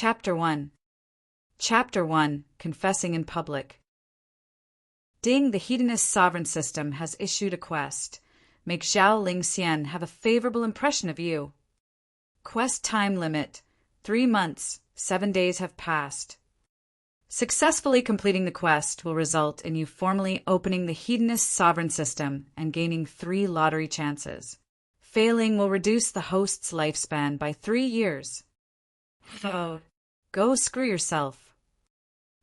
Chapter 1. Chapter 1. Confessing in Public. Ding, the hedonist sovereign system has issued a quest. Make Zhao Lingxian have a favorable impression of you. Quest time limit: 3 months, 7 days have passed. Successfully completing the quest will result in you formally opening the hedonist sovereign system and gaining 3 lottery chances. Failing will reduce the host's lifespan by 3 years. Oh, go screw yourself.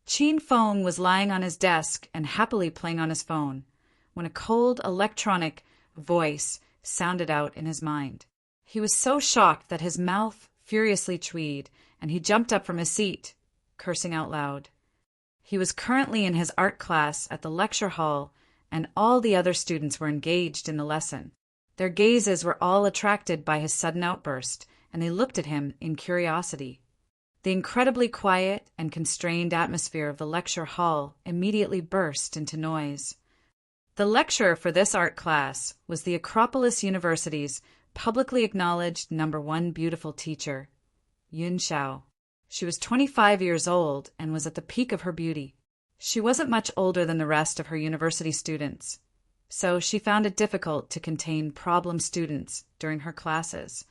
Qin Feng was lying on his desk and happily playing on his phone when a cold electronic voice sounded out in his mind. He was so shocked that his mouth furiously tweed, and he jumped up from his seat, cursing out loud. He was currently in his art class at the lecture hall, and all the other students were engaged in the lesson. Their gazes were all attracted by his sudden outburst, and they looked at him in curiosity. The incredibly quiet and constrained atmosphere of the lecture hall immediately burst into noise. The lecturer for this art class was the Acropolis University's publicly acknowledged #1 beautiful teacher, Yun Xiao. She was 25 years old and was at the peak of her beauty. She wasn't much older than the rest of her university students, so she found it difficult to contain problem students during her classes.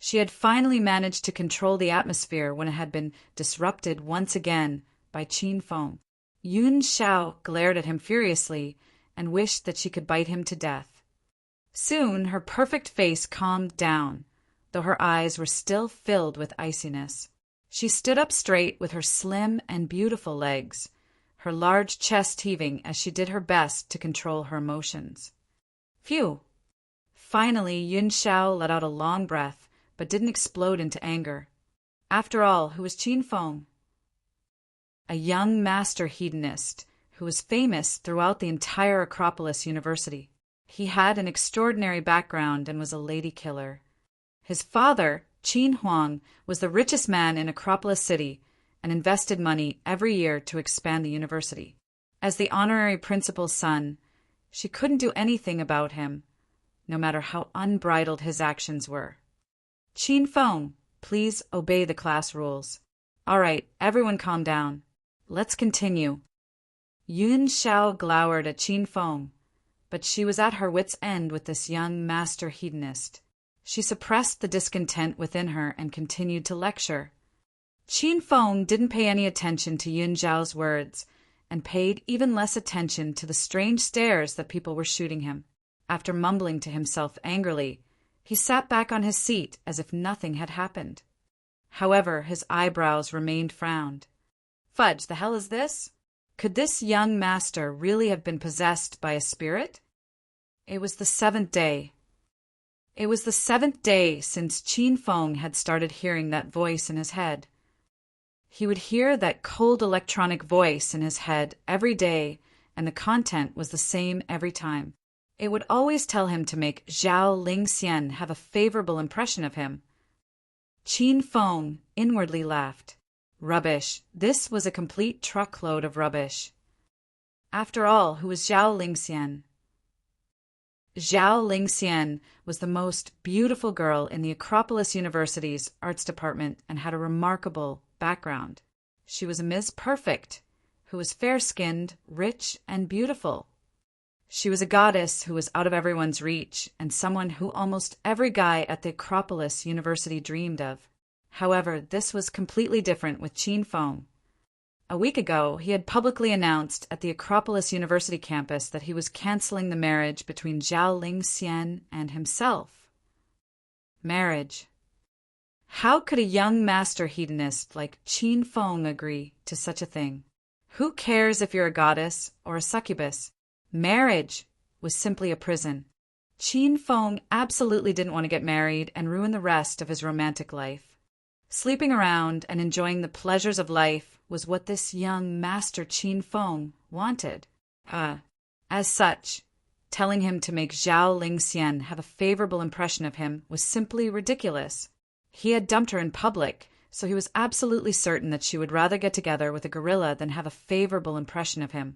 She had finally managed to control the atmosphere when it had been disrupted once again by Qin Feng. Yun Xiao glared at him furiously and wished that she could bite him to death. Soon her perfect face calmed down, though her eyes were still filled with iciness. She stood up straight with her slim and beautiful legs, her large chest heaving as she did her best to control her emotions. Phew! Finally, Yun Xiao let out a long breath, but didn't explode into anger. After all, who was Qin Feng? A young master hedonist who was famous throughout the entire Acropolis University. He had an extraordinary background and was a lady killer. His father, Qin Huang, was the richest man in Acropolis City and invested money every year to expand the university. As the honorary principal's son, she couldn't do anything about him, no matter how unbridled his actions were. Qin Feng, please obey the class rules. All right, everyone calm down. Let's continue. Yun Xiao glowered at Qin Feng, but she was at her wits' end with this young master hedonist. She suppressed the discontent within her and continued to lecture. Qin Feng didn't pay any attention to Yun Xiao's words and paid even less attention to the strange stares that people were shooting him. After mumbling to himself angrily, he sat back on his seat as if nothing had happened. However, his eyebrows remained frowned. Fudge, the hell is this? Could this young master really have been possessed by a spirit? It was the 7th day. It was the 7th day since Qin Feng had started hearing that voice in his head. He would hear that cold electronic voice in his head every day, and the content was the same every time. It would always tell him to make Zhao Lingxian have a favorable impression of him. Qin Feng inwardly laughed. Rubbish. This was a complete truckload of rubbish. After all, who was Zhao Lingxian? Zhao Lingxian was the most beautiful girl in the Acropolis University's arts department and had a remarkable background. She was a Miss Perfect, who was fair-skinned, rich, and beautiful. She was a goddess who was out of everyone's reach and someone who almost every guy at the Acropolis University dreamed of. However, this was completely different with Qin Feng. A week ago, he had publicly announced at the Acropolis University campus that he was canceling the marriage between Zhao Lingxian and himself. Marriage. How could a young master hedonist like Qin Feng agree to such a thing? Who cares if you're a goddess or a succubus? Marriage was simply a prison. Qin Feng absolutely didn't want to get married and ruin the rest of his romantic life. Sleeping around and enjoying the pleasures of life was what this young master Qin Feng wanted. As such, telling him to make Zhao Lingxian have a favorable impression of him was simply ridiculous. He had dumped her in public, so he was absolutely certain that she would rather get together with a gorilla than have a favorable impression of him.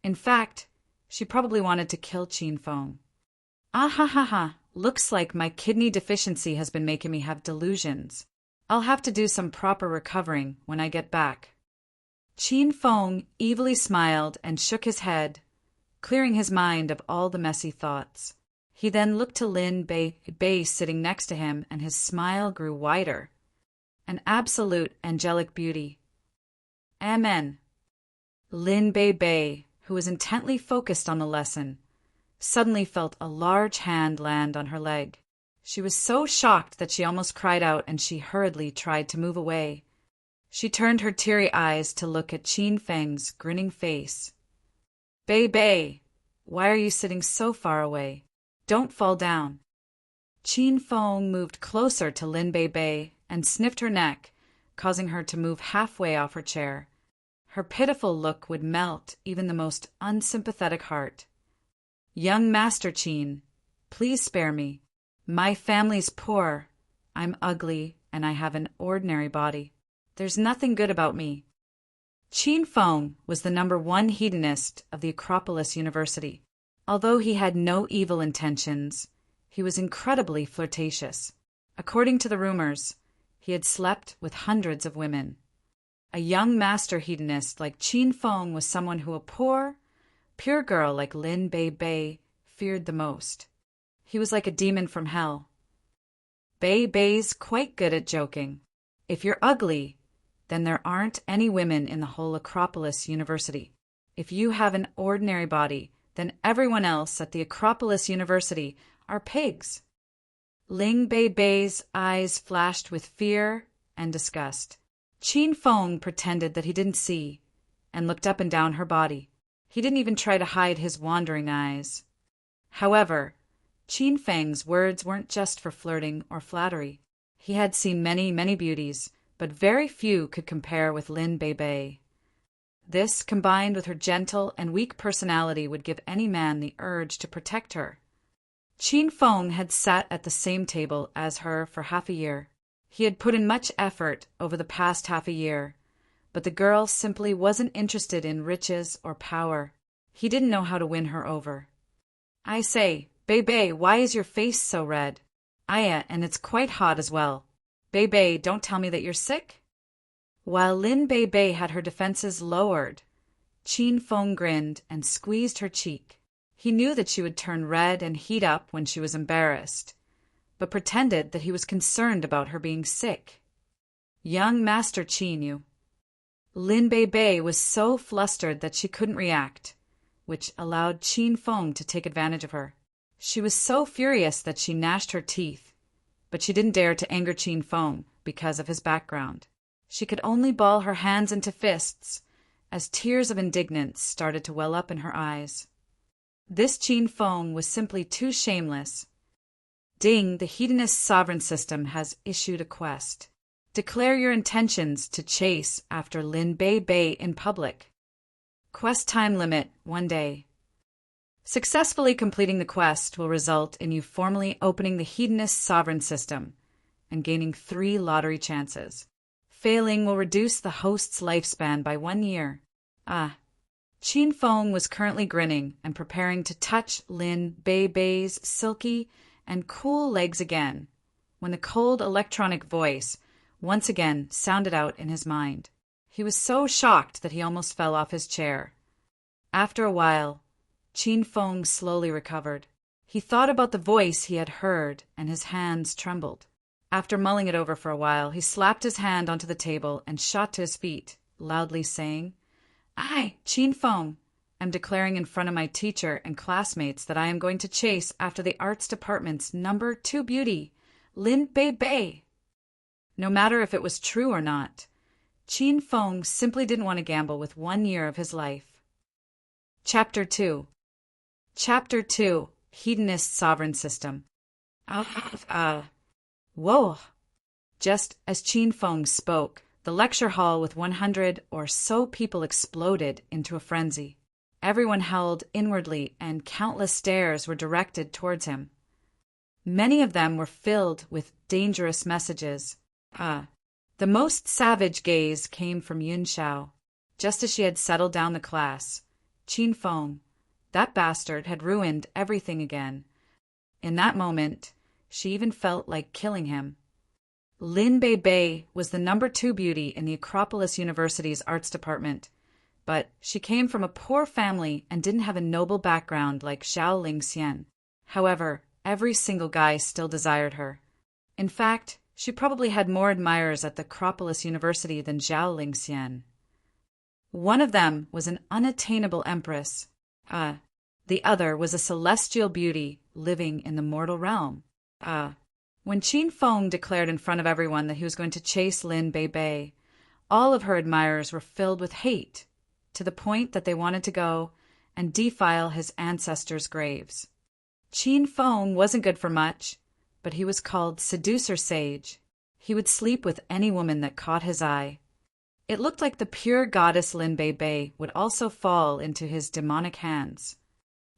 In fact, she probably wanted to kill Qin Feng. Ah ha ha ha, looks like my kidney deficiency has been making me have delusions. I'll have to do some proper recovering when I get back. Qin Feng evilly smiled and shook his head, clearing his mind of all the messy thoughts. He then looked to Lin Bei sitting next to him, and his smile grew wider. An absolute angelic beauty. Amen. Lin Bei, who was intently focused on the lesson, suddenly felt a large hand land on her leg. She was so shocked that she almost cried out, and she hurriedly tried to move away. She turned her teary eyes to look at Qin Feng's grinning face. Bei, why are you sitting so far away? Don't fall down. Qin Feng moved closer to Lin Bei and sniffed her neck, causing her to move halfway off her chair. Her pitiful look would melt even the most unsympathetic heart. Young Master Qin, please spare me. My family's poor, I'm ugly, and I have an ordinary body. There's nothing good about me. Qin Feng was the #1 hedonist of the Acropolis University. Although he had no evil intentions, he was incredibly flirtatious. According to the rumors, he had slept with hundreds of women. A young master hedonist like Qin Feng was someone who a poor, pure girl like Lin Bei feared the most. He was like a demon from hell. Bei's quite good at joking. If you're ugly, then there aren't any women in the whole Acropolis University. If you have an ordinary body, then everyone else at the Acropolis University are pigs. Ling Bei's eyes flashed with fear and disgust. Qin Feng pretended that he didn't see and looked up and down her body. He didn't even try to hide his wandering eyes. However, Qin Feng's words weren't just for flirting or flattery. He had seen many, many beauties, but very few could compare with Lin Bei. This, combined with her gentle and weak personality, would give any man the urge to protect her. Qin Feng had sat at the same table as her for half a year. He had put in much effort over the past half a year, but the girl simply wasn't interested in riches or power. He didn't know how to win her over. I say, Bei, why is your face so red? And it's quite hot as well. Bei, don't tell me that you're sick? While Lin Bei had her defenses lowered, Qin Feng grinned and squeezed her cheek. He knew that she would turn red and heat up when she was embarrassed, but pretended that he was concerned about her being sick. Young Master Qin, you. Lin Bei was so flustered that she couldn't react, which allowed Qin Feng to take advantage of her. She was so furious that she gnashed her teeth, but she didn't dare to anger Qin Feng because of his background. She could only ball her hands into fists as tears of indignance started to well up in her eyes. This Qin Feng was simply too shameless. Ding, the hedonist sovereign system has issued a quest. Declare your intentions to chase after Lin Bei in public. Quest time limit, 1 day. Successfully completing the quest will result in you formally opening the hedonist sovereign system and gaining 3 lottery chances. Failing will reduce the host's lifespan by 1 year. Qin Feng was currently grinning and preparing to touch Lin Bei's silky and cool legs again, when the cold electronic voice once again sounded out in his mind. He was so shocked that he almost fell off his chair. After a while, Qin Feng slowly recovered. He thought about the voice he had heard, and his hands trembled. After mulling it over for a while, he slapped his hand onto the table and shot to his feet, loudly saying, I, Qin Feng, am declaring in front of my teacher and classmates that I am going to chase after the arts department's #2 beauty, Lin Bei. No matter if it was true or not, Qin Feng simply didn't want to gamble with 1 year of his life. Chapter 2. Chapter 2, Hedonist Sovereign System. Whoa! Just as Qin Feng spoke, the lecture hall with 100 or so people exploded into a frenzy. Everyone howled inwardly, and countless stares were directed towards him. Many of them were filled with dangerous messages. The most savage gaze came from Yun Xiao. Just as she had settled down the class, Qin Feng, that bastard, had ruined everything again. In that moment, she even felt like killing him. Lin Bei was the #2 beauty in the Acropolis University's arts department, but she came from a poor family and didn't have a noble background like Zhao Lingxian. However, every single guy still desired her. In fact, she probably had more admirers at the Acropolis University than Zhao Lingxian. One of them was an unattainable empress. The other was a celestial beauty living in the mortal realm. When Qin Feng declared in front of everyone that he was going to chase Lin Bei, all of her admirers were filled with hate, to the point that they wanted to go and defile his ancestors' graves. Qin Feng wasn't good for much, but he was called Seducer Sage. He would sleep with any woman that caught his eye. It looked like the pure goddess Lin Bei would also fall into his demonic hands.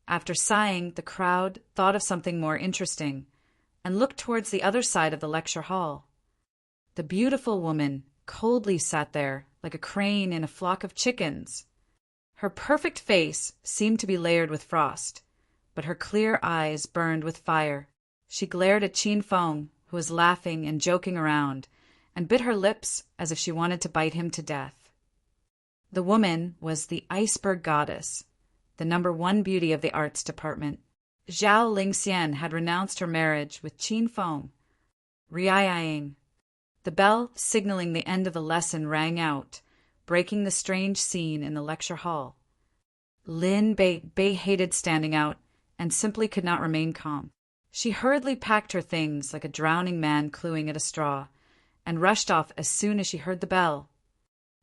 After sighing, the crowd thought of something more interesting and looked towards the other side of the lecture hall. The beautiful woman coldly sat there like a crane in a flock of chickens. Her perfect face seemed to be layered with frost, but her clear eyes burned with fire. She glared at Qin Feng, who was laughing and joking around, and bit her lips as if she wanted to bite him to death. The woman was the iceberg goddess, the #1 beauty of the arts department. Zhao Lingxian had renounced her marriage with Qin Feng. Riaing. The bell signaling the end of the lesson rang out, breaking the strange scene in the lecture hall. Lin Bei hated standing out and simply could not remain calm. She hurriedly packed her things like a drowning man cluing at a straw and rushed off as soon as she heard the bell.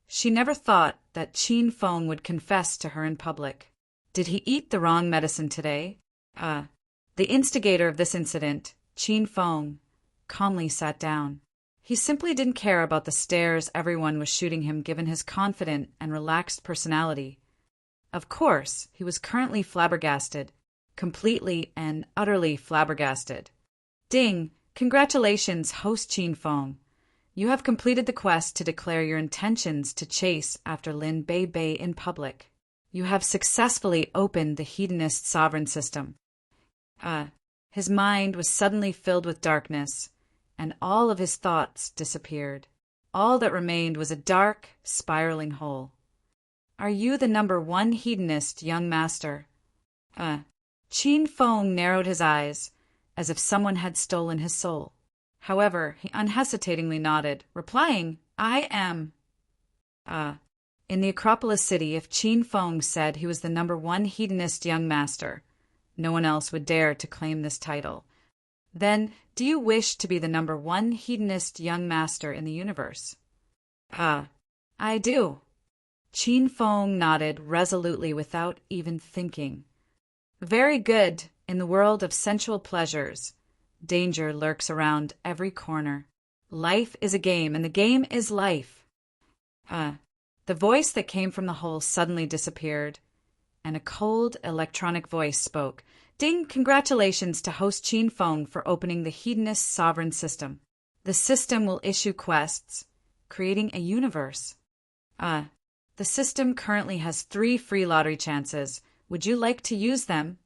She never thought that Qin Feng would confess to her in public. Did he eat the wrong medicine today? The instigator of this incident, Qin Feng, calmly sat down. He simply didn't care about the stares everyone was shooting him given his confident and relaxed personality. Of course, he was currently flabbergasted, completely and utterly flabbergasted. Ding! Congratulations, host Qin Feng. You have completed the quest to declare your intentions to chase after Lin Bei in public. You have successfully opened the Hedonist sovereign system. His mind was suddenly filled with darkness, and all of his thoughts disappeared. All that remained was a dark, spiraling hole. Are you the #1 hedonist, young master? Qin Feng narrowed his eyes, as if someone had stolen his soul. However, he unhesitatingly nodded, replying, I am. In the Acropolis city, if Qin Feng said he was the #1 hedonist young master, no one else would dare to claim this title. Then, do you wish to be the #1 hedonist young master in the universe? I do. Qin Feng nodded resolutely without even thinking. Very good. In the world of sensual pleasures, danger lurks around every corner. Life is a game, and the game is life. The voice that came from the hole suddenly disappeared, and a cold electronic voice spoke. Ding! Congratulations to host Qin Feng for opening the Hedonist sovereign system. The system will issue quests, creating a universe. The system currently has 3 free lottery chances. Would you like to use them?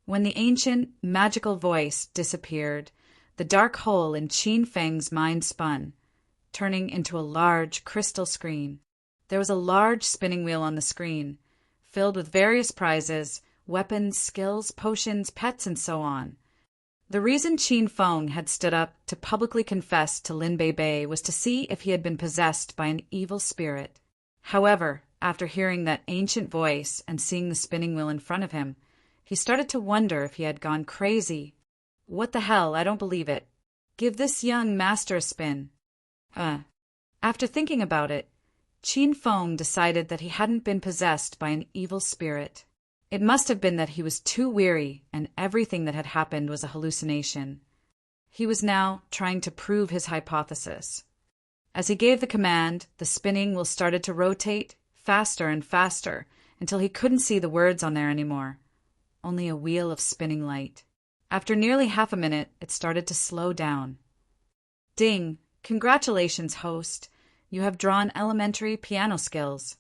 When the ancient, magical voice disappeared, the dark hole in Qin Feng's mind spun, turning into a large crystal screen. There was a large spinning wheel on the screen, filled with various prizes, weapons, skills, potions, pets, and so on. The reason Qin Feng had stood up to publicly confess to Lin Bei was to see if he had been possessed by an evil spirit. However, after hearing that ancient voice and seeing the spinning wheel in front of him, he started to wonder if he had gone crazy. What the hell? I don't believe it. Give this young master a spin. After thinking about it, Qin Feng decided that he hadn't been possessed by an evil spirit. It must have been that he was too weary and everything that had happened was a hallucination. He was now trying to prove his hypothesis. As he gave the command, the spinning wheel started to rotate faster and faster until he couldn't see the words on there anymore. Only a wheel of spinning light. After nearly half a minute, it started to slow down. Ding! Congratulations, host. You have drawn elementary piano skills.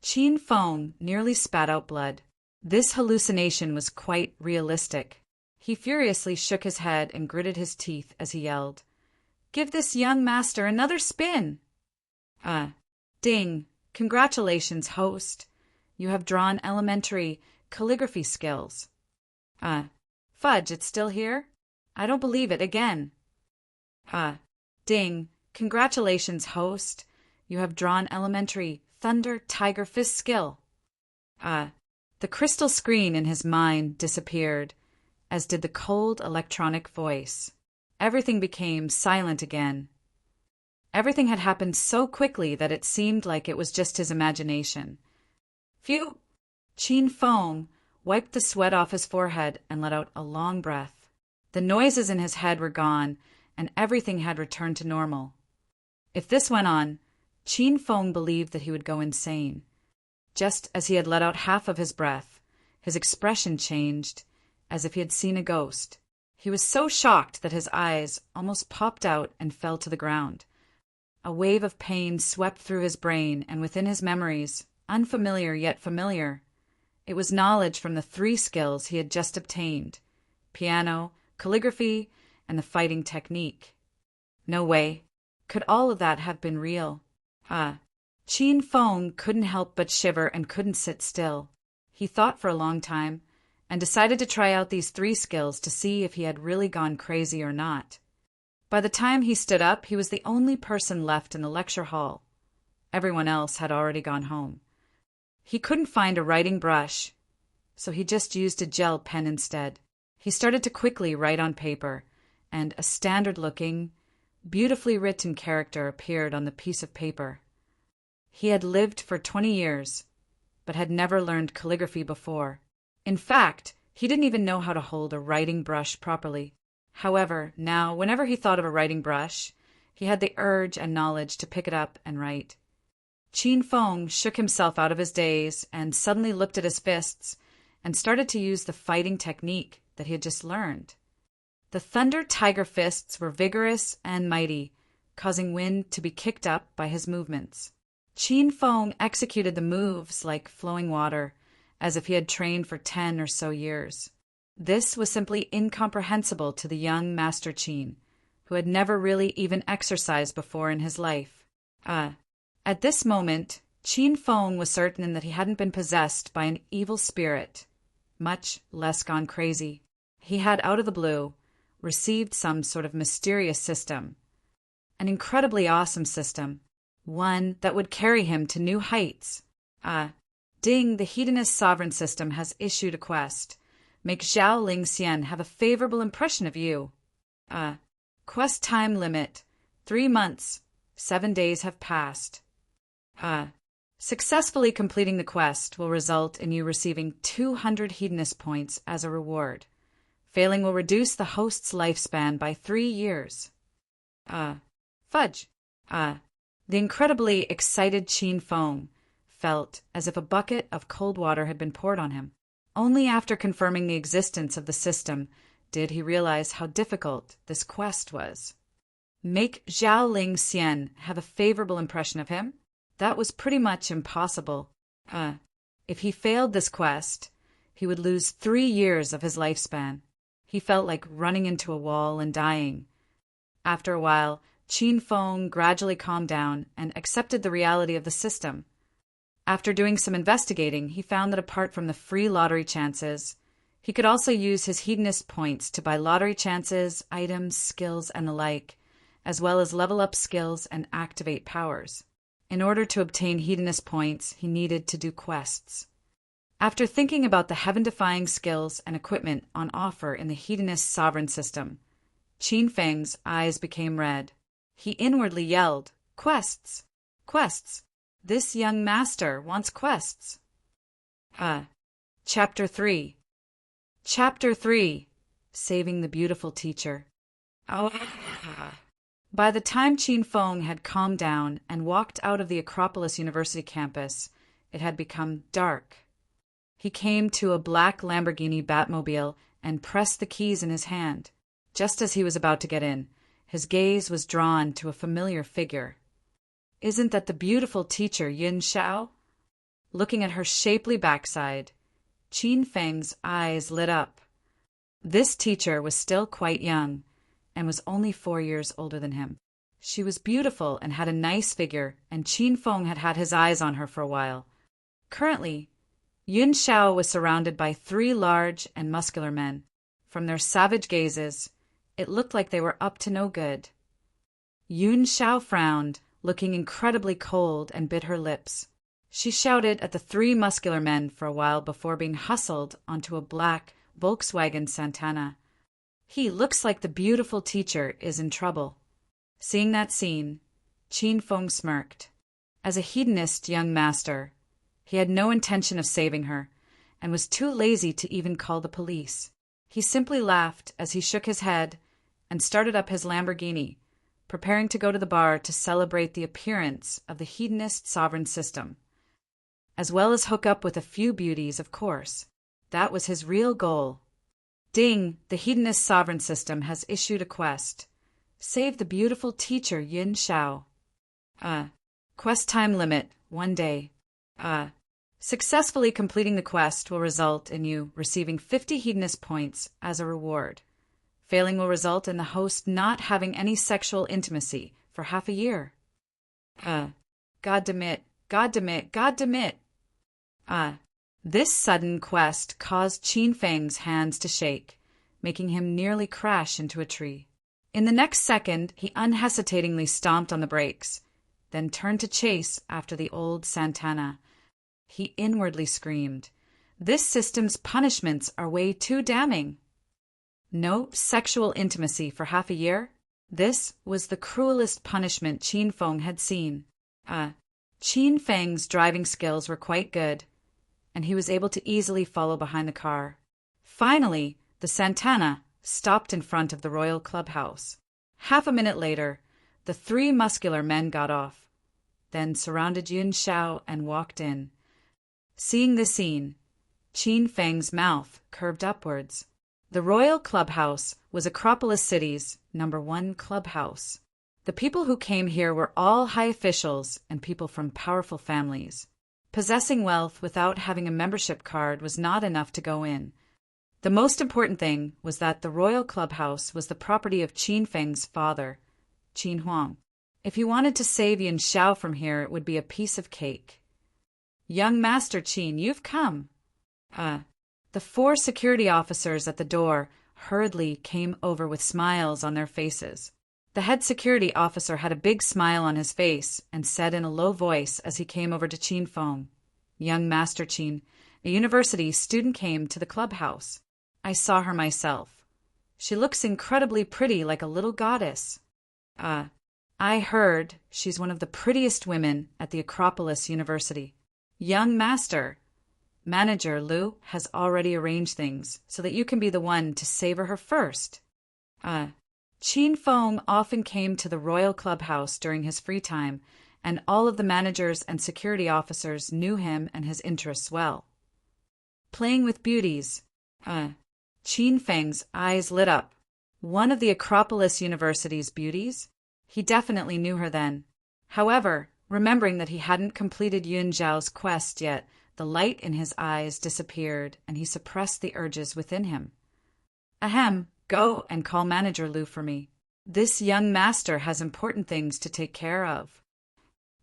Qin Feng nearly spat out blood. This hallucination was quite realistic. He furiously shook his head and gritted his teeth as he yelled, "Give this young master another spin!" Ding! Congratulations, host. You have drawn elementary calligraphy skills. Fudge, it's still here? I don't believe it again. Ding! Congratulations, host. You have drawn elementary thunder tiger fist skill. The crystal screen in his mind disappeared, as did the cold electronic voice. Everything became silent again. Everything had happened so quickly that it seemed like it was just his imagination. Phew! Qin Feng wiped the sweat off his forehead and let out a long breath. The noises in his head were gone, and everything had returned to normal. If this went on, Qin Feng believed that he would go insane. Just as he had let out half of his breath, his expression changed, as if he had seen a ghost. He was so shocked that his eyes almost popped out and fell to the ground. A wave of pain swept through his brain, and within his memories, unfamiliar yet familiar, it was knowledge from the 3 skills he had just obtained: piano, calligraphy, and the fighting technique. No way. Could all of that have been real? Qin Feng couldn't help but shiver and couldn't sit still. He thought for a long time, and decided to try out these 3 skills to see if he had really gone crazy or not. By the time he stood up, he was the only person left in the lecture hall. Everyone else had already gone home. He couldn't find a writing brush, so he just used a gel pen instead. He started to quickly write on paper, and a standard-looking, beautifully written character appeared on the piece of paper. He had lived for 20 years, but had never learned calligraphy before. In fact, he didn't even know how to hold a writing brush properly. However, now, whenever he thought of a writing brush, he had the urge and knowledge to pick it up and write. Qin Feng shook himself out of his daze and suddenly looked at his fists and started to use the fighting technique that he had just learned. The thunder tiger fists were vigorous and mighty, causing wind to be kicked up by his movements. Qin Feng executed the moves like flowing water, as if he had trained for 10 or so years. This was simply incomprehensible to the young Master Qin, who had never really even exercised before in his life. At this moment, Qin Feng was certain that he hadn't been possessed by an evil spirit, much less gone crazy. He had, out of the blue, received some sort of mysterious system, an incredibly awesome system, one that would carry him to new heights. Ding, the Hedonist sovereign system has issued a quest. Make Zhao Lingxian have a favorable impression of you. Quest time limit, 3 months, 7 days have passed. Successfully completing the quest will result in you receiving 200 hedonist points as a reward. Failing will reduce the host's lifespan by 3 years. Fudge. The incredibly excited Qin Feng felt as if a bucket of cold water had been poured on him. Only after confirming the existence of the system did he realize how difficult this quest was. Make Zhao Lingxian have a favorable impression of him? That was pretty much impossible. If he failed this quest, he would lose 3 years of his lifespan. He felt like running into a wall and dying. After a while, Qin Feng gradually calmed down and accepted the reality of the system. After doing some investigating, he found that apart from the free lottery chances, he could also use his hedonist points to buy lottery chances, items, skills, and the like, as well as level up skills and activate powers. In order to obtain hedonist points, he needed to do quests. After thinking about the heaven-defying skills and equipment on offer in the hedonist sovereign system, Qin Feng's eyes became red. He inwardly yelled, "Quests! Quests! This young master wants quests!" Chapter 3. Chapter 3. Saving the Beautiful Teacher. By the time Qin Feng had calmed down and walked out of the Acropolis University campus, it had become dark. He came to a black Lamborghini Batmobile and pressed the keys in his hand. Just as he was about to get in, his gaze was drawn to a familiar figure. Isn't that the beautiful teacher Yin Xiao? Looking at her shapely backside, Qin Feng's eyes lit up. This teacher was still quite young and was only 4 years older than him. She was beautiful and had a nice figure, and Qin Feng had had his eyes on her for a while. Currently, Yun Xiao was surrounded by 3 large and muscular men. From their savage gazes, it looked like they were up to no good. Yun Xiao frowned, looking incredibly cold, and bit her lips. She shouted at the 3 muscular men for a while before being hustled onto a black Volkswagen Santana. He looks like the beautiful teacher is in trouble. Seeing that scene, Qin Feng smirked. As a hedonist young master, he had no intention of saving her, and was too lazy to even call the police. He simply laughed as he shook his head and started up his Lamborghini, preparing to go to the bar to celebrate the appearance of the hedonist sovereign system, as well as hook up with a few beauties, of course. That was his real goal. Ding, the hedonist sovereign system has issued a quest. Save the beautiful teacher Yun Xiao. Quest time limit, 1 day. Successfully completing the quest will result in you receiving 50 hedonist points as a reward. Failing will result in the host not having any sexual intimacy for half a year. God damn it, God damn it, God damn it. This sudden quest caused Qin Feng's hands to shake, making him nearly crash into a tree. In the next second, he unhesitatingly stomped on the brakes, then turned to chase after the old Santana. He inwardly screamed, "This system's punishments are way too damning." No sexual intimacy for half a year? This was the cruelest punishment Qin Feng had seen. Qin Feng's driving skills were quite good, and he was able to easily follow behind the car. Finally, the Santana stopped in front of the royal clubhouse. Half a minute later, the 3 muscular men got off, then surrounded Yun Xiao and walked in. Seeing this scene, Qin Feng's mouth curved upwards. The royal clubhouse was Acropolis City's #1 clubhouse. The people who came here were all high officials and people from powerful families. Possessing wealth without having a membership card was not enough to go in. The most important thing was that the royal clubhouse was the property of Qin Feng's father, Qin Huang. If he wanted to save Yun Xiao from here, it would be a piece of cake. "Young Master Qin, you've come." The 4 security officers at the door hurriedly came over with smiles on their faces. The head security officer had a big smile on his face and said in a low voice as he came over to Qin Feng, "Young Master Qin, a university student came to the clubhouse. I saw her myself. She looks incredibly pretty, like a little goddess. I heard she's one of the prettiest women at the Acropolis University. Young Master, Manager Liu has already arranged things so that you can be the one to savor her first." Qin Feng often came to the royal clubhouse during his free time, and all of the managers and security officers knew him and his interests well. Playing with beauties. Qin Feng's eyes lit up. One of the Acropolis University's beauties? He definitely knew her then. However, remembering that he hadn't completed Yun Xiao's quest yet, the light in his eyes disappeared and he suppressed the urges within him. "Ahem, go and call Manager Liu for me. This young master has important things to take care of."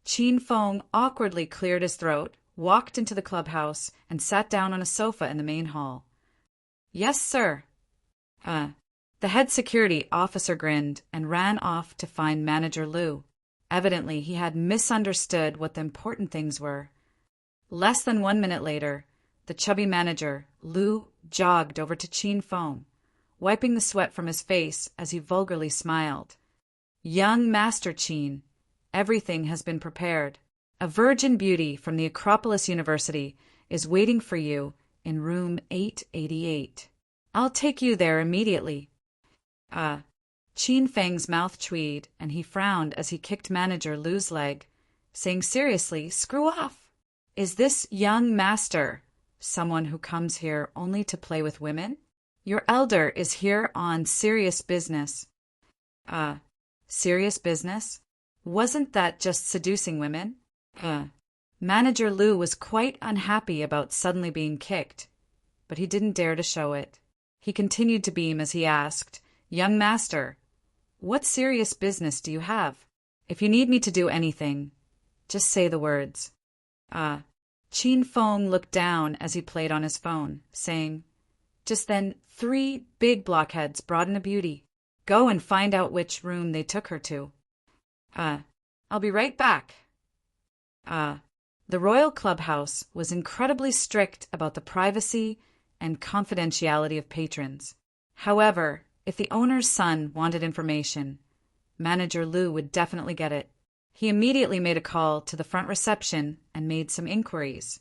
Qin Feng awkwardly cleared his throat, walked into the clubhouse, and sat down on a sofa in the main hall. "Yes, sir." The head security officer grinned and ran off to find Manager Liu. Evidently, he had misunderstood what the important things were. Less than 1 minute later, the chubby manager, Liu, jogged over to Qin Feng, wiping the sweat from his face as he vulgarly smiled. "Young Master Qin, everything has been prepared. A virgin beauty from the Acropolis University is waiting for you in room 888. I'll take you there immediately." Qin Feng's mouth tweed, and he frowned as he kicked Manager Liu's leg, saying seriously, "Screw off! Is this young master someone who comes here only to play with women? Your elder is here on serious business." Serious business? Wasn't that just seducing women? Manager Liu was quite unhappy about suddenly being kicked, but he didn't dare to show it. He continued to beam as he asked, "Young master, what serious business do you have? If you need me to do anything, just say the words." Qin Feng looked down as he played on his phone, saying, just then 3 big blockheads brought in a beauty. Go and find out which room they took her to. I'll be right back. The Royal Clubhouse was incredibly strict about the privacy and confidentiality of patrons. However, if the owner's son wanted information, Manager Lu would definitely get it. He immediately made a call to the front reception and made some inquiries.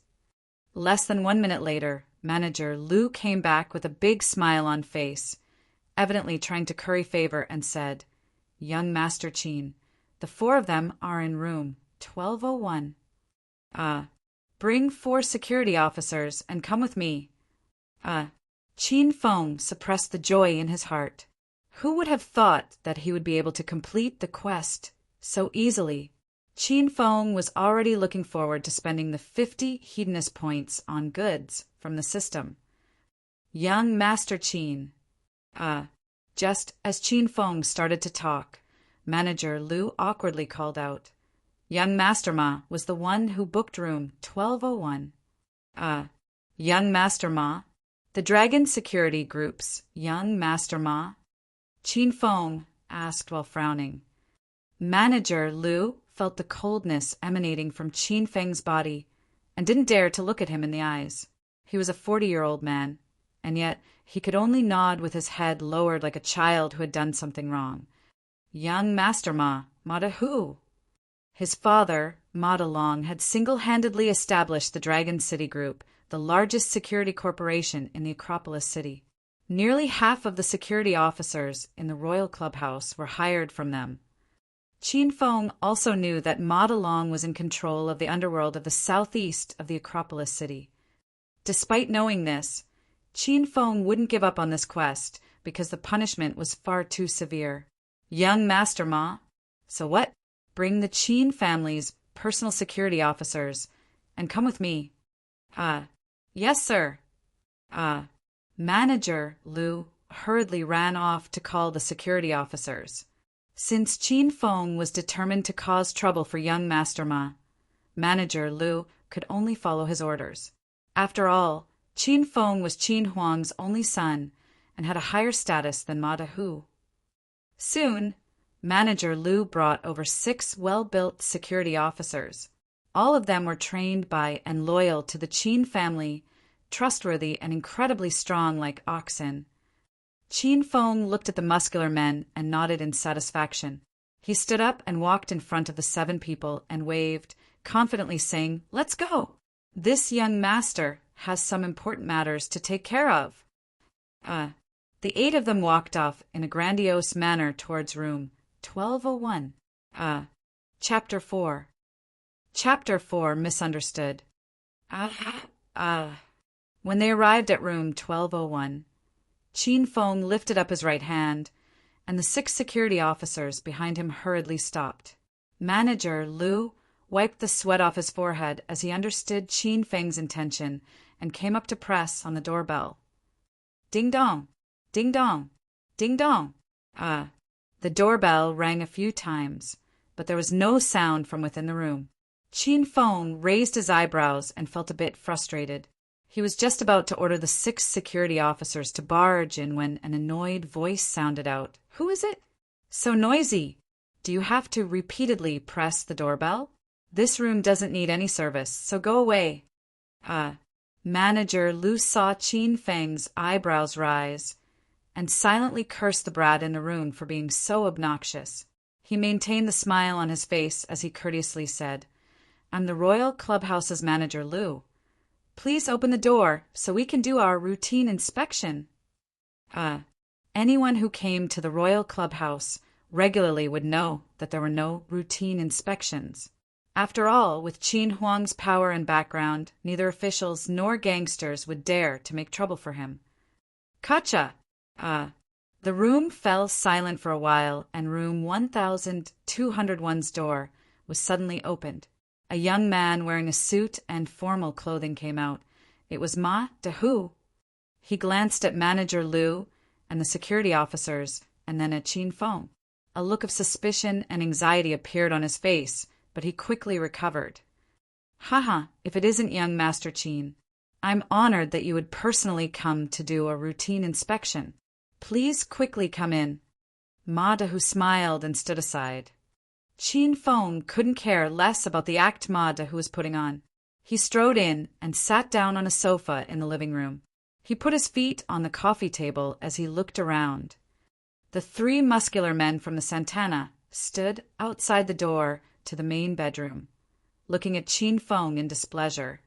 Less than 1 minute later, Manager Lu came back with a big smile on face, evidently trying to curry favor, and said, "Young Master Qin, the 4 of them are in room 1201. Bring 4 security officers and come with me." Qin Feng suppressed the joy in his heart. Who would have thought that he would be able to complete the quest so easily? Qin Feng was already looking forward to spending the 50 Hedonist points on goods from the system. Young Master Qin. Just as Qin Feng started to talk, Manager Lu awkwardly called out, "Young Master Ma was the one who booked room 1201. Young Master Ma? The Dragon Security Group's Young Master Ma?" Qin Feng asked while frowning. Manager Lu felt the coldness emanating from Qin Feng's body and didn't dare to look at him in the eyes. He was a 40-year-old man, and yet he could only nod with his head lowered like a child who had done something wrong. Young Master Ma, Mada who? His father, Mada Long, had single-handedly established the Dragon City Group, the largest security corporation in the Acropolis City. Nearly half of the security officers in the Royal Clubhouse were hired from them. Qin Feng also knew that Mada Long was in control of the underworld of the southeast of the Acropolis City. Despite knowing this, Qin Feng wouldn't give up on this quest because the punishment was far too severe. Young Master Ma? So what? Bring the Qin family's personal security officers and come with me. Yes, sir. Manager Lu hurriedly ran off to call the security officers. Since Qin Feng was determined to cause trouble for young Master Ma, Manager Lu could only follow his orders. After all, Qin Feng was Qin Huang's only son and had a higher status than Ma Dehu. Soon, Manager Lu brought over 6 well-built security officers. All of them were trained by and loyal to the Qin family, trustworthy and incredibly strong like oxen. Qin Feng looked at the muscular men and nodded in satisfaction. He stood up and walked in front of the 7 people and waved, confidently saying, "Let's go. This young master has some important matters to take care of." The 8 of them walked off in a grandiose manner towards room 1201. Chapter 4. Chapter 4 Misunderstood. When they arrived at room 1201, Qin Feng lifted up his right hand, and the 6 security officers behind him hurriedly stopped. Manager Lu wiped the sweat off his forehead as he understood Qin Feng's intention and came up to press on the doorbell. Ding dong, ding dong, ding dong. The doorbell rang a few times, but there was no sound from within the room. Qin Feng raised his eyebrows and felt a bit frustrated. He was just about to order the 6 security officers to barge in when an annoyed voice sounded out. "Who is it? So noisy. Do you have to repeatedly press the doorbell? This room doesn't need any service, so go away." Manager Lu saw Qin Feng's eyebrows rise and silently cursed the brat in the room for being so obnoxious. He maintained the smile on his face as he courteously said, "I'm the Royal Clubhouse's Manager Lu. Please open the door so we can do our routine inspection." Anyone who came to the Royal Clubhouse regularly would know that there were no routine inspections. After all, with Qin Huang's power and background, neither officials nor gangsters would dare to make trouble for him. Kacha! The room fell silent for a while, and room 1201's door was suddenly opened. A young man wearing a suit and formal clothing came out. It was Ma Dehu. He glanced at Manager Liu and the security officers, and then at Qin Feng. A look of suspicion and anxiety appeared on his face, but he quickly recovered. Haha, if it isn't young Master Qin. I'm honored that you would personally come to do a routine inspection. Please quickly come in. Ma Dahu smiled and stood aside. Qin Feng couldn't care less about the act Ma Dahu was putting on. He strode in and sat down on a sofa in the living room. He put his feet on the coffee table as he looked around. The three muscular men from the Santana stood outside the door to the main bedroom, looking at Qin Feng in displeasure.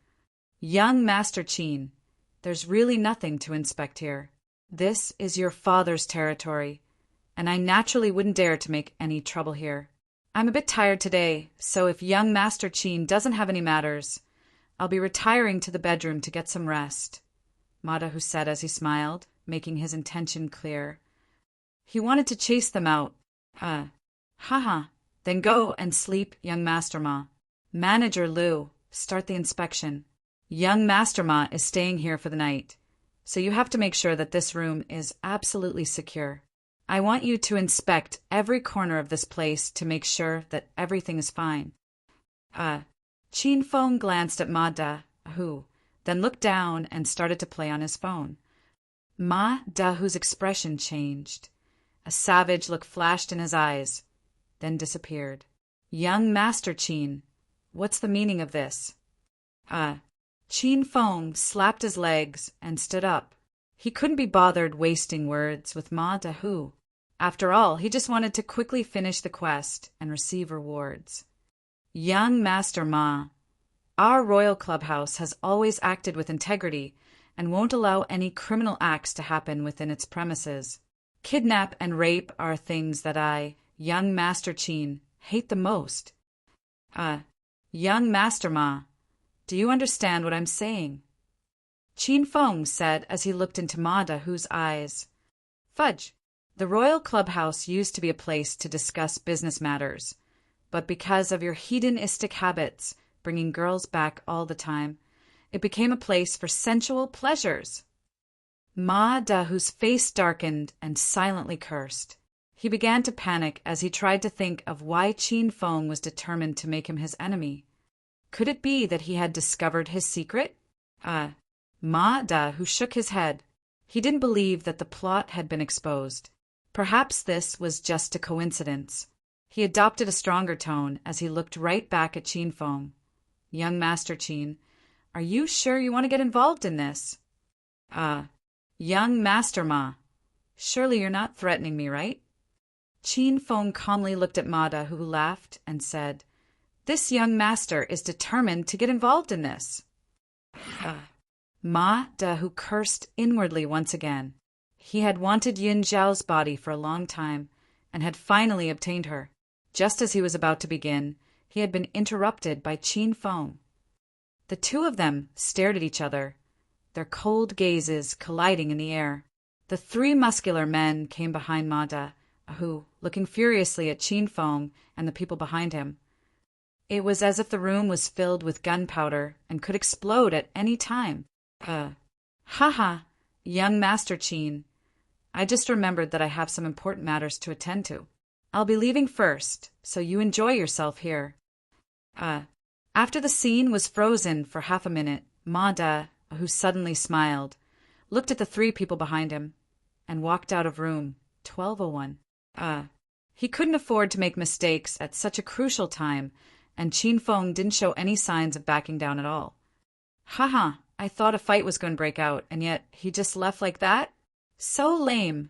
Young Master Qin, there's really nothing to inspect here. This is your father's territory, and I naturally wouldn't dare to make any trouble here. I'm a bit tired today, so if young Master Qin doesn't have any matters, I'll be retiring to the bedroom to get some rest, Ma Dahu said as he smiled, making his intention clear. He wanted to chase them out. Haha, then go and sleep, young Master Ma. Manager Liu, start the inspection. Young Master Ma is staying here for the night, so you have to make sure that this room is absolutely secure. I want you to inspect every corner of this place to make sure that everything is fine. Qin Feng glanced at Ma Dahu, then looked down and started to play on his phone. Ma Dahu's expression changed. A savage look flashed in his eyes, then disappeared. Young Master Qin, what's the meaning of this? Qin Feng slapped his legs and stood up. He couldn't be bothered wasting words with Ma Dahu. After all, he just wanted to quickly finish the quest and receive rewards. Young Master Ma, our royal clubhouse has always acted with integrity and won't allow any criminal acts to happen within its premises. Kidnap and rape are things that I, young Master Qin, hate the most. Young Master Ma, do you understand what I'm saying? Qin Feng said as he looked into Ma Dahu's eyes. Fudge. The royal clubhouse used to be a place to discuss business matters, but because of your hedonistic habits, bringing girls back all the time, it became a place for sensual pleasures. Ma Dahu's face darkened and silently cursed. He began to panic as he tried to think of why Qin Feng was determined to make him his enemy. Could it be that he had discovered his secret? Ma Dahu shook his head. He didn't believe that the plot had been exposed. Perhaps this was just a coincidence. He adopted a stronger tone as he looked right back at Qin Feng. Young Master Qin, are you sure you want to get involved in this? Young Master Ma, surely you're not threatening me, right? Qin Feng calmly looked at Ma Dahu, who laughed and said, This young master is determined to get involved in this. Ma Dahu cursed inwardly once again. He had wanted Yin Zhao's body for a long time, and had finally obtained her. Just as he was about to begin, he had been interrupted by Qin Feng. The two of them stared at each other, their cold gazes colliding in the air. The three muscular men came behind Ma Dahu, looking furiously at Qin Feng and the people behind him. It was as if the room was filled with gunpowder and could explode at any time. Haha, young Master Qin. I just remembered that I have some important matters to attend to. I'll be leaving first, so you enjoy yourself here. After the scene was frozen for half a minute, Ma Dahu suddenly smiled, looked at the three people behind him, and walked out of room 1201. He couldn't afford to make mistakes at such a crucial time, and Qin Feng didn't show any signs of backing down at all. Haha, I thought a fight was going to break out, and yet he just left like that? So lame,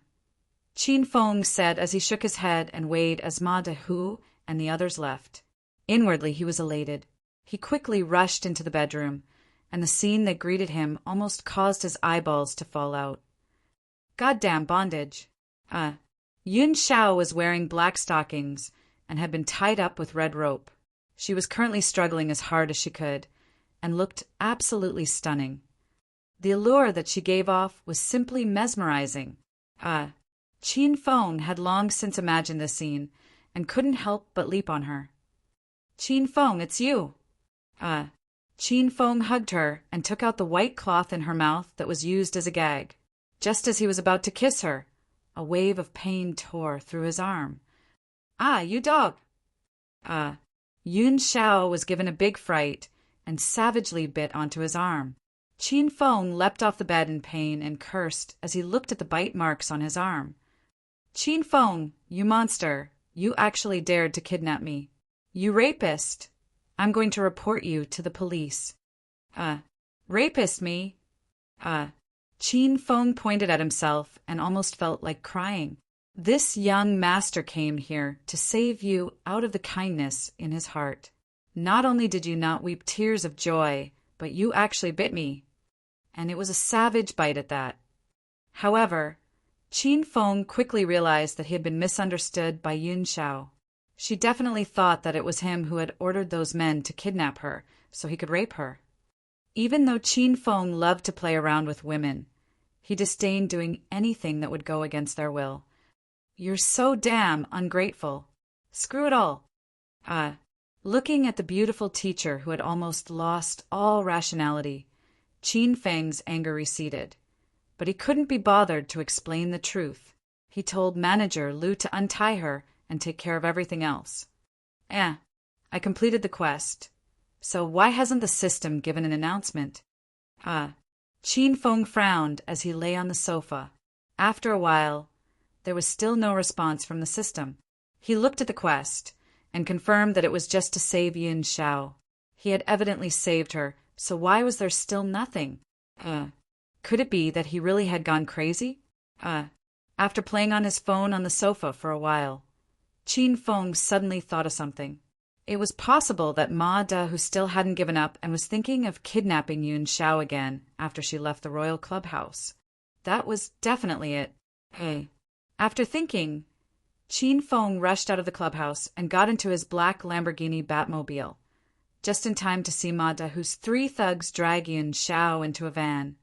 Qin Feng said as he shook his head and weighed as Ma Dahu and the others left. Inwardly he was elated. He quickly rushed into the bedroom, and the scene that greeted him almost caused his eyeballs to fall out. Goddamn bondage. Yun Xiao was wearing black stockings and had been tied up with red rope. She was currently struggling as hard as she could, and looked absolutely stunning. The allure that she gave off was simply mesmerizing. Qin Feng had long since imagined this scene, and couldn't help but leap on her. Qin Feng, it's you. Qin Feng hugged her and took out the white cloth in her mouth that was used as a gag. Just as he was about to kiss her, a wave of pain tore through his arm. "Ah, you dog!" Yun Shao was given a big fright and savagely bit onto his arm. Qin Feng leapt off the bed in pain and cursed as he looked at the bite marks on his arm. "Qin Feng, you monster, you actually dared to kidnap me. You rapist! I'm going to report you to the police." Rapist me? Qin Feng pointed at himself and almost felt like crying. This young master came here to save you out of the kindness in his heart. Not only did you not weep tears of joy, but you actually bit me. And it was a savage bite at that. However, Qin Feng quickly realized that he had been misunderstood by Yun Shao. She definitely thought that it was him who had ordered those men to kidnap her so he could rape her. Even though Qin Feng loved to play around with women, he disdained doing anything that would go against their will. "You're so damn ungrateful. Screw it all." Looking at the beautiful teacher who had almost lost all rationality, Qin Feng's anger receded. But he couldn't be bothered to explain the truth. He told manager Lu to untie her and take care of everything else. I completed the quest. So why hasn't the system given an announcement? Qin Feng frowned as he lay on the sofa. After a while, there was still no response from the system. He looked at the quest and confirmed that it was just to save Yun Shao. He had evidently saved her, so why was there still nothing? Could it be that he really had gone crazy? After playing on his phone on the sofa for a while, Qin Feng suddenly thought of something. It was possible that Ma Da, who still hadn't given up and was thinking of kidnapping Yun Shao again after she left the royal clubhouse. That was definitely it. After thinking, Qin Feng rushed out of the clubhouse and got into his black Lamborghini Batmobile, just in time to see Ma Da, whose 3 thugs drag Yun Shao into a van.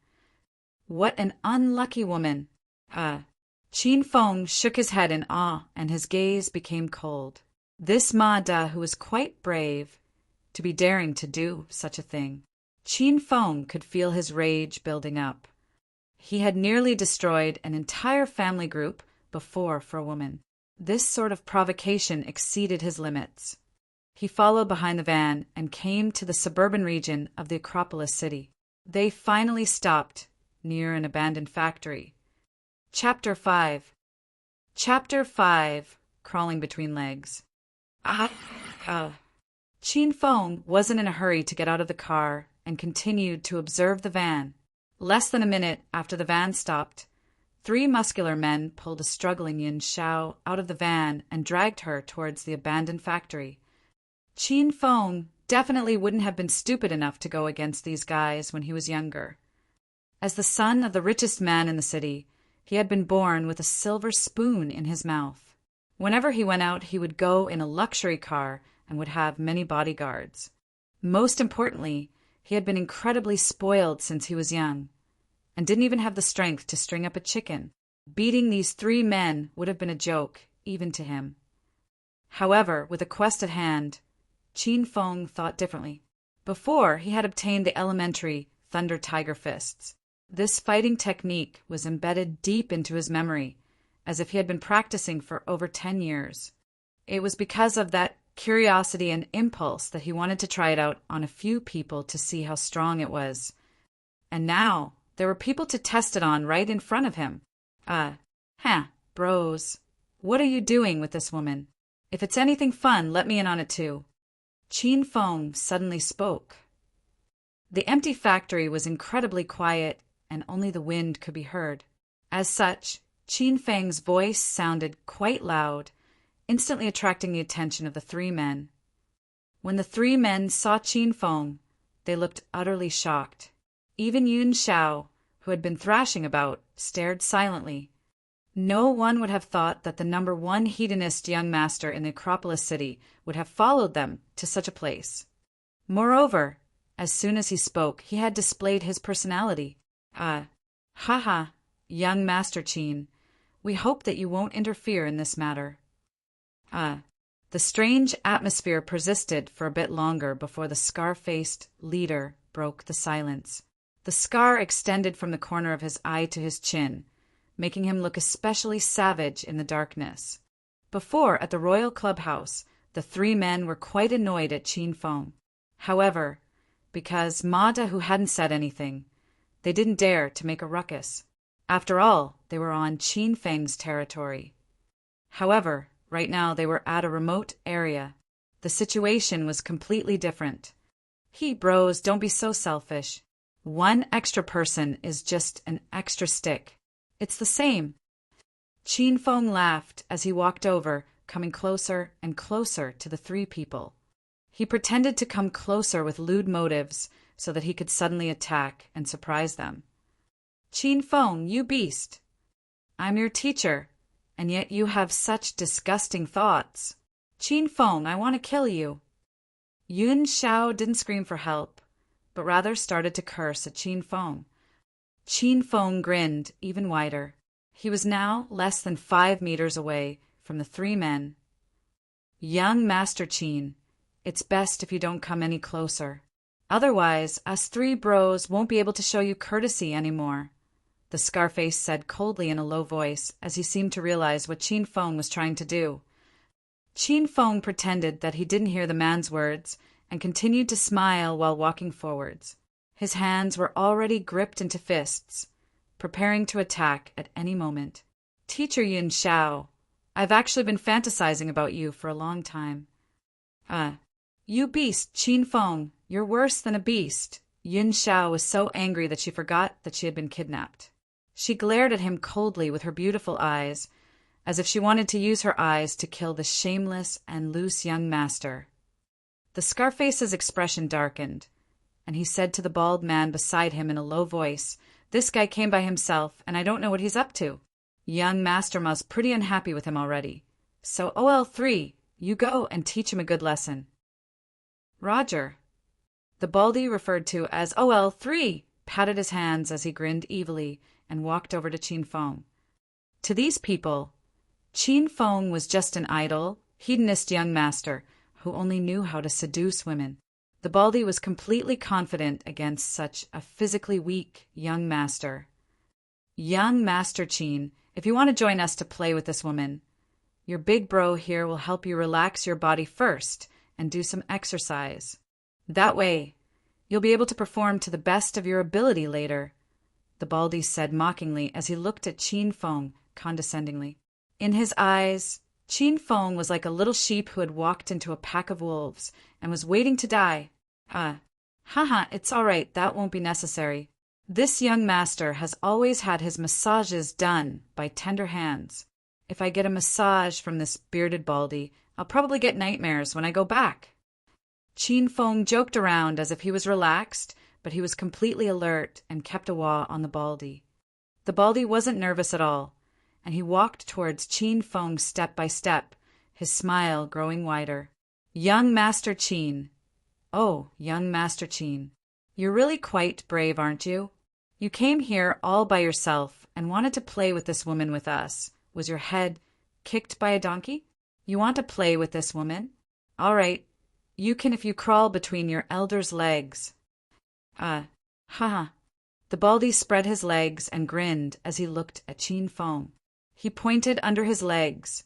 What an unlucky woman! Qin Feng shook his head in awe and his gaze became cold. This Ma Da, who was quite brave, to be daring to do such a thing. Qin Feng could feel his rage building up. He had nearly destroyed an entire family group before for a woman. This sort of provocation exceeded his limits. He followed behind the van and came to the suburban region of the Acropolis city. They finally stopped near an abandoned factory. Chapter 5. Crawling between legs. Qin Feng wasn't in a hurry to get out of the car and continued to observe the van. Less than a minute after the van stopped, 3 muscular men pulled a struggling Yun Shao out of the van and dragged her towards the abandoned factory. Qin Feng definitely wouldn't have been stupid enough to go against these guys when he was younger. As the son of the richest man in the city, he had been born with a silver spoon in his mouth. Whenever he went out, he would go in a luxury car and would have many bodyguards. Most importantly, he had been incredibly spoiled since he was young, and didn't even have the strength to string up a chicken. Beating these 3 men would have been a joke, even to him. However, with a quest at hand, Qin Feng thought differently. Before, he had obtained the elementary Thunder Tiger Fists. This fighting technique was embedded deep into his memory, as if he had been practicing for over 10 years. It was because of that curiosity and impulse that he wanted to try it out on a few people to see how strong it was. And now, there were people to test it on right in front of him. Bros. What are you doing with this woman? If it's anything fun, let me in on it too. Qin Feng suddenly spoke. The empty factory was incredibly quiet, and only the wind could be heard. As such, Qin Feng's voice sounded quite loud, instantly attracting the attention of the 3 men. When the 3 men saw Qin Feng, they looked utterly shocked. Even Yun Shao, who had been thrashing about, stared silently. No one would have thought that the number 1 hedonist young master in the Acropolis city would have followed them to such a place. Moreover, as soon as he spoke, he had displayed his personality. Young Master Qin, we hope that you won't interfere in this matter. The strange atmosphere persisted for a bit longer before the scar-faced leader broke the silence. The scar extended from the corner of his eye to his chin, making him look especially savage in the darkness. Before, at the royal clubhouse, the three men were quite annoyed at Qin Feng. However, because Mada who hadn't said anything, they didn't dare to make a ruckus. After all, they were on Qin Feng's territory. However, right now they were at a remote area. The situation was completely different. Bros, don't be so selfish. One extra person is just an extra stick. It's the same. Qin Feng laughed as he walked over, coming closer and closer to the three people. He pretended to come closer with lewd motives so that he could suddenly attack and surprise them. Qin Feng, you beast! I'm your teacher, and yet you have such disgusting thoughts. Qin Feng, I want to kill you. Yun Xiao didn't scream for help, but rather started to curse at Qin Feng. Qin Feng grinned even wider. He was now less than 5 meters away from the three men. Young Master Qin, it's best if you don't come any closer. Otherwise, us three bros won't be able to show you courtesy anymore, the Scarface said coldly in a low voice as he seemed to realize what Qin Feng was trying to do. Qin Feng pretended that he didn't hear the man's words and continued to smile while walking forwards. His hands were already gripped into fists, preparing to attack at any moment. Teacher Yun Xiao, I've actually been fantasizing about you for a long time. You beast, Qin Feng, you're worse than a beast. Yun Xiao was so angry that she forgot that she had been kidnapped. She glared at him coldly with her beautiful eyes, as if she wanted to use her eyes to kill the shameless and loose young master. The Scarface's expression darkened, and he said to the bald man beside him in a low voice, "This guy came by himself, and I don't know what he's up to. Young Master Ma's pretty unhappy with him already. So OL3, you go and teach him a good lesson." Roger, the baldy referred to as OL3, patted his hands as he grinned evilly and walked over to Qin Feng. To these people, Qin Feng was just an idle, hedonist young master who only knew how to seduce women. The baldy was completely confident against such a physically weak young master. Young Master Qin, if you want to join us to play with this woman, your big bro here will help you relax your body first and do some exercise. That way, you'll be able to perform to the best of your ability later, the baldy said mockingly as he looked at Qin Feng condescendingly. In his eyes, Qin Feng was like a little sheep who had walked into a pack of wolves and was waiting to die. Haha, it's all right, that won't be necessary. This young master has always had his massages done by tender hands. If I get a massage from this bearded baldy, I'll probably get nightmares when I go back. Qin Feng joked around as if he was relaxed, but he was completely alert and kept a watch on the baldy. The baldy wasn't nervous at all, and he walked towards Qin Feng step by step, his smile growing wider. Young Master Qin. Oh, young Master Qin. You're really quite brave, aren't you? You came here all by yourself and wanted to play with this woman with us. Was your head kicked by a donkey? You want to play with this woman? All right. You can if you crawl between your elder's legs. Haha. The baldy spread his legs and grinned as he looked at Qin Feng. He pointed under his legs,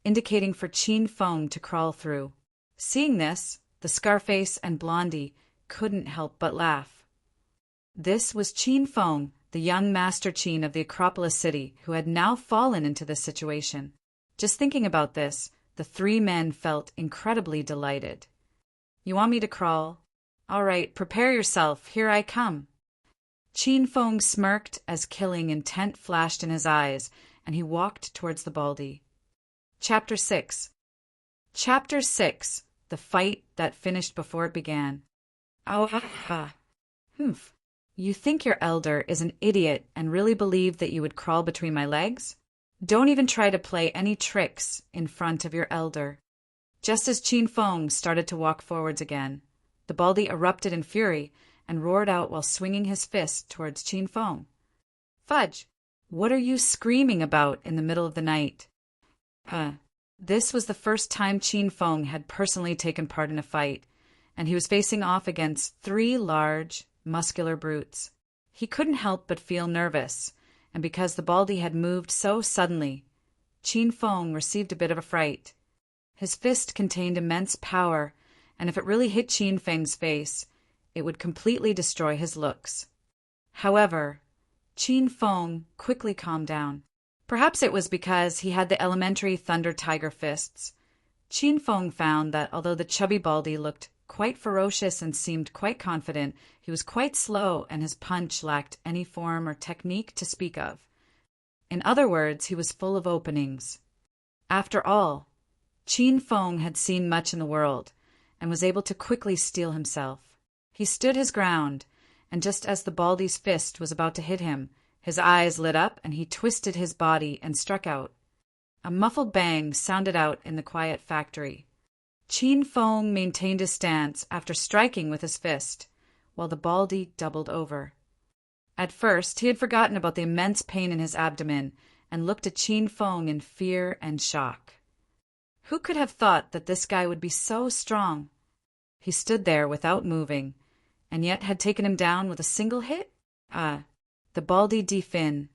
indicating for Qin Feng to crawl through. Seeing this, the Scarface and Blondie couldn't help but laugh. This was Qin Feng, the young Master Qin of the Acropolis City, who had now fallen into this situation. Just thinking about this, the three men felt incredibly delighted. You want me to crawl? All right, prepare yourself, here I come. Qin Feng smirked as killing intent flashed in his eyes, and he walked towards the baldy. Chapter 6. Chapter 6. The fight that finished before it began. Humph. You think your elder is an idiot and really believe that you would crawl between my legs? Don't even try to play any tricks in front of your elder. Just as Qin Feng started to walk forwards again, the baldy erupted in fury and roared out while swinging his fist towards Qin Feng. Fudge! What are you screaming about in the middle of the night? This was the first time Qin Feng had personally taken part in a fight, and he was facing off against 3 large, muscular brutes. He couldn't help but feel nervous, and because the Baldy had moved so suddenly, Qin Feng received a bit of a fright. His fist contained immense power, and if it really hit Qin Feng's face, it would completely destroy his looks. However, Qin Feng quickly calmed down. Perhaps it was because he had the elementary Thunder Tiger fists. Qin Feng found that although the chubby Baldy looked quite ferocious and seemed quite confident, he was quite slow and his punch lacked any form or technique to speak of. In other words, he was full of openings. After all, Qin Feng had seen much in the world and was able to quickly steel himself. He stood his ground, and just as the Baldy's fist was about to hit him, his eyes lit up and he twisted his body and struck out. A muffled bang sounded out in the quiet factory. Qin Feng maintained his stance after striking with his fist, while the Baldy doubled over. At first, he had forgotten about the immense pain in his abdomen and looked at Qin Feng in fear and shock. Who could have thought that this guy would be so strong? He stood there without moving, and yet had taken him down with a single hit? The Baldy de Fin.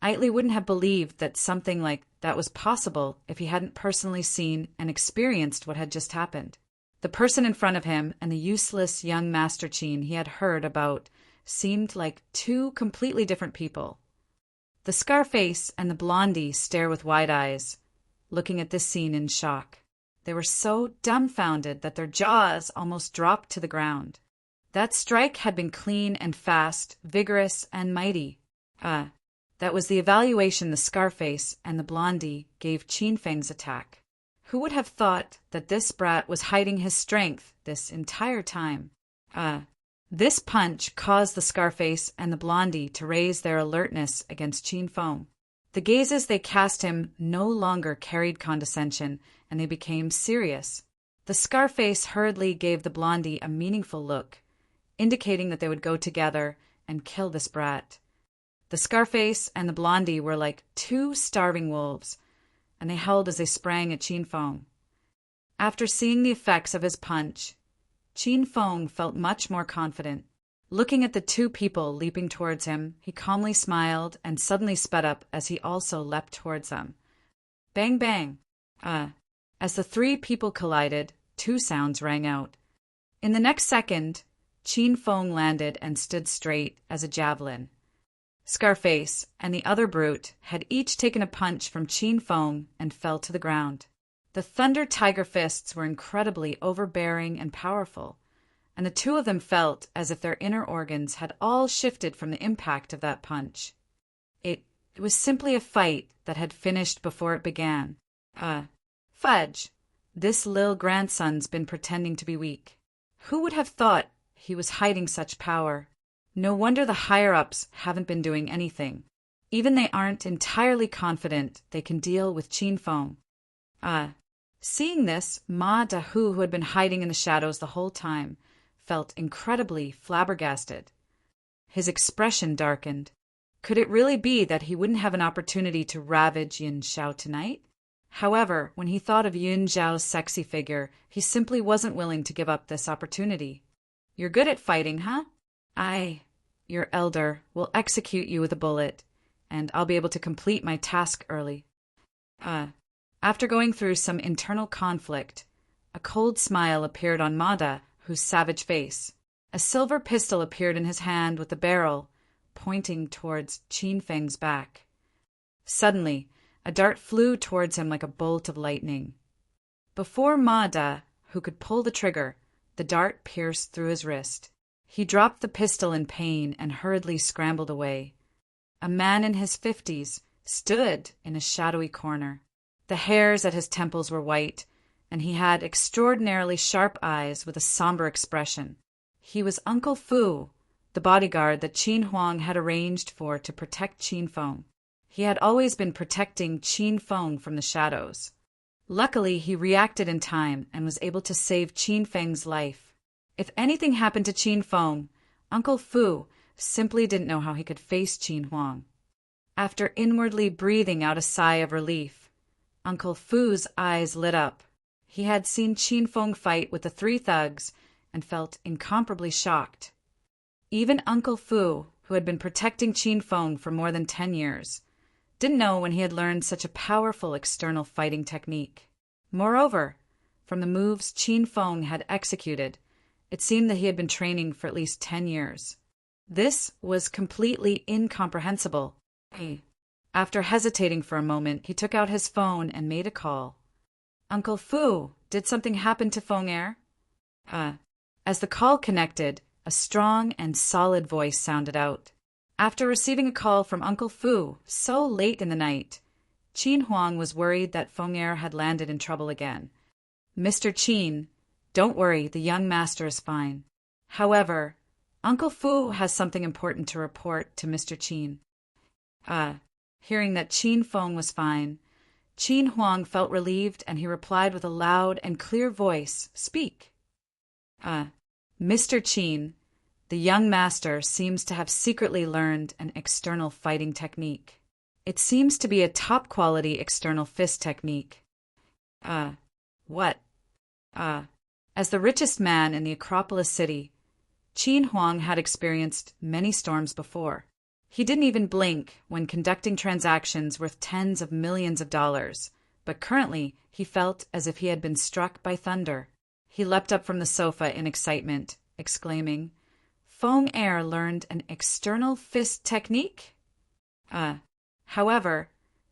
Aitley wouldn't have believed that something like that was possible if he hadn't personally seen and experienced what had just happened. The person in front of him and the useless young Master Qin he had heard about seemed like two completely different people. The Scarface and the Blondie stare with wide eyes, looking at this scene in shock. They were so dumbfounded that their jaws almost dropped to the ground. That strike had been clean and fast, vigorous and mighty. That was the evaluation the Scarface and the Blondie gave Qin Feng's attack. Who would have thought that this brat was hiding his strength this entire time? This punch caused the Scarface and the Blondie to raise their alertness against Qin Feng. The gazes they cast him no longer carried condescension, and they became serious. The Scarface hurriedly gave the Blondie a meaningful look, indicating that they would go together and kill this brat. The Scarface and the Blondie were like two starving wolves, and they howled as they sprang at Qin Feng. After seeing the effects of his punch, Qin Feng felt much more confident. Looking at the two people leaping towards him, he calmly smiled and suddenly sped up as he also leapt towards them. Bang, bang! As the three people collided, two sounds rang out. In the next second, Qin Feng landed and stood straight as a javelin. Scarface and the other brute had each taken a punch from Qin Feng and fell to the ground. The Thunder Tiger fists were incredibly overbearing and powerful, and the two of them felt as if their inner organs had all shifted from the impact of that punch. It was simply a fight that had finished before it began. Fudge! This Lil grandson's been pretending to be weak. Who would have thought he was hiding such power? No wonder the higher-ups haven't been doing anything. Even they aren't entirely confident they can deal with Qin Feng. Seeing this, Ma Dahu, who had been hiding in the shadows the whole time, felt incredibly flabbergasted. His expression darkened. Could it really be that he wouldn't have an opportunity to ravage Yin Zhao tonight? However, when he thought of Yin Zhao's sexy figure, he simply wasn't willing to give up this opportunity. "You're good at fighting, huh?" Your elder, will execute you with a bullet, and I'll be able to complete my task early. After going through some internal conflict, a cold smile appeared on Mada, whose savage face. A silver pistol appeared in his hand with the barrel pointing towards Qin Feng's back. Suddenly, a dart flew towards him like a bolt of lightning. Before Mada, who could pull the trigger, the dart pierced through his wrist. He dropped the pistol in pain and hurriedly scrambled away. A man in his 50s stood in a shadowy corner. The hairs at his temples were white, and he had extraordinarily sharp eyes with a somber expression. He was Uncle Fu, the bodyguard that Qin Huang had arranged for to protect Qin Feng. He had always been protecting Qin Feng from the shadows. Luckily, he reacted in time and was able to save Qin Feng's life. If anything happened to Qin Feng, Uncle Fu simply didn't know how he could face Qin Huang. After inwardly breathing out a sigh of relief, Uncle Fu's eyes lit up. He had seen Qin Feng fight with the three thugs and felt incomparably shocked. Even Uncle Fu who had been protecting Qin Feng for more than 10 years, didn't know when he had learned such a powerful external fighting technique. Moreover, from the moves Qin Feng had executed, it seemed that he had been training for at least 10 years. This was completely incomprehensible. After hesitating for a moment, he took out his phone and made a call. "Uncle Fu, did something happen to Feng Er?" As the call connected, a strong and solid voice sounded out. After receiving a call from Uncle Fu so late in the night, Qin Huang was worried that Feng Er had landed in trouble again. "Mr. Qin, don't worry, the young master is fine. However, Uncle Fu has something important to report to Mr. Qin." Hearing that Qin Feng was fine, Qin Huang felt relieved and he replied with a loud and clear voice, "Speak." "Mr. Qin, the young master seems to have secretly learned an external fighting technique. It seems to be a top-quality external fist technique." What? As the richest man in the Acropolis city, Qin Huang had experienced many storms before. He didn't even blink when conducting transactions worth tens of millions of dollars, but currently he felt as if he had been struck by thunder. He leapt up from the sofa in excitement, exclaiming, "Feng Er learned an external fist technique?" However,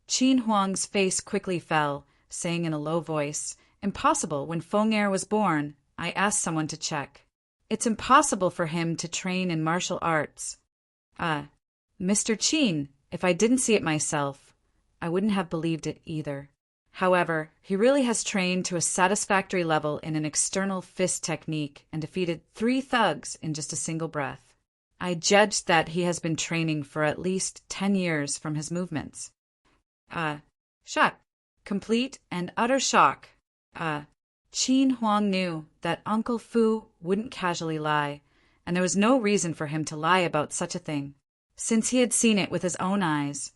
Qin Huang's face quickly fell, saying in a low voice, "Impossible. When Feng Er was born, I asked someone to check. It's impossible for him to train in martial arts." Mr. Qin, if I didn't see it myself, I wouldn't have believed it either. However, he really has trained to a satisfactory level in an external fist technique and defeated 3 thugs in just a single breath. I judged that he has been training for at least 10 years from his movements. Shock. Complete and utter shock. Qin Huang knew that Uncle Fu wouldn't casually lie, and there was no reason for him to lie about such a thing. Since he had seen it with his own eyes,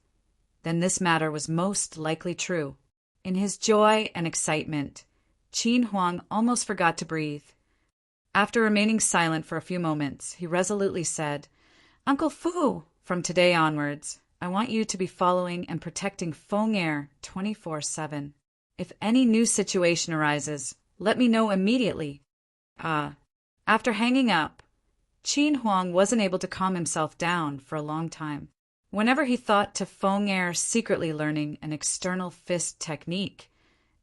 then this matter was most likely true. In his joy and excitement, Qin Huang almost forgot to breathe. After remaining silent for a few moments, he resolutely said, "Uncle Fu, from today onwards, I want you to be following and protecting Feng Er 24/7. If any new situation arises, let me know immediately." After hanging up, Qin Huang wasn't able to calm himself down for a long time. Whenever he thought to Feng Er secretly learning an external fist technique,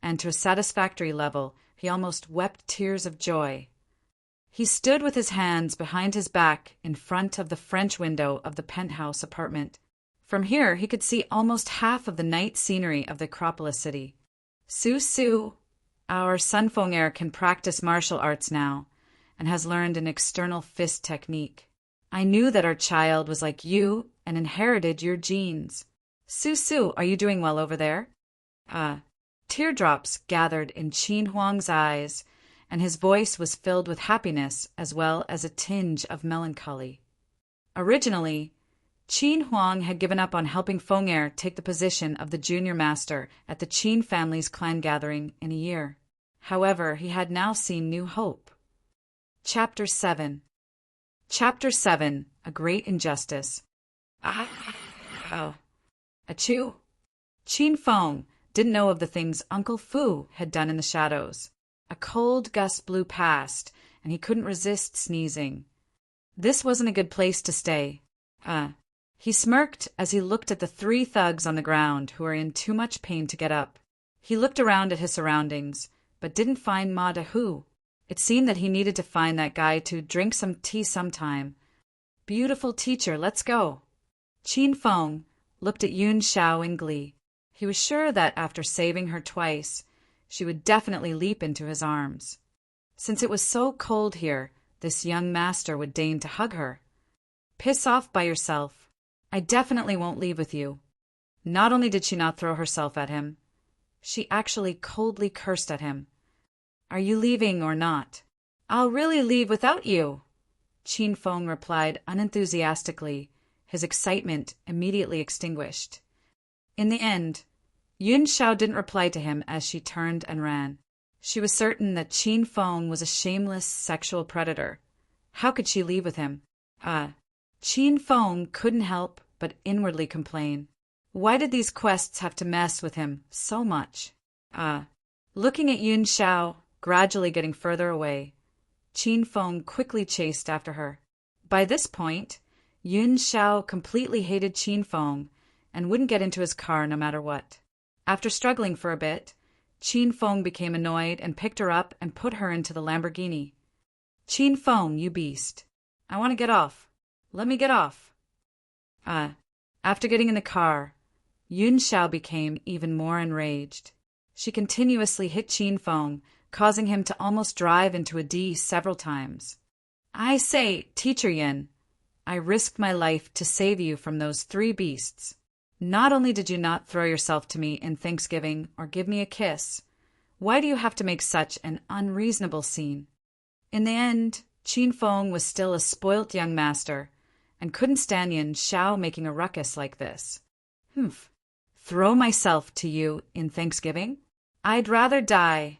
and to a satisfactory level, he almost wept tears of joy. He stood with his hands behind his back in front of the French window of the penthouse apartment. From here he could see almost half of the night scenery of the Acropolis city. Su, our son Feng Er can practice martial arts now, and has learned an external fist technique. I knew that our child was like you and inherited your genes. Su, are you doing well over there?" Teardrops gathered in Qin Huang's eyes, and his voice was filled with happiness as well as a tinge of melancholy. Originally, Qin Huang had given up on helping Feng Er take the position of the junior master at the Qin family's clan gathering in a year. However, he had now seen new hope. Chapter 7. A Great Injustice. Achoo. Qin Feng didn't know of the things Uncle Fu had done in the shadows. A cold gust blew past, and he couldn't resist sneezing. This wasn't a good place to stay. He smirked as he looked at the 3 thugs on the ground who were in too much pain to get up. He looked around at his surroundings, but didn't find Ma Dahu. It seemed that he needed to find that guy to drink some tea sometime. "Beautiful teacher, let's go." Qin Feng looked at Yun Xiao in glee. He was sure that after saving her twice, she would definitely leap into his arms. Since it was so cold here, this young master would deign to hug her. "Piss off by yourself. I definitely won't leave with you." Not only did she not throw herself at him, she actually coldly cursed at him. "Are you leaving or not?" "I'll really leave without you," Qin Feng replied unenthusiastically, his excitement immediately extinguished. In the end, Yun Xiao didn't reply to him as she turned and ran. She was certain that Qin Feng was a shameless sexual predator. How could she leave with him? Qin Feng couldn't help but inwardly complain. Why did these quests have to mess with him so much? Looking at Yun Xiao, gradually getting further away, Qin Feng quickly chased after her. By this point, Yun Xiao completely hated Qin Feng and wouldn't get into his car no matter what. After struggling for a bit, Qin Feng became annoyed and picked her up and put her into the Lamborghini. Qin Feng, you beast. I want to get off. Let me get off. After getting in the car, Yun Xiao became even more enraged. She continuously hit Qin Feng, causing him to almost drive into a D several times. I say, Teacher Yin, I risked my life to save you from those 3 beasts. Not only did you not throw yourself to me in Thanksgiving or give me a kiss, why do you have to make such an unreasonable scene? In the end, Qin Feng was still a spoilt young master and couldn't stand Yun Xiao making a ruckus like this. Throw myself to you in Thanksgiving? I'd rather die,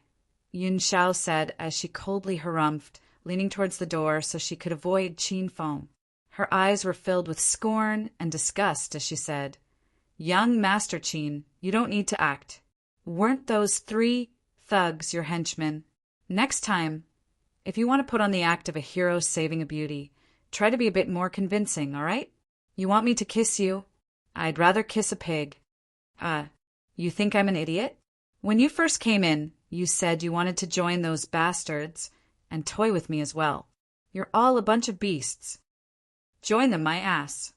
Yun Xiao said as she coldly harumphed, leaning towards the door so she could avoid Qin Feng. Her eyes were filled with scorn and disgust as she said, Young Master Qin, you don't need to act. Weren't those 3 thugs your henchmen? Next time, if you want to put on the act of a hero saving a beauty, try to be a bit more convincing, all right? You want me to kiss you? I'd rather kiss a pig. You think I'm an idiot? When you first came in, you said you wanted to join those bastards and toy with me as well. You're all a bunch of beasts. Join them, my ass.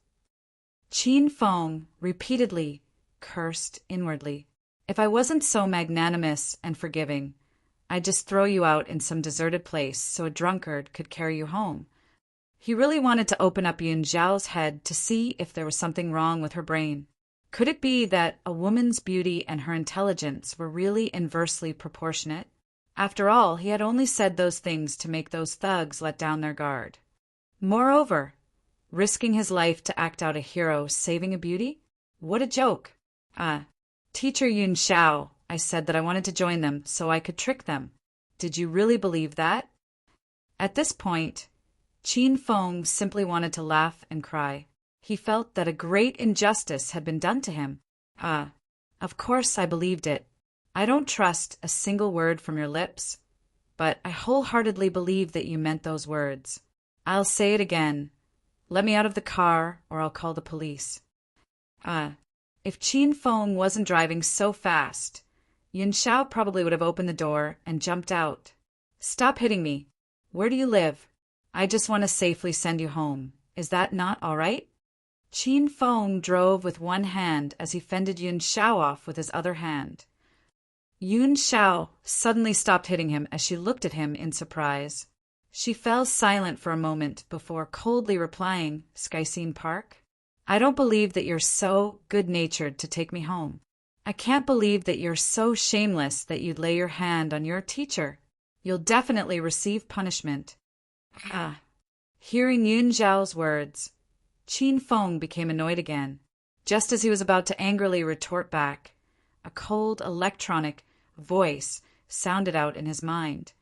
Qin Feng repeatedly cursed inwardly. If I wasn't so magnanimous and forgiving, I'd just throw you out in some deserted place so a drunkard could carry you home. He really wanted to open up Yun Xiao's head to see if there was something wrong with her brain. Could it be that a woman's beauty and her intelligence were really inversely proportionate? After all, he had only said those things to make those thugs let down their guard. Moreover, risking his life to act out a hero saving a beauty? What a joke. Teacher Yun Xiao, I said that I wanted to join them so I could trick them. Did you really believe that? At this point, Qin Feng simply wanted to laugh and cry. He felt that a great injustice had been done to him. Of course I believed it. I don't trust a single word from your lips, but I wholeheartedly believe that you meant those words. I'll say it again. Let me out of the car, or I'll call the police. If Qin Feng wasn't driving so fast, Yun Xiao probably would have opened the door and jumped out. Stop hitting me. Where do you live? I just want to safely send you home. Is that not all right? Qin Feng drove with one hand as he fended Yun Xiao off with his other hand. Yun Xiao suddenly stopped hitting him as she looked at him in surprise. She fell silent for a moment before coldly replying, Skyscene Park? I don't believe that you're so good-natured to take me home. I can't believe that you're so shameless that you'd lay your hand on your teacher. You'll definitely receive punishment. Hearing Yun Xiao's words, Qin Feng became annoyed again. Just as he was about to angrily retort back, a cold electronic voice sounded out in his mind.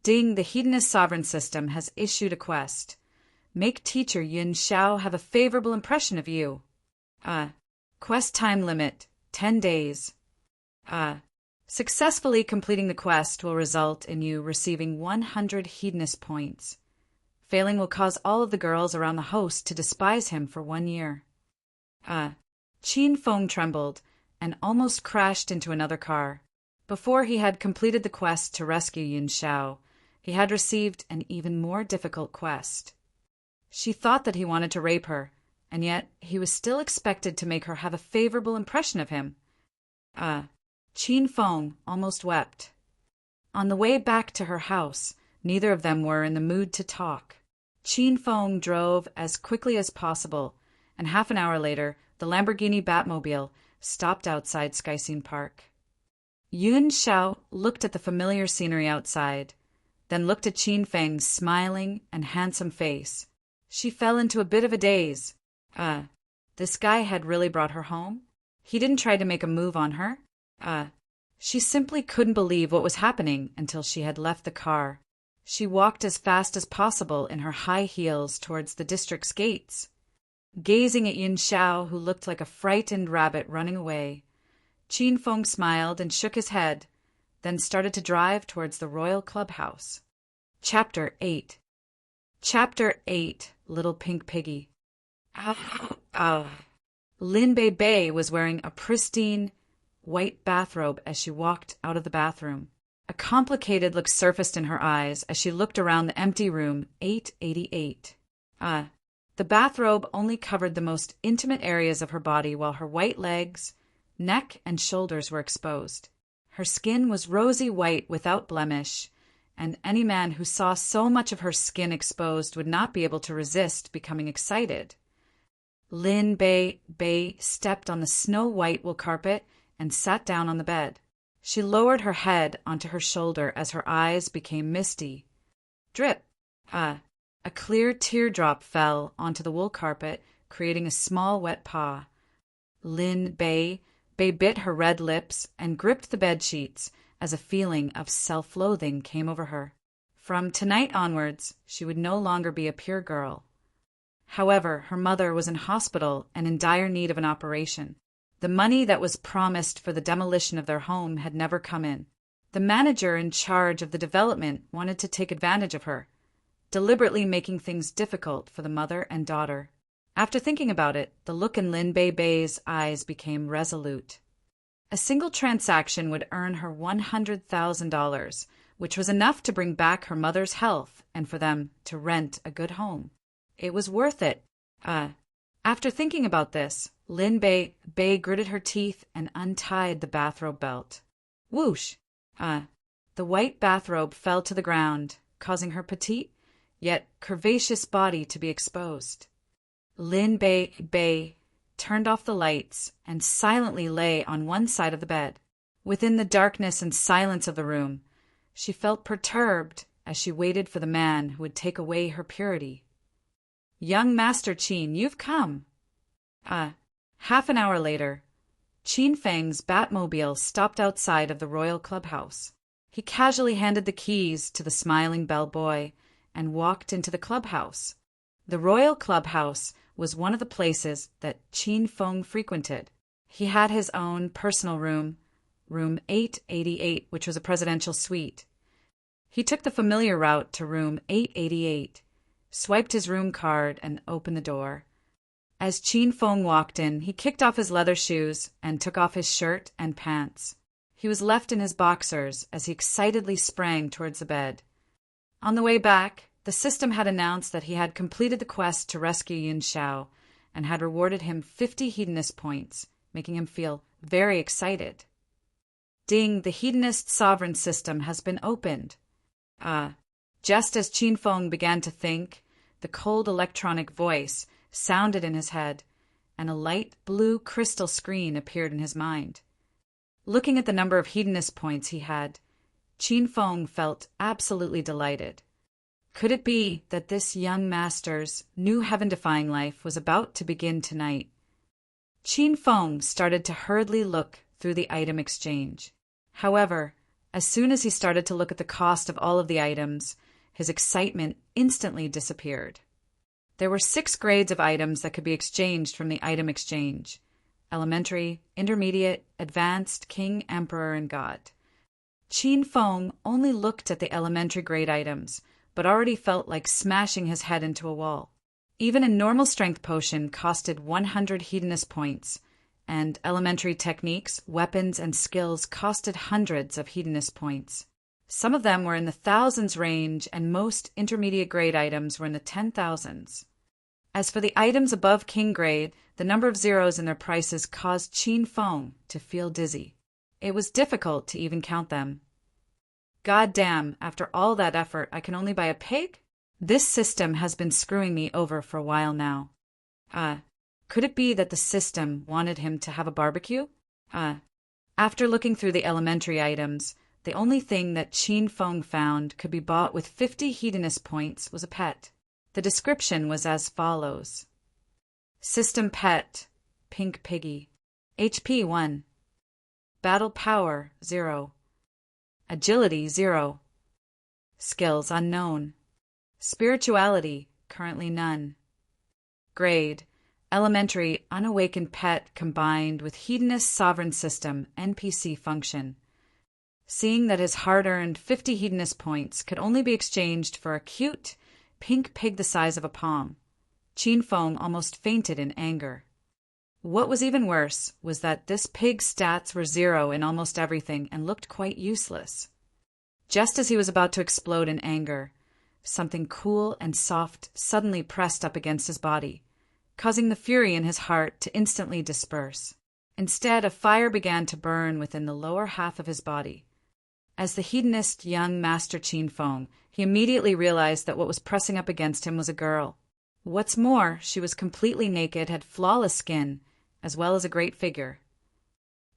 Ding, the Hedonist sovereign system has issued a quest. Make teacher Yun Xiao have a favorable impression of you. Quest time limit, 10 days. Successfully completing the quest will result in you receiving 100 Hedonist points. Failing will cause all of the girls around the host to despise him for 1 year. Qin Feng trembled and almost crashed into another car. Before he had completed the quest to rescue Yun Xiao, he had received an even more difficult quest. She thought that he wanted to rape her, and yet he was still expected to make her have a favorable impression of him. Qin Feng almost wept. On the way back to her house, neither of them were in the mood to talk. Qin Feng drove as quickly as possible, and half an hour later, the Lamborghini Batmobile stopped outside Skyscene Park. Yun Xiao looked at the familiar scenery outside, then looked at Qin Feng's smiling and handsome face. She fell into a bit of a daze. This guy had really brought her home? He didn't try to make a move on her? She simply couldn't believe what was happening until she had left the car. She walked as fast as possible in her high heels towards the district's gates. gazing at Yin Xiao, who looked like a frightened rabbit running away. Qin Feng smiled and shook his head, then started to drive towards the royal clubhouse. Chapter 8. Chapter 8. Little Pink Piggy. Lin Bei Bei was wearing a pristine white bathrobe as she walked out of the bathroom. A complicated look surfaced in her eyes as she looked around the empty room 888. The bathrobe only covered the most intimate areas of her body, while her white legs, neck, and shoulders were exposed. Her skin was rosy white without blemish, and any man who saw so much of her skin exposed would not be able to resist becoming excited. Lin Bei Bei stepped on the snow-white wool carpet and sat down on the bed. She lowered her head onto her shoulder as her eyes became misty. Drip! A clear teardrop fell onto the wool carpet, creating a small wet paw. Lin Bei Bei bit her red lips and gripped the bed sheets as a feeling of self-loathing came over her. From tonight onwards, she would no longer be a pure girl. However, her mother was in hospital and in dire need of an operation. The money that was promised for the demolition of their home had never come in. The manager in charge of the development wanted to take advantage of her, deliberately making things difficult for the mother and daughter. After thinking about it, the look in Lin Bei Bei's eyes became resolute. A single transaction would earn her $100,000, which was enough to bring back her mother's health and for them to rent a good home. It was worth it. After thinking about this, Lin Bei Bei gritted her teeth and untied the bathrobe belt. Whoosh! The white bathrobe fell to the ground, causing her petite, yet curvaceous body to be exposed. Lin Bei Bei turned off the lights and silently lay on one side of the bed. Within the darkness and silence of the room, she felt perturbed as she waited for the man who would take away her purity. Young Master Qin, you've come. Half an hour later, Qin Feng's Batmobile stopped outside of the royal clubhouse. He casually handed the keys to the smiling bellboy and walked into the clubhouse. The royal clubhouse was one of the places that Qin Feng frequented. He had his own personal room, room 888, which was a presidential suite. He took the familiar route to room 888, swiped his room card, and opened the door. As Qin Feng walked in, he kicked off his leather shoes and took off his shirt and pants. He was left in his boxers as he excitedly sprang towards the bed. On the way back, the system had announced that he had completed the quest to rescue Yin Xiao and had rewarded him 50 hedonist points, making him feel very excited. Ding, the hedonist sovereign system has been opened. Just as Qin Feng began to think, the cold electronic voice sounded in his head, and a light blue crystal screen appeared in his mind. Looking at the number of hedonist points he had, Qin Feng felt absolutely delighted. Could it be that this young master's new heaven-defying life was about to begin tonight? Qin Feng started to hurriedly look through the item exchange. However, as soon as he started to look at the cost of all of the items, his excitement instantly disappeared. There were 6 grades of items that could be exchanged from the item exchange: elementary, intermediate, advanced, king, emperor, and god. Qin Feng only looked at the elementary grade items, but already felt like smashing his head into a wall. Even a normal strength potion costed 100 hedonist points, and elementary techniques, weapons, and skills costed hundreds of hedonist points. Some of them were in the thousands range, and most intermediate grade items were in the 10,000s. As for the items above king grade, the number of zeros in their prices caused Qin Feng to feel dizzy. It was difficult to even count them. God damn, after all that effort, I can only buy a pig? This system has been screwing me over for a while now. Could it be that the system wanted him to have a barbecue? After looking through the elementary items, the only thing that Qin Feng found could be bought with 50 hedonist points was a pet. The description was as follows. System pet, Pink Piggy. HP 1. Battle power 0. Agility 0. Skills unknown. Spirituality currently none. Grade elementary, unawakened pet combined with hedonist sovereign system NPC function. Seeing that his hard-earned 50 hedonist points could only be exchanged for a cute, pink pig the size of a palm, Qin Feng almost fainted in anger. What was even worse was that this pig's stats were 0 in almost everything and looked quite useless. Just as he was about to explode in anger, something cool and soft suddenly pressed up against his body, causing the fury in his heart to instantly disperse. Instead, a fire began to burn within the lower half of his body. As the hedonist young Master Qin Feng, he immediately realized that what was pressing up against him was a girl. What's more, she was completely naked, had flawless skin, as well as a great figure.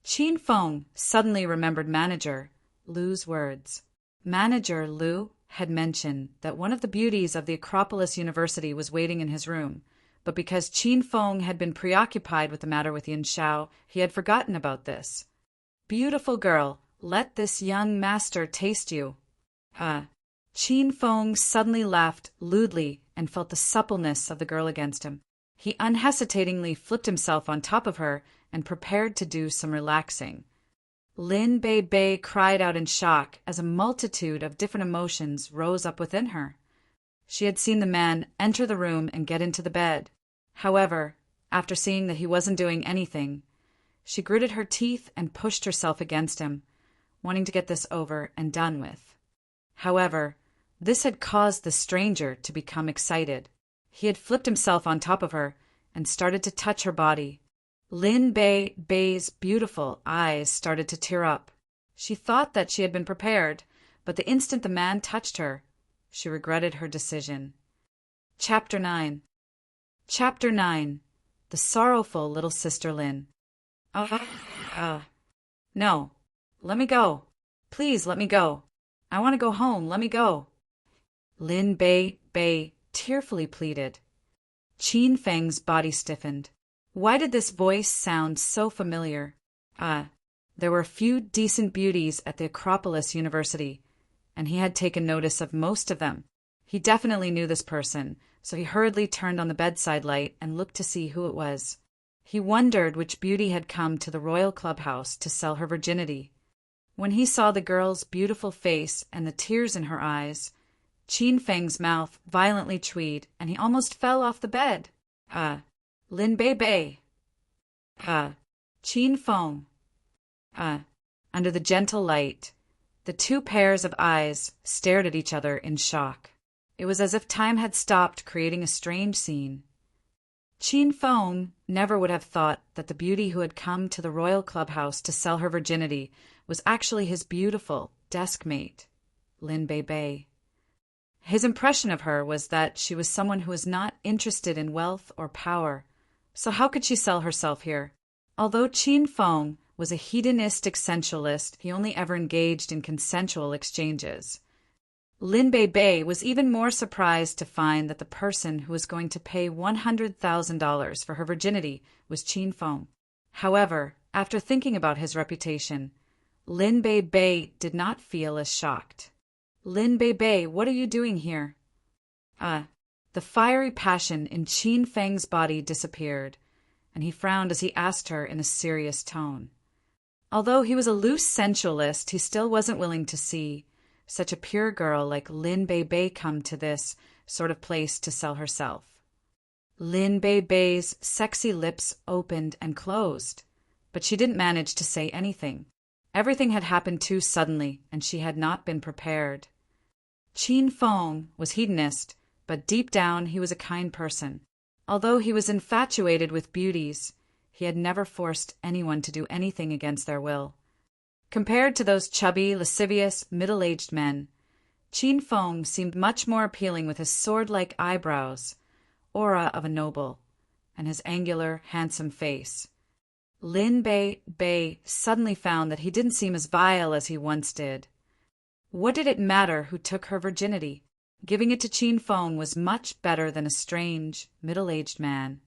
Qin Feng suddenly remembered Manager Lu's words. Manager Lu had mentioned that one of the beauties of the Acropolis University was waiting in his room, but because Qin Feng had been preoccupied with the matter with Yin Xiao, he had forgotten about this. Beautiful girl, let this young master taste you. Qin Feng suddenly laughed lewdly and felt the suppleness of the girl against him. He unhesitatingly flipped himself on top of her and prepared to do some relaxing. Lin Bei Bei cried out in shock as a multitude of different emotions rose up within her. She had seen the man enter the room and get into the bed. However, after seeing that he wasn't doing anything, she gritted her teeth and pushed herself against him, wanting to get this over and done with. However, this had caused the stranger to become excited. He had flipped himself on top of her and started to touch her body. Lin Bei Bei's beautiful eyes started to tear up. She thought that she had been prepared, but the instant the man touched her, she regretted her decision. Chapter 9. Chapter 9. The Sorrowful Little Sister Lin. No. Let me go. Please let me go. I want to go home. Let me go. Lin Bei Bei tearfully pleaded. Qin Feng's body stiffened. Why did this voice sound so familiar? There were a few decent beauties at the Acropolis University, and he had taken notice of most of them. He definitely knew this person, so he hurriedly turned on the bedside light and looked to see who it was. He wondered which beauty had come to the royal clubhouse to sell her virginity. When he saw the girl's beautiful face and the tears in her eyes, Qin Feng's mouth violently chewed, and he almost fell off the bed. Lin Bei Bei. Qin Feng. Under the gentle light, the two pairs of eyes stared at each other in shock. It was as if time had stopped, creating a strange scene. Qin Feng never would have thought that the beauty who had come to the royal clubhouse to sell her virginity was actually his beautiful desk mate, Lin Bei Bei. His impression of her was that she was someone who was not interested in wealth or power, so how could she sell herself here? Although Qin Feng was a hedonistic sensualist, he only ever engaged in consensual exchanges. Lin Bei Bei was even more surprised to find that the person who was going to pay $100,000 for her virginity was Qin Feng. However, after thinking about his reputation, Lin Bei Bei did not feel as shocked. Lin Bei Bei, what are you doing here? The fiery passion in Qin Feng's body disappeared, and he frowned as he asked her in a serious tone. Although he was a loose sensualist, he still wasn't willing to see such a pure girl like Lin Bei Bei come to this sort of place to sell herself. Lin Bei Bei's sexy lips opened and closed, but she didn't manage to say anything. Everything had happened too suddenly, and she had not been prepared. Qin Feng was hedonist, but deep down he was a kind person. Although he was infatuated with beauties, he had never forced anyone to do anything against their will. Compared to those chubby, lascivious, middle-aged men, Qin Feng seemed much more appealing with his sword-like eyebrows, aura of a noble, and his angular, handsome face. Lin Bei Bei suddenly found that he didn't seem as vile as he once did. What did it matter who took her virginity? Giving it to Qin Feng was much better than a strange, middle-aged man.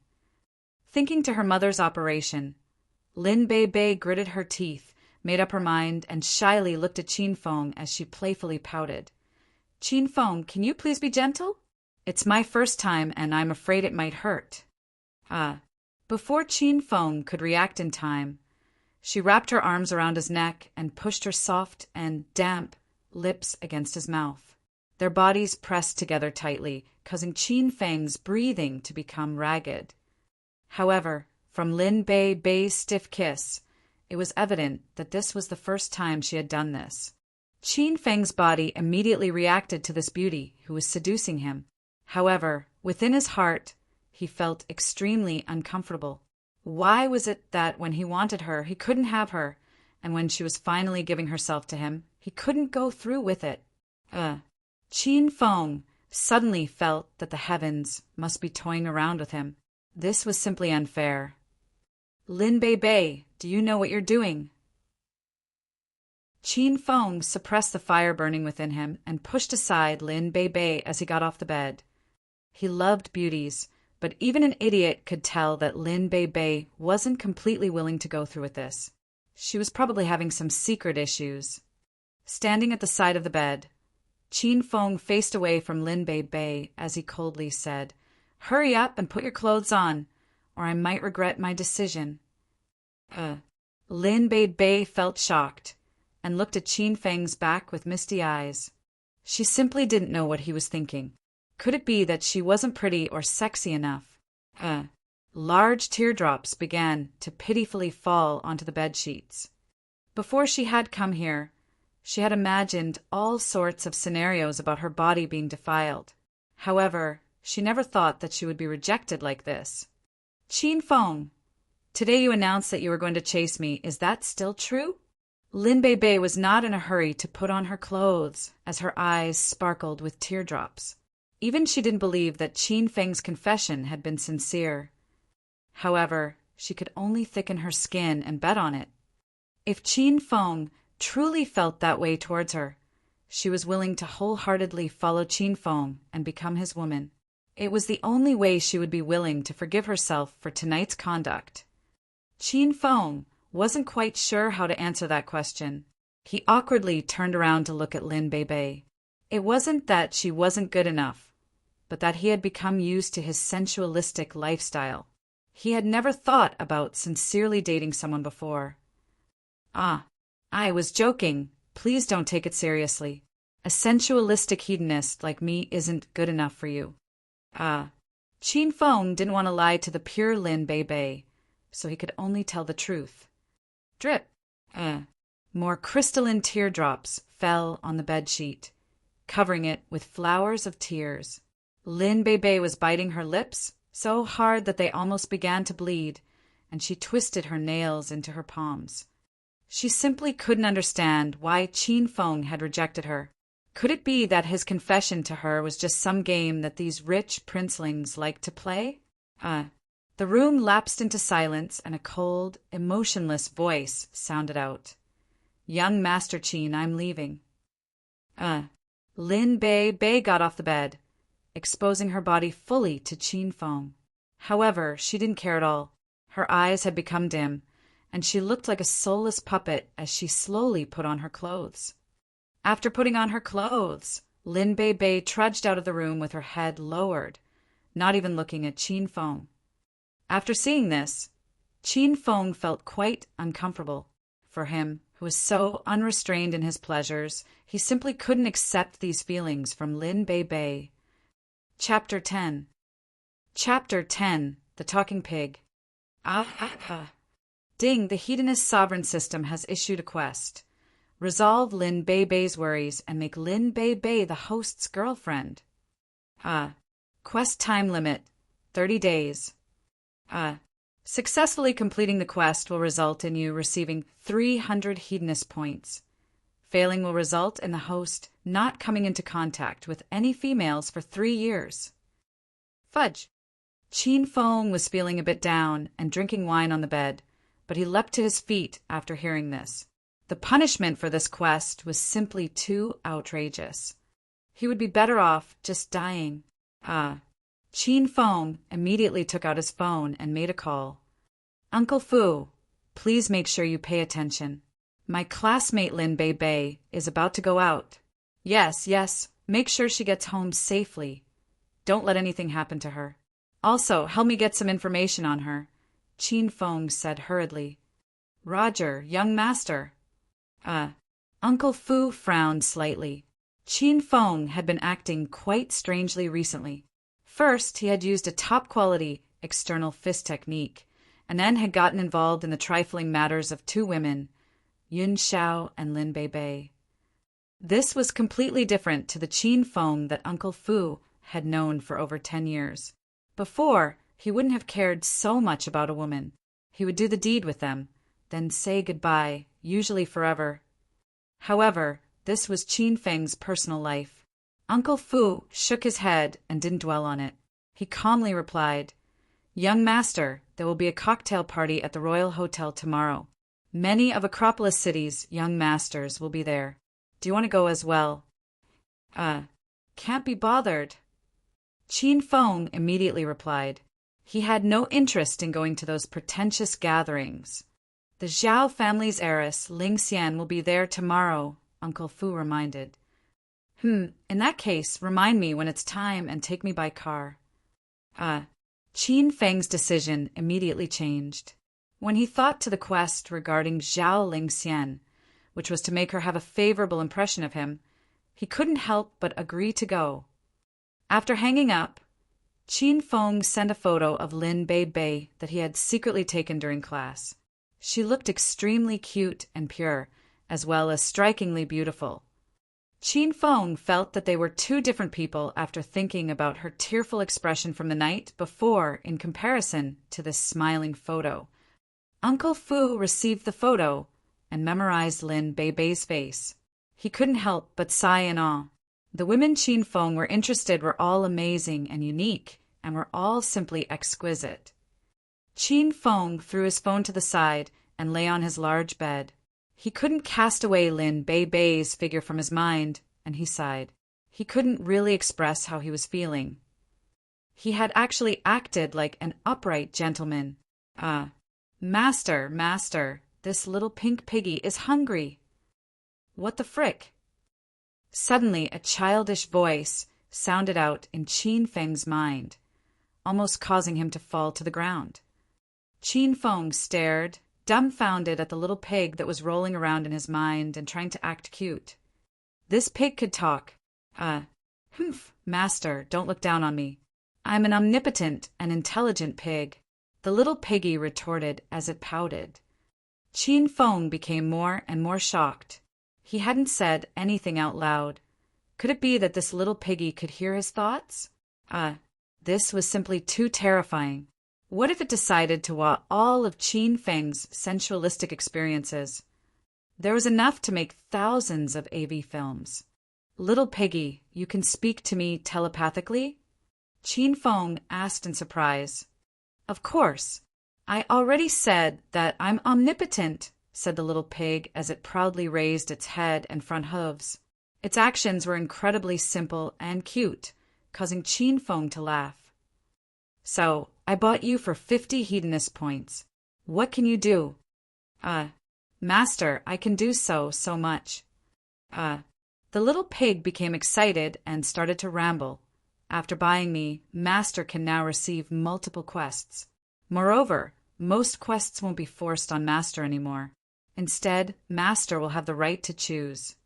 Thinking to her mother's operation, Lin Bei Bei gritted her teeth, made up her mind, and shyly looked at Qin Feng as she playfully pouted. Qin Feng, can you please be gentle? It's my first time, and I'm afraid it might hurt. Before Qin Feng could react in time, she wrapped her arms around his neck and pushed her soft and damp lips against his mouth. Their bodies pressed together tightly, causing Qin Feng's breathing to become ragged. However, from Lin Bei's stiff kiss, it was evident that this was the first time she had done this. Qin Feng's body immediately reacted to this beauty who was seducing him. However, within his heart, he felt extremely uncomfortable. Why was it that when he wanted her, he couldn't have her, and when she was finally giving herself to him, he couldn't go through with it? Qin Feng suddenly felt that the heavens must be toying around with him. This was simply unfair. Lin Bei, do you know what you're doing? Qin Feng suppressed the fire burning within him and pushed aside Lin Bei as he got off the bed. He loved beauties, but even an idiot could tell that Lin Bei wasn't completely willing to go through with this. She was probably having some secret issues. Standing at the side of the bed, Qin Feng faced away from Lin Bei as he coldly said, "Hurry up and put your clothes on, or I might regret my decision." Lin Bei felt shocked and looked at Qin Feng's back with misty eyes. She simply didn't know what he was thinking. Could it be that she wasn't pretty or sexy enough? Large teardrops began to pitifully fall onto the bed sheets. Before she had come here, she had imagined all sorts of scenarios about her body being defiled. However, she never thought that she would be rejected like this. "Qin Feng, today you announced that you were going to chase me. Is that still true?" Lin Bei was not in a hurry to put on her clothes, as her eyes sparkled with teardrops. Even she didn't believe that Qin Feng's confession had been sincere. However, she could only thicken her skin and bet on it. If Qin Feng truly felt that way towards her, she was willing to wholeheartedly follow Qin Feng and become his woman. It was the only way she would be willing to forgive herself for tonight's conduct. Qin Feng wasn't quite sure how to answer that question. He awkwardly turned around to look at Lin Bei. It wasn't that she wasn't good enough, but that he had become used to his sensualistic lifestyle. He had never thought about sincerely dating someone before. I was joking. Please don't take it seriously. A sensualistic hedonist like me isn't good enough for you. Qin Feng didn't want to lie to the pure Lin Bei, so he could only tell the truth. Drip. More crystalline teardrops fell on the bedsheet, covering it with flowers of tears. Lin Bei was biting her lips so hard that they almost began to bleed, and she twisted her nails into her palms. She simply couldn't understand why Qin Feng had rejected her. Could it be that his confession to her was just some game that these rich princelings liked to play? The room lapsed into silence, and a cold, emotionless voice sounded out. "Young Master Qin, I'm leaving." Lin Bei got off the bed, exposing her body fully to Qin Feng. However, she didn't care at all. Her eyes had become dim, and she looked like a soulless puppet as she slowly put on her clothes. After putting on her clothes, Lin Bei trudged out of the room with her head lowered, not even looking at Qin Feng. After seeing this, Qin Feng felt quite uncomfortable. For him, who was so unrestrained in his pleasures, he simply couldn't accept these feelings from Lin Bei. Chapter 10. Chapter 10. The Talking Pig. Ding, the Hedonist sovereign system has issued a quest. Resolve Lin Bei's worries and make Lin Bei the host's girlfriend. Quest time limit, 30 days. Successfully completing the quest will result in you receiving 300 hedonist points. Failing will result in the host not coming into contact with any females for 3 years. Fudge. Qin Feng was feeling a bit down and drinking wine on the bed, but he leapt to his feet after hearing this. The punishment for this quest was simply too outrageous. He would be better off just dying. Qin Feng immediately took out his phone and made a call. "Uncle Fu, please make sure you pay attention. My classmate Lin Bei is about to go out. Yes, make sure she gets home safely. Don't let anything happen to her. Also, help me get some information on her. Qin Feng said hurriedly. Roger, young master. Uncle Fu frowned slightly. Qin Feng had been acting quite strangely recently. First, he had used a top-quality external fist technique, and then had gotten involved in the trifling matters of two women, Yun Xiao and Lin Bei. This was completely different to the Qin Feng that Uncle Fu had known for over 10 years. Before, he wouldn't have cared so much about a woman. He would do the deed with them, then say goodbye, usually forever. However, this was Qin Feng's personal life. Uncle Fu shook his head and didn't dwell on it. He calmly replied, Young master, there will be a cocktail party at the Royal Hotel tomorrow. Many of Acropolis City's young masters will be there. Do you want to go as well? Can't be bothered. Qin Feng immediately replied. He had no interest in going to those pretentious gatherings. The Zhao family's heiress, Ling Xian, will be there tomorrow, Uncle Fu reminded. In that case, remind me when it's time and take me by car. Qin Feng's decision immediately changed. When he thought to the quest regarding Zhao Ling Xian, which was to make her have a favorable impression of him, he couldn't help but agree to go. After hanging up, Qin Feng sent a photo of Lin Bei that he had secretly taken during class. She looked extremely cute and pure, as well as strikingly beautiful. Qin Feng felt that they were two different people after thinking about her tearful expression from the night before in comparison to this smiling photo. Uncle Fu received the photo and memorized Lin Bei's face. He couldn't help but sigh in awe. The women Qin Feng were interested were all amazing and unique, and were all simply exquisite. Qin Feng threw his phone to the side and lay on his large bed. He couldn't cast away Lin Bei's figure from his mind, and he sighed. He couldn't really express how he was feeling. He had actually acted like an upright gentleman. Master, this little pink piggy is hungry. What the frick? Suddenly, a childish voice sounded out in Qin Feng's mind, almost causing him to fall to the ground. Qin Feng stared, dumbfounded at the little pig that was rolling around in his mind and trying to act cute. This pig could talk. Master, don't look down on me. I'm an omnipotent and intelligent pig, the little piggy retorted as it pouted. Qin Feng became more and more shocked. He hadn't said anything out loud. Could it be that this little piggy could hear his thoughts? This was simply too terrifying. What if it decided to want all of Qin Feng's sensualistic experiences? There was enough to make thousands of AV films. Little piggy, you can speak to me telepathically? Qin Feng asked in surprise. Of course. I already said that I'm omnipotent, said the little pig as it proudly raised its head and front hooves. Its actions were incredibly simple and cute, causing Qin Feng to laugh. So, I bought you for 50 hedonist points. What can you do? Master, I can do so much. The little pig became excited and started to ramble. After buying me, Master can now receive multiple quests. Moreover, most quests won't be forced on Master anymore. Instead, Master will have the right to choose.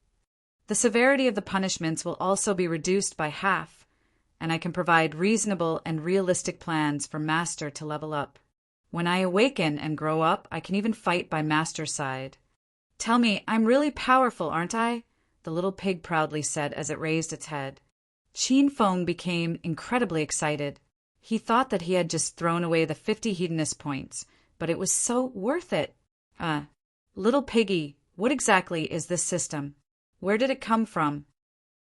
The severity of the punishments will also be reduced by half, and I can provide reasonable and realistic plans for Master to level up. When I awaken and grow up, I can even fight by Master's side. Tell me, I'm really powerful, aren't I? The little pig proudly said as it raised its head. Qin Feng became incredibly excited. He thought that he had just thrown away the 50 hedonist points, but it was so worth it. Little piggy, what exactly is this system? Where did it come from?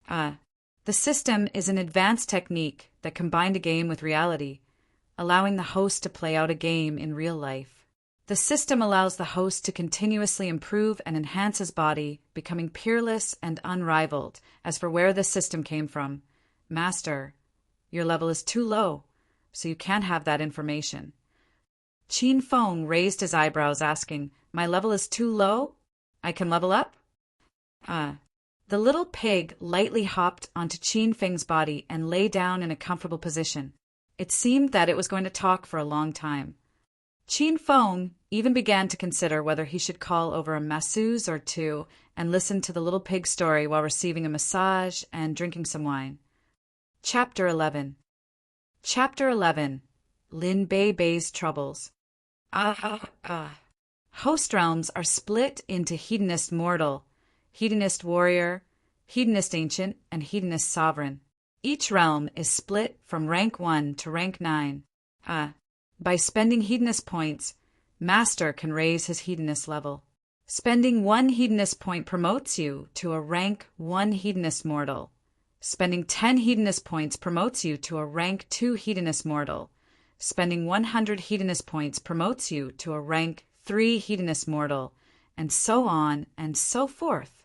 The system is an advanced technique that combined a game with reality, allowing the host to play out a game in real life. The system allows the host to continuously improve and enhance his body, becoming peerless and unrivaled. As for where this system came from, Master, your level is too low, so you can't have that information. Qin Feng raised his eyebrows, asking, My level is too low? I can level up? The little pig lightly hopped onto Qin Feng's body and lay down in a comfortable position. It seemed that it was going to talk for a long time. Qin Feng even began to consider whether he should call over a masseuse or two and listen to the little pig story while receiving a massage and drinking some wine. Chapter 11. Chapter 11. Lin Bei Bei's Troubles. Host realms are split into hedonist mortal, hedonist warrior, hedonist ancient, and hedonist sovereign. Each realm is split from rank 1 to rank 9. By spending hedonist points, Master can raise his hedonist level. Spending 1 hedonist point promotes you to a rank 1 hedonist mortal. Spending 10 hedonist points promotes you to a rank 2 hedonist mortal. Spending 100 hedonist points promotes you to a rank 3 hedonist mortal, and so on and so forth.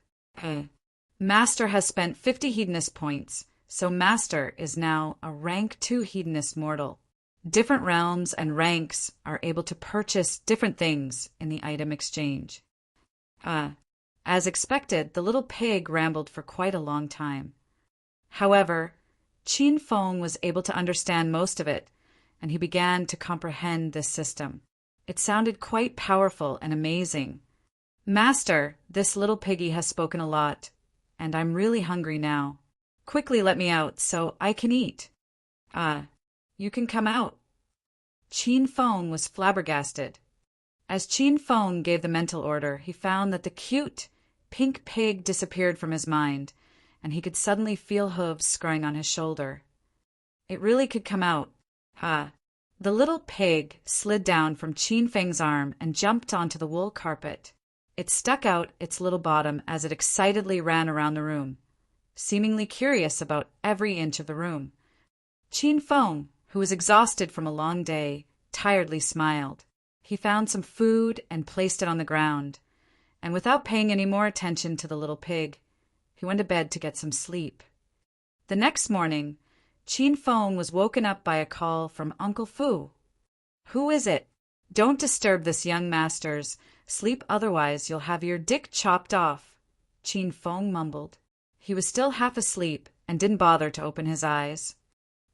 Master has spent 50 hedonist points, so Master is now a rank 2 hedonist mortal. Different realms and ranks are able to purchase different things in the item exchange. As expected, the little pig rambled for quite a long time. However, Qin Feng was able to understand most of it, and he began to comprehend this system. It sounded quite powerful and amazing. Master, this little piggy has spoken a lot, and I'm really hungry now. Quickly let me out so I can eat. You can come out. Qin Feng was flabbergasted. As Qin Feng gave the mental order, he found that the cute, pink pig disappeared from his mind, and he could suddenly feel hooves screwing on his shoulder. It really could come out. The little pig slid down from Qin Feng's arm and jumped onto the wool carpet. It stuck out its little bottom as it excitedly ran around the room, seemingly curious about every inch of the room. Qin Feng, who was exhausted from a long day, tiredly smiled. He found some food and placed it on the ground, and without paying any more attention to the little pig, he went to bed to get some sleep. The next morning, Qin Feng was woken up by a call from Uncle Fu. "Who is it? Don't disturb this young master's sleep, otherwise you'll have your dick chopped off," Qin Feng mumbled. He was still half asleep and didn't bother to open his eyes.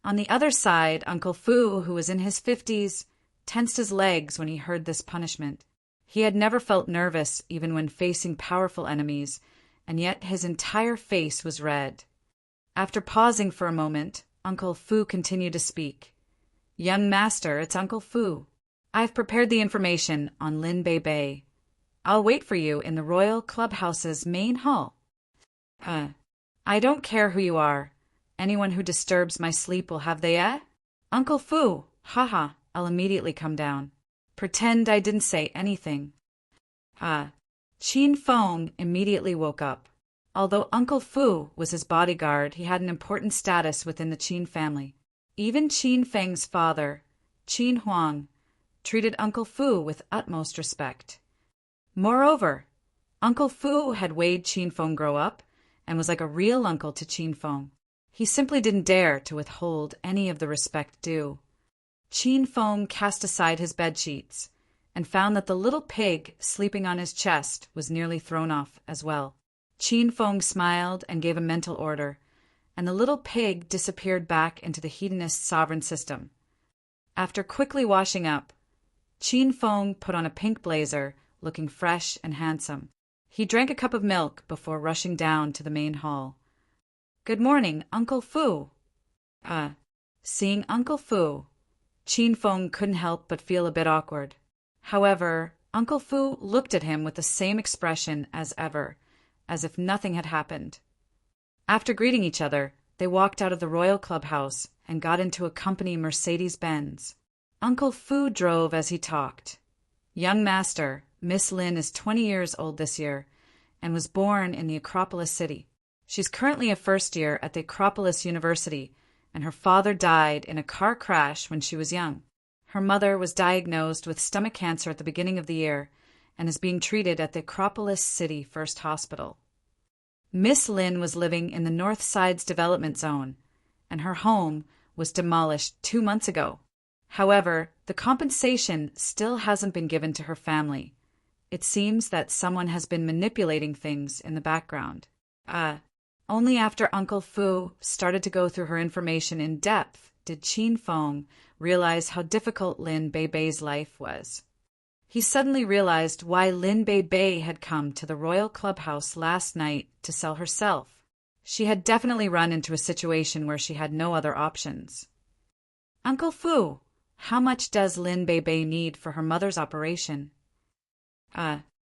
On the other side, Uncle Fu, who was in his 50s, tensed his legs when he heard this punishment. He had never felt nervous even when facing powerful enemies, and yet his entire face was red. After pausing for a moment, Uncle Fu continued to speak. "Young master, it's Uncle Fu. I've prepared the information on Lin Bei Bei. I'll wait for you in the Royal Clubhouse's main hall." I don't care who you are. Anyone who disturbs my sleep will have the Uncle Fu, haha, I'll immediately come down. Pretend I didn't say anything. Qin Feng immediately woke up. Although Uncle Fu was his bodyguard, he had an important status within the Qin family. Even Qin Feng's father, Qin Huang, treated Uncle Fu with utmost respect. Moreover, Uncle Fu had watched Qin Feng grow up and was like a real uncle to Qin Feng. He simply didn't dare to withhold any of the respect due. Qin Feng cast aside his bedsheets and found that the little pig sleeping on his chest was nearly thrown off as well. Qin Feng smiled and gave a mental order, and the little pig disappeared back into the hedonist sovereign system. After quickly washing up, Qin Feng put on a pink blazer, looking fresh and handsome. He drank a cup of milk before rushing down to the main hall. "Good morning, Uncle Fu." Seeing Uncle Fu, Qin Feng couldn't help but feel a bit awkward. However, Uncle Fu looked at him with the same expression as ever, as if nothing had happened. After greeting each other, they walked out of the Royal Clubhouse and got into a company Mercedes-Benz. Uncle Fu drove as he talked. "Young master, Miss Lin is 20 years old this year and was born in the Acropolis city. She's currently a first year at the Acropolis University, and her father died in a car crash when she was young. Her mother was diagnosed with stomach cancer at the beginning of the year and is being treated at the Acropolis City First Hospital. Miss Lin was living in the North Sides development zone, and her home was demolished 2 months ago. However, the compensation still hasn't been given to her family. It seems that someone has been manipulating things in the background." Only after Uncle Fu started to go through her information in depth did Qin Feng realize how difficult Lin Beibei's life was. He suddenly realized why Lin Beibei had come to the royal clubhouse last night to sell herself. She had definitely run into a situation where she had no other options. "Uncle Fu, how much does Lin Beibei need for her mother's operation?"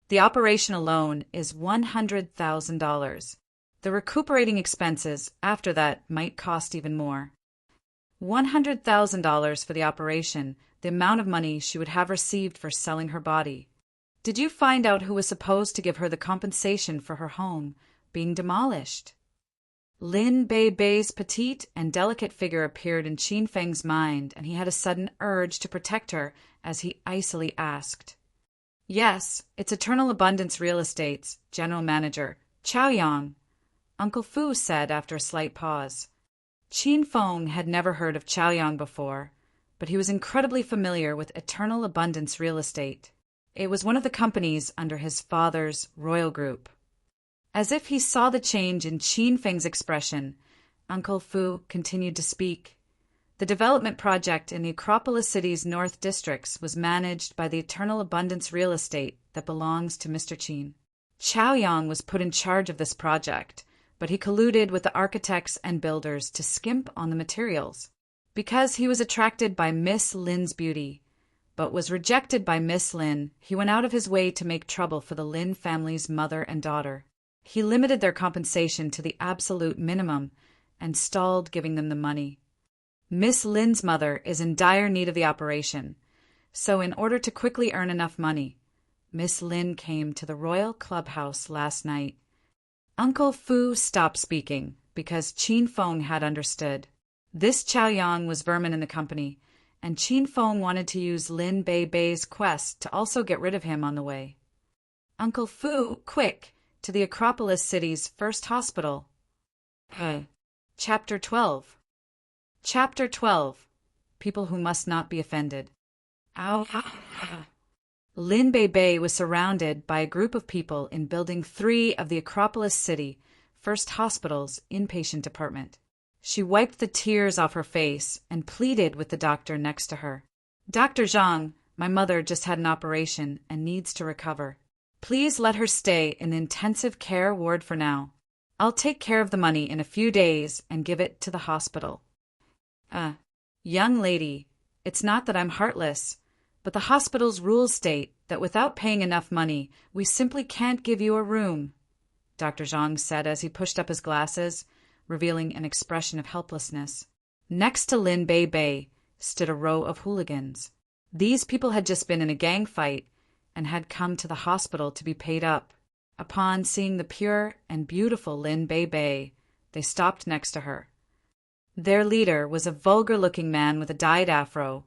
The operation alone is $100,000. The recuperating expenses after that might cost even more. $100,000 for the operation, the amount of money she would have received for selling her body. Did you find out who was supposed to give her the compensation for her home being demolished? Lin Beibei's petite and delicate figure appeared in Qin Feng's mind, and he had a sudden urge to protect her as he icily asked. "Yes, it's Eternal Abundance Real Estate's general manager, Chao Yang," Uncle Fu said after a slight pause. Qin Feng had never heard of Chao Yang before, but he was incredibly familiar with Eternal Abundance Real Estate. It was one of the companies under his father's royal group. As if he saw the change in Qin Feng's expression, Uncle Fu continued to speak. The development project in the Acropolis City's North Districts was managed by the Eternal Abundance Real Estate that belongs to Mr. Qin. Chao Yang was put in charge of this project, but he colluded with the architects and builders to skimp on the materials. Because he was attracted by Miss Lin's beauty, but was rejected by Miss Lin, he went out of his way to make trouble for the Lin family's mother and daughter. He limited their compensation to the absolute minimum and stalled giving them the money. Miss Lin's mother is in dire need of the operation, so in order to quickly earn enough money, Miss Lin came to the royal clubhouse last night. Uncle Fu stopped speaking because Qin Feng had understood. This Chao Yang was vermin in the company, and Qin Feng wanted to use Lin Beibei's quest to also get rid of him on the way. "Uncle Fu, quick, to the Acropolis City's first hospital." Chapter 12. Chapter 12. People who must not be offended. Ow. Lin Beibei was surrounded by a group of people in Building 3 of the Acropolis City First Hospital's inpatient department. She wiped the tears off her face and pleaded with the doctor next to her. "Dr. Zhang, my mother just had an operation and needs to recover. Please let her stay in the intensive care ward for now. I'll take care of the money in a few days and give it to the hospital." Young lady, it's not that I'm heartless, but the hospital's rules state that without paying enough money, we simply can't give you a room, Dr. Zhang said as he pushed up his glasses, revealing an expression of helplessness. Next to Lin Beibei stood a row of hooligans. These people had just been in a gang fight and had come to the hospital to be paid up. Upon seeing the pure and beautiful Lin Beibei, they stopped next to her. Their leader was a vulgar-looking man with a dyed afro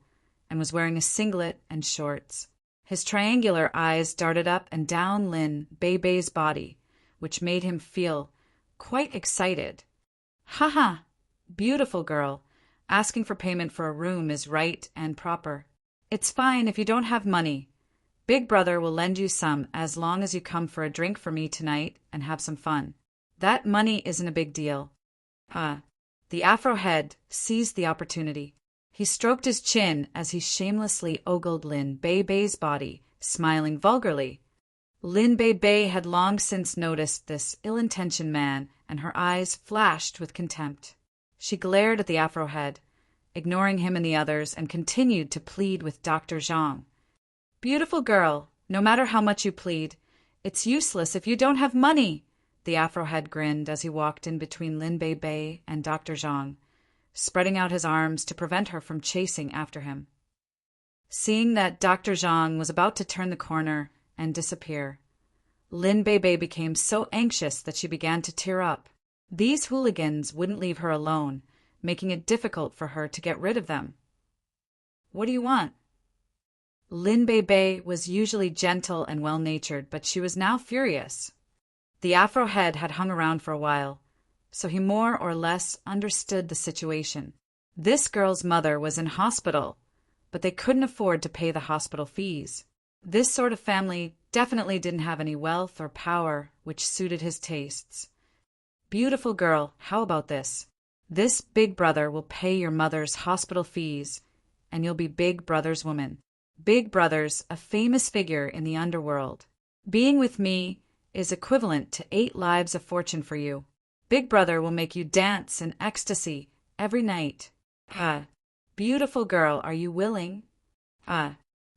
and was wearing a singlet and shorts. His triangular eyes darted up and down Lin Beibei's body, which made him feel quite excited. "Ha, beautiful girl, asking for payment for a room is right and proper. It's fine if you don't have money. Big brother will lend you some as long as you come for a drink for me tonight and have some fun. That money isn't a big deal." The afro head seized the opportunity. He stroked his chin as he shamelessly ogled Lin Beibei's body, smiling vulgarly. Lin Beibei had long since noticed this ill-intentioned man, and her eyes flashed with contempt. She glared at the afro head, ignoring him and the others, and continued to plead with Dr. Zhang. "Beautiful girl, no matter how much you plead, it's useless if you don't have money." The afro head grinned as he walked in between Lin Beibei and Dr. Zhang, spreading out his arms to prevent her from chasing after him. Seeing that Dr. Zhang was about to turn the corner and disappear, Lin Beibei became so anxious that she began to tear up. These hooligans wouldn't leave her alone, making it difficult for her to get rid of them. "What do you want?" Lin Beibei was usually gentle and well-natured, but she was now furious. The afro head had hung around for a while, so he more or less understood the situation. This girl's mother was in hospital, but they couldn't afford to pay the hospital fees. This sort of family definitely didn't have any wealth or power which suited his tastes. "Beautiful girl, how about this? This big brother will pay your mother's hospital fees, and you'll be Big Brother's woman. Big Brother's a famous figure in the underworld. Being with me is equivalent to 8 lives of fortune for you. Big Brother will make you dance in ecstasy every night. Beautiful girl, are you willing? The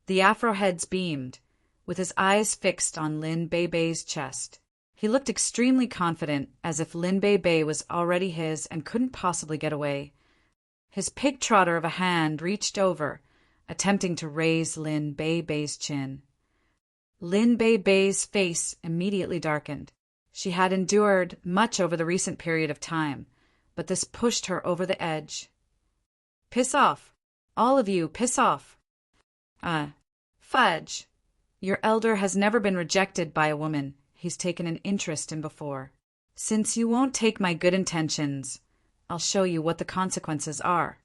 Afroheads beamed, with his eyes fixed on Lin Bei's chest. He looked extremely confident, as if Lin Bei was already his and couldn't possibly get away. His pig-trotter of a hand reached over, attempting to raise Lin Bei's chin. Lin Bei's face immediately darkened. She had endured much over the recent period of time, but this pushed her over the edge. Piss off. All of you, piss off. Fudge. Your elder has never been rejected by a woman he's taken an interest in before. Since you won't take my good intentions, I'll show you what the consequences are.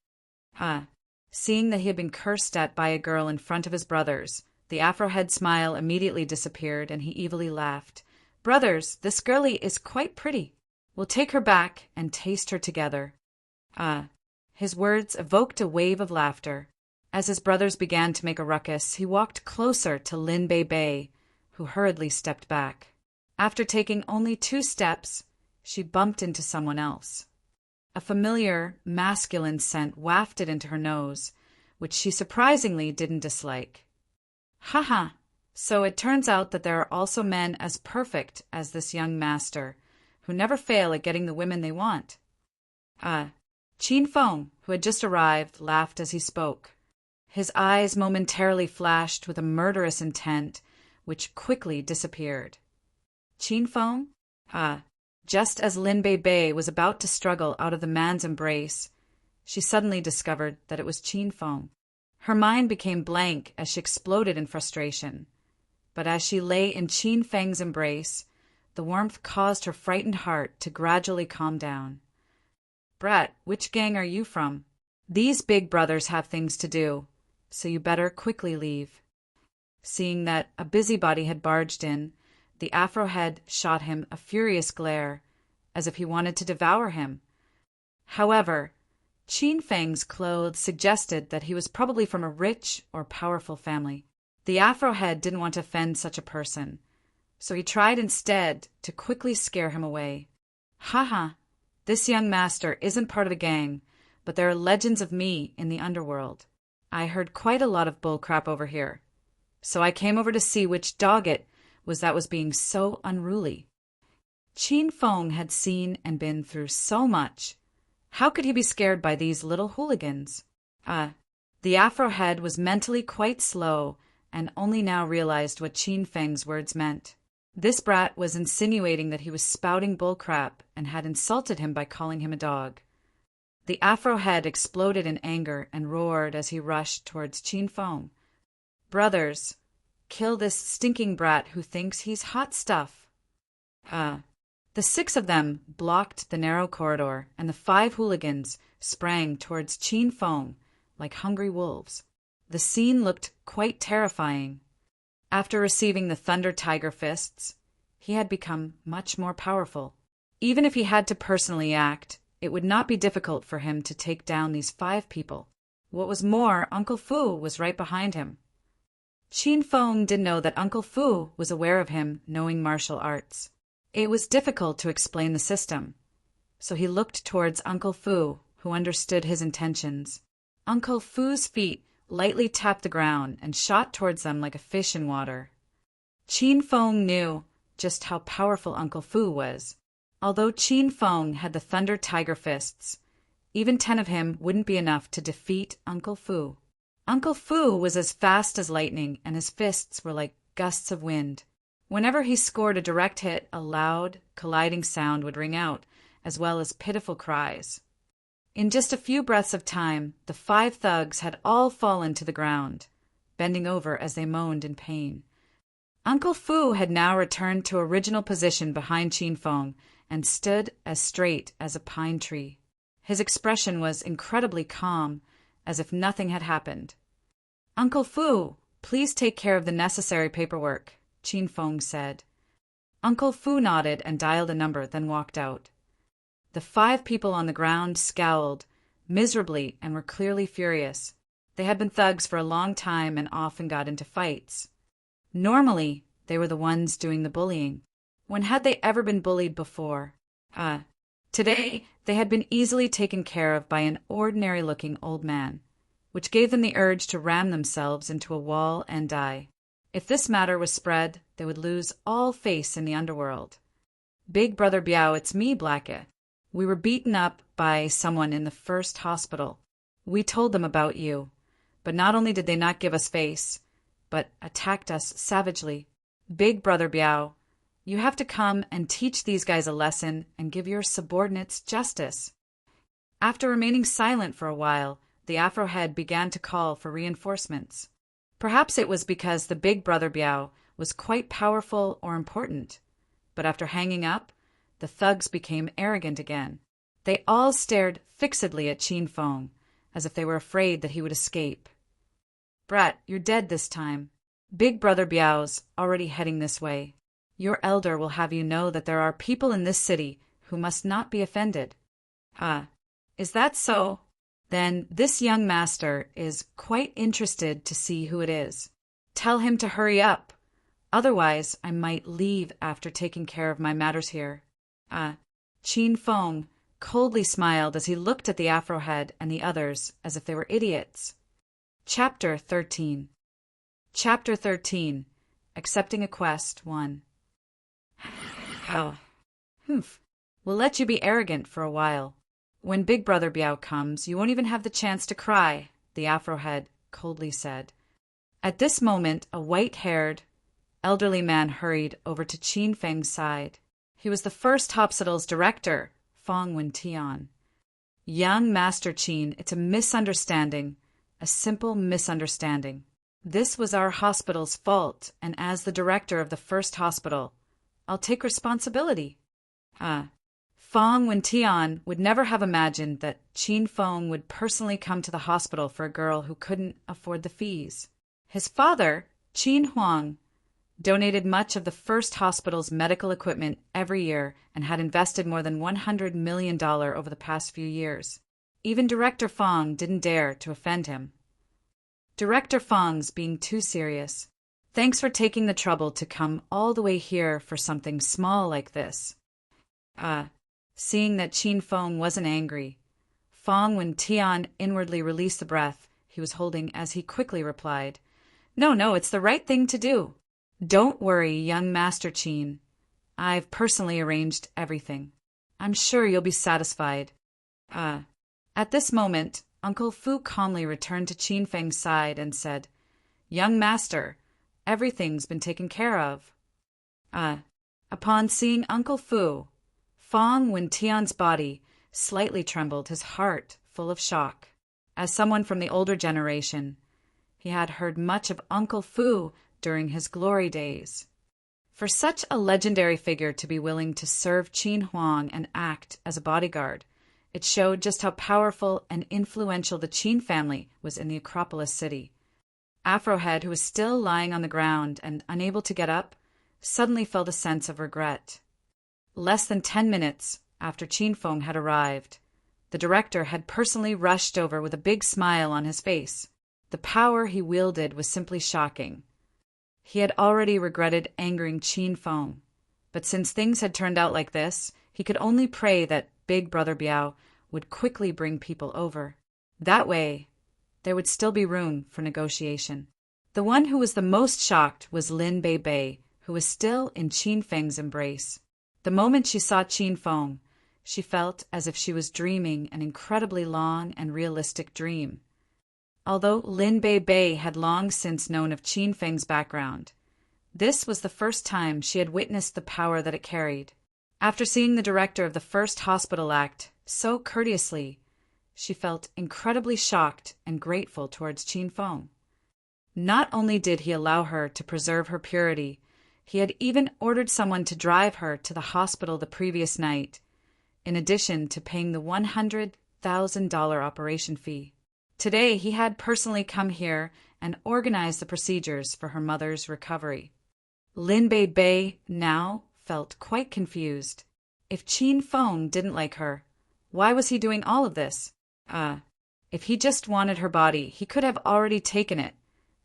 Seeing that he had been cursed at by a girl in front of his brothers, the Afrohead smile immediately disappeared and he evilly laughed. Brothers, this girlie is quite pretty. We'll take her back and taste her together. His words evoked a wave of laughter. As his brothers began to make a ruckus, he walked closer to Lin Bei, who hurriedly stepped back. After taking only 2 steps, she bumped into someone else. A familiar, masculine scent wafted into her nose, which she surprisingly didn't dislike. So it turns out that there are also men as perfect as this young master, who never fail at getting the women they want. Qin Feng, who had just arrived, laughed as he spoke. His eyes momentarily flashed with a murderous intent, which quickly disappeared. Qin Feng? Just as Lin Bei was about to struggle out of the man's embrace, she suddenly discovered that it was Qin Feng. Her mind became blank as she exploded in frustration. But as she lay in Qin Feng's embrace, the warmth caused her frightened heart to gradually calm down. Brat, which gang are you from? These big brothers have things to do, so you better quickly leave. Seeing that a busybody had barged in, the Afrohead shot him a furious glare, as if he wanted to devour him. However, Qin Feng's clothes suggested that he was probably from a rich or powerful family. The Afrohead didn't want to offend such a person, so he tried instead to quickly scare him away. This young master isn't part of a gang, but there are legends of me in the underworld. I heard quite a lot of bullcrap over here, so I came over to see which dog it was being so unruly. Qin Feng had seen and been through so much. How could he be scared by these little hooligans? The Afrohead was mentally quite slow and only now realized what Qin Feng's words meant. This brat was insinuating that he was spouting bullcrap and had insulted him by calling him a dog. The Afrohead exploded in anger and roared as he rushed towards Qin Feng. Brothers, kill this stinking brat who thinks he's hot stuff. The 6 of them blocked the narrow corridor, and the 5 hooligans sprang towards Qin Feng like hungry wolves. The scene looked quite terrifying. After receiving the Thunder Tiger fists, he had become much more powerful. Even if he had to personally act, it would not be difficult for him to take down these 5 people. What was more, Uncle Fu was right behind him. Qin Feng didn't know that Uncle Fu was aware of him knowing martial arts. It was difficult to explain the system, so he looked towards Uncle Fu, who understood his intentions. Uncle Fu's feet lightly tapped the ground and shot towards them like a fish in water. Qin Feng knew just how powerful Uncle Fu was. Although Qin Feng had the Thunder Tiger fists, even 10 of him wouldn't be enough to defeat Uncle Fu. Uncle Fu was as fast as lightning, and his fists were like gusts of wind. Whenever he scored a direct hit, a loud, colliding sound would ring out, as well as pitiful cries. In just a few breaths of time, the 5 thugs had all fallen to the ground, bending over as they moaned in pain. Uncle Fu had now returned to original position behind Qin Feng and stood as straight as a pine tree. His expression was incredibly calm, as if nothing had happened. Uncle Fu, please take care of the necessary paperwork, Qin Feng said. Uncle Fu nodded and dialed a number, then walked out. The 5 people on the ground scowled miserably and were clearly furious. They had been thugs for a long time and often got into fights. Normally, they were the ones doing the bullying. When had they ever been bullied before? Today, they had been easily taken care of by an ordinary-looking old man, which gave them the urge to ram themselves into a wall and die. If this matter was spread, they would lose all face in the underworld. Big Brother Biao, it's me, Blacka. We were beaten up by someone in the first hospital. We told them about you, but not only did they not give us face, but attacked us savagely. Big Brother Biao, you have to come and teach these guys a lesson and give your subordinates justice. After remaining silent for a while, the Afro head began to call for reinforcements. Perhaps it was because the Big Brother Biao was quite powerful or important, but after hanging up, the thugs became arrogant again. They all stared fixedly at Qin Feng, as if they were afraid that he would escape. Brat, you're dead this time. Big Brother Biao's already heading this way. Your elder will have you know that there are people in this city who must not be offended. Is that so? Then this young master is quite interested to see who it is. Tell him to hurry up. Otherwise, I might leave after taking care of my matters here. Qin Feng coldly smiled as he looked at the Afro head and the others as if they were idiots. Chapter 13. Chapter 13. Accepting a Quest 1. We'll let you be arrogant for a while. When Big Brother Biao comes, you won't even have the chance to cry, the Afro head coldly said. At this moment, a white-haired, elderly man hurried over to Qin Feng's side. He was the first hospital's director, Fong Wen-tian. Young Master Qin, it's a misunderstanding, a simple misunderstanding. This was our hospital's fault, and as the director of the first hospital, I'll take responsibility. Fong Wen-tian would never have imagined that Qin Feng would personally come to the hospital for a girl who couldn't afford the fees. His father, Qin Huang, donated much of the first hospital's medical equipment every year and had invested more than $100 million over the past few years. Even Director Fong didn't dare to offend him. Director Fong's being too serious. Thanks for taking the trouble to come all the way here for something small like this. Seeing that Qin Feng wasn't angry, Fong Wen-tian inwardly released the breath he was holding as he quickly replied, No, it's the right thing to do. Don't worry, young Master Qin. I've personally arranged everything. I'm sure you'll be satisfied. At this moment, Uncle Fu calmly returned to Qin Feng's side and said, Young Master, everything's been taken care of. Upon seeing Uncle Fu, Fong Wen-tian's body slightly trembled, his heart full of shock. As someone from the older generation, he had heard much of Uncle Fu during his glory days. For such a legendary figure to be willing to serve Qin Huang and act as a bodyguard, it showed just how powerful and influential the Qin family was in the Acropolis city. Afrohead, who was still lying on the ground and unable to get up, suddenly felt a sense of regret. Less than 10 minutes after Qin Feng had arrived, the director had personally rushed over with a big smile on his face. The power he wielded was simply shocking. He had already regretted angering Qin Feng, but since things had turned out like this, he could only pray that Big Brother Biao would quickly bring people over. That way, there would still be room for negotiation. The one who was the most shocked was Lin Bei, who was still in Qin Feng's embrace. The moment she saw Qin Feng, she felt as if she was dreaming an incredibly long and realistic dream. Although Lin Bei had long since known of Qin Feng's background, this was the first time she had witnessed the power that it carried. After seeing the director of the first hospital act so courteously, she felt incredibly shocked and grateful towards Qin Feng. Not only did he allow her to preserve her purity, he had even ordered someone to drive her to the hospital the previous night, in addition to paying the $100,000 operation fee. Today, he had personally come here and organized the procedures for her mother's recovery. Lin Bei now felt quite confused. If Qin Feng didn't like her, why was he doing all of this? If he just wanted her body, he could have already taken it,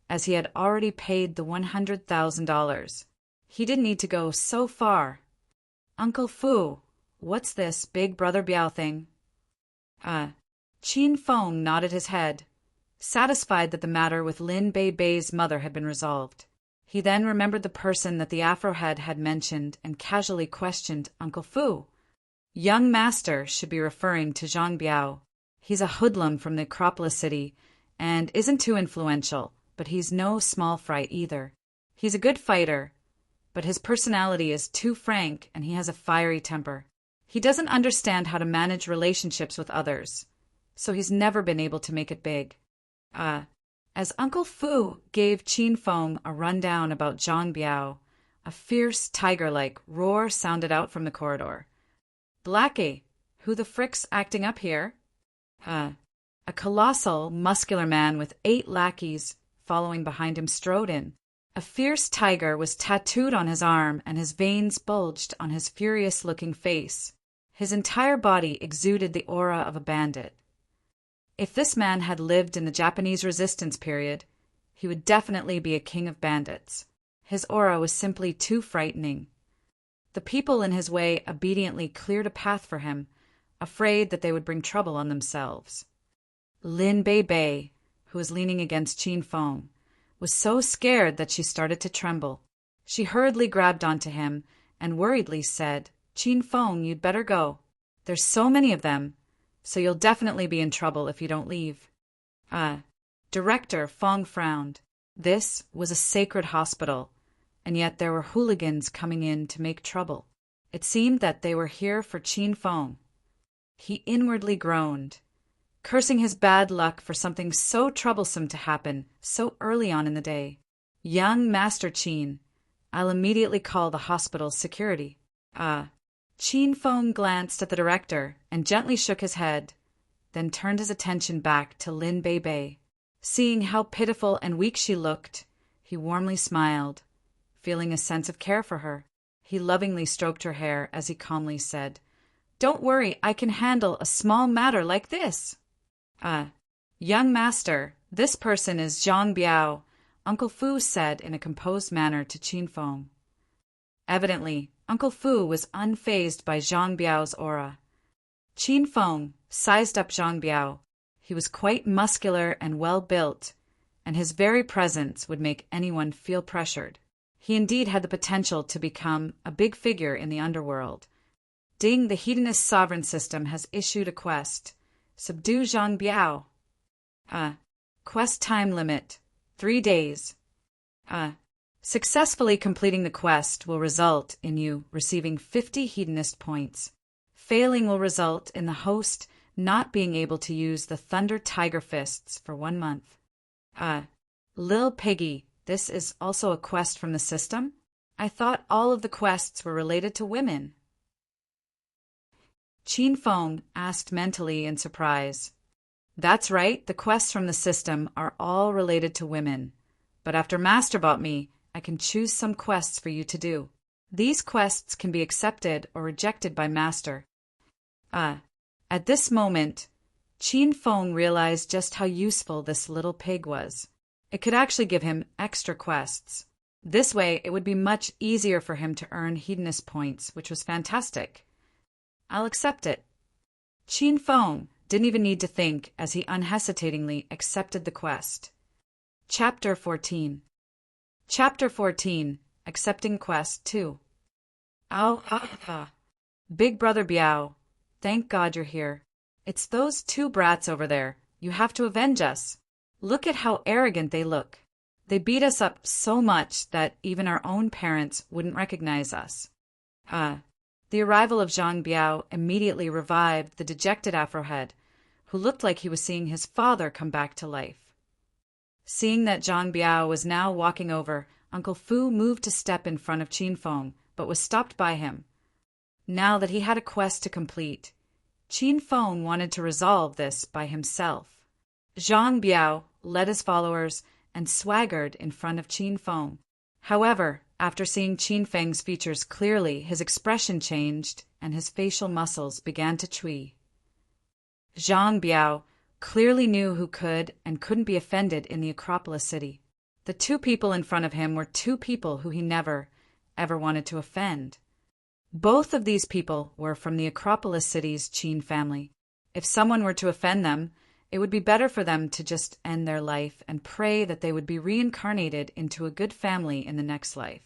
as he had already paid the $100,000. He didn't need to go so far. Uncle Fu, what's this Big Brother Biao thing? Qin Feng nodded his head, satisfied that the matter with Lin Bei Bei's mother had been resolved. He then remembered the person that the Afro-head had mentioned and casually questioned Uncle Fu. Young master should be referring to Zhang Biao. He's a hoodlum from the Acropolis city and isn't too influential, but he's no small fry either. He's a good fighter, but his personality is too frank and he has a fiery temper. He doesn't understand how to manage relationships with others, so he's never been able to make it big. As Uncle Fu gave Qin Feng a rundown about Zhang Biao, a fierce tiger-like roar sounded out from the corridor. Blackie, who the frick's acting up here? A colossal, muscular man with 8 lackeys following behind him strode in. A fierce tiger was tattooed on his arm and his veins bulged on his furious-looking face. His entire body exuded the aura of a bandit. If this man had lived in the Japanese resistance period, he would definitely be a king of bandits. His aura was simply too frightening. The people in his way obediently cleared a path for him, afraid that they would bring trouble on themselves. Lin Bei Bei, who was leaning against Qin Feng, was so scared that she started to tremble. She hurriedly grabbed onto him and worriedly said, "Qin Feng, you'd better go. There's so many of them, so you'll definitely be in trouble if you don't leave." Director Feng frowned. This was a sacred hospital, and yet there were hooligans coming in to make trouble. It seemed that they were here for Qin Feng. He inwardly groaned, cursing his bad luck for something so troublesome to happen so early on in the day. "Young Master Qin, I'll immediately call the hospital's security." Qin Feng glanced at the director and gently shook his head, then turned his attention back to Lin Bei Bei. Seeing how pitiful and weak she looked, he warmly smiled, feeling a sense of care for her. He lovingly stroked her hair as he calmly said, "Don't worry, I can handle a small matter like this." "Young master, this person is Zhang Biao," Uncle Fu said in a composed manner to Qin Feng. Evidently, Uncle Fu was unfazed by Zhang Biao's aura. Qin Feng sized up Zhang Biao. He was quite muscular and well-built, and his very presence would make anyone feel pressured. He indeed had the potential to become a big figure in the underworld. Ding, the Hedonist sovereign system has issued a quest. Subdue Zhang Biao. Quest time limit, 3 days. Successfully completing the quest will result in you receiving 50 hedonist points. Failing will result in the host not being able to use the Thunder Tiger Fists for 1 month. Lil Piggy, this is also a quest from the system? I thought all of the quests were related to women. Qin Feng asked mentally in surprise. That's right, the quests from the system are all related to women. But after Master bought me, I can choose some quests for you to do. These quests can be accepted or rejected by Master. At this moment, Qin Feng realized just how useful this little pig was. It could actually give him extra quests. This way, it would be much easier for him to earn hedonist points, which was fantastic. I'll accept it. Qin Feng didn't even need to think as he unhesitatingly accepted the quest. Chapter 14. Chapter 14. Accepting Quest 2. Big Brother Biao, thank God you're here. It's those 2 brats over there. You have to avenge us. Look at how arrogant they look. They beat us up so much that even our own parents wouldn't recognize us. The arrival of Zhang Biao immediately revived the dejected Afro-head, who looked like he was seeing his father come back to life. Seeing that Zhang Biao was now walking over, Uncle Fu moved to step in front of Qin Feng, but was stopped by him. Now that he had a quest to complete, Qin Feng wanted to resolve this by himself. Zhang Biao led his followers and swaggered in front of Qin Feng. However, After seeing Qin Feng's features clearly, his expression changed and his facial muscles began to twitch. Zhang Biao clearly knew who could and couldn't be offended in the Acropolis city. The two people in front of him were two people who he never, ever wanted to offend. Both of these people were from the Acropolis city's Qin family. If someone were to offend them, it would be better for them to just end their life and pray that they would be reincarnated into a good family in the next life.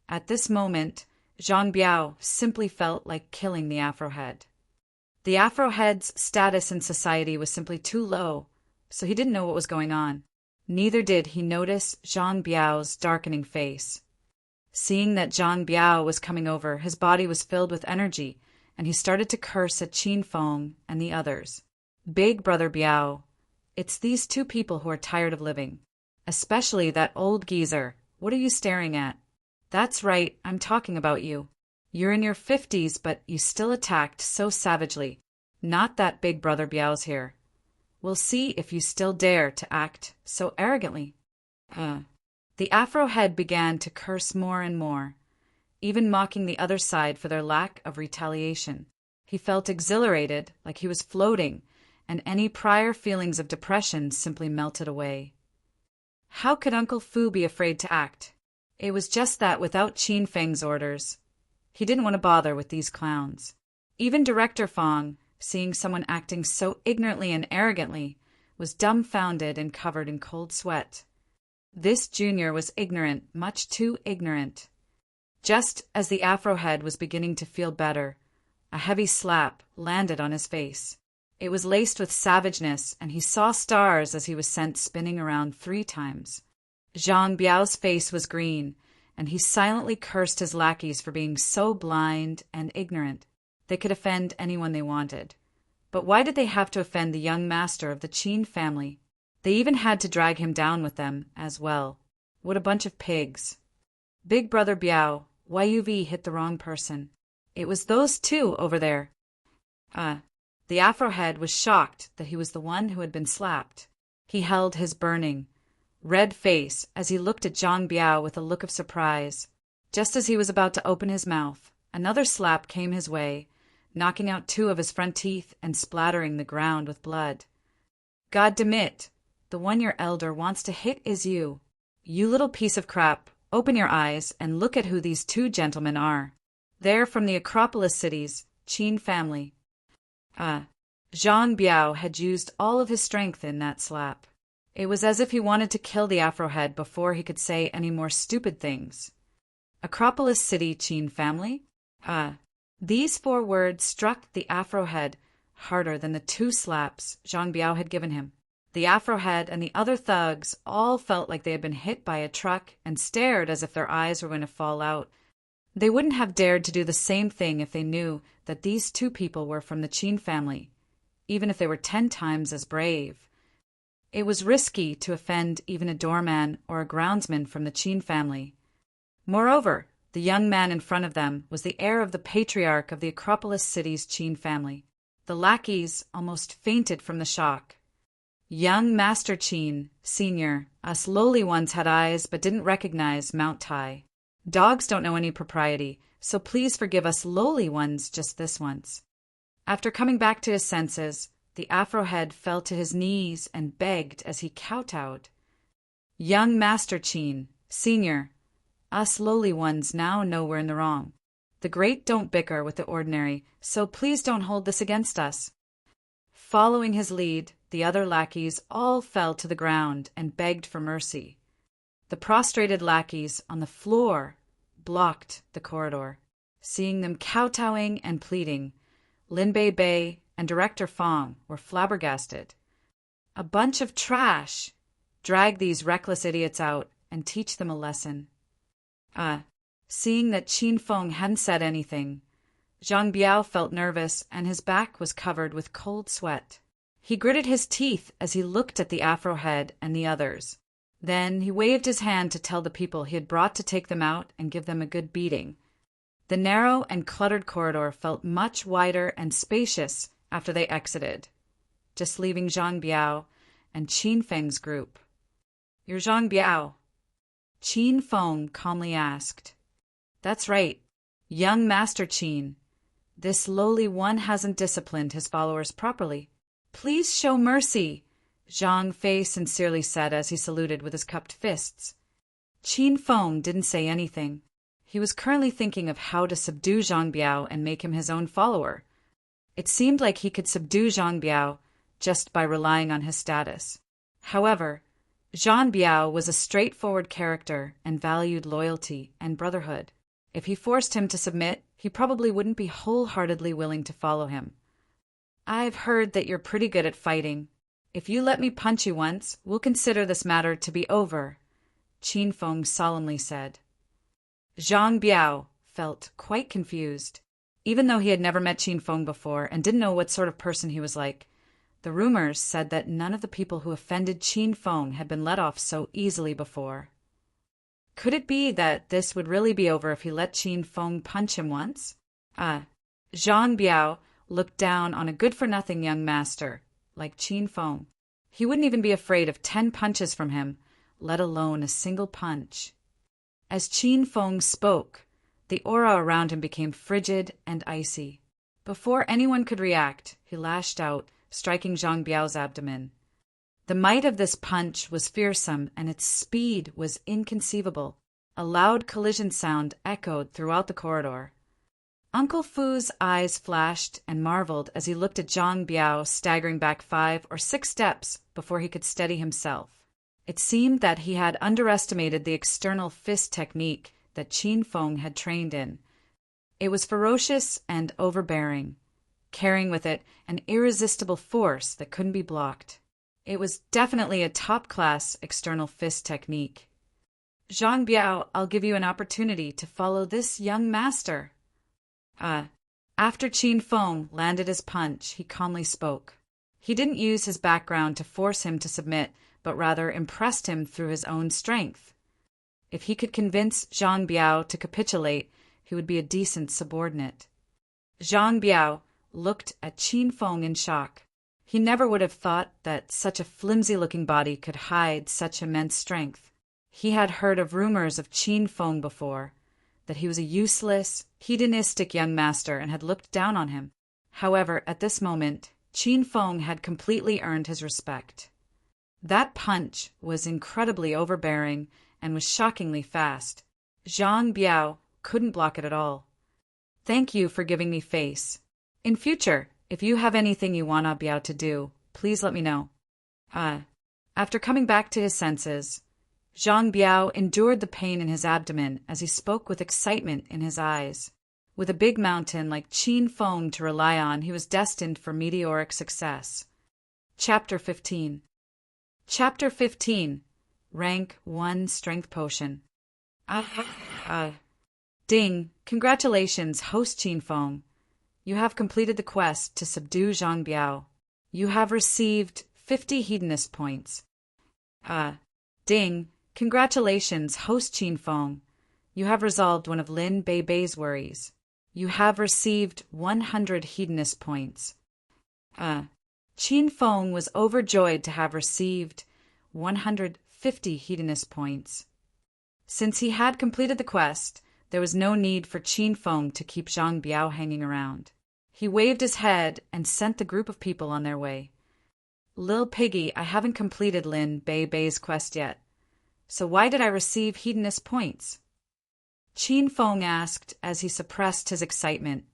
At this moment, Zhang Biao simply felt like killing the Afrohead. The Afrohead's status in society was simply too low, so he didn't know what was going on. Neither did he notice Zhang Biao's darkening face. Seeing that Zhang Biao was coming over, his body was filled with energy, and he started to curse at Qin Feng and the others. Big Brother Biao, it's these two people who are tired of living. Especially that old geezer. What are you staring at? That's right, I'm talking about you. You're in your 50s, but you still attacked so savagely. Not that Big Brother Biao's here. We'll see if you still dare to act so arrogantly. The Afrohead began to curse more and more, even mocking the other side for their lack of retaliation. He felt exhilarated, like he was floating, and any prior feelings of depression simply melted away. How could Uncle Fu be afraid to act? It was just that without Qin Feng's orders, he didn't want to bother with these clowns. Even Director Fong, seeing someone acting so ignorantly and arrogantly, was dumbfounded and covered in cold sweat. This junior was ignorant, much too ignorant. Just as the Afrohead was beginning to feel better, a heavy slap landed on his face. It was laced with savageness, and he saw stars as he was sent spinning around 3 times. Zhang Biao's face was green, and he silently cursed his lackeys for being so blind and ignorant. They could offend anyone they wanted. But why did they have to offend the young master of the Qin family? They even had to drag him down with them as well. What a bunch of pigs. Big Brother Biao, YUV hit the wrong person. It was those two over there. The Afrohead was shocked that he was the one who had been slapped. He held his burning, red face as he looked at Zhang Biao with a look of surprise. Just as he was about to open his mouth, another slap came his way, knocking out 2 of his front teeth and splattering the ground with blood. God damn it! The one your elder wants to hit is you. You little piece of crap, open your eyes and look at who these 2 gentlemen are. They're from the Acropolis city's Qin family. Zhang Biao had used all of his strength in that slap. It was as if he wanted to kill the Afrohead before he could say any more stupid things. Acropolis City Qin family? These 4 words struck the Afrohead harder than the 2 slaps Zhang Biao had given him. The Afrohead and the other thugs all felt like they had been hit by a truck and stared as if their eyes were going to fall out. They wouldn't have dared to do the same thing if they knew that these 2 people were from the Qin family, even if they were 10 times as brave. It was risky to offend even a doorman or a groundsman from the Qin family. Moreover, the young man in front of them was the heir of the patriarch of the Acropolis city's Qin family. The lackeys almost fainted from the shock. Young Master Qin, Senior, us lowly ones had eyes but didn't recognize Mount Tai. Dogs don't know any propriety, so please forgive us lowly ones just this once. After coming back to his senses, the Afrohead fell to his knees and begged as he kowtowed. Young Master Qin, Senior, us lowly ones now know we're in the wrong. The great don't bicker with the ordinary, so please don't hold this against us. Following his lead, the other lackeys all fell to the ground and begged for mercy. The prostrated lackeys on the floor blocked the corridor. Seeing them kowtowing and pleading, Lin Bei and Director Fong were flabbergasted. A bunch of trash! Drag these reckless idiots out and teach them a lesson. Seeing that Qin Feng hadn't said anything, Zhang Biao felt nervous and his back was covered with cold sweat. He gritted his teeth as he looked at the Afrohead and the others. Then he waved his hand to tell the people he had brought to take them out and give them a good beating. The narrow and cluttered corridor felt much wider and spacious after they exited, just leaving Zhang Biao and Qin Feng's group. You're Zhang Biao. Qin Feng calmly asked. That's right, young Master Qin. This lowly one hasn't disciplined his followers properly. Please show mercy, Zhang Fei sincerely said as he saluted with his cupped fists. Qin Feng didn't say anything. He was currently thinking of how to subdue Zhang Biao and make him his own follower. It seemed like he could subdue Zhang Biao just by relying on his status. However, Zhang Biao was a straightforward character and valued loyalty and brotherhood. If he forced him to submit, he probably wouldn't be wholeheartedly willing to follow him. I've heard that you're pretty good at fighting. If you let me punch you once, we'll consider this matter to be over, Qin Feng solemnly said. Zhang Biao felt quite confused. Even though he had never met Qin Feng before and didn't know what sort of person he was like, the rumors said that none of the people who offended Qin Feng had been let off so easily before. Could it be that this would really be over if he let Qin Feng punch him once? Zhang Biao looked down on a good-for-nothing young master like Qin Feng. He wouldn't even be afraid of 10 punches from him, let alone a single punch. As Qin Feng spoke, the aura around him became frigid and icy. Before anyone could react, he lashed out, striking Zhang Biao's abdomen. The might of this punch was fearsome, and its speed was inconceivable. A loud collision sound echoed throughout the corridor. Uncle Fu's eyes flashed and marveled as he looked at Zhang Biao staggering back 5 or 6 steps before he could steady himself. It seemed that he had underestimated the external fist technique that Qin Feng had trained in. It was ferocious and overbearing, carrying with it an irresistible force that couldn't be blocked. It was definitely a top-class external fist technique. Zhang Biao, I'll give you an opportunity to follow this young master. After Qin Feng landed his punch, he calmly spoke. He didn't use his background to force him to submit, but rather impressed him through his own strength. If he could convince Zhang Biao to capitulate, he would be a decent subordinate. Zhang Biao looked at Qin Feng in shock. He never would have thought that such a flimsy-looking body could hide such immense strength. He had heard of rumors of Qin Feng before, that he was a useless, hedonistic young master and had looked down on him. However, at this moment, Qin Feng had completely earned his respect. That punch was incredibly overbearing and was shockingly fast. Zhang Biao couldn't block it at all. Thank you for giving me face. In future, if you have anything you want Biao to do, please let me know. After coming back to his senses, Zhang Biao endured the pain in his abdomen as he spoke with excitement in his eyes. With a big mountain like Qin Feng to rely on, he was destined for meteoric success. Chapter 15. Chapter 15. Rank 1 Strength Potion. Ding! Congratulations, host Qin Feng. You have completed the quest to subdue Zhang Biao. You have received 50 hedonist points. Ding! Congratulations, host Qin Feng. You have resolved one of Lin Beibei's worries. You have received 100 hedonist points. Qin Feng was overjoyed to have received 150 hedonist points. Since he had completed the quest, there was no need for Qin Feng to keep Zhang Biao hanging around. He waved his head and sent the group of people on their way. Lil Piggy, I haven't completed Lin Beibei's quest yet. So why did I receive hedonist points? Qin Feng asked as he suppressed his excitement.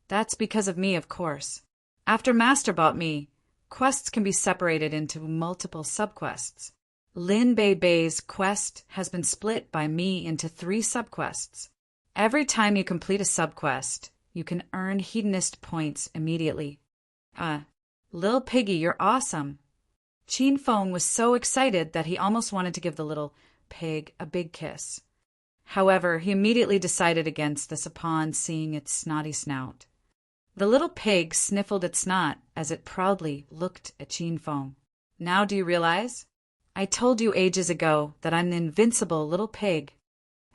That's because of me, of course. After Master bought me, quests can be separated into multiple subquests. Lin Beibei's quest has been split by me into 3 subquests. Every time you complete a subquest, you can earn hedonist points immediately. Lil Piggy, you're awesome. Qin Feng was so excited that he almost wanted to give the little pig a big kiss. However, he immediately decided against this upon seeing its snotty snout. The little pig sniffled its snot as it proudly looked at Qin Feng. Now do you realize? I told you ages ago that I'm the invincible little pig.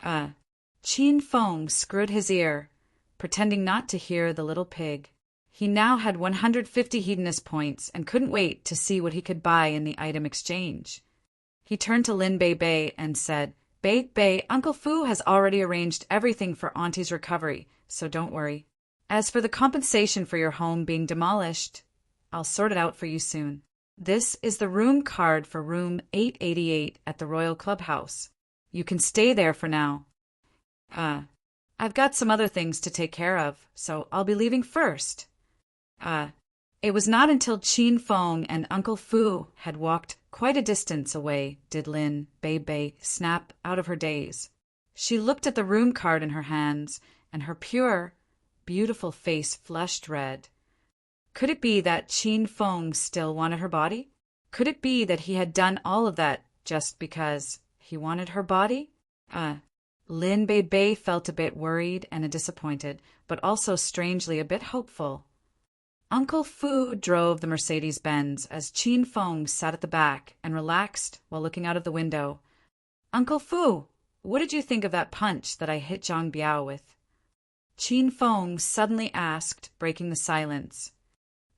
Qin Feng screwed his ear, pretending not to hear the little pig. He now had 150 hedonist points and couldn't wait to see what he could buy in the item exchange. He turned to Lin Beibei and said, Bei, Uncle Fu has already arranged everything for Auntie's recovery, so don't worry. As for the compensation for your home being demolished, I'll sort it out for you soon. This is the room card for room 888 at the Royal Clubhouse. You can stay there for now. I've got some other things to take care of, so I'll be leaving first. It was not until Qin Feng and Uncle Fu had walked quite a distance away did Lin Bei snap out of her daze. She looked at the room card in her hands, and her pure, beautiful face flushed red. Could it be that Qin Feng still wanted her body? Could it be that he had done all of that just because he wanted her body? Lin Bei felt a bit worried and disappointed, but also strangely a bit hopeful. Uncle Fu drove the Mercedes-Benz as Qin Feng sat at the back and relaxed while looking out of the window. Uncle Fu, what did you think of that punch that I hit Zhang Biao with? Qin Feng suddenly asked, breaking the silence.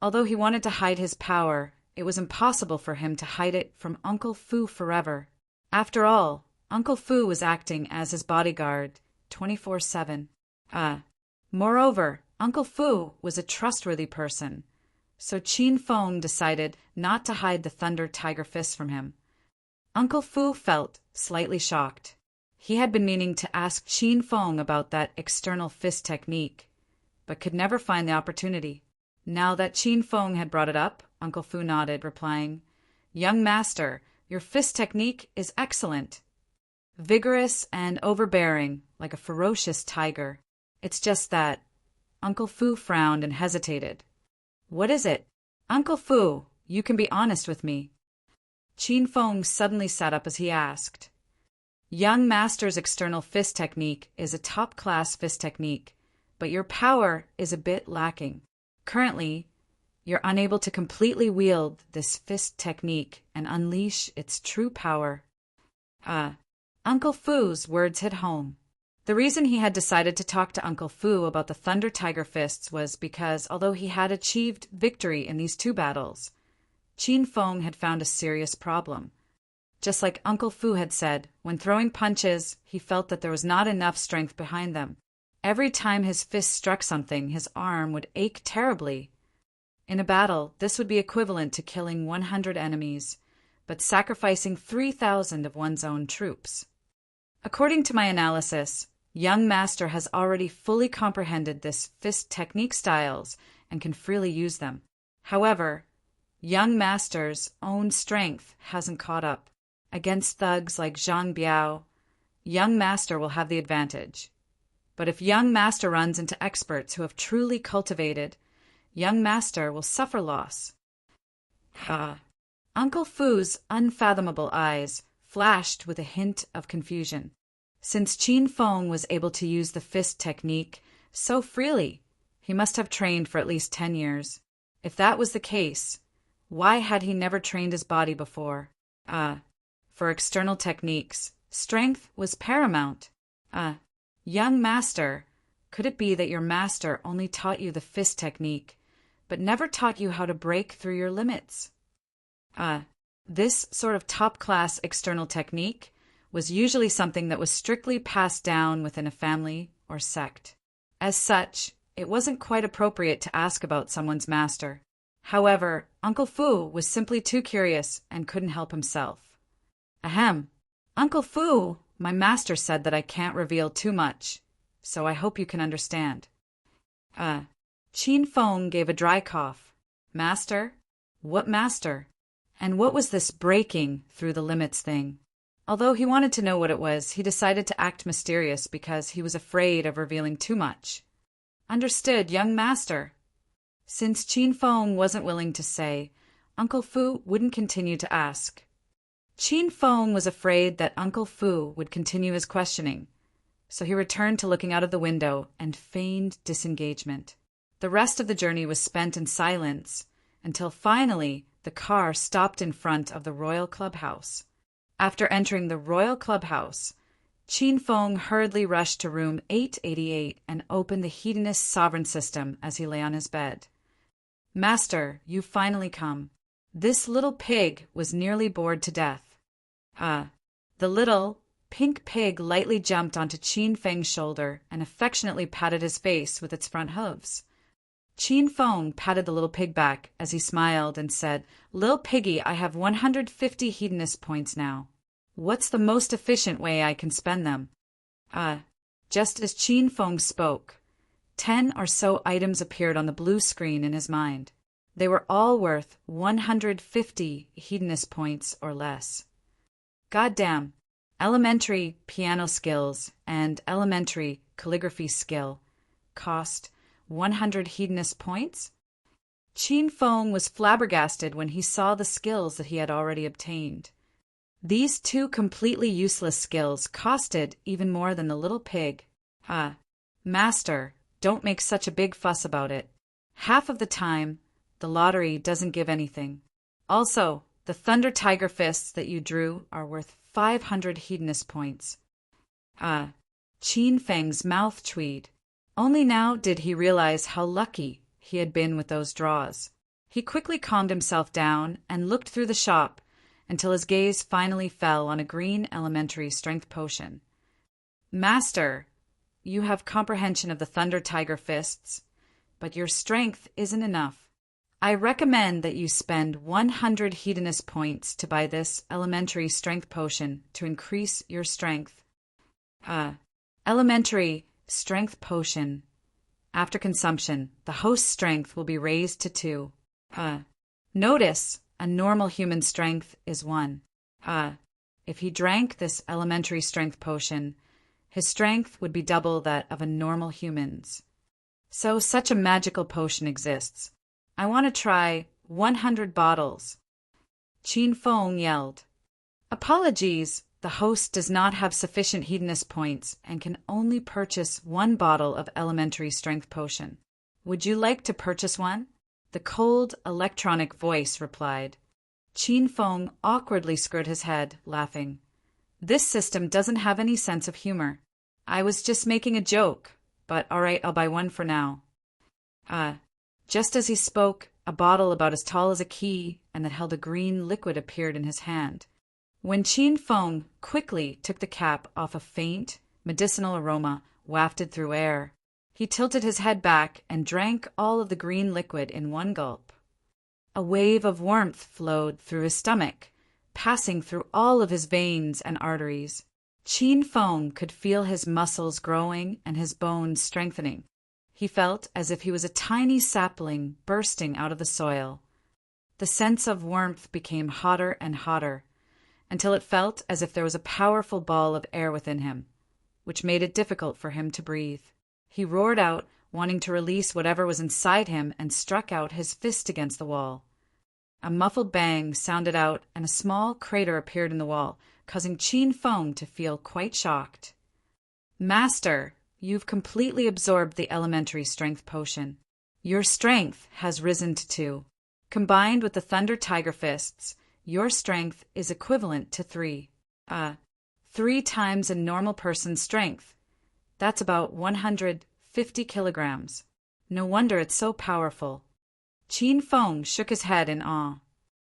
Although he wanted to hide his power, it was impossible for him to hide it from Uncle Fu forever. After all, Uncle Fu was acting as his bodyguard, 24/7. Moreover, Uncle Fu was a trustworthy person, so Qin Feng decided not to hide the Thunder Tiger Fist from him. Uncle Fu felt slightly shocked. He had been meaning to ask Qin Feng about that external fist technique, but could never find the opportunity. Now that Qin Feng had brought it up, Uncle Fu nodded, replying, "Young master, your fist technique is excellent. Vigorous and overbearing, like a ferocious tiger. It's just that..." Uncle Fu frowned and hesitated. "What is it? Uncle Fu, you can be honest with me." Qin Feng suddenly sat up as he asked. "Young master's external fist technique is a top-class fist technique, but your power is a bit lacking. Currently, you're unable to completely wield this fist technique and unleash its true power." Uncle Fu's words hit home. The reason he had decided to talk to Uncle Fu about the Thunder Tiger Fists was because, although he had achieved victory in these two battles, Qin Feng had found a serious problem. Just like Uncle Fu had said, when throwing punches, he felt that there was not enough strength behind them. Every time his fist struck something, his arm would ache terribly. In a battle, this would be equivalent to killing 100 enemies, but sacrificing 3,000 of one's own troops. According to my analysis, young master has already fully comprehended this fist technique styles and can freely use them. However, young master's own strength hasn't caught up. Against thugs like Zhang Biao, young master will have the advantage. But if young master runs into experts who have truly cultivated, young master will suffer loss. Uncle Fu's unfathomable eyes flashed with a hint of confusion. Since Qin Feng was able to use the fist technique so freely, he must have trained for at least 10 years. If that was the case, why had he never trained his body before? For external techniques, strength was paramount. Young master, could it be that your master only taught you the fist technique, but never taught you how to break through your limits? This sort of top-class external technique was usually something that was strictly passed down within a family or sect. As such, it wasn't quite appropriate to ask about someone's master. However, Uncle Fu was simply too curious and couldn't help himself. Ahem. Uncle Fu, my master said that I can't reveal too much, so I hope you can understand. Qin Feng gave a dry cough. Master? What master? And what was this breaking through the limits thing? Although he wanted to know what it was, he decided to act mysterious because he was afraid of revealing too much. Understood, young master. Since Qin Feng wasn't willing to say, Uncle Fu wouldn't continue to ask. Qin Feng was afraid that Uncle Fu would continue his questioning, so he returned to looking out of the window and feigned disengagement. The rest of the journey was spent in silence, until finally the car stopped in front of the Royal Clubhouse. After entering the Royal Clubhouse, Qin Feng hurriedly rushed to room 888 and opened the Hedonist sovereign system as he lay on his bed. Master, you've finally come. This little pig was nearly bored to death. The little Pink Pig lightly jumped onto Qin Feng's shoulder and affectionately patted his face with its front hooves. Qin Feng patted the little pig back as he smiled and said, "Lil Piggy, I have 150 hedonist points now. What's the most efficient way I can spend them?" Just as Qin Feng spoke, 10 or so items appeared on the blue screen in his mind. They were all worth 150 hedonist points or less. Goddamn! Elementary piano skills and elementary calligraphy skill cost 100 hedonist points? Qin Feng was flabbergasted when he saw the skills that he had already obtained. These two completely useless skills costed even more than the little pig. Master, don't make such a big fuss about it. Half of the time, the lottery doesn't give anything. Also, the Thunder Tiger fists that you drew are worth 500 hedonist points. Qin Feng's mouth tweed. Only now did he realize how lucky he had been with those draws. He quickly calmed himself down and looked through the shop until his gaze finally fell on a green elementary strength potion. Master, you have comprehension of the Thunder Tiger fists, but your strength isn't enough. I recommend that you spend 100 hedonist points to buy this elementary strength potion to increase your strength. Elementary strength potion. After consumption, the host's strength will be raised to 2. Notice, a normal human strength is 1. If he drank this elementary strength potion, his strength would be double that of a normal human's. So such a magical potion exists. I want to try 100 bottles. Qin Feng yelled. Apologies, the host does not have sufficient hedonist points and can only purchase 1 bottle of elementary strength potion. Would you like to purchase one? The cold, electronic voice replied. Qin Feng awkwardly screwed his head, laughing. This system doesn't have any sense of humor. I was just making a joke, but all right, I'll buy one for now. Just as he spoke, a bottle about as tall as a key and that held a green liquid appeared in his hand. When Qin Feng quickly took the cap off, a faint, medicinal aroma wafted through air. He tilted his head back and drank all of the green liquid in one gulp. A wave of warmth flowed through his stomach, passing through all of his veins and arteries. Qin Feng could feel his muscles growing and his bones strengthening. He felt as if he was a tiny sapling bursting out of the soil. The sense of warmth became hotter and hotter, until it felt as if there was a powerful ball of air within him, which made it difficult for him to breathe. He roared out, wanting to release whatever was inside him, and struck out his fist against the wall. A muffled bang sounded out, and a small crater appeared in the wall, causing Qin Feng to feel quite shocked. Master, you've completely absorbed the elementary strength potion. Your strength has risen to 2. Combined with the Thunder Tiger fists, your strength is equivalent to 3. 3 times a normal person's strength. That's about 150 kilograms. No wonder it's so powerful. Qin Feng shook his head in awe.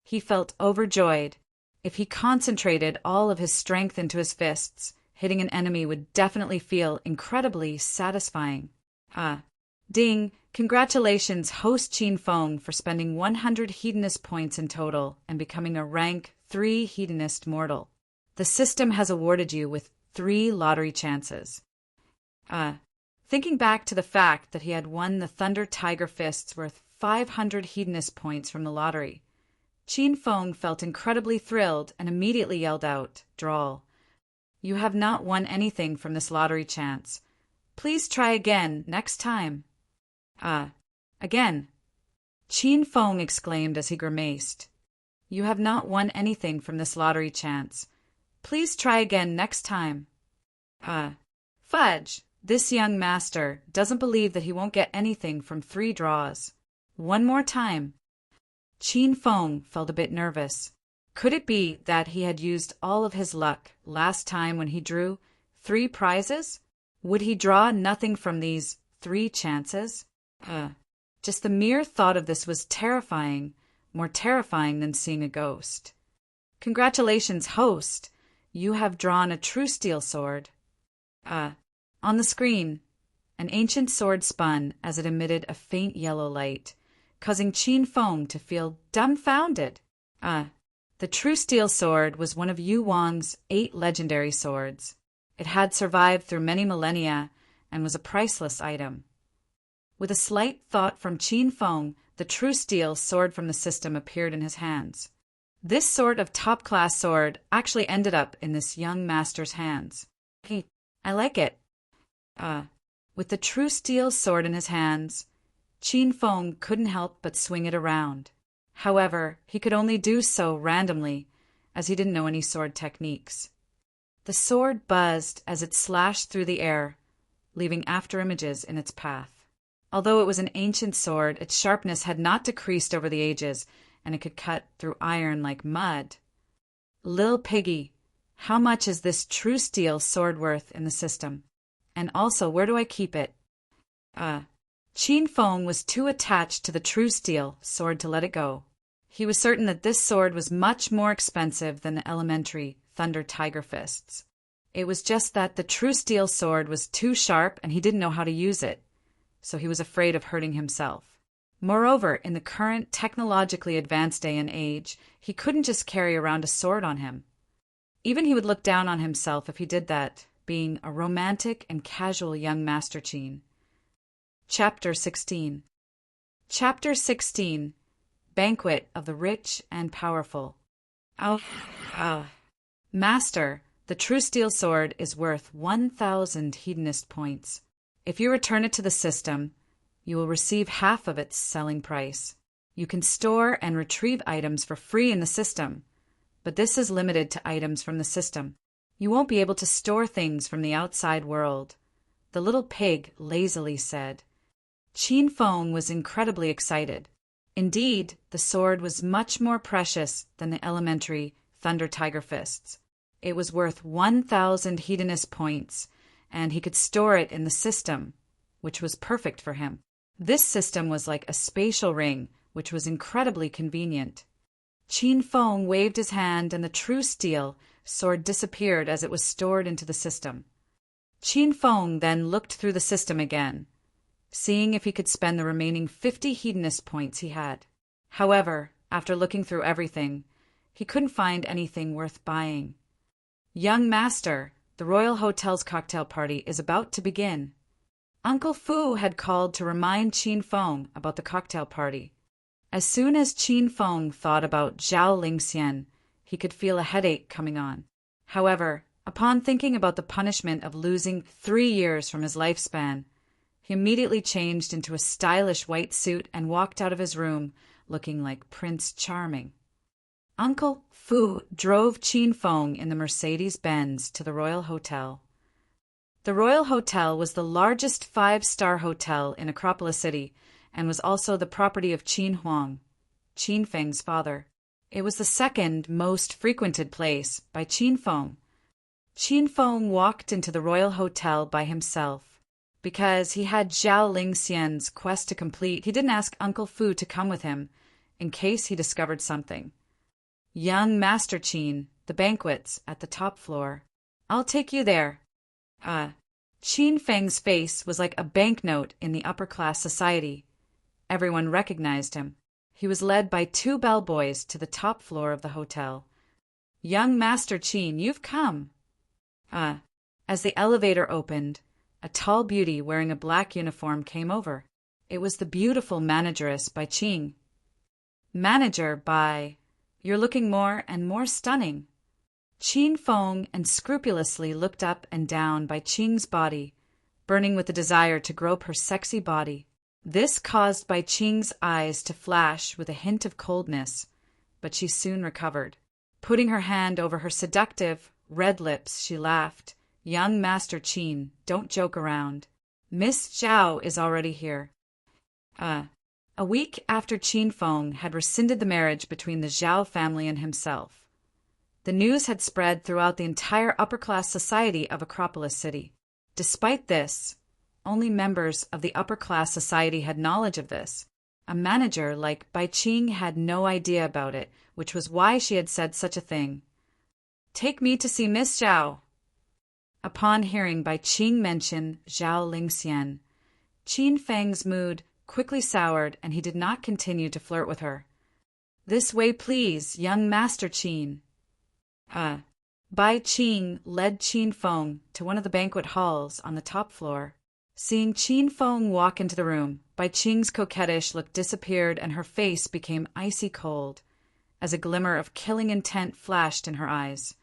He felt overjoyed. If he concentrated all of his strength into his fists, hitting an enemy would definitely feel incredibly satisfying. Ding! Congratulations, host Qin Feng, for spending 100 hedonist points in total and becoming a rank 3 hedonist mortal. The system has awarded you with 3 lottery chances. Thinking back to the fact that he had won the Thunder Tiger fists worth 500 hedonist points from the lottery, Qin Feng felt incredibly thrilled and immediately yelled out, drawl, "You have not won anything from this lottery chance. Please try again next time." Again, Qin Feng exclaimed as he grimaced. "You have not won anything from this lottery chance. Please try again next time." Fudge! This young master doesn't believe that he won't get anything from 3 draws. One more time. Qin Feng felt a bit nervous. Could it be that he had used all of his luck last time when he drew 3 prizes? Would he draw nothing from these 3 chances? Just the mere thought of this was terrifying, more terrifying than seeing a ghost. Congratulations, host! You have drawn a true steel sword. On the screen, an ancient sword spun as it emitted a faint yellow light, causing Qin Feng to feel dumbfounded. The true steel sword was one of Yu Wang's 8 legendary swords. It had survived through many millennia and was a priceless item. With a slight thought from Qin Feng, the true steel sword from the system appeared in his hands. This sort of top-class sword actually ended up in this young master's hands. Hey, I like it. With the true steel sword in his hands, Qin Feng couldn't help but swing it around. However, he could only do so randomly, as he didn't know any sword techniques. The sword buzzed as it slashed through the air, leaving afterimages in its path. Although it was an ancient sword, its sharpness had not decreased over the ages, and it could cut through iron like mud. Lil Piggy, how much is this true steel sword worth in the system? And also, where do I keep it? Qin Feng was too attached to the true steel sword to let it go. He was certain that this sword was much more expensive than the elementary Thunder Tiger Fists. It was just that the true steel sword was too sharp and he didn't know how to use it, so he was afraid of hurting himself. Moreover, in the current technologically advanced day and age, he couldn't just carry around a sword on him. Even he would look down on himself if he did that, being a romantic and casual young Master Qin. Chapter 16. Chapter 16. Banquet of the Rich and Powerful. Master, the true steel sword is worth 1,000 hedonist points. If you return it to the system, you will receive half of its selling price. You can store and retrieve items for free in the system, but this is limited to items from the system. You won't be able to store things from the outside world, the little pig lazily said. Qin Feng was incredibly excited. Indeed, the sword was much more precious than the elementary Thunder Tiger Fists. It was worth 1,000 hedonist points, and he could store it in the system, which was perfect for him. This system was like a spatial ring, which was incredibly convenient. Qin Feng waved his hand and the true steel sword disappeared as it was stored into the system. Qin Feng then looked through the system again, seeing if he could spend the remaining 50 hedonist points he had. However, after looking through everything, he couldn't find anything worth buying. Young Master, the Royal Hotel's cocktail party is about to begin. Uncle Fu had called to remind Qin Feng about the cocktail party. As soon as Qin Feng thought about Zhao Lingxian, he could feel a headache coming on. However, upon thinking about the punishment of losing 3 years from his lifespan, he immediately changed into a stylish white suit and walked out of his room, looking like Prince Charming. Uncle Fu drove Qin Feng in the Mercedes-Benz to the Royal Hotel. The Royal Hotel was the largest 5-star hotel in Acropolis City and was also the property of Qin Huang, Qin Feng's father. It was the second most frequented place by Qin Feng. Qin Feng walked into the Royal Hotel by himself. Because he had Zhao Lingxian's quest to complete, he didn't ask Uncle Fu to come with him, in case he discovered something. Young Master Qin, the banquets at the top floor. I'll take you there. Qin Feng's face was like a banknote in the upper-class society. Everyone recognized him. He was led by 2 bellboys to the top floor of the hotel. Young Master Qin, you've come. As the elevator opened, a tall beauty wearing a black uniform came over. It was the beautiful manageress by Qing. Manager by, you're looking more and more stunning. Qin Feng unscrupulously looked up and down by Qing's body, burning with the desire to grope her sexy body. This caused by Qing's eyes to flash with a hint of coldness, but she soon recovered. Putting her hand over her seductive, red lips, she laughed. Young Master Qin, don't joke around. Miss Zhao is already here. A week after Qin Feng had rescinded the marriage between the Zhao family and himself, the news had spread throughout the entire upper-class society of Acropolis City. Despite this, only members of the upper-class society had knowledge of this. A manager like Bai Qing had no idea about it, which was why she had said such a thing. Take me to see Miss Zhao. Upon hearing Bai Qing mention Zhao Lingxian, Qin Feng's mood quickly soured and he did not continue to flirt with her. This way, please, young Master Qin. Bai Qing led Qin Feng to one of the banquet halls on the top floor. Seeing Qin Feng walk into the room, Bai Qing's coquettish look disappeared and her face became icy cold, as a glimmer of killing intent flashed in her eyes.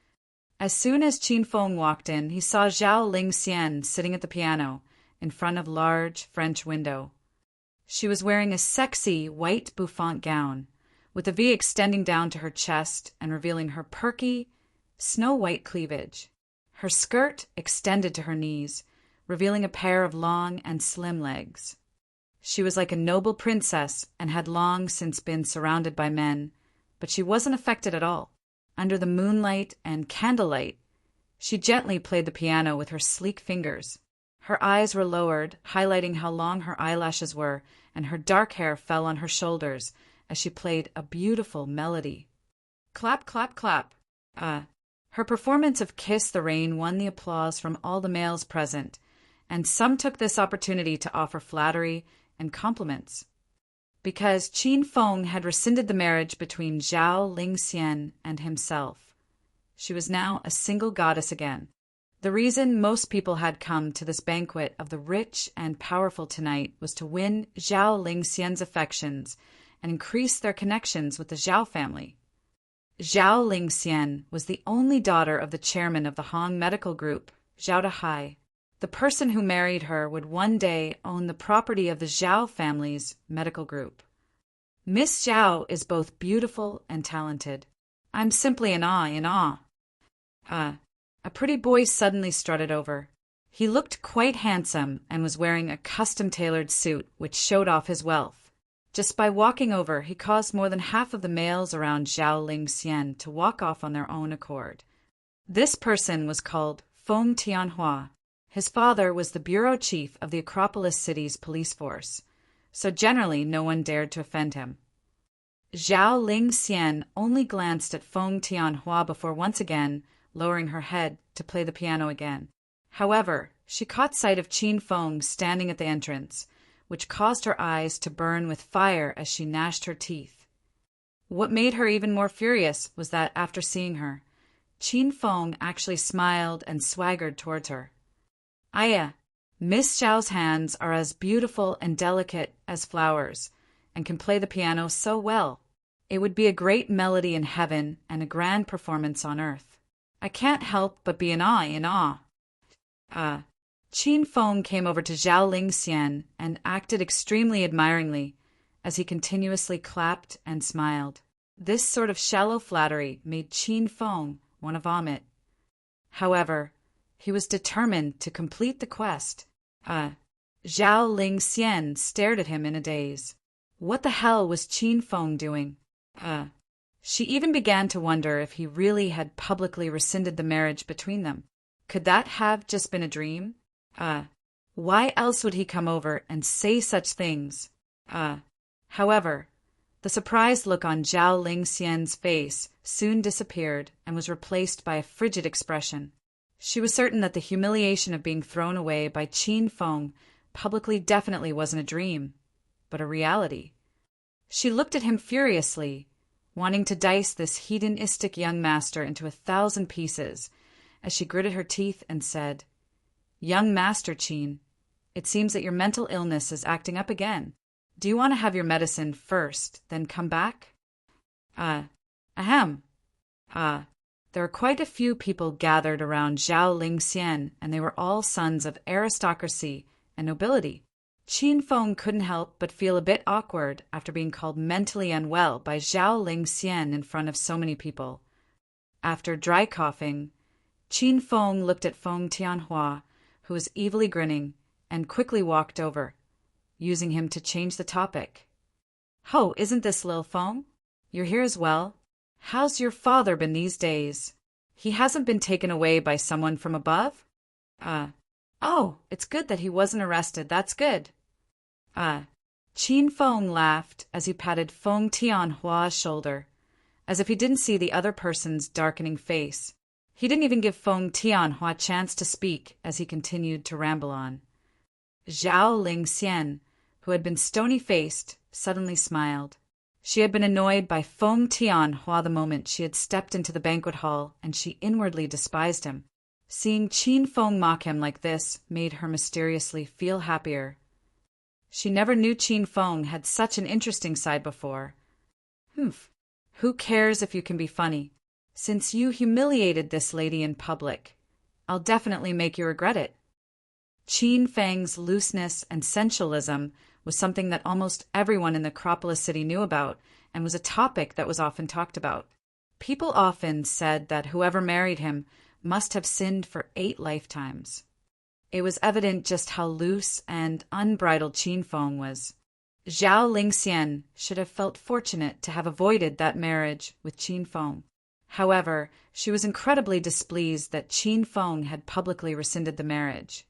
As soon as Qin Feng walked in, he saw Zhao Lingxian sitting at the piano in front of a large French window. She was wearing a sexy white bouffant gown, with a V extending down to her chest and revealing her perky, snow-white cleavage. Her skirt extended to her knees, revealing a pair of long and slim legs. She was like a noble princess and had long since been surrounded by men, but she wasn't affected at all. Under the moonlight and candlelight, she gently played the piano with her sleek fingers. Her eyes were lowered, highlighting how long her eyelashes were, and her dark hair fell on her shoulders as she played a beautiful melody. Clap, clap, clap. Her performance of Kiss the Rain won the applause from all the males present, and some took this opportunity to offer flattery and compliments. Because Qin Feng had rescinded the marriage between Zhao Lingxian and himself, she was now a single goddess again. The reason most people had come to this banquet of the rich and powerful tonight was to win Zhao Lingxian's affections and increase their connections with the Zhao family. Zhao Lingxian was the only daughter of the chairman of the Hong medical group, Zhao Dahai. The person who married her would one day own the property of the Zhao family's medical group. Miss Zhao is both beautiful and talented. I'm simply in awe. A pretty boy suddenly strutted over. He looked quite handsome and was wearing a custom-tailored suit which showed off his wealth. Just by walking over, he caused more than half of the males around Zhao Lingxian to walk off on their own accord. This person was called Feng Tianhua. His father was the bureau chief of the Acropolis city's police force, so generally no one dared to offend him. Zhao Lingxian only glanced at Feng Tianhua before once again lowering her head to play the piano again. However, she caught sight of Qin Feng standing at the entrance, which caused her eyes to burn with fire as she gnashed her teeth. What made her even more furious was that after seeing her, Qin Feng actually smiled and swaggered towards her. Miss Zhao's hands are as beautiful and delicate as flowers, and can play the piano so well. It would be a great melody in heaven and a grand performance on earth. I can't help but be in awe. Qin Feng came over to Zhao Lingxian and acted extremely admiringly as he continuously clapped and smiled. This sort of shallow flattery made Qin Feng want to vomit. However, he was determined to complete the quest. Zhao Lingxian stared at him in a daze. What the hell was Qin Feng doing? She even began to wonder if he really had publicly rescinded the marriage between them. Could that have just been a dream? Why else would he come over and say such things? However, the surprised look on Zhao Lingxian's face soon disappeared and was replaced by a frigid expression. She was certain that the humiliation of being thrown away by Qin Feng publicly definitely wasn't a dream, but a reality. She looked at him furiously, wanting to dice this hedonistic young master into 1,000 pieces, as she gritted her teeth and said, "Young Master Qin, it seems that your mental illness is acting up again. Do you want to have your medicine first, then come back?" There were quite a few people gathered around Zhao Lingxian, and they were all sons of aristocracy and nobility. Qin Feng couldn't help but feel a bit awkward after being called mentally unwell by Zhao Lingxian in front of so many people. After dry coughing, Qin Feng looked at Feng Tianhua, who was evilly grinning, and quickly walked over, using him to change the topic. "Ho, isn't this Lil Feng? You're here as well. How's your father been these days? He hasn't been taken away by someone from above?" Oh, it's good that he wasn't arrested, that's good." Qin Feng laughed as he patted Feng Tianhua's shoulder, as if he didn't see the other person's darkening face. He didn't even give Feng Tianhua a chance to speak as he continued to ramble on. Zhao Lingxian, who had been stony-faced, suddenly smiled. She had been annoyed by Feng Tianhua the moment she had stepped into the banquet hall, and she inwardly despised him. Seeing Qin Feng mock him like this made her mysteriously feel happier. She never knew Qin Feng had such an interesting side before. Humph. Who cares if you can be funny? Since you humiliated this lady in public, I'll definitely make you regret it. Qin Feng's looseness and sensualism was something that almost everyone in the Acropolis city knew about and was a topic that was often talked about. People often said that whoever married him must have sinned for 8 lifetimes. It was evident just how loose and unbridled Qin Feng was. Zhao Lingxian should have felt fortunate to have avoided that marriage with Qin Feng. However, she was incredibly displeased that Qin Feng had publicly rescinded the marriage.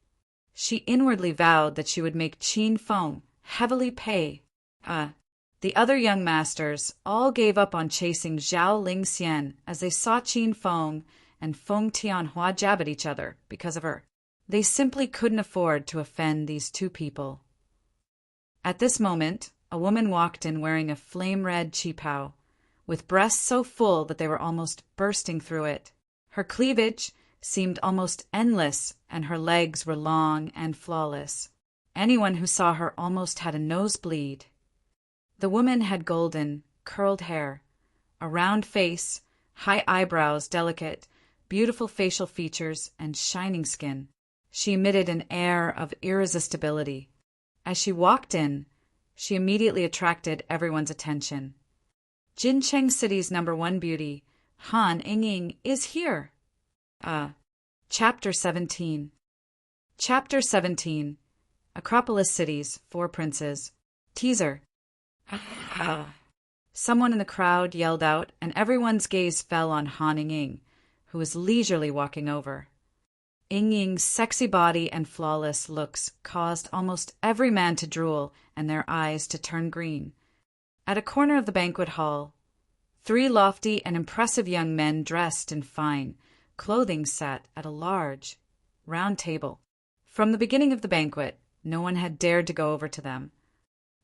She inwardly vowed that she would make Qin Feng heavily pay. The other young masters all gave up on chasing Zhao Lingxian as they saw Qin Feng and Feng Tianhua jab at each other because of her. They simply couldn't afford to offend these two people. At this moment, a woman walked in wearing a flame-red qipao, with breasts so full that they were almost bursting through it. Her cleavage seemed almost endless, and her legs were long and flawless. Anyone who saw her almost had a nosebleed. The woman had golden, curled hair, a round face, high eyebrows, delicate, beautiful facial features, and shining skin. She emitted an air of irresistibility. As she walked in, she immediately attracted everyone's attention. Jincheng City's #1 beauty, Han Yingying, is here. Chapter 17. Chapter 17. Acropolis City's 4 Princes. Teaser. Someone in the crowd yelled out, and everyone's gaze fell on Han Yingying, who was leisurely walking over. Yingying's sexy body and flawless looks caused almost every man to drool and their eyes to turn green. At a corner of the banquet hall, 3 lofty and impressive young men dressed in fine clothing sat at a large, round table. From the beginning of the banquet, no one had dared to go over to them.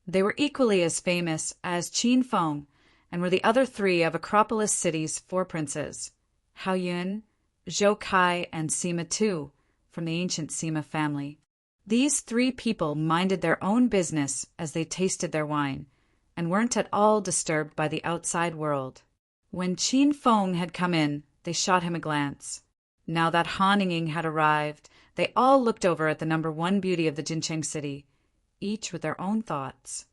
They were equally as famous as Qin Feng and were the other 3 of Acropolis City's 4 princes, Hao Yun, Zhou Kai, and Sima Tu, from the ancient Sima family. These 3 people minded their own business as they tasted their wine, and weren't at all disturbed by the outside world. When Qin Feng had come in, they shot him a glance. Now that Han Yingying had arrived, they all looked over at the #1 beauty of the Jincheng City, each with their own thoughts.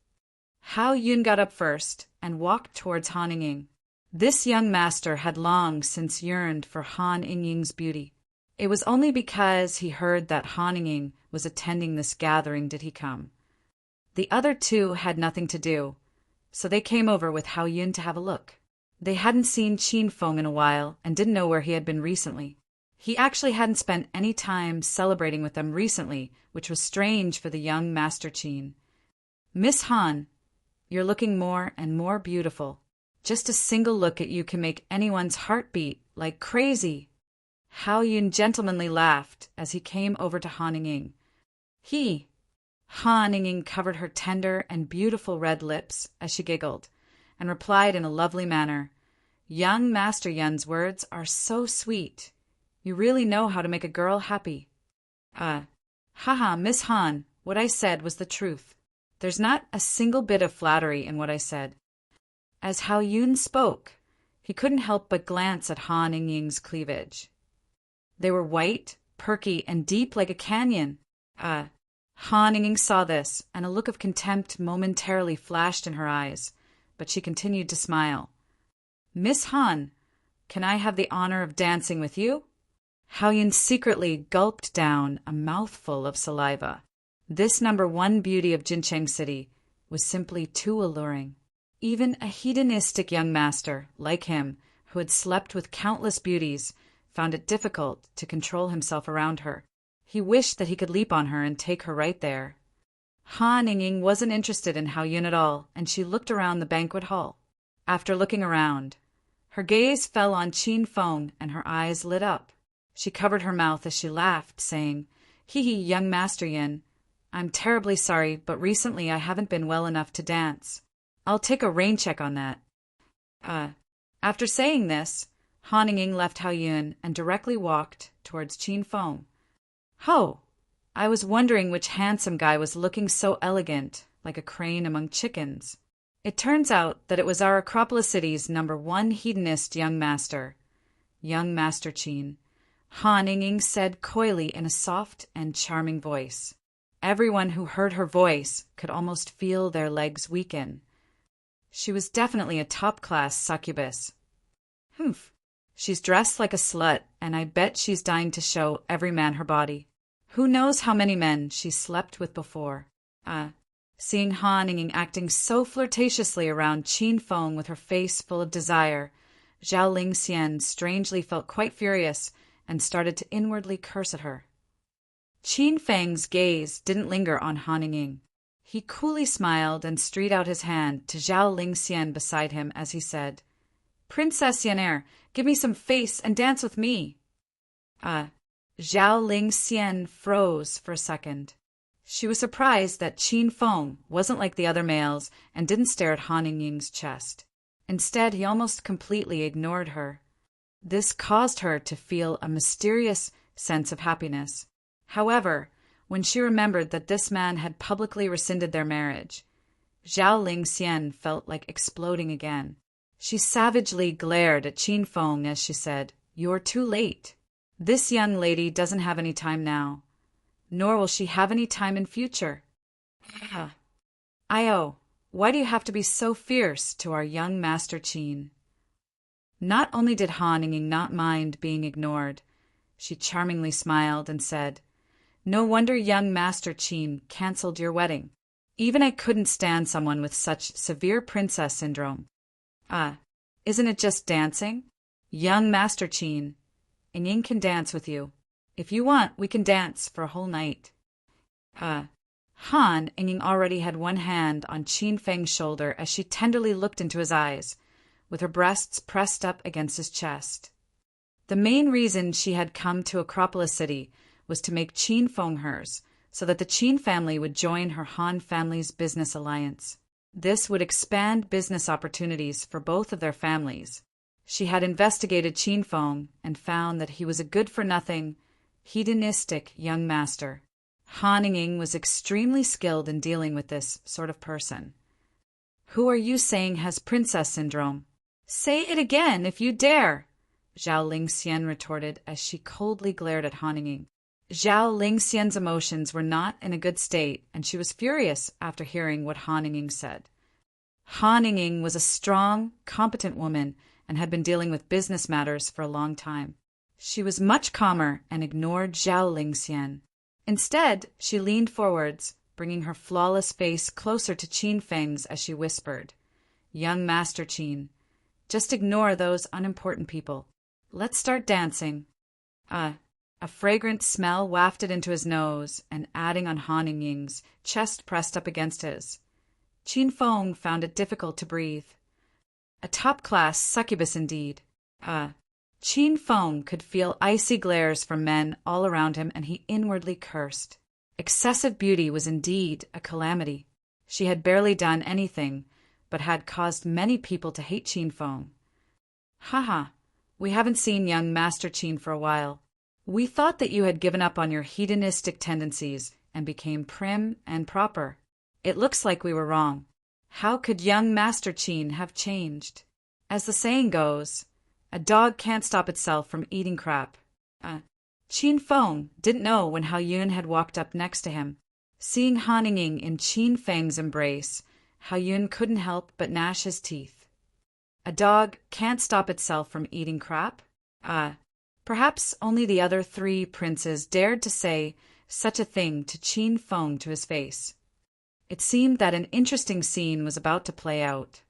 Hao Yun got up first and walked towards Han Yingying. This young master had long since yearned for Han Yingying's beauty. It was only because he heard that Han Yingying was attending this gathering did he come. The other 2 had nothing to do, so they came over with Hao Yun to have a look. They hadn't seen Qin Feng in a while and didn't know where he had been recently. He actually hadn't spent any time celebrating with them recently, which was strange for the young Master Qin. "Miss Han, you're looking more and more beautiful. Just a single look at you can make anyone's heart beat like crazy." Hao Yun gentlemanly laughed as he came over to Han Yingying. Han Yingying covered her tender and beautiful red lips as she giggled, and replied in a lovely manner, "Young Master Yun's words are so sweet. You really know how to make a girl happy." Haha, Miss Han, what I said was the truth. There's not a single bit of flattery in what I said. As Hao Yun spoke, he couldn't help but glance at Han Yingying's cleavage. They were white, perky, and deep like a canyon. Han Yingying saw this, and a look of contempt momentarily flashed in her eyes, but she continued to smile. "Miss Han, can I have the honor of dancing with you?" Hao Yun secretly gulped down a mouthful of saliva. This #1 beauty of Jincheng City was simply too alluring. Even a hedonistic young master, like him, who had slept with countless beauties, found it difficult to control himself around her. He wished that he could leap on her and take her right there. Han Yingying wasn't interested in Hao Yun at all, and she looked around the banquet hall. After looking around, Her gaze fell on Qin Feng, and her eyes lit up. She covered her mouth as she laughed, saying, "Hee hee, young Master Yin. I'm terribly sorry, but recently I haven't been well enough to dance. I'll take a rain check on that." After saying this, Han Ying left Hao Yun and directly walked towards Qin Feng. "Ho! I was wondering which handsome guy was looking so elegant, like a crane among chickens." It turns out that it was our Acropolis City's #1 hedonist young master Qin, Han Ying said coyly in a soft and charming voice. Everyone who heard her voice could almost feel their legs weaken. She was definitely a top-class succubus. Humph. She's dressed like a slut, and I bet she's dying to show every man her body. Who knows how many men she's slept with before. Seeing Han Ying acting so flirtatiously around Qin Feng with her face full of desire, Zhao Lingxian strangely felt quite furious and started to inwardly curse at her. Qin Feng's gaze didn't linger on Han Ying. He coolly smiled and stretched out his hand to Zhao Lingxian beside him as he said, "Princess Yan'er, give me some face and dance with me." Zhao Lingxian froze for a second. She was surprised that Qin Feng wasn't like the other males and didn't stare at Han Ying's chest. Instead, he almost completely ignored her. This caused her to feel a mysterious sense of happiness. However, when she remembered that this man had publicly rescinded their marriage, Zhao Lingxian felt like exploding again. She savagely glared at Qin Feng as she said, "You're too late. This young lady doesn't have any time now, nor will she have any time in future. Io, why do you have to be so fierce to our young Master Qin?" Not only did Han Ying not mind being ignored, she charmingly smiled and said, "No wonder young Master Qin cancelled your wedding. Even I couldn't stand someone with such severe princess syndrome. Isn't it just dancing? Young Master Qin, Ying can dance with you. If you want, we can dance for a whole night." Han Ying already had one hand on Qin Feng's shoulder as she tenderly looked into his eyes, with her breasts pressed up against his chest. The main reason she had come to Acropolis City was to make Qin Feng hers, so that the Qin family would join her Han family's business alliance. This would expand business opportunities for both of their families. She had investigated Qin Feng and found that he was a good-for-nothing, hedonistic young master. Han Ying was extremely skilled in dealing with this sort of person. "Who are you saying has princess syndrome?" "Say it again, if you dare," Zhao Lingxian retorted as she coldly glared at Han Ying. Zhao Lingxian's emotions were not in a good state, and she was furious after hearing what Han Ying said. Han Ying was a strong, competent woman and had been dealing with business matters for a long time. She was much calmer and ignored Zhao Lingxian. Instead, she leaned forwards, bringing her flawless face closer to Qin Feng's as she whispered, "Young Master Qin, just ignore those unimportant people. Let's start dancing." A fragrant smell wafted into his nose, and adding on Han Ying's chest pressed up against his. Qin Feng found it difficult to breathe. A top-class succubus indeed. Qin Feng could feel icy glares from men all around him, and he inwardly cursed. Excessive beauty was indeed a calamity. She had barely done anything, but had caused many people to hate Qin Feng. We haven't seen young Master Qin for a while. We thought that you had given up on your hedonistic tendencies and became prim and proper. It looks like we were wrong. How could young Master Qin have changed? As the saying goes, a dog can't stop itself from eating crap. Qin Feng didn't know when Hao Yun had walked up next to him. Seeing Han Ying in Qin Feng's embrace, Hao Yun couldn't help but gnash his teeth. A dog can't stop itself from eating crap? Perhaps only the other 3 princes dared to say such a thing to Qin Feng to his face. It seemed that an interesting scene was about to play out.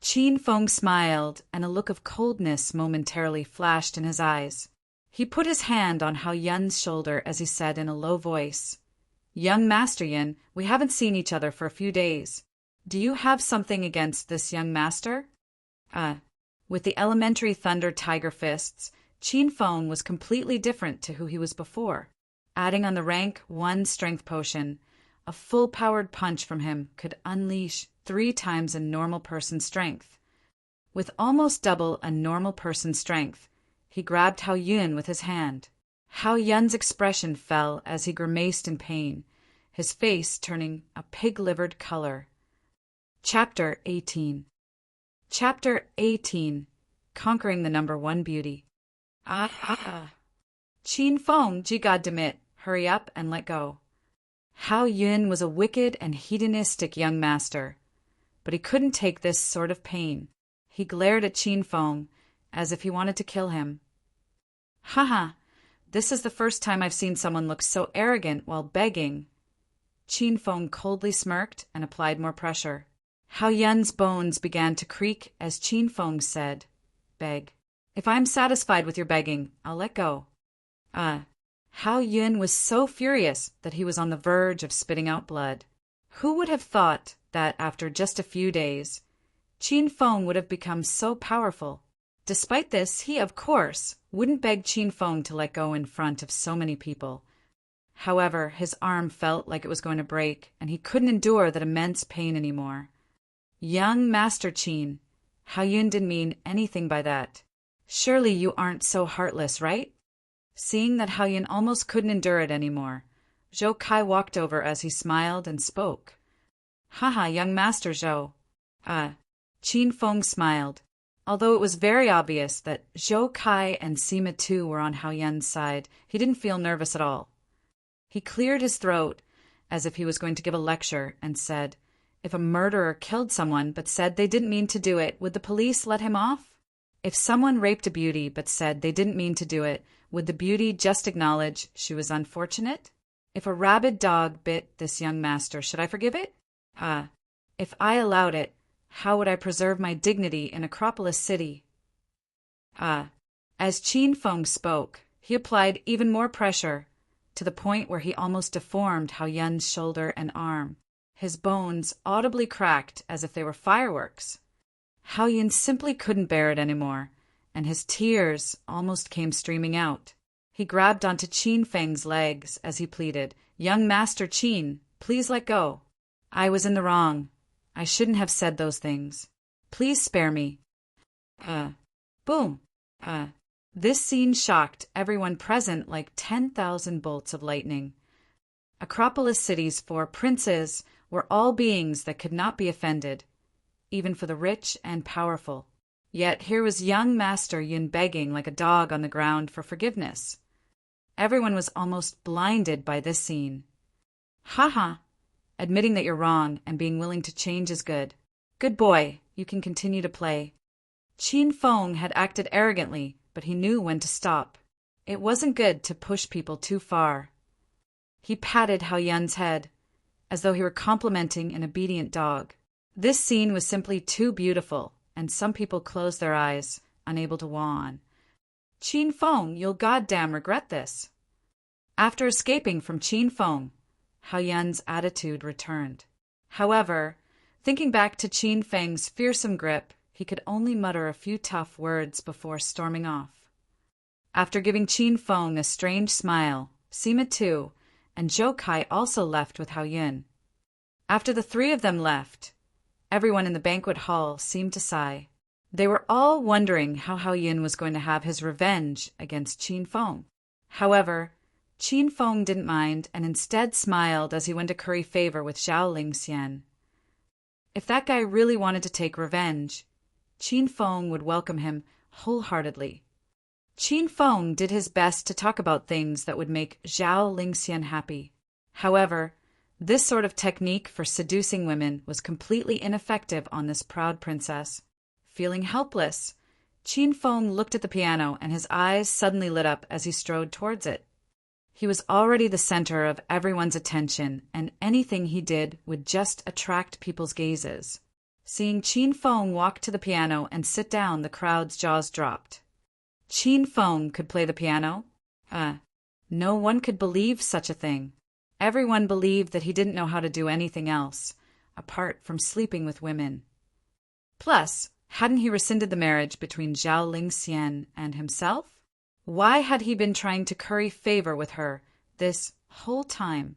Qin Feng smiled, and a look of coldness momentarily flashed in his eyes. He put his hand on Hao Yun's shoulder as he said in a low voice, "Young Master Yin, we haven't seen each other for a few days. Do you have something against this young master?" With the elementary thunder tiger fists, Qin Feng was completely different to who he was before. Adding on the rank 1 strength potion, a full-powered punch from him could unleash 3 times a normal person's strength. With almost double a normal person's strength, he grabbed Hao Yun with his hand. Hao Yun's expression fell as he grimaced in pain, his face turning a pig-livered color. Chapter 18. Chapter 18. Conquering the number 1 beauty. Qin Feng, jigadamit, hurry up and let go. Hao Yun was a wicked and hedonistic young master, but he couldn't take this sort of pain. He glared at Qin Feng as if he wanted to kill him. Haha, this is the first time I've seen someone look so arrogant while begging. Qin Feng coldly smirked and applied more pressure. Hao Yun's bones began to creak as Qin Feng said, "Beg. If I'm satisfied with your begging, I'll let go." Hao Yun was so furious that he was on the verge of spitting out blood. Who would have thought that after just a few days, Qin Feng would have become so powerful? Despite this, he, of course, wouldn't beg Qin Feng to let go in front of so many people. However, his arm felt like it was going to break, and he couldn't endure that immense pain anymore. Young Master Qin, Hao Yun didn't mean anything by that. Surely you aren't so heartless, right? Seeing that Hao Yun almost couldn't endure it anymore, Zhou Kai walked over as he smiled and spoke. Haha, young Master Zhou. Qin Feng smiled. Although it was very obvious that Zhou Kai and Sima too were on Hao Yun's side, he didn't feel nervous at all. He cleared his throat as if he was going to give a lecture and said, if a murderer killed someone but said they didn't mean to do it, would the police let him off? If someone raped a beauty but said they didn't mean to do it, would the beauty just acknowledge she was unfortunate? If a rabid dog bit this young master, should I forgive it? If I allowed it, how would I preserve my dignity in Acropolis City? As Qin Feng spoke, he applied even more pressure, to the point where he almost deformed Hao Yun's shoulder and arm. His bones audibly cracked as if they were fireworks. Hao Yun simply couldn't bear it anymore, and his tears almost came streaming out. He grabbed onto Qin Feng's legs as he pleaded, "Young Master Qin, please let go. I was in the wrong. I shouldn't have said those things. Please spare me." Boom. This scene shocked everyone present like 10,000 bolts of lightning. Acropolis City's 4 princes were all beings that could not be offended, even for the rich and powerful. Yet here was young Master Yun begging like a dog on the ground for forgiveness. Everyone was almost blinded by this scene. Haha, admitting that you're wrong and being willing to change is good. Good boy, you can continue to play. Qin Feng had acted arrogantly, but he knew when to stop. It wasn't good to push people too far. He patted Hao Yun's head, as though he were complimenting an obedient dog. This scene was simply too beautiful, and some people closed their eyes, unable to wow on. Qin Feng, you'll goddamn regret this. After escaping from Qin Feng, Hao Yun's attitude returned. However, thinking back to Qin Feng's fearsome grip, he could only mutter a few tough words before storming off. After giving Qin Feng a strange smile, Sima too, and Zhou Kai also left with Hao Yun. After the 3 of them left, everyone in the banquet hall seemed to sigh. They were all wondering how Hao Yun was going to have his revenge against Qin Feng. However, Qin Feng didn't mind and instead smiled as he went to curry favor with Zhao Lingxian. If that guy really wanted to take revenge, Qin Feng would welcome him wholeheartedly. Qin Feng did his best to talk about things that would make Zhao Lingxian happy. However, this sort of technique for seducing women was completely ineffective on this proud princess. Feeling helpless, Qin Feng looked at the piano and his eyes suddenly lit up as he strode towards it. He was already the center of everyone's attention, and anything he did would just attract people's gazes. Seeing Qin Feng walk to the piano and sit down, the crowd's jaws dropped. Qin Feng could play the piano? No one could believe such a thing. Everyone believed that he didn't know how to do anything else, apart from sleeping with women. Plus, Hadn't he rescinded the marriage between Zhao Lingxian and himself? Why had he been trying to curry favor with her this whole time?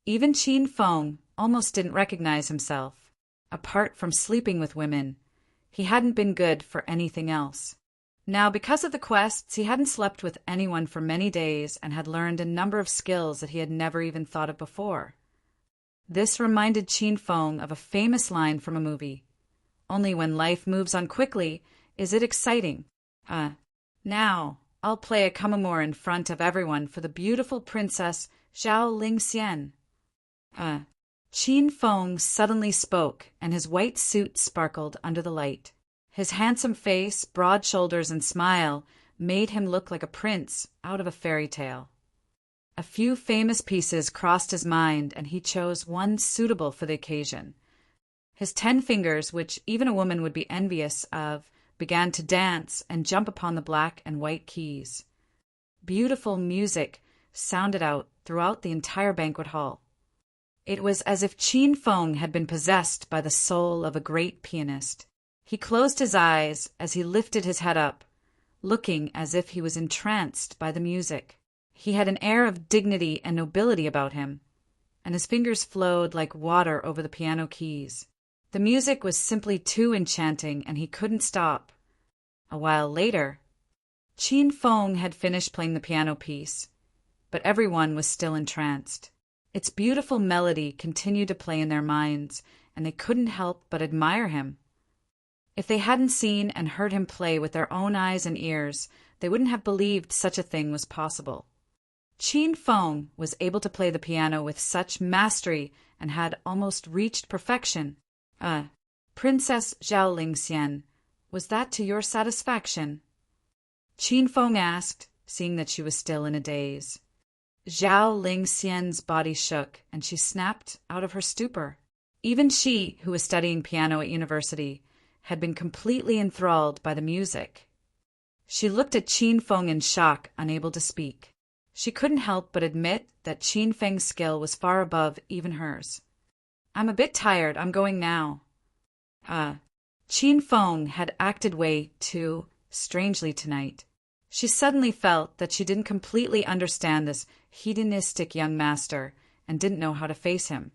Even Qin Feng almost didn't recognize himself. Apart from sleeping with women, he hadn't been good for anything else. Now, because of the quests, he hadn't slept with anyone for many days and had learned a number of skills that he had never even thought of before. This reminded Qin Feng of a famous line from a movie. Only when life moves on quickly is it exciting. Now, I'll play a Kamamore in front of everyone for the beautiful Princess Zhao Lingxian. Qin Feng suddenly spoke, and his white suit sparkled under the light. His handsome face, broad shoulders, and smile made him look like a prince out of a fairy tale. A few famous pieces crossed his mind, and he chose one suitable for the occasion. His 10 fingers, which even a woman would be envious of, began to dance and jump upon the black and white keys. Beautiful music sounded out throughout the entire banquet hall. It was as if Qin Feng had been possessed by the soul of a great pianist. He closed his eyes as he lifted his head up, looking as if he was entranced by the music. He had an air of dignity and nobility about him, and his fingers flowed like water over the piano keys. The music was simply too enchanting, and he couldn't stop. A while later, Qin Feng had finished playing the piano piece, but everyone was still entranced. Its beautiful melody continued to play in their minds, and they couldn't help but admire him. If they hadn't seen and heard him play with their own eyes and ears, they wouldn't have believed such a thing was possible. Qin Feng was able to play the piano with such mastery and had almost reached perfection. Princess Zhao Lingxian, was that to your satisfaction? Qin Feng asked, seeing that she was still in a daze. Zhao Lingxian's body shook, and she snapped out of her stupor. Even she, who was studying piano at university, had been completely enthralled by the music. She looked at Qin Feng in shock, unable to speak. She couldn't help but admit that Qin Feng's skill was far above even hers. I'm a bit tired, I'm going now. Qin Feng had acted way too strangely tonight. She suddenly felt that she didn't completely understand this hedonistic young master and didn't know how to face him.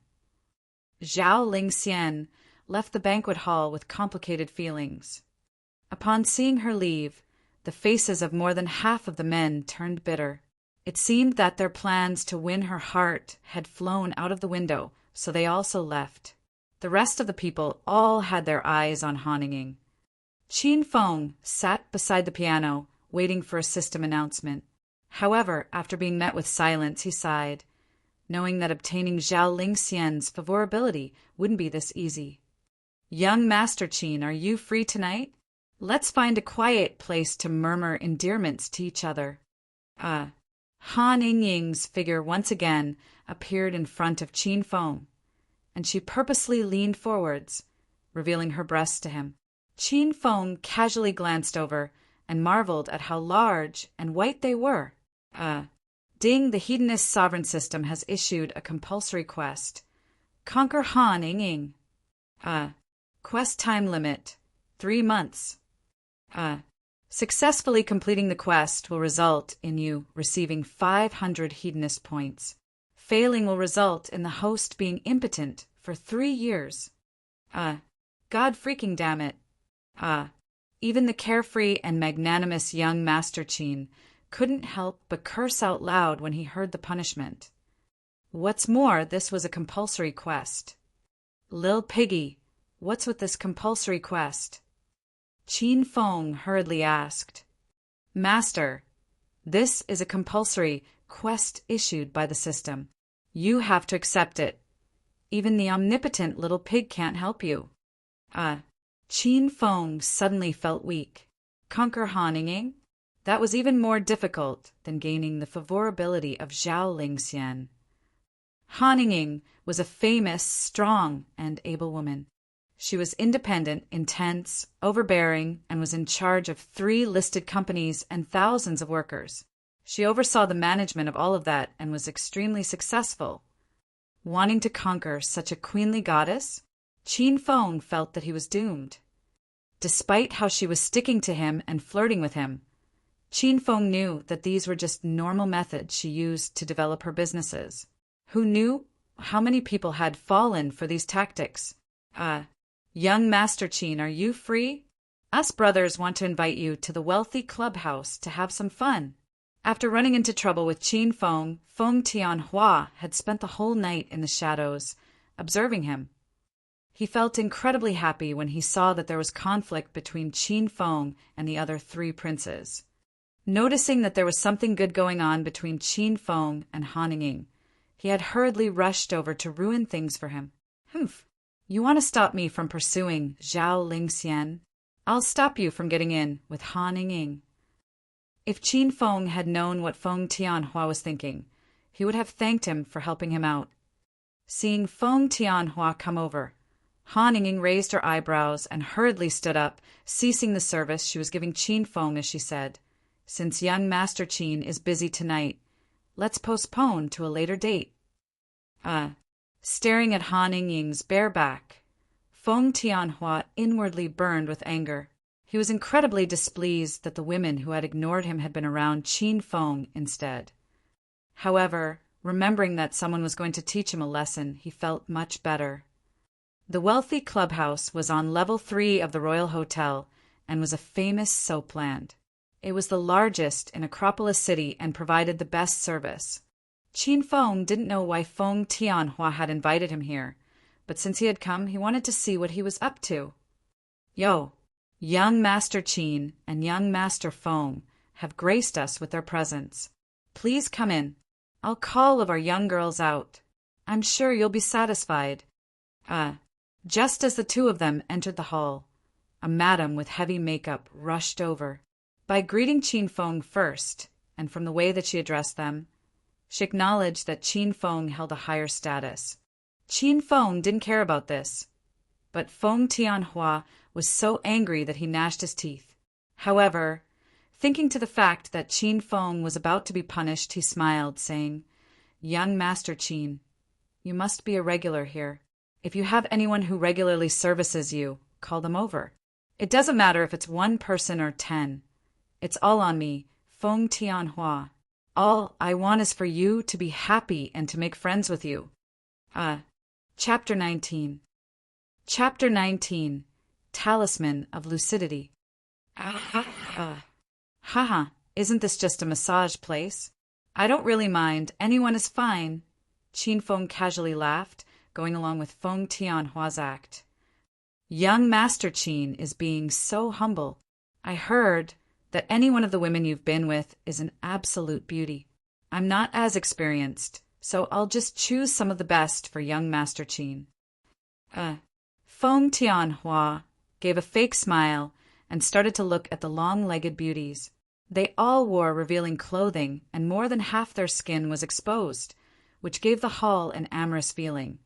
Zhao Lingxian left the banquet hall with complicated feelings. Upon seeing her leave, the faces of more than half of the men turned bitter. It seemed that their plans to win her heart had flown out of the window, so they also left. The rest of the people all had their eyes on Han Ying. Qin Feng sat beside the piano, waiting for a system announcement. However, after being met with silence, he sighed, knowing that obtaining Zhao Lingxian's favorability wouldn't be this easy. Young Master Qin, are you free tonight? Let's find a quiet place to murmur endearments to each other. Han Ying's figure once again appeared in front of Qin Feng, and she purposely leaned forwards, revealing her breasts to him. Qin Feng casually glanced over and marveled at how large and white they were. Ding, the Hedonist sovereign system has issued a compulsory quest. Conquer Han Ying. Quest time limit, 3 months. Successfully completing the quest will result in you receiving 500 hedonist points. Failing will result in the host being impotent for 3 years. God freaking damn it. Even the carefree and magnanimous young Master Qin couldn't help but curse out loud when he heard the punishment. What's more, this was a compulsory quest. Lil Piggy, what's with this compulsory quest? Qin Feng hurriedly asked. Master, this is a compulsory quest issued by the system. You have to accept it. Even the omnipotent little pig can't help you. Qin Feng suddenly felt weak. Conquer Han Ying? That was even more difficult than gaining the favorability of Zhao Lingxian. Han Ying was a famous, strong, and able woman. She was independent, intense, overbearing, and was in charge of 3 listed companies and thousands of workers. She oversaw the management of all of that and was extremely successful. Wanting to conquer such a queenly goddess, Qin Feng felt that he was doomed. Despite how she was sticking to him and flirting with him, Qin Feng knew that these were just normal methods she used to develop her businesses. Who knew how many people had fallen for these tactics? Young Master Qin, are you free? Us brothers want to invite you to the wealthy clubhouse to have some fun. After running into trouble with Qin Feng, Feng Tianhua had spent the whole night in the shadows, observing him. He felt incredibly happy when he saw that there was conflict between Qin Feng and the other three princes. Noticing that there was something good going on between Qin Feng and Han Ying, he had hurriedly rushed over to ruin things for him. Humph! You want to stop me from pursuing Zhao Lingxian? I'll stop you from getting in with Han Ying. If Qin Feng had known what Feng Tianhua was thinking, he would have thanked him for helping him out. Seeing Feng Tianhua come over, Han Ying raised her eyebrows and hurriedly stood up, ceasing the service she was giving Qin Feng as she said, "Since young Master Qin is busy tonight, let's postpone to a later date." Staring at Han Ying's bare back, Feng Tianhua inwardly burned with anger. He was incredibly displeased that the women who had ignored him had been around Qin Feng instead. However, remembering that someone was going to teach him a lesson, he felt much better. The wealthy clubhouse was on level 3 of the Royal Hotel and was a famous soapland. It was the largest in Acropolis City and provided the best service. Qin Feng didn't know why Feng Tianhua had invited him here, but since he had come, he wanted to see what he was up to. "Yo, young Master Qin and young Master Feng have graced us with their presence. Please come in. I'll call all of our young girls out. I'm sure you'll be satisfied." Just as the two of them entered the hall, a madam with heavy makeup rushed over. By greeting Qin Feng first, and from the way that she addressed them, she acknowledged that Qin Feng held a higher status. Qin Feng didn't care about this, but Feng Tianhua was so angry that he gnashed his teeth. However, thinking to the fact that Qin Feng was about to be punished, he smiled, saying, "Young Master Qin, you must be a regular here. If you have anyone who regularly services you, call them over. It doesn't matter if it's 1 person or 10. It's all on me, Feng Tianhua. All I want is for you to be happy and to make friends with you." Chapter 19. Chapter 19. Talisman of Lucidity. Haha, isn't this just a massage place? I don't really mind, anyone is fine. Qin Feng casually laughed, going along with Feng Tianhua's act. Young Master Qin is being so humble. I heard that any one of the women you've been with is an absolute beauty. I'm not as experienced, so I'll just choose some of the best for young Master Qin. Feng Tianhua gave a fake smile and started to look at the long-legged beauties. They all wore revealing clothing, and more than half their skin was exposed, which gave the hall an amorous feeling.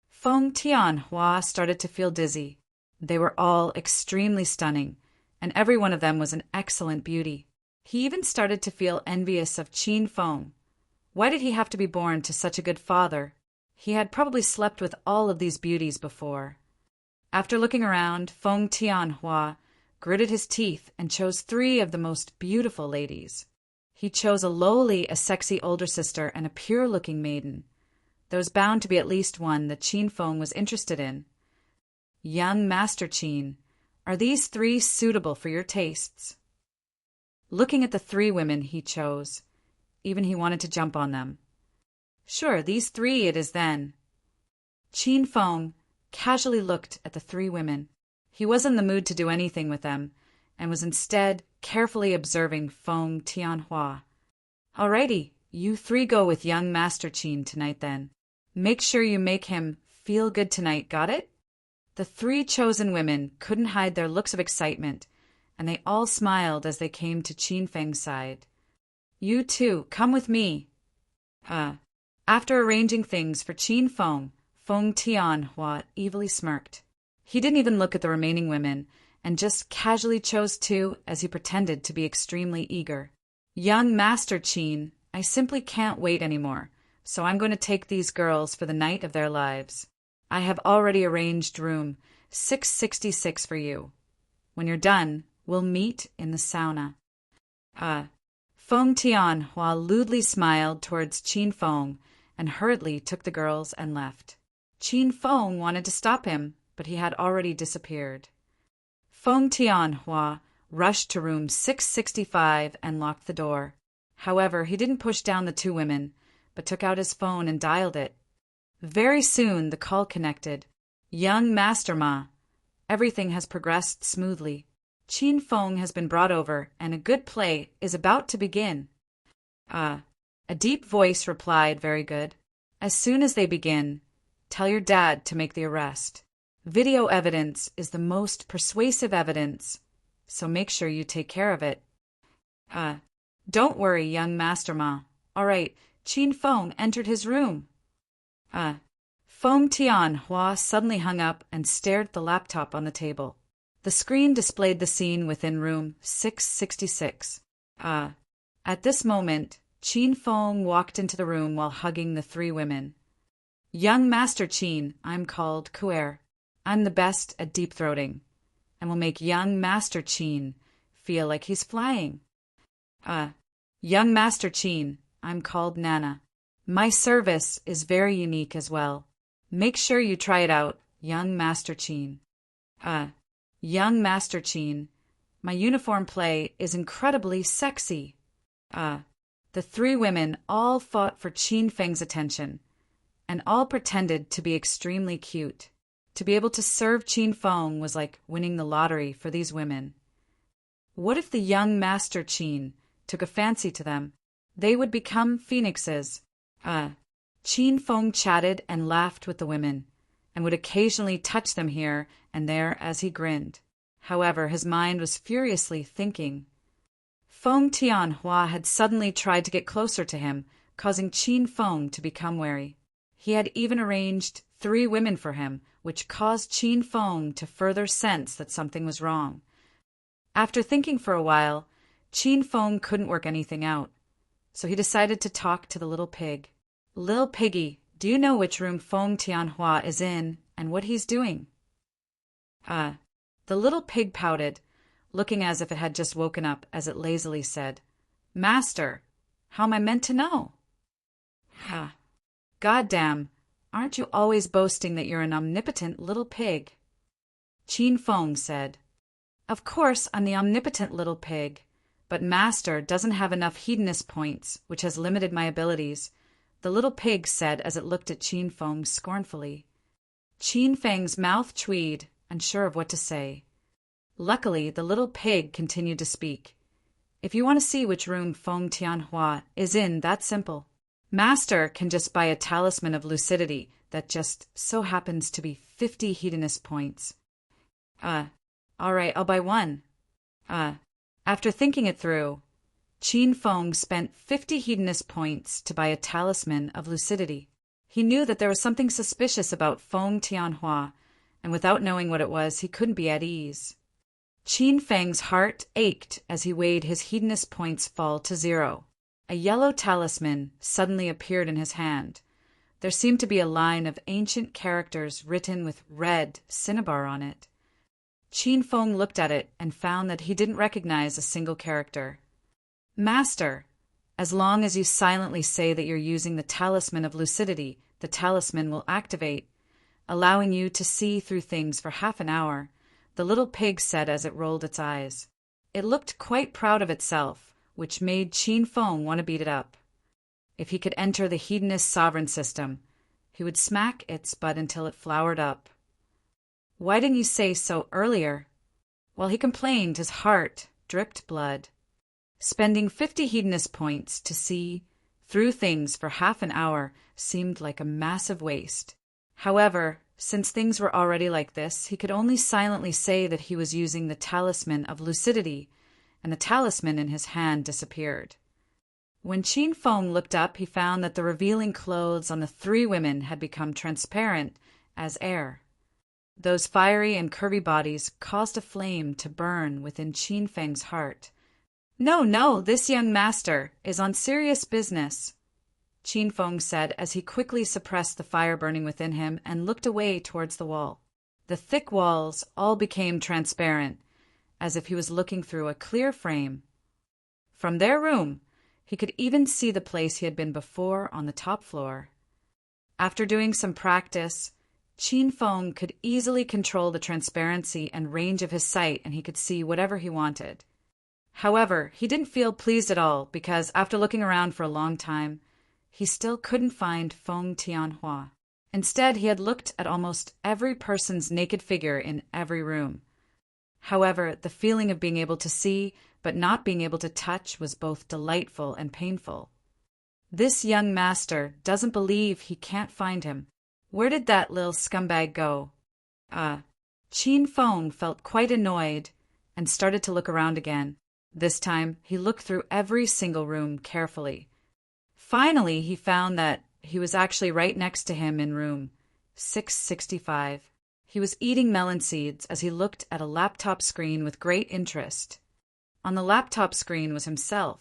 Feng Tianhua started to feel dizzy. They were all extremely stunning, and every one of them was an excellent beauty. He even started to feel envious of Qin Feng. Why did he have to be born to such a good father? He had probably slept with all of these beauties before. After looking around, Feng Tianhua gritted his teeth and chose 3 of the most beautiful ladies. He chose a lowly, a sexy older sister, and a pure-looking maiden. There was bound to be at least one that Qin Feng was interested in. Young Master Qin, are these 3 suitable for your tastes? Looking at the 3 women he chose, even he wanted to jump on them. Sure, these 3 it is then. Qin Feng casually looked at the 3 women. He was in the mood to do anything with them, and was instead carefully observing Feng Tianhua. Alrighty, you 3 go with young Master Qin tonight then. Make sure you make him feel good tonight, got it? The 3 chosen women couldn't hide their looks of excitement, and they all smiled as they came to Qin Feng's side. You too, come with me. After arranging things for Qin Feng, Feng Tianhua evilly smirked. He didn't even look at the remaining women, and just casually chose 2 as he pretended to be extremely eager. Young Master Qin, I simply can't wait anymore, so I'm going to take these girls for the night of their lives. I have already arranged room 666 for you. When you're done, we'll meet in the sauna. Feng Tianhua lewdly smiled towards Qin Feng and hurriedly took the girls and left. Qin Feng wanted to stop him, but he had already disappeared. Feng Tianhua rushed to room 665 and locked the door. However, he didn't push down the two women, but took out his phone and dialed it. Very soon the call connected. Young Master Ma, everything has progressed smoothly. Qin Feng has been brought over, and a good play is about to begin. A deep voice replied, very good. As soon as they begin, tell your dad to make the arrest. Video evidence is the most persuasive evidence, so make sure you take care of it. Don't worry, young Master Ma. All right, Qin Feng entered his room. Feng Tianhua suddenly hung up and stared at the laptop on the table. The screen displayed the scene within room 666. At this moment, Qin Feng walked into the room while hugging the three women. Young Master Qin, I'm called Kuer. I'm the best at deep-throating, and will make young Master Qin feel like he's flying. Young Master Qin, I'm called Nana. My service is very unique as well. Make sure you try it out, young Master Qin. Young Master Qin, my uniform play is incredibly sexy. The three women all fought for Qin Feng's attention, and all pretended to be extremely cute. To be able to serve Qin Feng was like winning the lottery for these women. What if the young Master Qin took a fancy to them? They would become phoenixes. Qin Feng chatted and laughed with the women, and would occasionally touch them here and there as he grinned. However, his mind was furiously thinking. Feng Tianhua had suddenly tried to get closer to him, causing Qin Feng to become wary. He had even arranged 3 women for him, which caused Qin Feng to further sense that something was wrong. After thinking for a while, Qin Feng couldn't work anything out, so he decided to talk to the little pig. Little piggy, do you know which room Feng Tianhua is in and what he's doing? The little pig pouted, looking as if it had just woken up as it lazily said, Master, how am I meant to know? Goddamn, aren't you always boasting that you're an omnipotent little pig? Qin Feng said, Of course I'm the omnipotent little pig, but Master doesn't have enough hedonist points, which has limited my abilities, the little pig said as it looked at Qin Feng scornfully. Qin Feng's mouth tweed, unsure of what to say. Luckily, the little pig continued to speak. If you want to see which room Feng Tianhua is in, that's simple. Master can just buy a talisman of lucidity that just so happens to be 50 hedonist points. All right, I'll buy one. After thinking it through, Qin Feng spent 50 hedonist points to buy a talisman of lucidity. He knew that there was something suspicious about Feng Tianhua, and without knowing what it was, he couldn't be at ease. Qin Feng's heart ached as he weighed his hedonist points fall to 0. A yellow talisman suddenly appeared in his hand. There seemed to be a line of ancient characters written with red cinnabar on it. Qin Feng looked at it and found that he didn't recognize a single character. Master, as long as you silently say that you're using the talisman of lucidity, the talisman will activate, allowing you to see through things for half an hour, the little pig said as it rolled its eyes. It looked quite proud of itself, which made Qin Feng want to beat it up. If he could enter the hedonist sovereign system, he would smack its butt until it flowered up. Why didn't you say so earlier? While he complained, his heart dripped blood. Spending 50 hedonist points to see through things for half an hour seemed like a massive waste. However, since things were already like this, he could only silently say that he was using the talisman of lucidity, and the talisman in his hand disappeared. When Qin Feng looked up, he found that the revealing clothes on the 3 women had become transparent as air. Those fiery and curvy bodies caused a flame to burn within Qin Feng's heart. No, this young master is on serious business, Qin Feng said as he quickly suppressed the fire burning within him and looked away towards the wall. The thick walls all became transparent, as if he was looking through a clear frame. From their room, he could even see the place he had been before on the top floor. After doing some practice, Qin Feng could easily control the transparency and range of his sight, and he could see whatever he wanted. However, he didn't feel pleased at all because after looking around for a long time, he still couldn't find Feng Tianhua. Instead, he had looked at almost every person's naked figure in every room. However, the feeling of being able to see but not being able to touch was both delightful and painful. This young master doesn't believe he can't find him. Where did that little scumbag go? Qin Feng felt quite annoyed and started to look around again. This time, he looked through every single room carefully. Finally, he found that he was actually right next to him in room 665. He was eating melon seeds as he looked at a laptop screen with great interest. On the laptop screen was himself.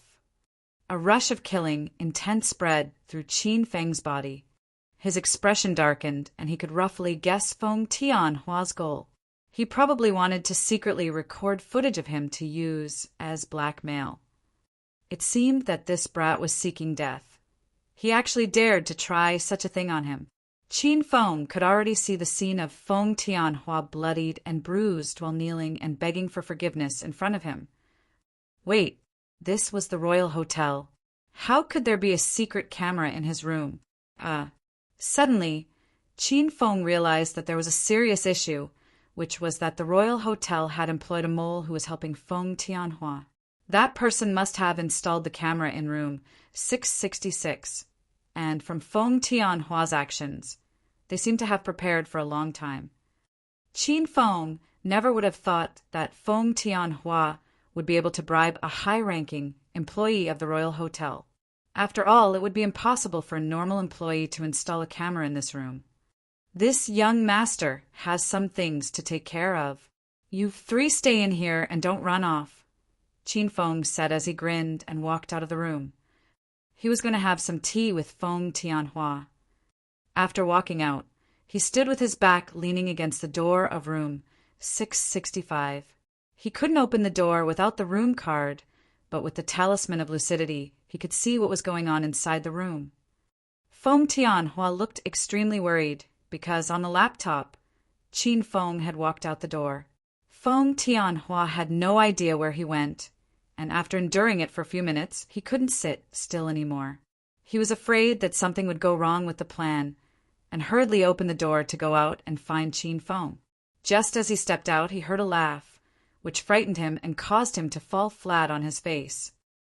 A rush of killing, intense spread through Qin Feng's body. His expression darkened, and he could roughly guess Feng Tianhua's goal. He probably wanted to secretly record footage of him to use as blackmail. It seemed that this brat was seeking death. He actually dared to try such a thing on him. Qin Feng could already see the scene of Feng Tianhua bloodied and bruised while kneeling and begging for forgiveness in front of him. Wait, this was the Royal Hotel. How could there be a secret camera in his room? Suddenly, Qin Feng realized that there was a serious issue, which was that the Royal Hotel had employed a mole who was helping Feng Tianhua. That person must have installed the camera in room 666, and from Feng Tianhua's actions, they seem to have prepared for a long time. Qin Feng never would have thought that Feng Tianhua would be able to bribe a high-ranking employee of the Royal Hotel. After all, it would be impossible for a normal employee to install a camera in this room. This young master has some things to take care of. You three stay in here and don't run off, Qin Feng said as he grinned and walked out of the room. He was going to have some tea with Feng Tianhua. After walking out, he stood with his back leaning against the door of room 665. He couldn't open the door without the room card, but with the talisman of lucidity, he could see what was going on inside the room. Feng Tianhua looked extremely worried because on the laptop, Qin Feng had walked out the door. Feng Tianhua had no idea where he went, and after enduring it for a few minutes, he couldn't sit still anymore. He was afraid that something would go wrong with the plan, and hurriedly opened the door to go out and find Qin Feng. Just as he stepped out, he heard a laugh, which frightened him and caused him to fall flat on his face.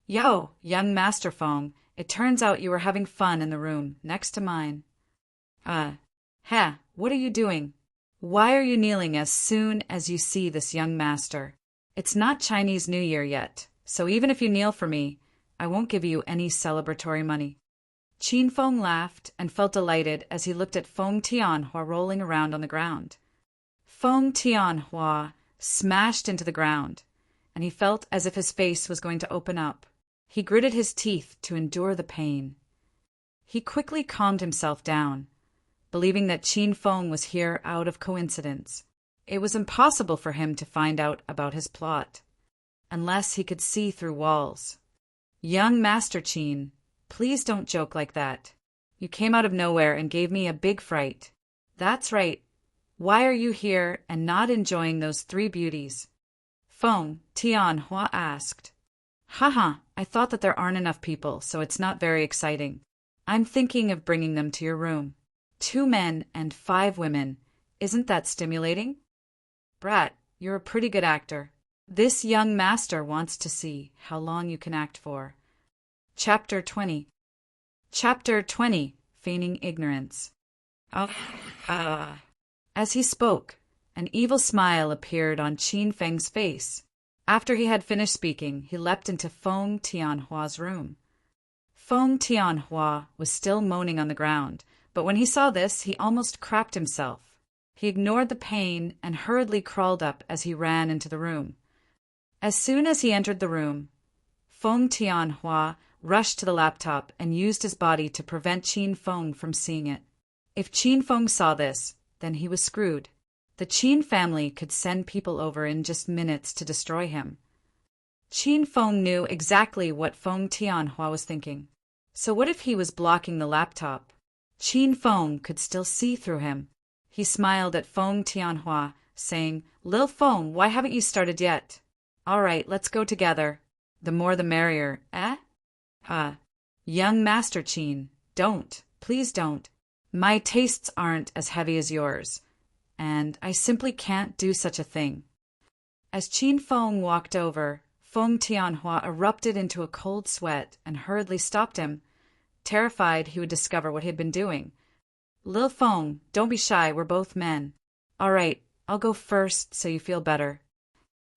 Yo, young Master Feng, it turns out you were having fun in the room next to mine. What are you doing? Why are you kneeling as soon as you see this young master? It's not Chinese New Year yet, so even if you kneel for me, I won't give you any celebratory money. Qin Feng laughed and felt delighted as he looked at Feng Tianhua rolling around on the ground. Feng Tianhua smashed into the ground, and he felt as if his face was going to open up. He gritted his teeth to endure the pain. He quickly calmed himself down, believing that Qin Feng was here out of coincidence. It was impossible for him to find out about his plot, unless he could see through walls. Young Master Qin, please don't joke like that. You came out of nowhere and gave me a big fright. That's right. Why are you here and not enjoying those three beauties? Feng Tianhua asked. I thought that there aren't enough people, so it's not very exciting. I'm thinking of bringing them to your room. 2 men and 5 women. Isn't that stimulating? Brat, you're a pretty good actor. This young master wants to see how long you can act for. Chapter 20. Chapter 20. Feigning Ignorance. As he spoke, an evil smile appeared on Qin Feng's face. After he had finished speaking, he leapt into Feng Tianhua's room. Feng Tianhua was still moaning on the ground, but when he saw this, he almost crapped himself. He ignored the pain and hurriedly crawled up as he ran into the room. As soon as he entered the room, Feng Tianhua rushed to the laptop and used his body to prevent Qin Feng from seeing it. If Qin Feng saw this, then he was screwed. The Qin family could send people over in just minutes to destroy him. Qin Feng knew exactly what Feng Tianhua was thinking. So what if he was blocking the laptop? Qin Feng could still see through him. He smiled at Feng Tianhua, saying, "Lil Feng, why haven't you started yet? All right, let's go together. The more the merrier, eh?" Young Master Qin, don't, please don't. My tastes aren't as heavy as yours, and I simply can't do such a thing. As Qin Feng walked over, Feng Tianhua erupted into a cold sweat and hurriedly stopped him, terrified he would discover what he had been doing. "Lil Feng, don't be shy, we're both men. All right, I'll go first so you feel better."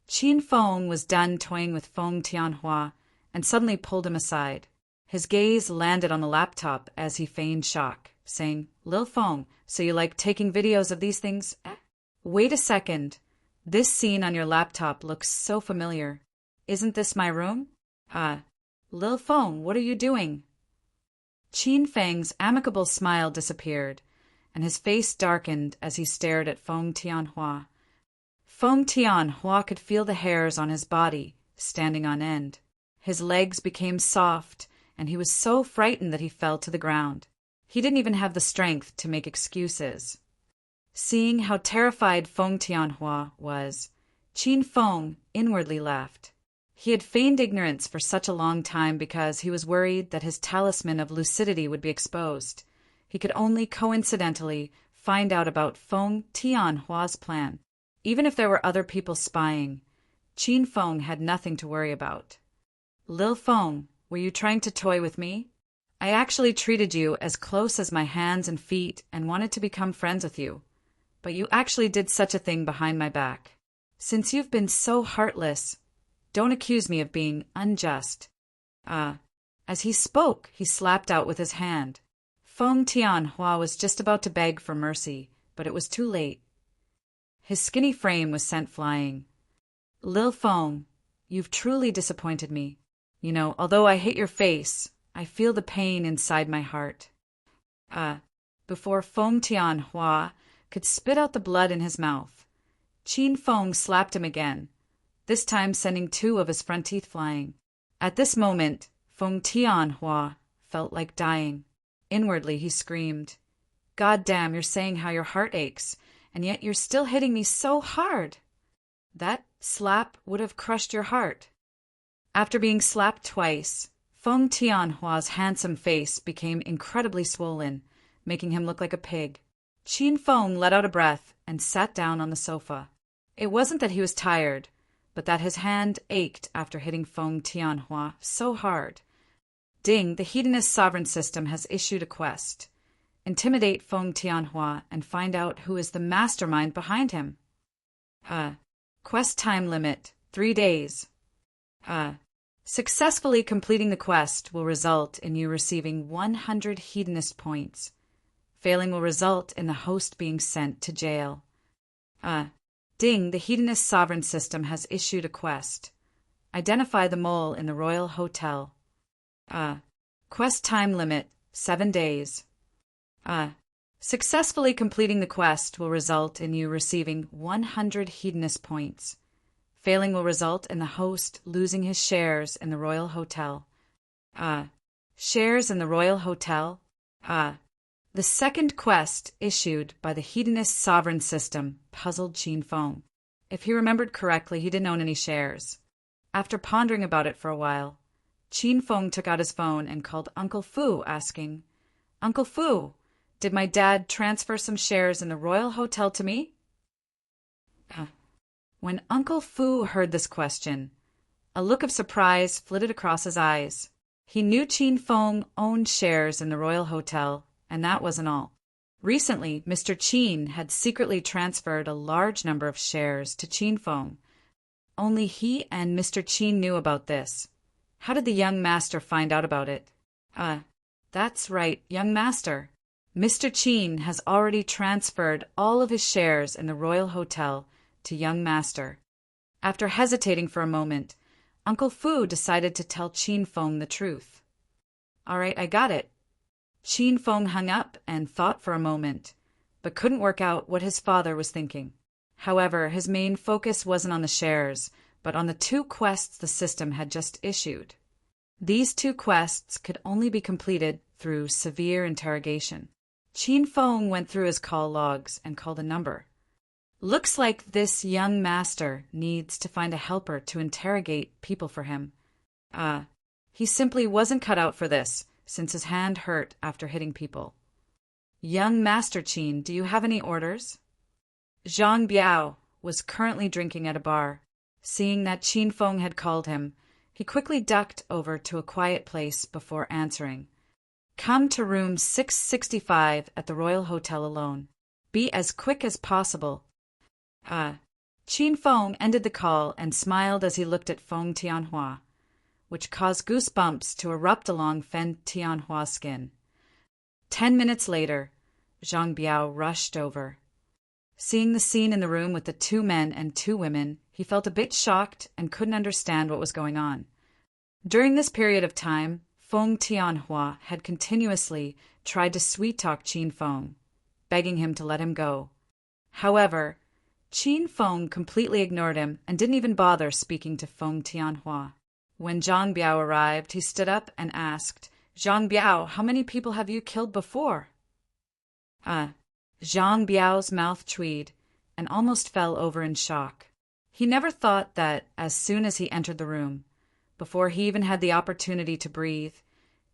Qin Feng was done toying with Feng Tianhua and suddenly pulled him aside. His gaze landed on the laptop as he feigned shock, saying, "Lil Feng, so you like taking videos of these things? Wait a second. This scene on your laptop looks so familiar. Isn't this my room? Lil Feng, what are you doing?" Qin Feng's amicable smile disappeared, and his face darkened as he stared at Feng Tianhua. Feng Tianhua could feel the hairs on his body standing on end. His legs became soft, and he was so frightened that he fell to the ground. He didn't even have the strength to make excuses. Seeing how terrified Feng Tianhua was, Qin Feng inwardly laughed. He had feigned ignorance for such a long time because he was worried that his talisman of lucidity would be exposed. He could only coincidentally find out about Feng Tianhua's plan. Even if there were other people spying, Qin Feng had nothing to worry about. "Lil Feng, were you trying to toy with me? I actually treated you as close as my hands and feet and wanted to become friends with you. But you actually did such a thing behind my back. Since you've been so heartless, don't accuse me of being unjust." As he spoke, he slapped out with his hand. Feng Tianhua was just about to beg for mercy, but it was too late. His skinny frame was sent flying. "Lil Feng, you've truly disappointed me. You know, although I hate your face, I feel the pain inside my heart." Before Feng Tianhua could spit out the blood in his mouth, Qin Feng slapped him again, this time sending 2 of his front teeth flying. At this moment, Feng Tianhua felt like dying. Inwardly, he screamed, "God damn, you're saying how your heart aches, and yet you're still hitting me so hard. That slap would have crushed your heart." After being slapped twice, Feng Tianhua's handsome face became incredibly swollen, making him look like a pig. Qin Feng let out a breath and sat down on the sofa. It wasn't that he was tired, but that his hand ached after hitting Feng Tianhua so hard. Ding, the Hedonist sovereign system has issued a quest. Intimidate Feng Tianhua and find out who is the mastermind behind him. Quest time limit, 3 days. Successfully completing the quest will result in you receiving 100 Hedonist points. Failing will result in the host being sent to jail. Ding, the Hedonist sovereign system has issued a quest. Identify the mole in the Royal Hotel. Quest time limit, 7 days. Successfully completing the quest will result in you receiving 100 Hedonist points. Failing will result in the host losing his shares in the Royal Hotel. Shares in the Royal Hotel? The second quest issued by the Hedonist sovereign system puzzled Qin Feng. If he remembered correctly, he didn't own any shares. After pondering about it for a while, Qin Feng took out his phone and called Uncle Fu, asking, "Uncle Fu, did my dad transfer some shares in the Royal Hotel to me?" When Uncle Fu heard this question, a look of surprise flitted across his eyes. He knew Qin Feng owned shares in the Royal Hotel, and that wasn't all. Recently, Mr. Qin had secretly transferred a large number of shares to Qin Feng. Only he and Mr. Qin knew about this. How did the young master find out about it? That's right, young master. Mr. Qin has already transferred all of his shares in the Royal Hotel to young master. After hesitating for a moment, Uncle Fu decided to tell Qin Feng the truth. "All right, I got it." Qin Feng hung up and thought for a moment, but couldn't work out what his father was thinking. However, his main focus wasn't on the shares, but on the 2 quests the system had just issued. These 2 quests could only be completed through severe interrogation. Qin Feng went through his call logs and called a number. Looks like this young master needs to find a helper to interrogate people for him. He simply wasn't cut out for this, since his hand hurt after hitting people. Young Master Qin, do you have any orders? Zhang Biao was currently drinking at a bar. Seeing that Qin Feng had called him, he quickly ducked over to a quiet place before answering. Come to room 665 at the Royal Hotel alone. Be as quick as possible. Qin Feng ended the call and smiled as he looked at Feng Tianhua, which caused goosebumps to erupt along Feng Tianhua's skin. 10 minutes later, Zhang Biao rushed over. Seeing the scene in the room with the 2 men and 2 women, he felt a bit shocked and couldn't understand what was going on. During this period of time, Feng Tianhua had continuously tried to sweet-talk Qin Feng, begging him to let him go. However, Qin Feng completely ignored him and didn't even bother speaking to Feng Tianhua. When Zhang Biao arrived, he stood up and asked, Zhang Biao, how many people have you killed before? Zhang Biao's mouth tweed and almost fell over in shock. He never thought that as soon as he entered the room, before he even had the opportunity to breathe,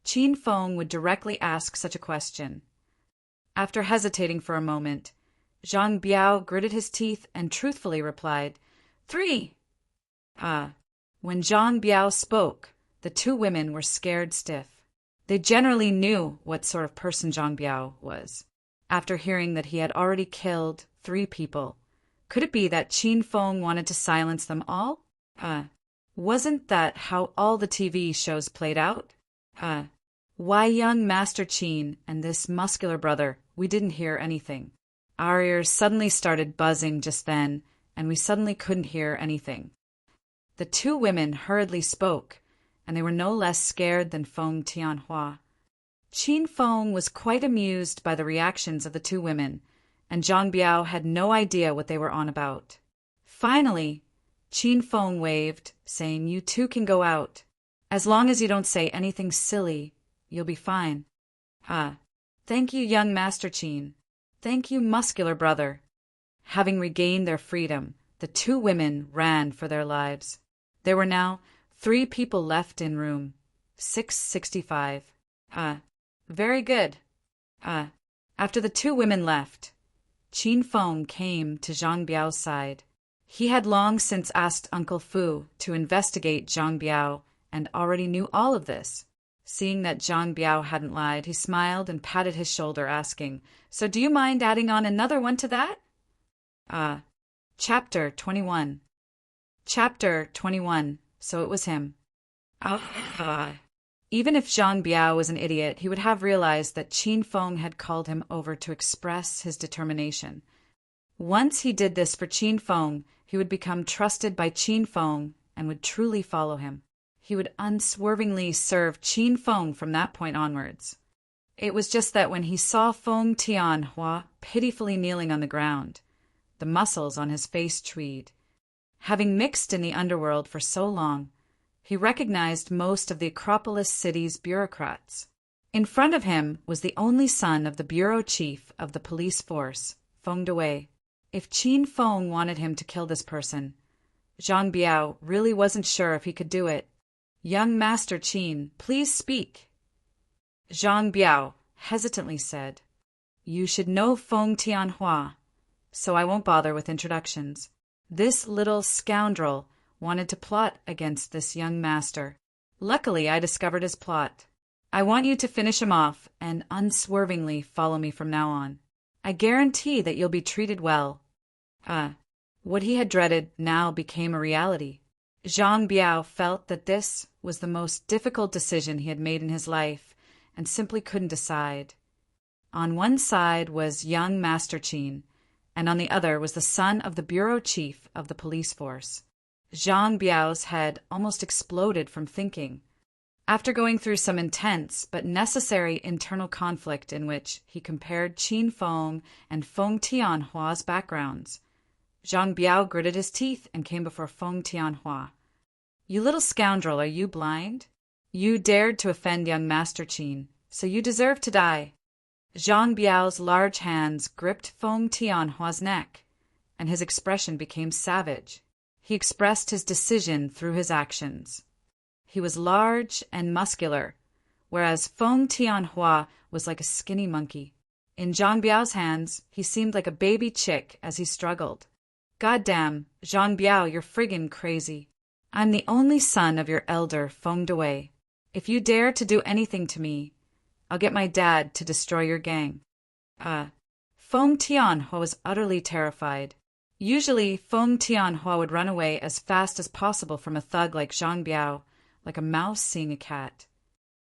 Qin Feng would directly ask such a question. After hesitating for a moment, Zhang Biao gritted his teeth and truthfully replied, 3. When Zhang Biao spoke, the 2 women were scared stiff. They generally knew what sort of person Zhang Biao was. After hearing that he had already killed 3 people, could it be that Qin Feng wanted to silence them all? Wasn't that how all the TV shows played out? Why young Master Qin and this muscular brother, we didn't hear anything. Our ears suddenly started buzzing just then, and we suddenly couldn't hear anything. The 2 women hurriedly spoke, and they were no less scared than Feng Tianhua. Qin Feng was quite amused by the reactions of the 2 women, and Zhang Biao had no idea what they were on about. Finally, Qin Feng waved, saying, You 2 can go out. As long as you don't say anything silly, you'll be fine. Thank you, young Master Qin. Thank you, muscular brother. Having regained their freedom, the 2 women ran for their lives. There were now 3 people left in room 665. Very good. After the 2 women left, Qin Feng came to Zhang Biao's side. He had long since asked Uncle Fu to investigate Zhang Biao and already knew all of this. Seeing that Zhang Biao hadn't lied, he smiled and patted his shoulder, asking, So do you mind adding on another one to that? Chapter 21. Chapter 21. So it was him. Even if Zhang Biao was an idiot, he would have realized that Qin Feng had called him over to express his determination. Once he did this for Qin Feng, he would become trusted by Qin Feng and would truly follow him. He would unswervingly serve Qin Feng from that point onwards. It was just that when he saw Feng Tianhua pitifully kneeling on the ground, the muscles on his face tweed. Having mixed in the underworld for so long, he recognized most of the Acropolis city's bureaucrats. In front of him was the only son of the bureau chief of the police force, Feng Dewei. If Qin Feng wanted him to kill this person, Zhang Biao really wasn't sure if he could do it. Young Master Qin, please speak. Zhang Biao hesitantly said, You should know Feng Tianhua, so I won't bother with introductions. This little scoundrel wanted to plot against this young master. Luckily, I discovered his plot. I want you to finish him off and unswervingly follow me from now on. I guarantee that you'll be treated well. What he had dreaded now became a reality. Zhang Biao felt that this was the most difficult decision he had made in his life and simply couldn't decide. On one side was young Master Qin, and on the other was the son of the bureau chief of the police force. Zhang Biao's head almost exploded from thinking. After going through some intense but necessary internal conflict in which he compared Qin Feng and Feng Tianhua's backgrounds, Zhang Biao gritted his teeth and came before Feng Tianhua. "You little scoundrel, are you blind? You dared to offend young Master Qin, so you deserve to die." Zhang Biao's large hands gripped Feng Tianhua's neck, and his expression became savage. He expressed his decision through his actions. He was large and muscular, whereas Feng Tianhua was like a skinny monkey. In Zhang Biao's hands, he seemed like a baby chick as he struggled. "Goddamn, Zhang Biao, you're friggin' crazy. I'm the only son of your elder, Feng Dewei. If you dare to do anything to me, I'll get my dad to destroy your gang." Feng Tianhua was utterly terrified. Usually, Feng Tianhua would run away as fast as possible from a thug like Zhang Biao, like a mouse seeing a cat.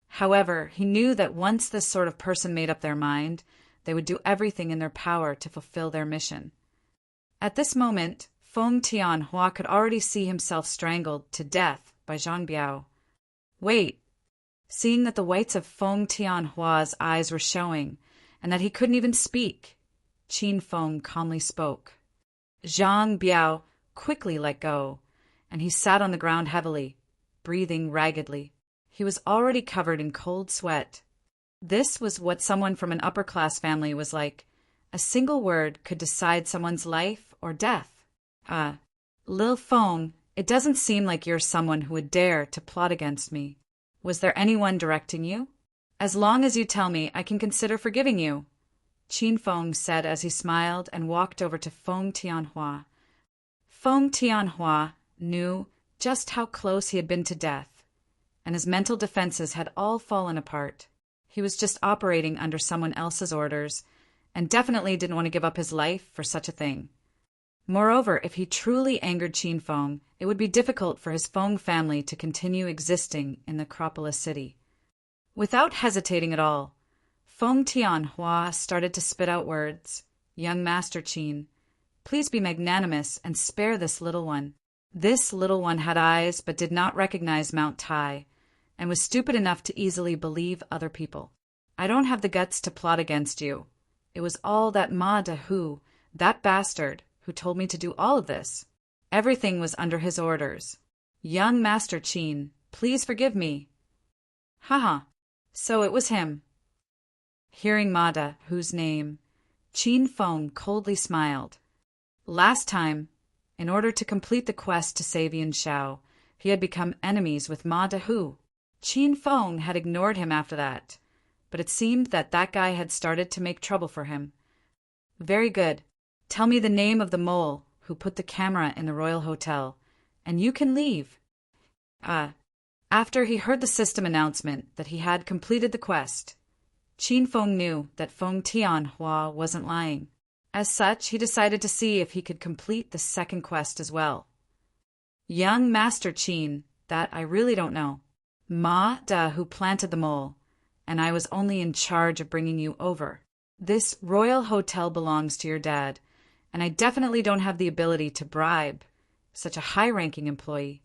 However, he knew that once this sort of person made up their mind, they would do everything in their power to fulfill their mission. At this moment, Feng Tianhua could already see himself strangled to death by Zhang Biao. "Wait." Seeing that the whites of Feng Tianhua's eyes were showing, and that he couldn't even speak, Qin Feng calmly spoke. Zhang Biao quickly let go, and he sat on the ground heavily, breathing raggedly. He was already covered in cold sweat. This was what someone from an upper-class family was like. A single word could decide someone's life or death. Lil Feng, it doesn't seem like you're someone who would dare to plot against me. Was there anyone directing you? As long as you tell me, I can consider forgiving you," Qin Feng said as he smiled and walked over to Feng Tianhua. Feng Tianhua knew just how close he had been to death, and his mental defenses had all fallen apart. He was just operating under someone else's orders, and definitely didn't want to give up his life for such a thing. Moreover, if he truly angered Qin Feng, it would be difficult for his Feng family to continue existing in the Acropolis city. Without hesitating at all, Feng Tianhua started to spit out words. "Young Master Qin, please be magnanimous and spare this little one." This little one had eyes but did not recognize Mount Tai, and was stupid enough to easily believe other people. "I don't have the guts to plot against you. It was all that Ma Dahu, that bastard, who told me to do all of this. Everything was under his orders. Young Master Qin, please forgive me." "Haha, so it was him." Hearing Ma Dahu's name, Qin Feng coldly smiled. Last time, in order to complete the quest to save Yin Shao, he had become enemies with Ma Dahu. Qin Feng had ignored him after that, but it seemed that that guy had started to make trouble for him. "Very good. Tell me the name of the mole who put the camera in the Royal Hotel, and you can leave." After he heard the system announcement that he had completed the quest, Qin Feng knew that Feng Tianhua wasn't lying. As such, he decided to see if he could complete the second quest as well. "Young Master Qin, that I really don't know. Ma Da who planted the mole, and I was only in charge of bringing you over. This Royal Hotel belongs to your dad, and I definitely don't have the ability to bribe such a high-ranking employee."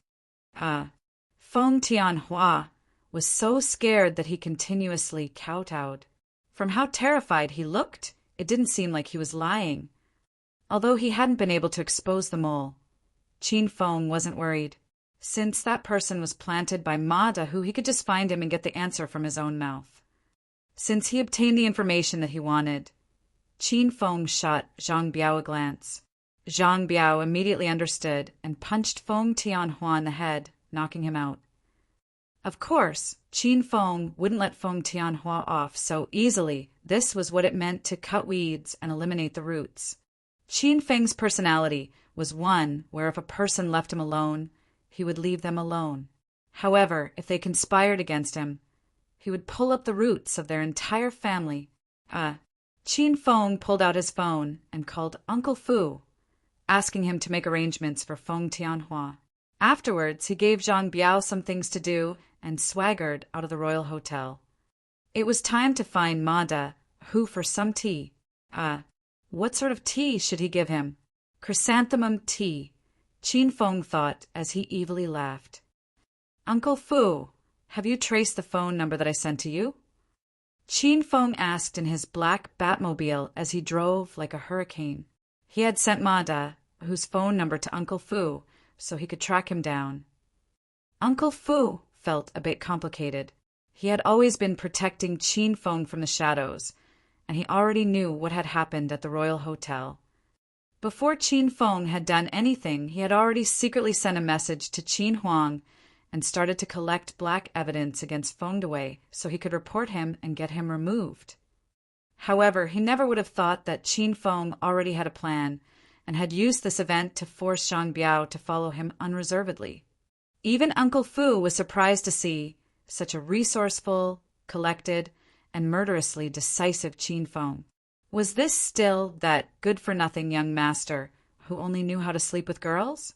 Feng Tianhua was so scared that he continuously kowtowed. From how terrified he looked, it didn't seem like he was lying. Although he hadn't been able to expose the mole, Qin Feng wasn't worried. Since that person was planted by Ma Dahu, he could just find him and get the answer from his own mouth. Since he obtained the information that he wanted, Qin Feng shot Zhang Biao a glance. Zhang Biao immediately understood and punched Feng Tianhua in the head, knocking him out. Of course, Qin Feng wouldn't let Feng Tianhua off so easily. This was what it meant to cut weeds and eliminate the roots. Qin Feng's personality was one where if a person left him alone, he would leave them alone. However, if they conspired against him, he would pull up the roots of their entire family. Qin Feng pulled out his phone and called Uncle Fu, asking him to make arrangements for Feng Tianhua. Afterwards, he gave Zhang Biao some things to do and swaggered out of the Royal Hotel. It was time to find Ma Dahu for some tea. What sort of tea should he give him? Chrysanthemum tea, Qin Feng thought as he evilly laughed. "Uncle Fu, have you traced the phone number that I sent to you?" Qin Feng asked in his black Batmobile as he drove like a hurricane. He had sent Ma Hu's phone number to Uncle Fu so he could track him down. Uncle Fu felt a bit complicated. He had always been protecting Qin Feng from the shadows, and he already knew what had happened at the Royal Hotel. Before Qin Feng had done anything, he had already secretly sent a message to Qin Huang and started to collect black evidence against Feng Dewey so he could report him and get him removed. However, he never would have thought that Qin Feng already had a plan and had used this event to force Zhang Biao to follow him unreservedly. Even Uncle Fu was surprised to see such a resourceful, collected, and murderously decisive Qin Feng. Was this still that good-for-nothing young master who only knew how to sleep with girls?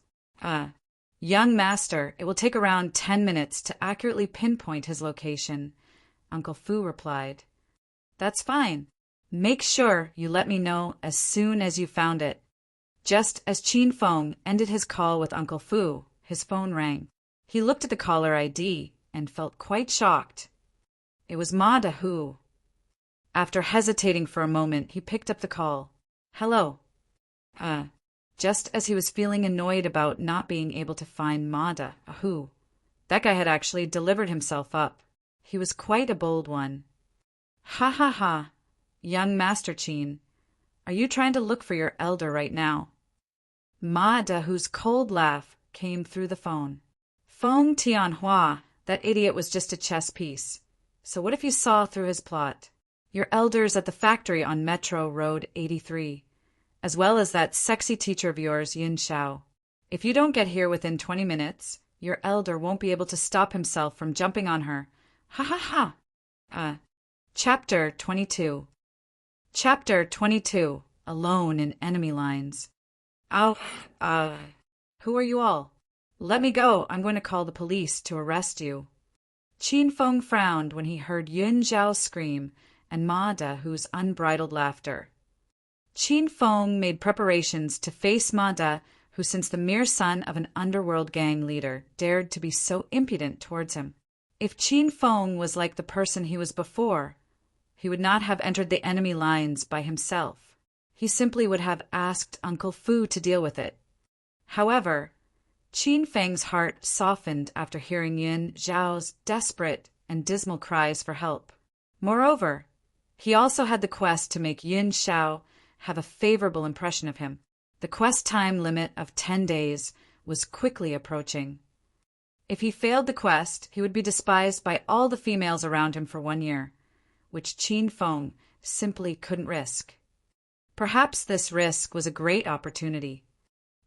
Young master, it will take around 10 minutes to accurately pinpoint his location, Uncle Fu replied. That's fine. Make sure you let me know as soon as you found it. Just as Qin Feng ended his call with Uncle Fu, his phone rang. He looked at the caller ID and felt quite shocked. It was Ma Dahu. After hesitating for a moment, he picked up the call. Hello. Just as he was feeling annoyed about not being able to find Ma Dahu, that guy had actually delivered himself up. He was quite a bold one. Ha ha ha, young Master Qin. Are you trying to look for your elder right now? Ma Dahu's cold laugh came through the phone. Feng Tianhua, that idiot was just a chess piece. So what if you saw through his plot? Your elder's at the factory on Metro Road 83, as well as that sexy teacher of yours, Yin Xiao. If you don't get here within 20 minutes, your elder won't be able to stop himself from jumping on her. Ha ha ha! Chapter 22. Chapter 22. Alone in enemy lines. Who are you all? Let me go. I'm going to call the police to arrest you. Qin Feng frowned when he heard Yun Zhao's scream and Ma Dahu's unbridled laughter. Qin Feng made preparations to face Ma Da, who, since the mere son of an underworld gang leader, dared to be so impudent towards him. If Qin Feng was like the person he was before, he would not have entered the enemy lines by himself. He simply would have asked Uncle Fu to deal with it. However, Qin Feng's heart softened after hearing Yun Zhao's desperate and dismal cries for help. Moreover, he also had the quest to make Yun Xiao have a favorable impression of him. The quest time limit of 10 days was quickly approaching. If he failed the quest, he would be despised by all the females around him for 1 year, which Qin Feng simply couldn't risk. Perhaps this risk was a great opportunity.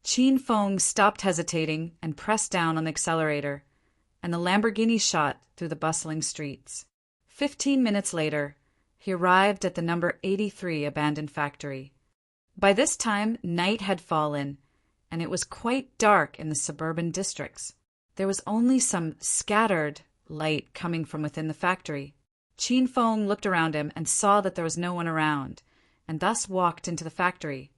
Qin Feng stopped hesitating and pressed down on the accelerator, and the Lamborghini shot through the bustling streets. 15 minutes later, he arrived at the number 83 abandoned factory. By this time, night had fallen, and it was quite dark in the suburban districts. There was only some scattered light coming from within the factory. Qin Feng looked around him and saw that there was no one around, and thus walked into the factory.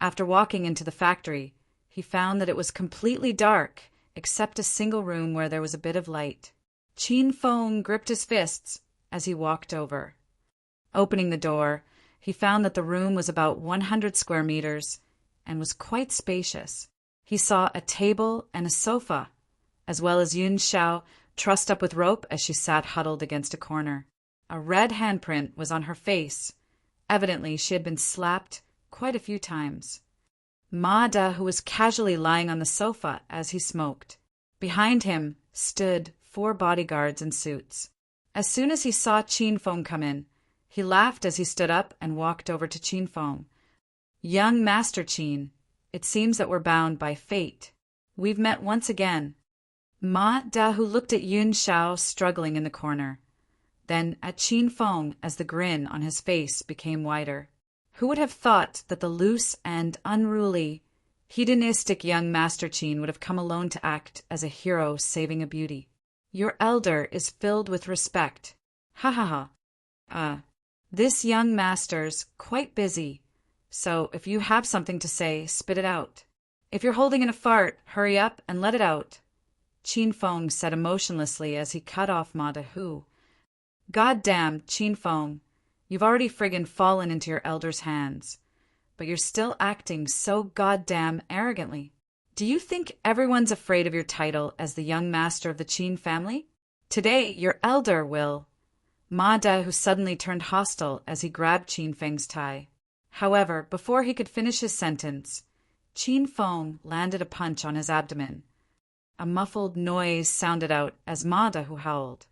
After walking into the factory, he found that it was completely dark, except a single room where there was a bit of light. Qin Feng gripped his fists as he walked over. Opening the door, he found that the room was about 100 square meters and was quite spacious. He saw a table and a sofa, as well as Yun Xiao trussed up with rope as she sat huddled against a corner. A red handprint was on her face. Evidently, she had been slapped quite a few times. Ma Da, who was casually lying on the sofa as he smoked. Behind him stood 4 bodyguards in suits. As soon as he saw Qin Feng come in, he laughed as he stood up and walked over to Qin Feng. Young Master Qin, it seems that we're bound by fate. We've met once again. Ma Da, who looked at Yun Xiao struggling in the corner, then at Qin Feng as the grin on his face became wider. Who would have thought that the loose and unruly, hedonistic young Master Qin would have come alone to act as a hero saving a beauty? Your elder is filled with respect. Ha ha ha. This young master's quite busy, so if you have something to say, spit it out. If you're holding in a fart, hurry up and let it out. Qin Feng said emotionlessly as he cut off Ma Dahu. God damn, Qin Feng. You've already friggin' fallen into your elder's hands. but you're still acting so goddamn arrogantly. Do you think everyone's afraid of your title as the young master of the Qin family? Today, your elder will. Ma De, who suddenly turned hostile as he grabbed Qin Feng's tie. However, before he could finish his sentence, Qin Feng landed a punch on his abdomen. A muffled noise sounded out as Ma De howled.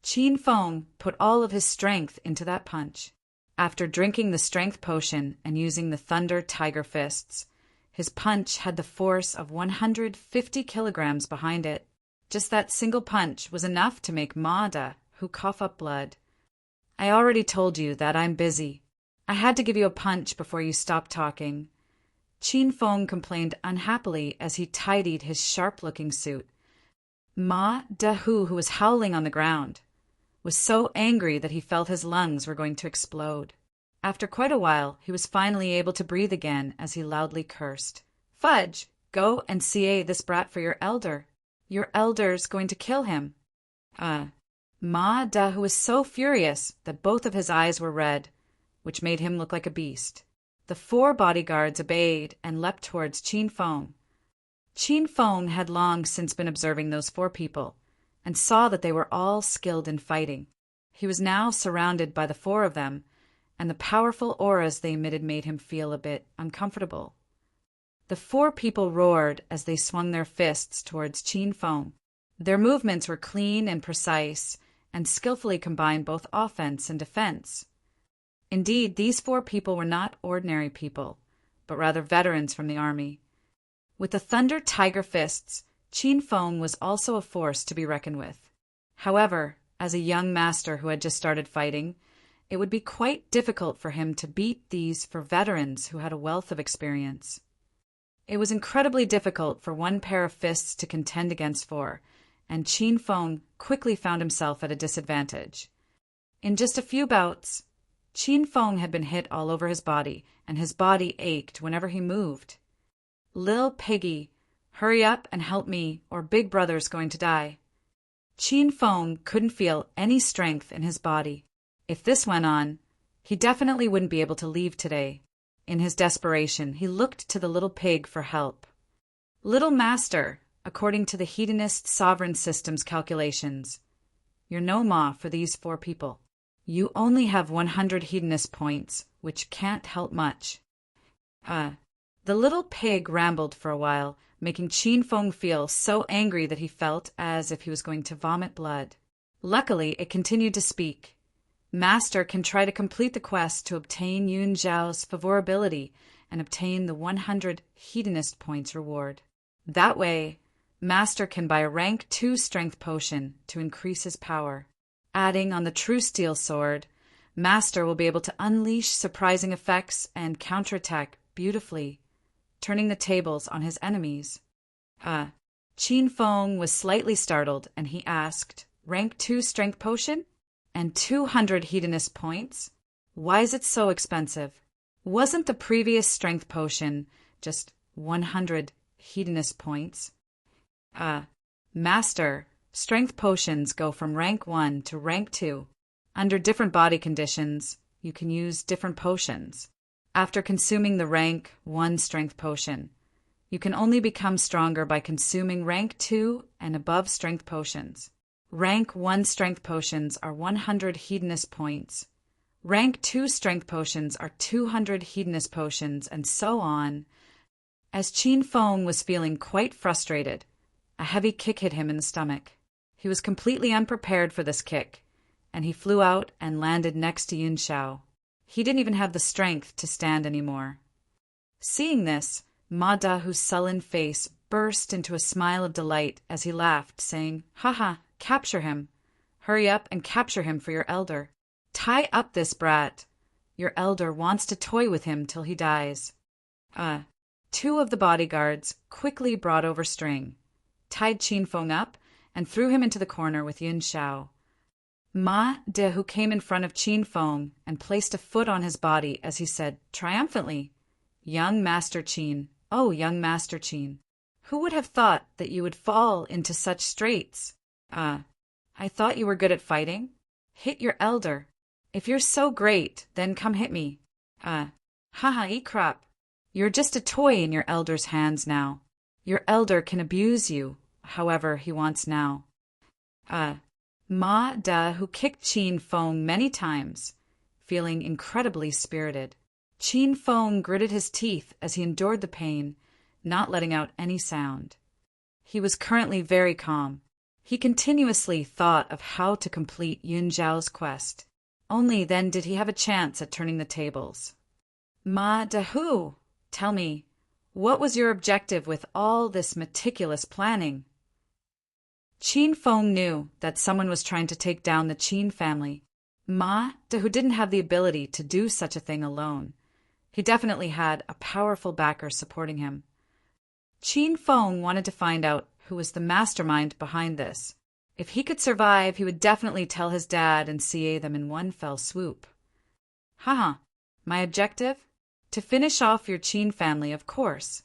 Qin Feng put all of his strength into that punch. After drinking the strength potion and using the Thunder Tiger Fists, his punch had the force of 150 kilograms behind it. Just that single punch was enough to make Ma De cough up blood. I already told you that I'm busy. I had to give you a punch before you stopped talking. Qin Feng complained unhappily as he tidied his sharp-looking suit. Ma De, who was howling on the ground, was so angry that he felt his lungs were going to explode. After quite a while, he was finally able to breathe again as he loudly cursed. Fudge! Go and CA this brat for your elder. Your elder's going to kill him. Ma De was so furious that both of his eyes were red, which made him look like a beast. The 4 bodyguards obeyed and leapt towards Qin Feng. Qin Feng had long since been observing those 4 people, and saw that they were all skilled in fighting. He was now surrounded by the 4 of them, and the powerful auras they emitted made him feel a bit uncomfortable. The 4 people roared as they swung their fists towards Qin Feng. Their movements were clean and precise, and skillfully combined both offense and defense. Indeed, these 4 people were not ordinary people, but rather veterans from the army. With the Thunder Tiger Fists, Qin Feng was also a force to be reckoned with. However, as a young master who had just started fighting, it would be quite difficult for him to beat these 4 veterans who had a wealth of experience. It was incredibly difficult for 1 pair of fists to contend against 4, and Qin Feng quickly found himself at a disadvantage. In just a few bouts, Qin Feng had been hit all over his body, and his body ached whenever he moved. Lil Piggy, hurry up and help me, or Big Brother's going to die. Qin Feng couldn't feel any strength in his body. If this went on, he definitely wouldn't be able to leave today. In his desperation, he looked to the little pig for help. Little Master, according to the Hedonist sovereign system's calculations, you're no ma for these 4 people. You only have 100 Hedonist points, which can't help much. The little pig rambled for a while, making Qin Feng feel so angry that he felt as if he was going to vomit blood. Luckily, it continued to speak. Master can try to complete the quest to obtain Yun Zhao's favorability and obtain the 100 Hedonist points reward. That way, Master can buy a rank 2 strength potion to increase his power. Adding on the True Steel Sword, Master will be able to unleash surprising effects and counterattack beautifully, turning the tables on his enemies. Qin Feng was slightly startled, and he asked, rank 2 strength potion? And 200 Hedonist points? Why is it so expensive? Wasn't the previous strength potion just 100 Hedonist points? Master, strength potions go from rank 1 to rank 2. Under different body conditions, you can use different potions. After consuming the rank 1 strength potion, you can only become stronger by consuming rank 2 and above strength potions. Rank 1 strength potions are 100 Hedonist points. Rank 2 strength potions are 200 Hedonist potions, and so on. As Qin Feng was feeling quite frustrated, a heavy kick hit him in the stomach. He was completely unprepared for this kick, and he flew out and landed next to Yun Zhao. He didn't even have the strength to stand anymore. Seeing this, Ma Dahu's sullen face burst into a smile of delight as he laughed, saying, "Haha, capture him. Hurry up and capture him for your elder. Tie up this brat. Your elder wants to toy with him till he dies." 2 of the bodyguards quickly brought over string, tied Qin Feng up, and threw him into the corner with Yun Zhao. Ma De, who came in front of Qin Feng and placed a foot on his body as he said triumphantly, "Young Master Qin, oh young Master Qin, who would have thought that you would fall into such straits? I thought you were good at fighting. Hit your elder. If you're so great, then come hit me." Haha, eat crap. You're just a toy in your elder's hands now. Your elder can abuse you, however he wants now. Ma Da, who kicked Chin Fong many times, feeling incredibly spirited. Chin Fong gritted his teeth as he endured the pain, not letting out any sound. He was currently very calm. He continuously thought of how to complete Yun Zhao's quest. Only then did he have a chance at turning the tables. Ma Dahu, tell me, what was your objective with all this meticulous planning? Chin Fong knew that someone was trying to take down the Qin family. Ma Dahu didn't have the ability to do such a thing alone. He definitely had a powerful backer supporting him. Chin Fong wanted to find out who was the mastermind behind this. If he could survive, he would definitely tell his dad and CA them in one fell swoop. Haha, my objective? To finish off your Qin family, of course.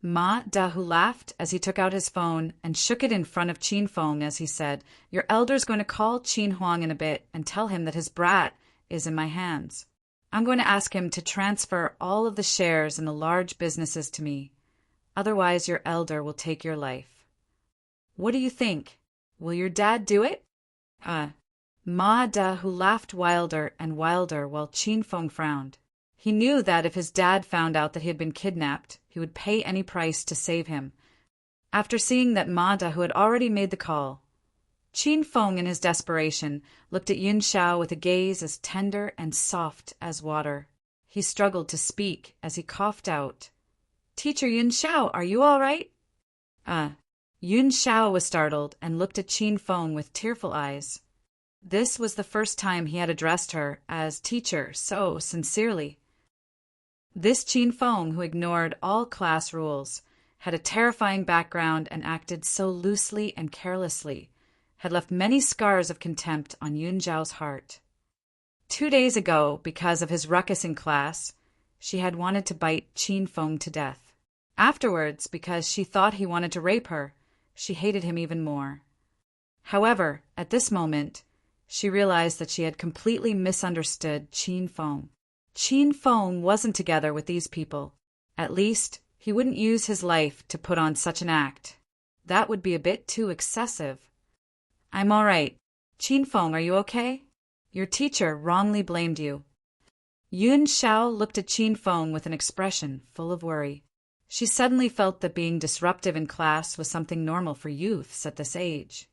Ma Dahu laughed as he took out his phone and shook it in front of Chin Fong as he said, "Your elder's going to call Qin Huang in a bit and tell him that his brat is in my hands. I'm going to ask him to transfer all of the shares in the large businesses to me. Otherwise, your elder will take your life. What do you think? Will your dad do it?" Ma Dahu laughed wilder and wilder while Chin Fong frowned. He knew that if his dad found out that he had been kidnapped, he would pay any price to save him. After seeing that Ma Dahu had already made the call, Chin Fong, in his desperation, looked at Yun Xiao with a gaze as tender and soft as water. He struggled to speak as he coughed out, "Teacher Yun Xiao, are you all right?" Yun Xiao was startled and looked at Chin Fong with tearful eyes. This was the first time he had addressed her as teacher so sincerely. This Chin Fong, who ignored all class rules, had a terrifying background and acted so loosely and carelessly, had left many scars of contempt on Yun Zhao's heart. 2 days ago, because of his ruckus in class, she had wanted to bite Chin Fong to death. Afterwards, because she thought he wanted to rape her, she hated him even more. However, at this moment, she realized that she had completely misunderstood Chin Fong. Chin Fong wasn't together with these people. At least, he wouldn't use his life to put on such an act. That would be a bit too excessive. "I'm all right. Chin Fong, are you okay? Your teacher wrongly blamed you." Yun Xiao looked at Chin Fong with an expression full of worry. She suddenly felt that being disruptive in class was something normal for youths at this age.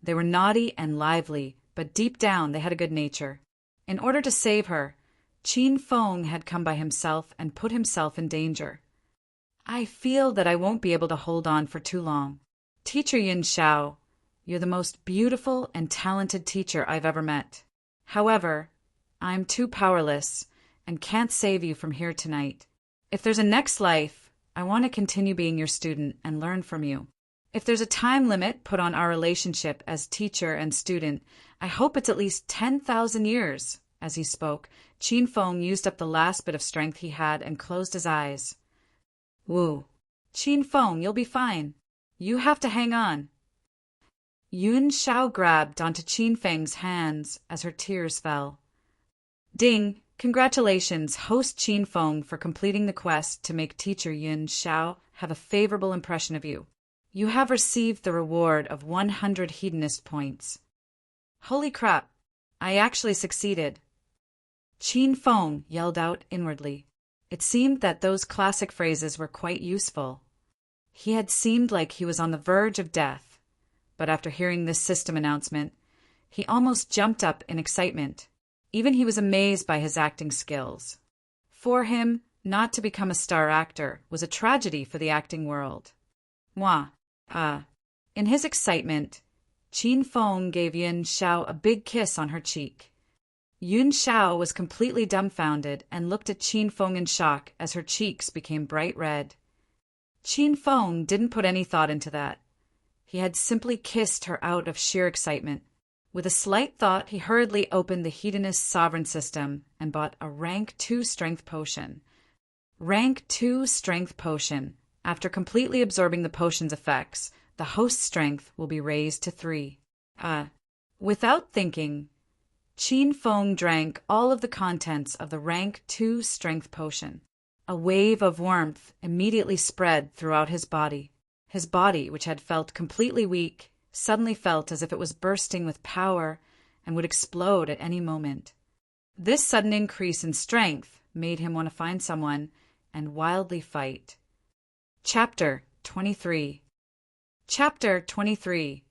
They were naughty and lively, but deep down they had a good nature. In order to save her, Chin Fong had come by himself and put himself in danger. "I feel that I won't be able to hold on for too long. Teacher Yun Xiao, you're the most beautiful and talented teacher I've ever met. However, I'm too powerless and can't save you from here tonight. If there's a next life, I want to continue being your student and learn from you. If there's a time limit put on our relationship as teacher and student, I hope it's at least 10,000 years." As he spoke, Chin Fong used up the last bit of strength he had and closed his eyes. "Woo. Chin Fong, you'll be fine. You have to hang on." Yun Xiao grabbed onto Chin Feng's hands as her tears fell. "Ding! Congratulations, host Chin Fong, for completing the quest to make teacher Yun Xiao have a favorable impression of you. You have received the reward of 100 hedonist points." "Holy crap! I actually succeeded." Chin Fong yelled out inwardly. It seemed that those classic phrases were quite useful. He had seemed like he was on the verge of death, but after hearing this system announcement, he almost jumped up in excitement. Even he was amazed by his acting skills. For him, not to become a star actor was a tragedy for the acting world. In his excitement, Chin Fong gave Yun Xiao a big kiss on her cheek. Yun Xiao was completely dumbfounded and looked at Chin Fong in shock as her cheeks became bright red. Chin Fong didn't put any thought into that. He had simply kissed her out of sheer excitement. With a slight thought, he hurriedly opened the Hedonist sovereign system and bought a rank 2 strength potion. Rank 2 strength potion. After completely absorbing the potion's effects, the host's strength will be raised to 3. Without thinking, Qin Feng drank all of the contents of the rank 2 strength potion. A wave of warmth immediately spread throughout his body. His body, which had felt completely weak, suddenly felt as if it was bursting with power and would explode at any moment. This sudden increase in strength made him want to find someone and wildly fight. Chapter 23. Chapter 23.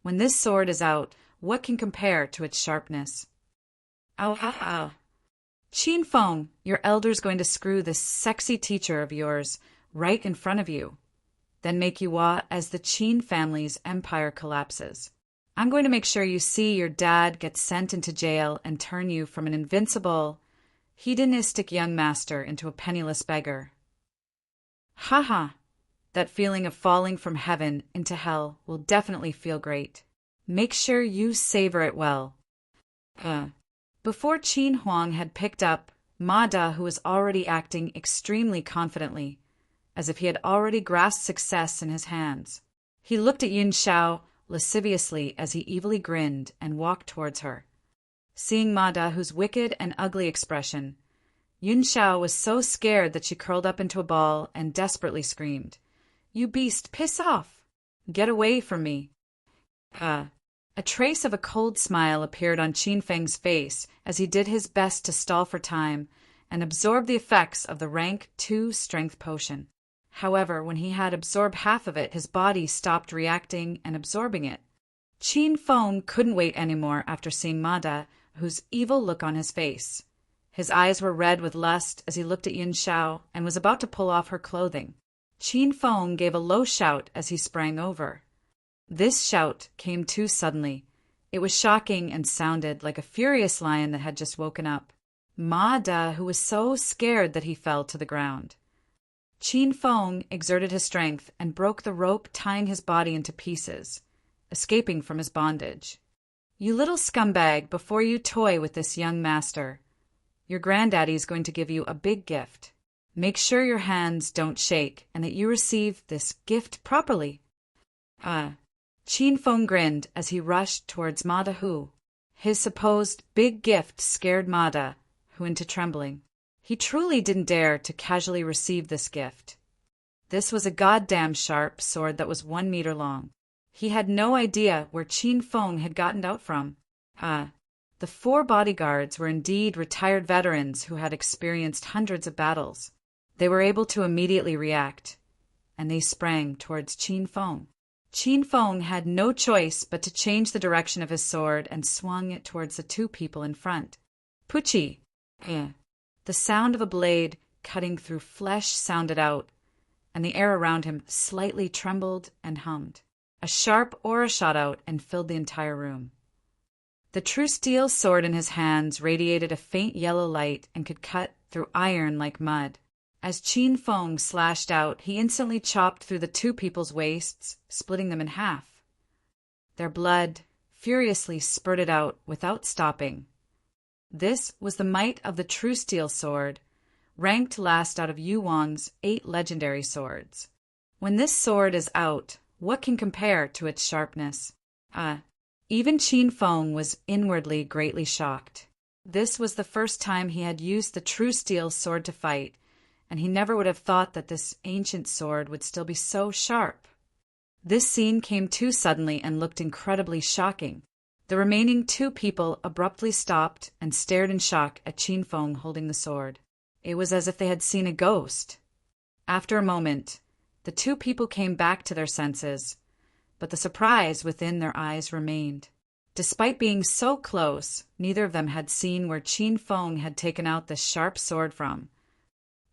When this sword is out, what can compare to its sharpness? Ow, ow, ow. Qin Feng, your elder's going to screw this sexy teacher of yours right in front of you, then make you watch as the Qin family's empire collapses. I'm going to make sure you see your dad get sent into jail and turn you from an invincible, hedonistic young master into a penniless beggar. Haha, that feeling of falling from heaven into hell will definitely feel great. Make sure you savor it well. Before Qin Huang had picked up Ma Da, who was already acting extremely confidently, as if he had already grasped success in his hands. He looked at Yun Xiao lasciviously as he evilly grinned and walked towards her. Seeing Ma Da, whose wicked and ugly expression, Yun Xiao was so scared that she curled up into a ball and desperately screamed, "You beast, piss off! Get away from me!" A trace of a cold smile appeared on Qin Feng's face as he did his best to stall for time and absorb the effects of the rank 2 strength potion. However, when he had absorbed half of it, his body stopped reacting and absorbing it. Qin Feng couldn't wait anymore after seeing Ma Da, whose evil look on his face. His eyes were red with lust as he looked at Yun Xiao and was about to pull off her clothing. Qin Feng gave a low shout as he sprang over. This shout came too suddenly. It was shocking and sounded like a furious lion that had just woken up. Ma Da, who was so scared that he fell to the ground. Qin Feng exerted his strength and broke the rope tying his body into pieces, escaping from his bondage. "You little scumbag, before you toy with this young master, your granddaddy is going to give you a big gift. Make sure your hands don't shake and that you receive this gift properly." Qin Feng grinned as he rushed towards Ma Da Hu. His supposed big gift scared Ma Da Hu into trembling. He truly didn't dare to casually receive this gift. This was a goddamn sharp sword that was 1 meter long. He had no idea where Qin Feng had gotten it out from. The 4 bodyguards were indeed retired veterans who had experienced hundreds of battles. They were able to immediately react, and they sprang towards Qin Feng. Qin Feng had no choice but to change the direction of his sword and swung it towards the 2 people in front. Puchi! The sound of a blade cutting through flesh sounded out, and the air around him slightly trembled and hummed. A sharp aura shot out and filled the entire room. The true steel sword in his hands radiated a faint yellow light and could cut through iron like mud. As Qin Feng slashed out, he instantly chopped through the 2 people's waists, splitting them in half. Their blood furiously spurted out without stopping. This was the might of the true steel sword, ranked last out of Yu Wang's 8 legendary swords. When this sword is out, what can compare to its sharpness? Even Qin Feng was inwardly greatly shocked. This was the first time he had used the true steel sword to fight, and he never would have thought that this ancient sword would still be so sharp. This scene came too suddenly and looked incredibly shocking. The remaining 2 people abruptly stopped and stared in shock at Qin Feng holding the sword. It was as if they had seen a ghost. After a moment, the 2 people came back to their senses, but the surprise within their eyes remained. Despite being so close, neither of them had seen where Qin Feng had taken out this sharp sword from.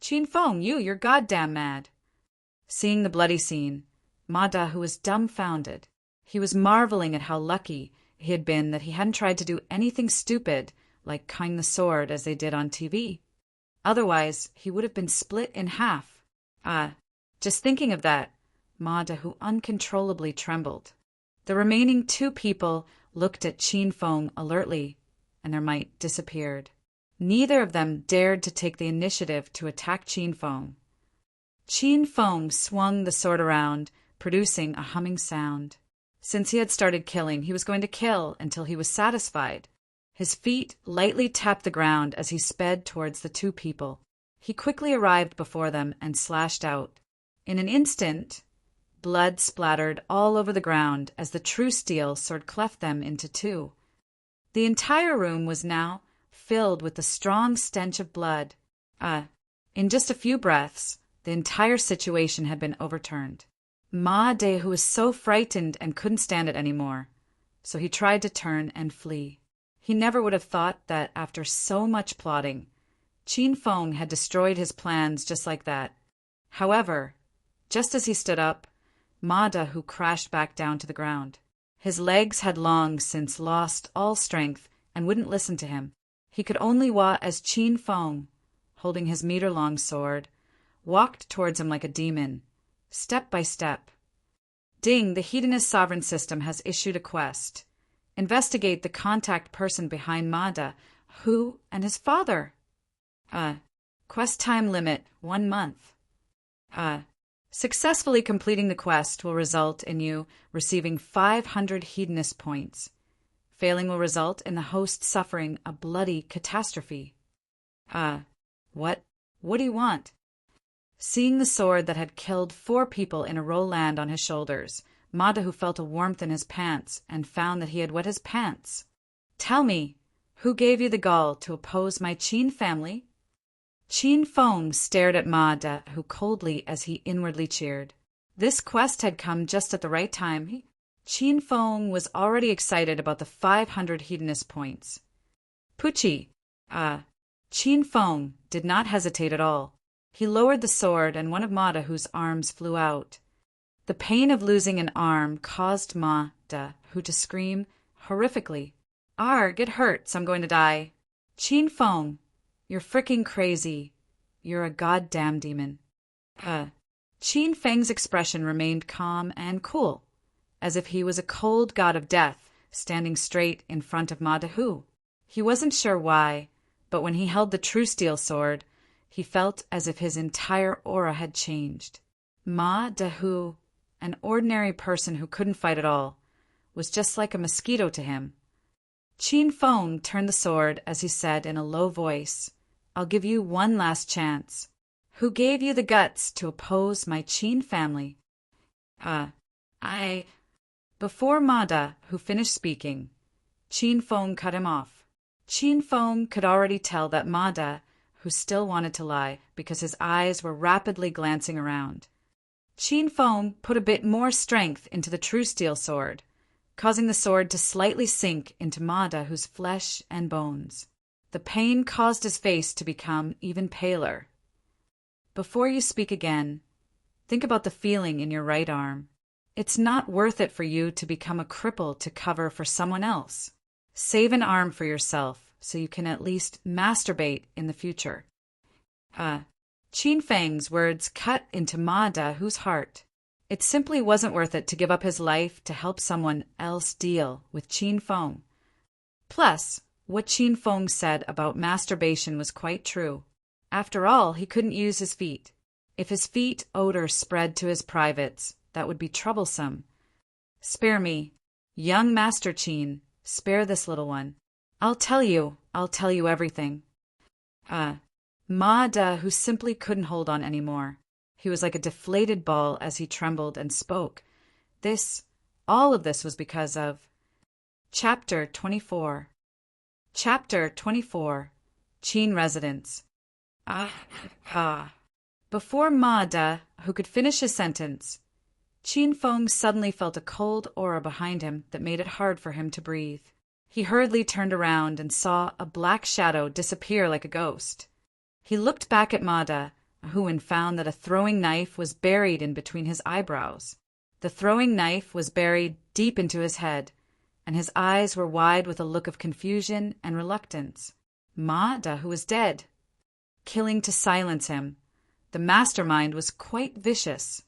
"Qin Feng, you're goddamn mad." Seeing the bloody scene, Ma Da Hu was dumbfounded. He was marveling at how lucky he had been that he hadn't tried to do anything stupid like cutting the sword as they did on TV. Otherwise, he would have been split in half. Just thinking of that, Ma Da Hu uncontrollably trembled. The remaining 2 people looked at Qin Feng alertly, and their might disappeared. Neither of them dared to take the initiative to attack Qin Feng. Qin Feng swung the sword around, producing a humming sound. Since he had started killing, he was going to kill until he was satisfied. His feet lightly tapped the ground as he sped towards the two people. He quickly arrived before them and slashed out. In an instant, blood splattered all over the ground as the true steel sword cleft them into two. The entire room was now filled with the strong stench of blood. In just a few breaths, the entire situation had been overturned. Ma De, who was so frightened and couldn't stand it anymore, so he tried to turn and flee. He never would have thought that after so much plotting, Qin Feng had destroyed his plans just like that. However, just as he stood up, Ma De who crashed back down to the ground. His legs had long since lost all strength and wouldn't listen to him. He could only watch as Qin Feng, holding his meter-long sword, walked towards him like a demon, step by step. Ding, the Hedonist sovereign system has issued a quest. Investigate the contact person behind Ma De, who and his father. Quest time limit, 1 month. Successfully completing the quest will result in you receiving 500 hedonist points. Failing will result in the host suffering a bloody catastrophe. What do you want? Seeing the sword that had killed 4 people in a row land on his shoulders, Ma De who felt a warmth in his pants and found that he had wet his pants. Tell me, who gave you the gall to oppose my Qin family? Qin Feng stared at Ma De who coldly as he inwardly cheered. This quest had come just at the right time. Qin Feng was already excited about the 500 hedonist points. Pucci, Qin Feng did not hesitate at all. He lowered the sword and one of Ma De whose arms flew out. The pain of losing an arm caused Ma De who to scream horrifically. Arg, it hurts, I'm going to die. Qin Feng, you're fricking crazy. You're a goddamn demon. Qin Feng's expression remained calm and cool, as if he was a cold god of death standing straight in front of Ma De who. He wasn't sure why, but when he held the true steel sword, he felt as if his entire aura had changed. Ma De who, an ordinary person who couldn't fight at all, was just like a mosquito to him. Qin Feng turned the sword as he said in a low voice, I'll give you one last chance. Who gave you the guts to oppose my Qin family? Before Ma De who finished speaking, Qin Feng cut him off. Qin Feng could already tell that Ma De who still wanted to lie because his eyes were rapidly glancing around. Qin Feng put a bit more strength into the true steel sword, causing the sword to slightly sink into Ma De who's flesh and bones. The pain caused his face to become even paler. Before you speak again, think about the feeling in your right arm. It's not worth it for you to become a cripple to cover for someone else. Save an arm for yourself so you can at least masturbate in the future. Qin Feng's words cut into Ma De who's heart. It simply wasn't worth it to give up his life to help someone else deal with Qin Feng. Plus, what Qin Feng said about masturbation was quite true. After all, he couldn't use his feet. If his feet odor spread to his privates, that would be troublesome. Spare me, young Master Qin, spare this little one. I'll tell you everything. Ma De who simply couldn't hold on anymore. He was like a deflated ball as he trembled and spoke. All of this was because of Chapter 24. Chapter 24. Qin Residence. Before Ma De who could finish his sentence, Qin Feng suddenly felt a cold aura behind him that made it hard for him to breathe. He hurriedly turned around and saw a black shadow disappear like a ghost. He looked back at Ma De who and found that a throwing knife was buried in between his eyebrows. The throwing knife was buried deep into his head, and his eyes were wide with a look of confusion and reluctance. Ma De who was dead. Killing to silence him. The mastermind was quite vicious.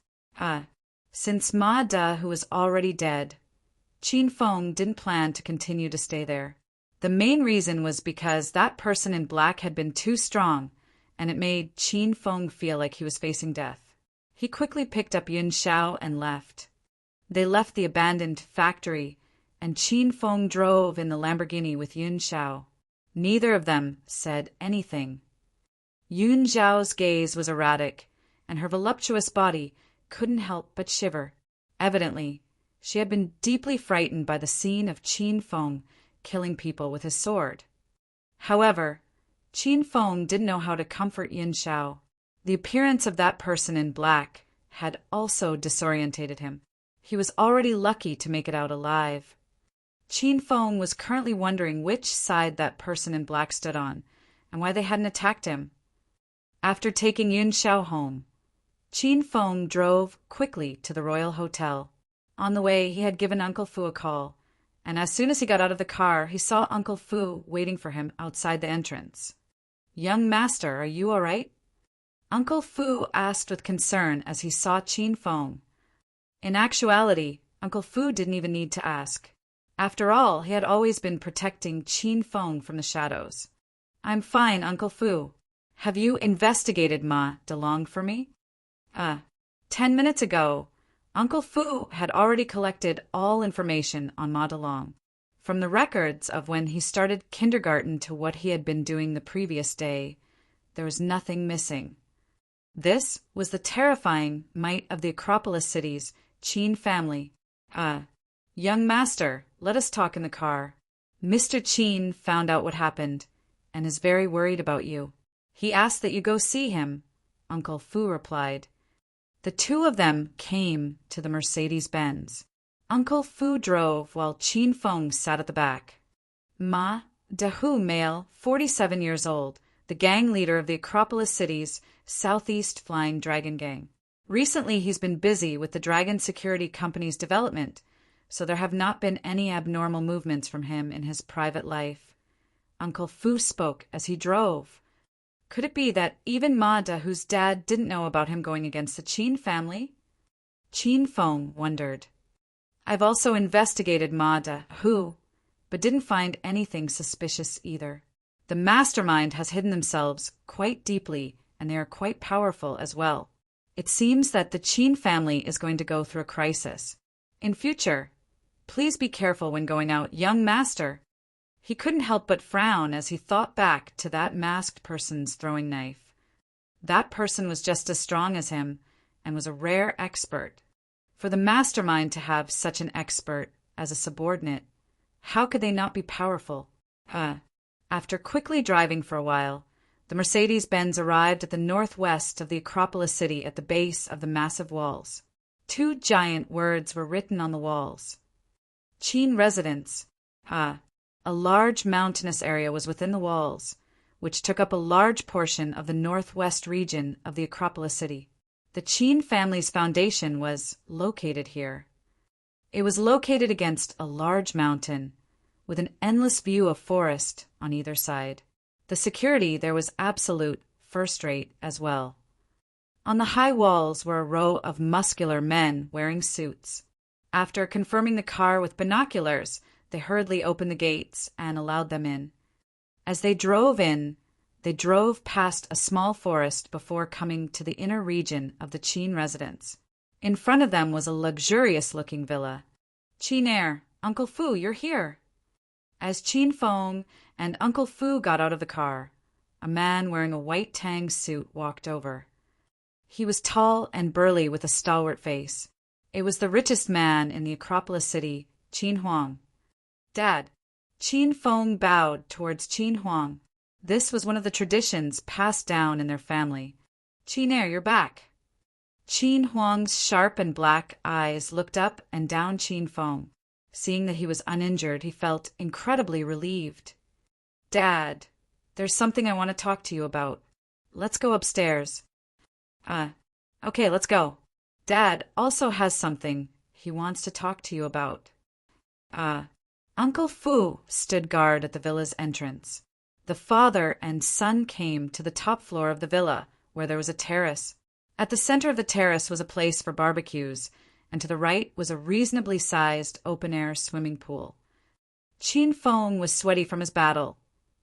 Since Ma De who was already dead, Qin Feng didn't plan to continue to stay there. The main reason was because that person in black had been too strong, and it made Qin Feng feel like he was facing death. He quickly picked up Yun Xiao and left. They left the abandoned factory and Qin Feng drove in the Lamborghini with Yun Xiao. Neither of them said anything. Yun Xiao's gaze was erratic, and her voluptuous body couldn't help but shiver. Evidently, she had been deeply frightened by the scene of Qin Feng killing people with his sword. However, Qin Feng didn't know how to comfort Yun Xiao. The appearance of that person in black had also disorientated him. He was already lucky to make it out alive. Qin Feng was currently wondering which side that person in black stood on, and why they hadn't attacked him. After taking Yun Xiao home, Qin Feng drove quickly to the Royal Hotel. On the way, he had given Uncle Fu a call, and as soon as he got out of the car, he saw Uncle Fu waiting for him outside the entrance. "Young master, are you all right?" Uncle Fu asked with concern as he saw Qin Feng. In actuality, Uncle Fu didn't even need to ask. After all, he had always been protecting Qin Feng from the shadows. "I'm fine, Uncle Fu. Have you investigated Ma DeLong for me?" 10 minutes ago, Uncle Fu had already collected all information on Ma DeLong. From the records of when he started kindergarten to what he had been doing the previous day, there was nothing missing. This was the terrifying might of the Acropolis City's Qin family. "Young master, let us talk in the car. Mr. Qin found out what happened and is very worried about you. He asked that you go see him," Uncle Fu replied. The two of them came to the Mercedes-Benz. Uncle Fu drove while Qin Feng sat at the back. Ma Dehu, male, 47 years old, the gang leader of the Acropolis City's Southeast Flying Dragon Gang. Recently, he's been busy with the Dragon Security Company's development, so there have not been any abnormal movements from him in his private life. Uncle Fu spoke as he drove. Could it be that even Ma Dehu's dad didn't know about him going against the Qin family? Qin Feng wondered. "I've also investigated Ma Dehu, but didn't find anything suspicious either. The mastermind has hidden themselves quite deeply, and they are quite powerful as well. It seems that the Qin family is going to go through a crisis. In future, please be careful when going out, young master." He couldn't help but frown as he thought back to that masked person's throwing knife. That person was just as strong as him and was a rare expert. For the mastermind to have such an expert as a subordinate, how could they not be powerful? After quickly driving for a while, the Mercedes-Benz arrived at the northwest of the Acropolis City at the base of the massive walls. Two giant words were written on the walls. Qin Residence. A large mountainous area was within the walls, which took up a large portion of the northwest region of the Acropolis City. The Qin family's foundation was located here. It was located against a large mountain, with an endless view of forest on either side. The security there was absolute, first-rate as well. On the high walls were a row of muscular men wearing suits. After confirming the car with binoculars, they hurriedly opened the gates and allowed them in. As they drove in, they drove past a small forest before coming to the inner region of the Qin residence. In front of them was a luxurious-looking villa. "Qin Air, Uncle Fu, you're here." As Qin Feng and Uncle Fu got out of the car, a man wearing a white tang suit walked over. He was tall and burly with a stalwart face. It was the richest man in the Acropolis City, Qin Huang. "Dad." Qin Feng bowed towards Qin Huang. This was one of the traditions passed down in their family. "Qin Air, you're back." Qin Huang's sharp and black eyes looked up and down Qin Feng. Seeing that he was uninjured, he felt incredibly relieved. "Dad, there's something I want to talk to you about. Let's go upstairs." Okay, let's go. Dad also has something he wants to talk to you about." Uncle Fu stood guard at the villa's entrance. The father and son came to the top floor of the villa, where there was a terrace. At the center of the terrace was a place for barbecues, and to the right was a reasonably sized open-air swimming pool. Qin Feng was sweaty from his battle,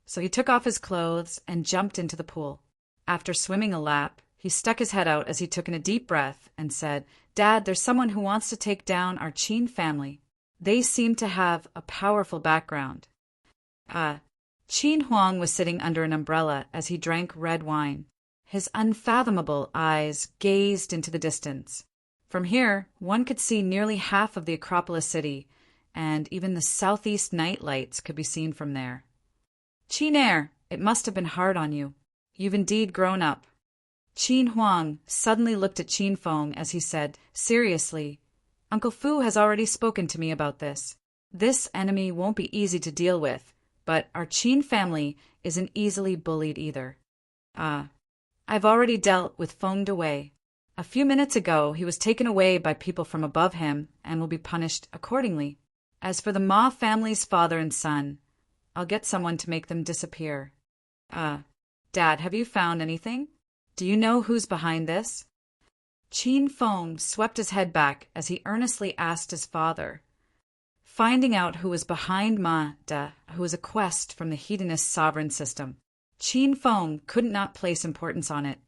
so he took off his clothes and jumped into the pool. After swimming a lap, he stuck his head out as he took in a deep breath and said, "Dad, there's someone who wants to take down our Qin family." They seemed to have a powerful background. Qin Huang was sitting under an umbrella as he drank red wine. His unfathomable eyes gazed into the distance. From here, one could see nearly half of the Acropolis city, and even the southeast night lights could be seen from there. Qin Air, it must have been hard on you. You've indeed grown up. Qin Huang suddenly looked at Qin Feng as he said, seriously, Uncle Fu has already spoken to me about this. This enemy won't be easy to deal with, but our Qin family isn't easily bullied either. I've already dealt with Feng Dewei. A few minutes ago, he was taken away by people from above him and will be punished accordingly. As for the Ma family's father and son, I'll get someone to make them disappear. Dad, have you found anything? Do you know who's behind this? Qin Feng swept his head back as he earnestly asked his father. Finding out who was behind Ma Da, who was a quest from the Hedonist sovereign system, Qin Feng couldn't not place importance on it.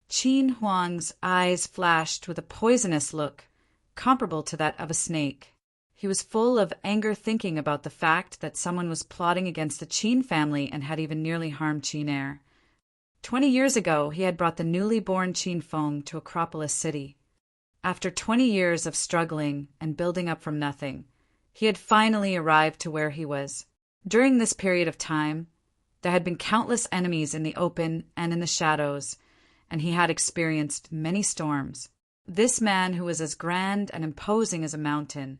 Qin Huang's eyes flashed with a poisonous look, comparable to that of a snake. He was full of anger thinking about the fact that someone was plotting against the Qin family and had even nearly harmed Qin Air. 20 years ago, he had brought the newly born Qin Feng to Acropolis City. After 20 years of struggling and building up from nothing, he had finally arrived to where he was. During this period of time, there had been countless enemies in the open and in the shadows, and he had experienced many storms. This man, who was as grand and imposing as a mountain,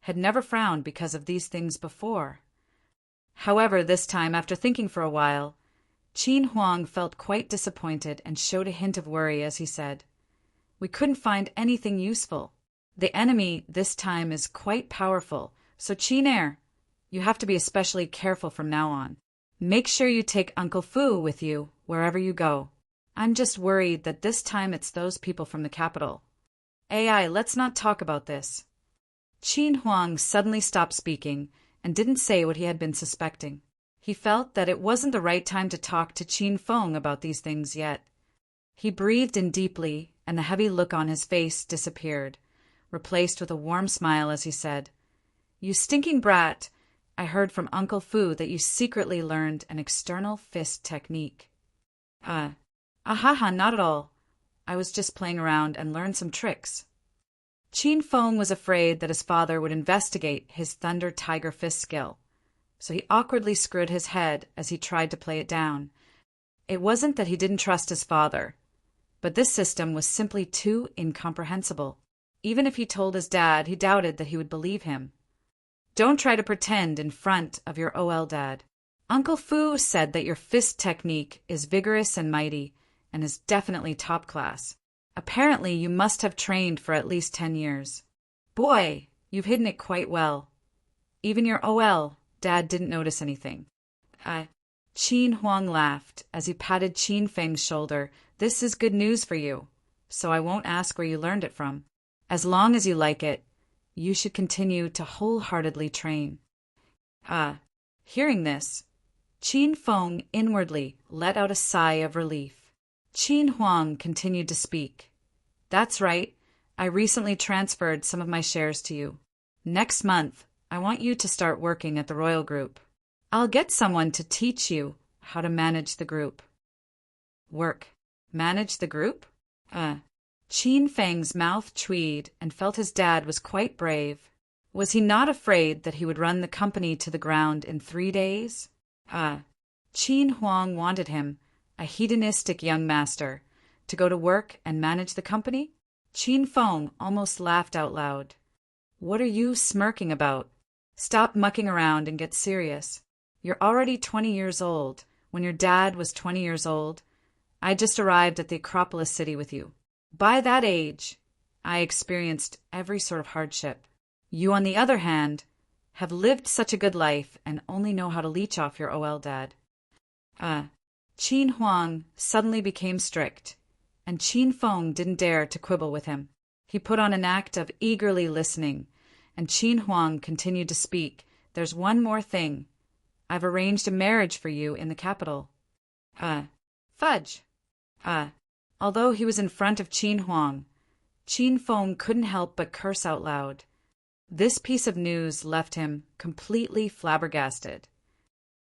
had never frowned because of these things before. However, this time, after thinking for a while, Qin Huang felt quite disappointed and showed a hint of worry as he said, "We couldn't find anything useful. The enemy this time is quite powerful, so Qin Air, you have to be especially careful from now on. Make sure you take Uncle Fu with you wherever you go. I'm just worried that this time it's those people from the capital." "AI, let's not talk about this." Qin Huang suddenly stopped speaking and didn't say what he had been suspecting. He felt that it wasn't the right time to talk to Qin Feng about these things yet. He breathed in deeply, and the heavy look on his face disappeared, replaced with a warm smile as he said, "You stinking brat, I heard from Uncle Fu that you secretly learned an external fist technique." Not at all. I was just playing around and learned some tricks." Qin Feng was afraid that his father would investigate his Thunder Tiger Fist skill, so he awkwardly screwed his head as he tried to play it down. It wasn't that he didn't trust his father, but this system was simply too incomprehensible. Even if he told his dad, he doubted that he would believe him. "Don't try to pretend in front of your OL dad. Uncle Fu said that your fist technique is vigorous and mighty, and is definitely top class. Apparently you must have trained for at least 10 years. Boy, you've hidden it quite well. Even your OL Dad didn't notice anything." Qin Huang laughed as he patted Qin Feng's shoulder. "This is good news for you, so I won't ask where you learned it from. As long as you like it, you should continue to wholeheartedly train." Hearing this, Qin Feng inwardly let out a sigh of relief. Qin Huang continued to speak. "That's right. I recently transferred some of my shares to you. Next month, I want you to start working at the Royal Group. I'll get someone to teach you how to manage the group." Manage the group? Qin Feng's mouth tweed and felt his dad was quite brave. Was he not afraid that he would run the company to the ground in 3 days? Qin Huang wanted him, a hedonistic young master, to go to work and manage the company? Qin Feng almost laughed out loud. "What are you smirking about? Stop mucking around and get serious. You're already 20 years old. When your dad was 20 years old, I just arrived at the Acropolis City with you. By that age, I experienced every sort of hardship. You, on the other hand, have lived such a good life and only know how to leech off your OL dad." Qin Huang suddenly became strict, and Qin Feng didn't dare to quibble with him. He put on an act of eagerly listening, and Qin Huang continued to speak. "There's one more thing. I've arranged a marriage for you in the capital." Fudge. Although he was in front of Qin Huang, Qin Feng couldn't help but curse out loud. This piece of news left him completely flabbergasted.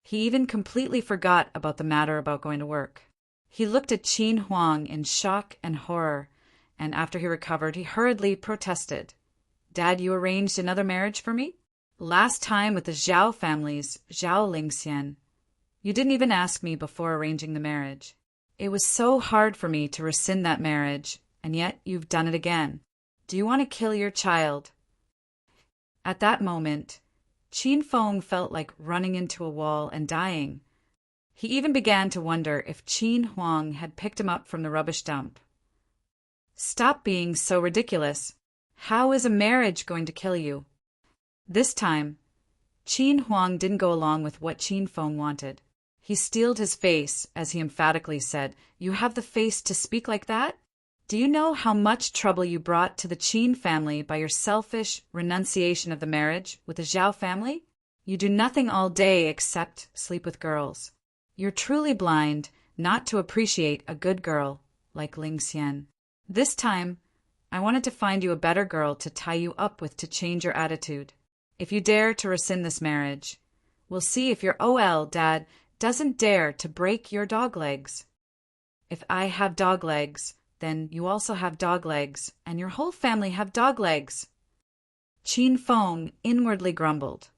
He even completely forgot about the matter about going to work. He looked at Qin Huang in shock and horror, and after he recovered, he hurriedly protested. "Dad, you arranged another marriage for me? Last time with the Zhao families, Zhao Lingxian. You didn't even ask me before arranging the marriage. It was so hard for me to rescind that marriage, and yet you've done it again. Do you want to kill your child?" At that moment, Qin Feng felt like running into a wall and dying. He even began to wonder if Qin Huang had picked him up from the rubbish dump. "Stop being so ridiculous. How is a marriage going to kill you?" This time, Qin Huang didn't go along with what Qin Feng wanted. He steeled his face as he emphatically said, "You have the face to speak like that? Do you know how much trouble you brought to the Qin family by your selfish renunciation of the marriage with the Zhao family? You do nothing all day except sleep with girls. You're truly blind not to appreciate a good girl like Ling Xian. This time, I wanted to find you a better girl to tie you up with to change your attitude. If you dare to rescind this marriage, we'll see if your OL dad doesn't dare to break your dog legs. If I have dog legs, then you also have dog legs, and your whole family have dog legs." Qin Feng inwardly grumbled,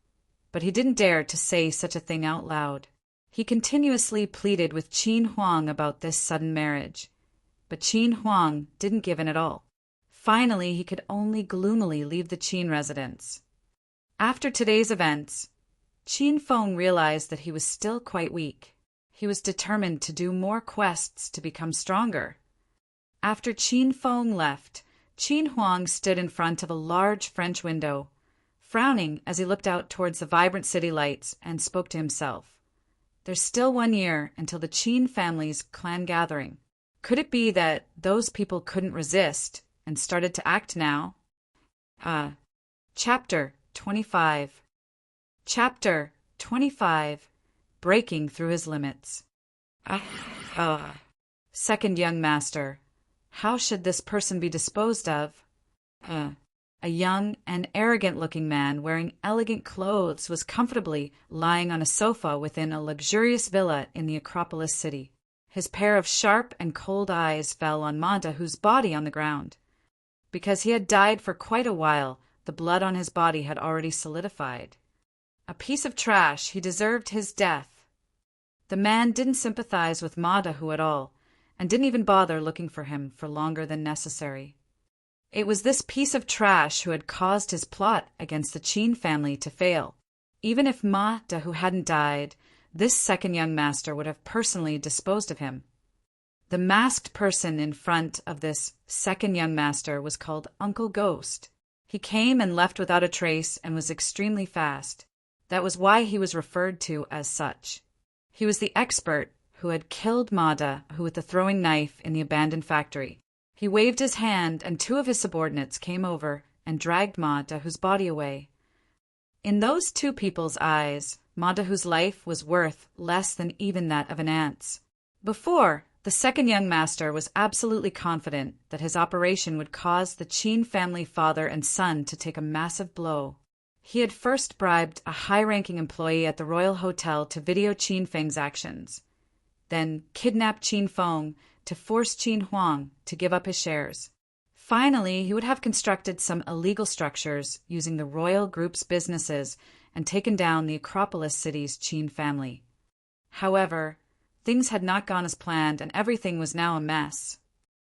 but he didn't dare to say such a thing out loud. He continuously pleaded with Qin Huang about this sudden marriage, but Qin Huang didn't give in at all. Finally, he could only gloomily leave the Qin residence. After today's events, Qin Feng realized that he was still quite weak. He was determined to do more quests to become stronger. After Qin Feng left, Qin Huang stood in front of a large French window, frowning as he looked out towards the vibrant city lights and spoke to himself. There's still 1 year until the Qin family's clan gathering. Could it be that those people couldn't resist and started to act now? Chapter 25. Chapter 25. Breaking through his limits. Second young master. How should this person be disposed of? A young and arrogant-looking man wearing elegant clothes was comfortably lying on a sofa within a luxurious villa in the Acropolis city. His pair of sharp and cold eyes fell on Madahu's body on the ground. Because he had died for quite a while, the blood on his body had already solidified. A piece of trash, he deserved his death. The man didn't sympathize with Madahu at all, and didn't even bother looking for him for longer than necessary. It was this piece of trash who had caused his plot against the Qin family to fail. Even if Madahu hadn't died, this second young master would have personally disposed of him. The masked person in front of this second young master was called Uncle Ghost. He came and left without a trace and was extremely fast. That was why he was referred to as such. He was the expert who had killed Madahu with the throwing knife in the abandoned factory. He waved his hand, and 2 of his subordinates came over and dragged Madahu's body away. In those 2 people's eyes, Madahu's life was worth less than even that of an ant's. Before, the second young master was absolutely confident that his operation would cause the Qin family father and son to take a massive blow. He had first bribed a high-ranking employee at the Royal Hotel to video Qin Feng's actions, then kidnapped Qin Feng to force Qin Huang to give up his shares. Finally, he would have constructed some illegal structures using the royal group's businesses and taken down the Acropolis city's Qin family. However, things had not gone as planned, and everything was now a mess.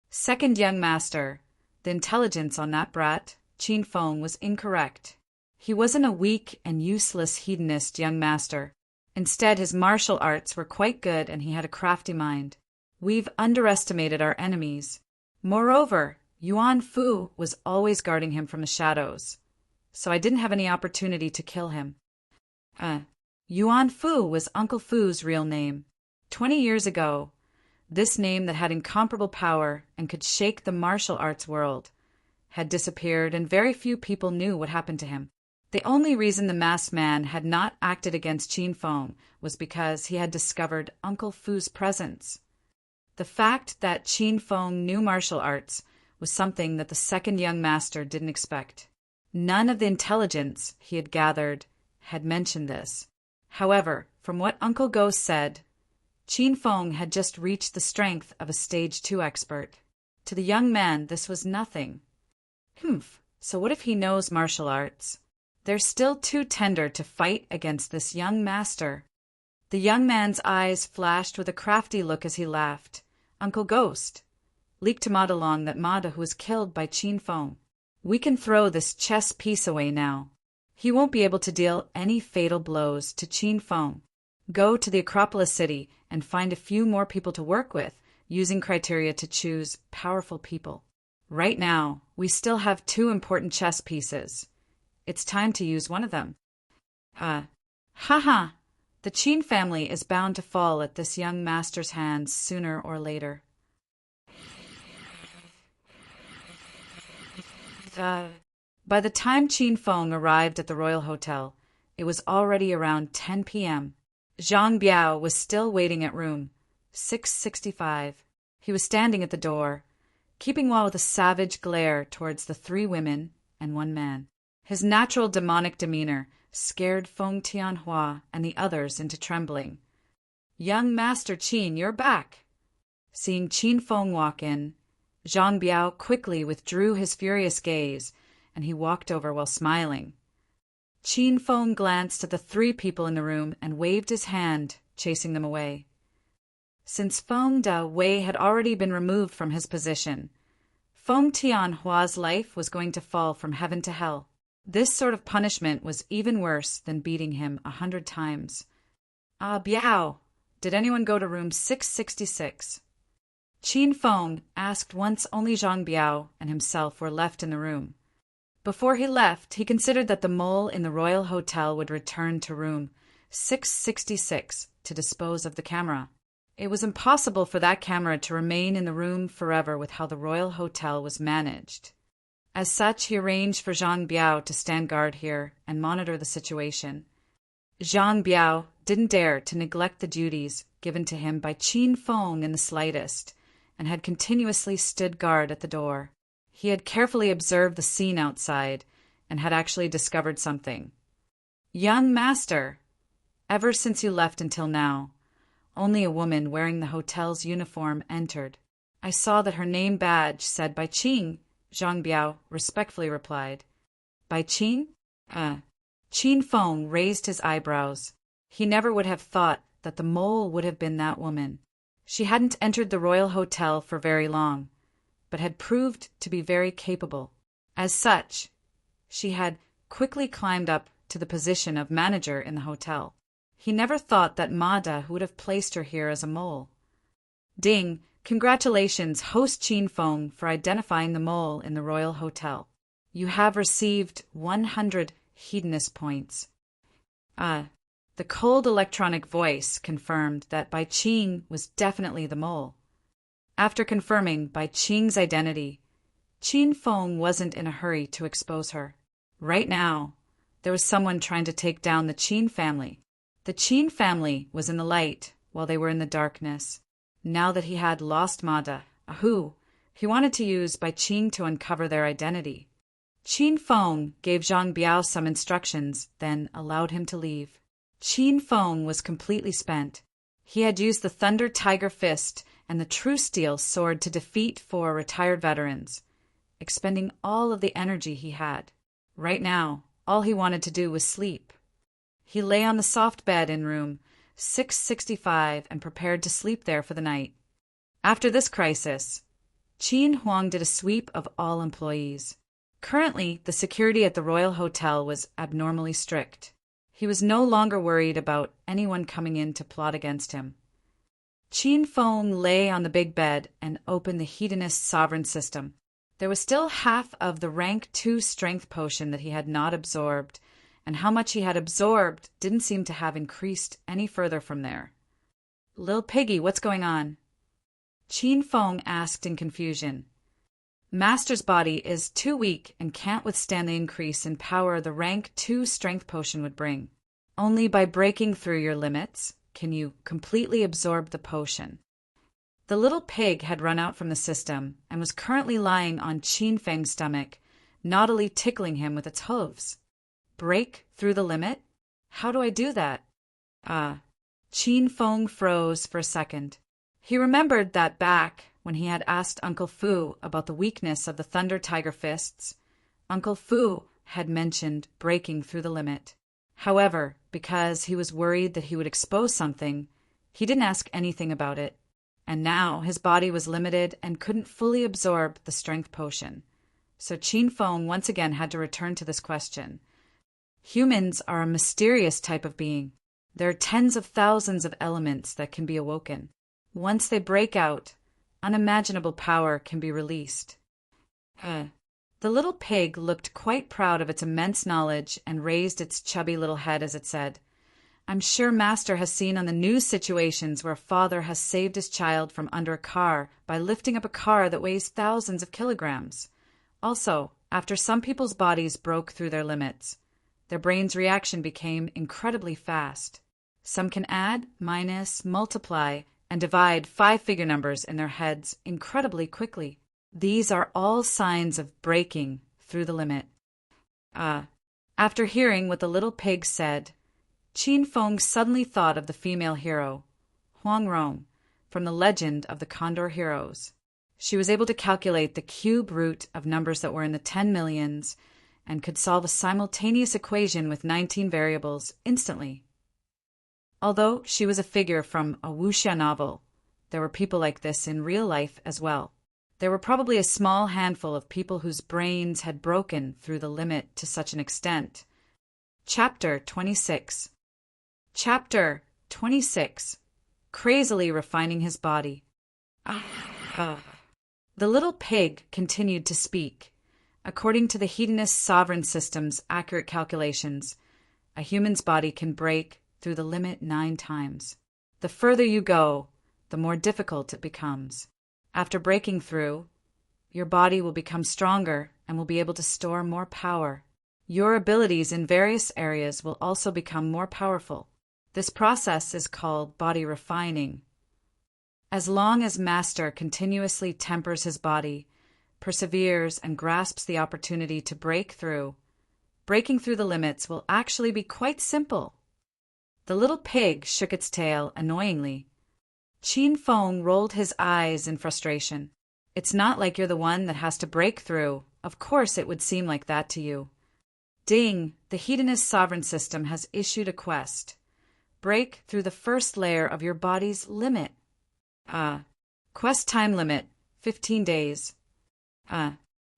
Second young master, the intelligence on that brat, Qin Feng, was incorrect. He wasn't a weak and useless hedonist young master. Instead, his martial arts were quite good and he had a crafty mind. We've underestimated our enemies. Moreover, Yuan Fu was always guarding him from the shadows, so I didn't have any opportunity to kill him. Yuan Fu was Uncle Fu's real name. 20 years ago, this name that had incomparable power and could shake the martial arts world had disappeared, and very few people knew what happened to him. The only reason the masked man had not acted against Qin Feng was because he had discovered Uncle Fu's presence. The fact that Qin Feng knew martial arts was something that the second young master didn't expect. None of the intelligence he had gathered had mentioned this. However, from what Uncle Ghost said, Qin Feng had just reached the strength of a stage 2 expert. To the young man, this was nothing. So what if he knows martial arts? They're still too tender to fight against this young master. The young man's eyes flashed with a crafty look as he laughed. Uncle Ghost, leak to Madalong that Mada who was killed by Qin Feng. We can throw this chess piece away now. He won't be able to deal any fatal blows to Qin Feng. Go to the Acropolis city and find a few more people to work with, using criteria to choose powerful people. Right now, we still have 2 important chess pieces. It's time to use one of them. Haha! The Qin family is bound to fall at this young master's hands sooner or later. By the time Qin Feng arrived at the Royal Hotel, it was already around 10 p.m. Zhang Biao was still waiting at room 665. He was standing at the door, keeping well with a savage glare towards the 3 women and 1 man. His natural demonic demeanor scared Feng Tianhua and the others into trembling. Young Master Qin, you're back! Seeing Qin Feng walk in, Zhang Biao quickly withdrew his furious gaze, and he walked over while smiling. Qin Feng glanced at the 3 people in the room and waved his hand, chasing them away. Since Feng Da Wei had already been removed from his position, Feng Tianhua's life was going to fall from heaven to hell. This sort of punishment was even worse than beating him 100 times. Biao, did anyone go to room 666? Qin Feng asked once only Zhang Biao and himself were left in the room. Before he left, he considered that the mole in the Royal Hotel would return to room 666 to dispose of the camera. It was impossible for that camera to remain in the room forever with how the Royal Hotel was managed. As such, he arranged for Zhang Biao to stand guard here and monitor the situation. Zhang Biao didn't dare to neglect the duties given to him by Qin Feng in the slightest, and had continuously stood guard at the door. He had carefully observed the scene outside and had actually discovered something. Young master, ever since you left until now, only a woman wearing the hotel's uniform entered. I saw that her name badge said by Qing, Zhang Biao respectfully replied. By Qin? Qin Feng raised his eyebrows. He never would have thought that the mole would have been that woman. She hadn't entered the Royal Hotel for very long, but had proved to be very capable. As such, she had quickly climbed up to the position of manager in the hotel. He never thought that Mada would have placed her here as a mole. Ding! Congratulations, host Qin Feng, for identifying the mole in the Royal Hotel. You have received 100 hedonist points. The cold electronic voice confirmed that Bai Qing was definitely the mole. After confirming Bai Qing's identity, Qin Feng wasn't in a hurry to expose her. Right now, there was someone trying to take down the Qin family. The Qin family was in the light while they were in the darkness. Now that he had lost Mada, he wanted to use Bai Qing to uncover their identity. Qin Feng gave Zhang Biao some instructions, then allowed him to leave. Qin Feng was completely spent. He had used the Thunder Tiger Fist and the True Steel Sword to defeat 4 retired veterans, expending all of the energy he had. Right now, all he wanted to do was sleep. He lay on the soft bed in room 665 and prepared to sleep there for the night. After this crisis, Qin Huang did a sweep of all employees. Currently, the security at the Royal Hotel was abnormally strict. He was no longer worried about anyone coming in to plot against him. Qin Feng lay on the big bed and opened the Hedonist sovereign system. There was still half of the rank 2 strength potion that he had not absorbed, and how much he had absorbed didn't seem to have increased any further from there. Lil Piggy, what's going on? Qin Feng asked in confusion. Master's body is too weak and can't withstand the increase in power the rank 2 strength potion would bring. Only by breaking through your limits can you completely absorb the potion. The little pig had run out from the system and was currently lying on Qin Feng's stomach, naughtily tickling him with its hooves. Break through the limit? How do I do that? Qin Feng froze for a second. He remembered that back when he had asked Uncle Fu about the weakness of the Thunder Tiger fists, Uncle Fu had mentioned breaking through the limit. However, because he was worried that he would expose something, he didn't ask anything about it, and now his body was limited and couldn't fully absorb the strength potion. So Qin Feng once again had to return to this question. Humans are a mysterious type of being. There are tens of thousands of elements that can be awoken. Once they break out, unimaginable power can be released. The little pig looked quite proud of its immense knowledge and raised its chubby little head as it said, "I'm sure Master has seen on the news situations where a father has saved his child from under a car by lifting up a car that weighs thousands of kilograms. Also, after some people's bodies broke through their limits, their brain's reaction became incredibly fast. Some can add, minus, multiply, and divide 5-figure numbers in their heads incredibly quickly. These are all signs of breaking through the limit." After hearing what the little pig said, Qin Feng suddenly thought of the female hero, Huang Rong, from the legend of the Condor Heroes. She was able to calculate the cube root of numbers that were in the 10 millions and could solve a simultaneous equation with 19 variables instantly. Although she was a figure from a wuxia novel, there were people like this in real life as well. There were probably a small handful of people whose brains had broken through the limit to such an extent. Chapter 26. Chapter 26. Crazily refining his body. The little pig continued to speak. According to the Hedonist sovereign system's accurate calculations, a human's body can break through the limit 9 times. The further you go, the more difficult it becomes. After breaking through, your body will become stronger and will be able to store more power. Your abilities in various areas will also become more powerful. This process is called body refining. As long as Master continuously tempers his body, perseveres, and grasps the opportunity to break through, breaking through the limits will actually be quite simple. The little pig shook its tail annoyingly. Qin Feng rolled his eyes in frustration. It's not like you're the one that has to break through. Of course it would seem like that to you. Ding, the Hedonist sovereign system has issued a quest. Break through the first layer of your body's limit. Quest time limit, 15 days.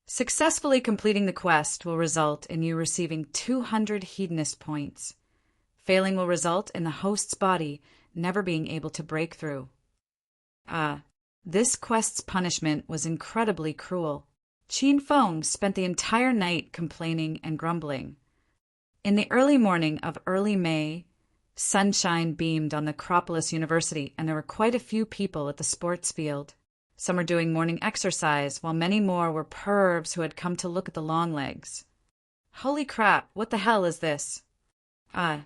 Successfully completing the quest will result in you receiving 200 hedonist points. Failing will result in the host's body never being able to break through. This quest's punishment was incredibly cruel. Qin Feng spent the entire night complaining and grumbling. In the early morning of early May, sunshine beamed on the Acropolis University, and there were quite a few people at the sports field. Some were doing morning exercise, while many more were pervs who had come to look at the long legs. Holy crap, what the hell is this? A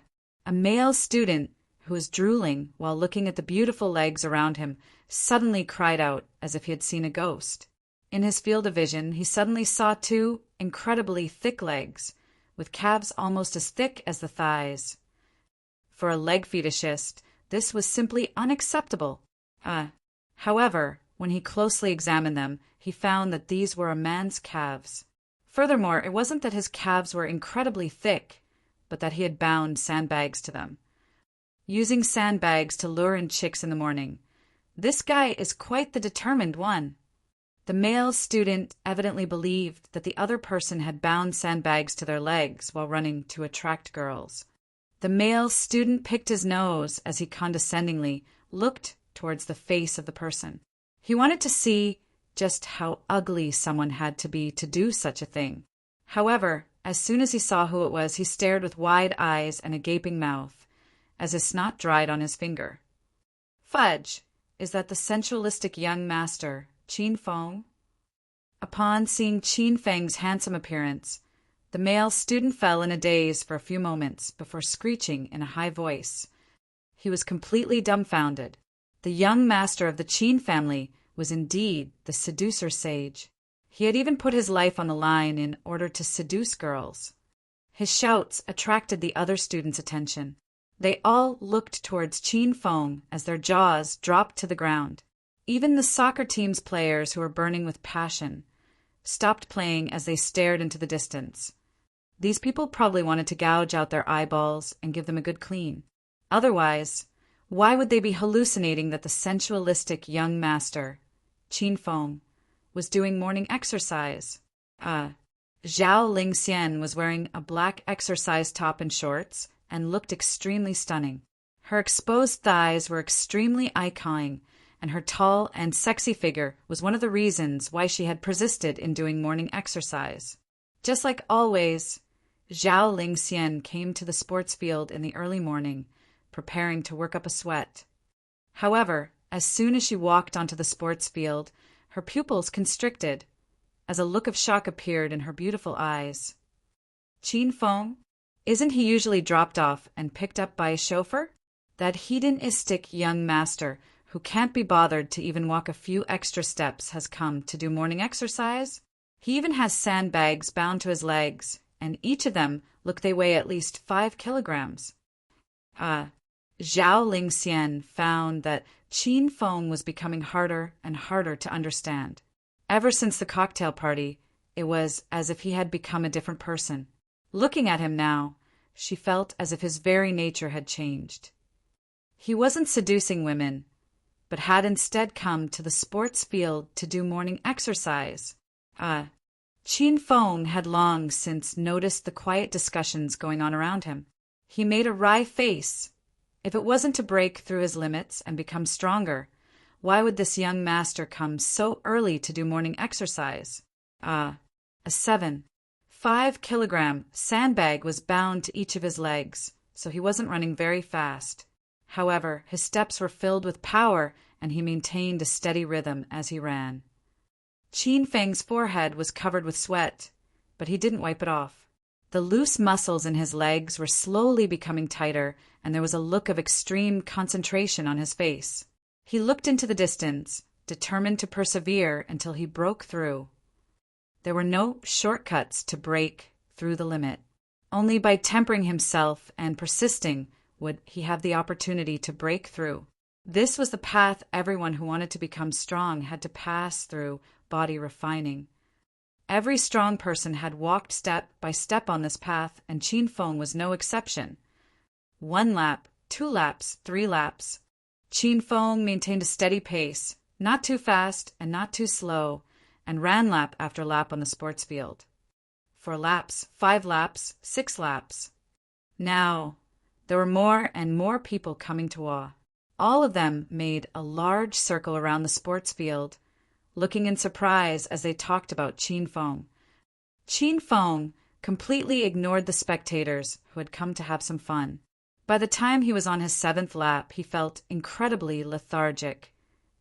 male student who was drooling while looking at the beautiful legs around him suddenly cried out as if he had seen a ghost. In his field of vision, he suddenly saw 2 incredibly thick legs, with calves almost as thick as the thighs. For a leg fetishist, this was simply unacceptable. However, when he closely examined them, he found that these were a man's calves. Furthermore, it wasn't that his calves were incredibly thick, but that he had bound sandbags to them. Using sandbags to lure in chicks in the morning. This guy is quite the determined one. The male student evidently believed that the other person had bound sandbags to their legs while running to attract girls. The male student picked his nose as he condescendingly looked towards the face of the person. He wanted to see just how ugly someone had to be to do such a thing. However, as soon as he saw who it was, he stared with wide eyes and a gaping mouth, as his snot dried on his finger. Fudge! Is that the sensualistic young master, Qin Feng? Upon seeing Qin Feng's handsome appearance, the male student fell in a daze for a few moments before screeching in a high voice. He was completely dumbfounded. The young master of the Qin family was indeed the seducer sage. He had even put his life on the line in order to seduce girls. His shouts attracted the other students' attention. They all looked towards Qin Feng as their jaws dropped to the ground. Even the soccer team's players, who were burning with passion, stopped playing as they stared into the distance. These people probably wanted to gouge out their eyeballs and give them a good clean. Otherwise, why would they be hallucinating that the sensualistic young master, Qin Feng, was doing morning exercise? Zhao Lingxian was wearing a black exercise top and shorts and looked extremely stunning. Her exposed thighs were extremely eye-calling, and her tall and sexy figure was one of the reasons why she had persisted in doing morning exercise. Just like always, Zhao Lingxian came to the sports field in the early morning, preparing to work up a sweat. However, as soon as she walked onto the sports field, her pupils constricted, as a look of shock appeared in her beautiful eyes. Qin Feng? Isn't he usually dropped off and picked up by a chauffeur? That hedonistic young master who can't be bothered to even walk a few extra steps has come to do morning exercise? He even has sandbags bound to his legs, and each of them look they weigh at least 5 kilograms. Zhao Lingxian found that Qin Feng was becoming harder and harder to understand. Ever since the cocktail party, it was as if he had become a different person. Looking at him now, she felt as if his very nature had changed. He wasn't seducing women, but had instead come to the sports field to do morning exercise. Qin Feng had long since noticed the quiet discussions going on around him. He made a wry face. If it wasn't to break through his limits and become stronger, why would this young master come so early to do morning exercise? A 5-kilogram sandbag was bound to each of his legs, so he wasn't running very fast. However, his steps were filled with power, and he maintained a steady rhythm as he ran. Qin Feng's forehead was covered with sweat, but he didn't wipe it off. The loose muscles in his legs were slowly becoming tighter, and there was a look of extreme concentration on his face. He looked into the distance, determined to persevere until he broke through. There were no shortcuts to break through the limit. Only by tempering himself and persisting would he have the opportunity to break through. This was the path everyone who wanted to become strong had to pass through body refining. Every strong person had walked step by step on this path, and Qin Feng was no exception. 1 lap, 2 laps, 3 laps. Qin Feng maintained a steady pace, not too fast and not too slow, and ran lap after lap on the sports field. 4 laps, 5 laps, 6 laps. Now, there were more and more people coming to awe. All of them made a large circle around the sports field, looking in surprise as they talked about Qin Feng. Qin Feng completely ignored the spectators who had come to have some fun. By the time he was on his 7th lap, he felt incredibly lethargic,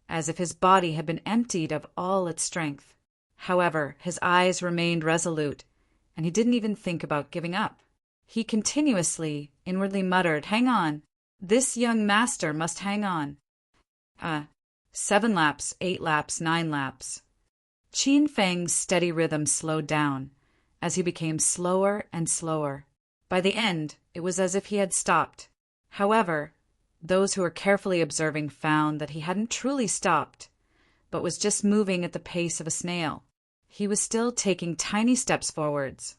as if his body had been emptied of all its strength. However, his eyes remained resolute, and he didn't even think about giving up. He continuously, inwardly muttered, "Hang on. This young master must hang on." 7 laps, 8 laps, 9 laps. Qin Feng's steady rhythm slowed down, as he became slower and slower. By the end, it was as if he had stopped. However, those who were carefully observing found that he hadn't truly stopped, but was just moving at the pace of a snail. He was still taking tiny steps forwards.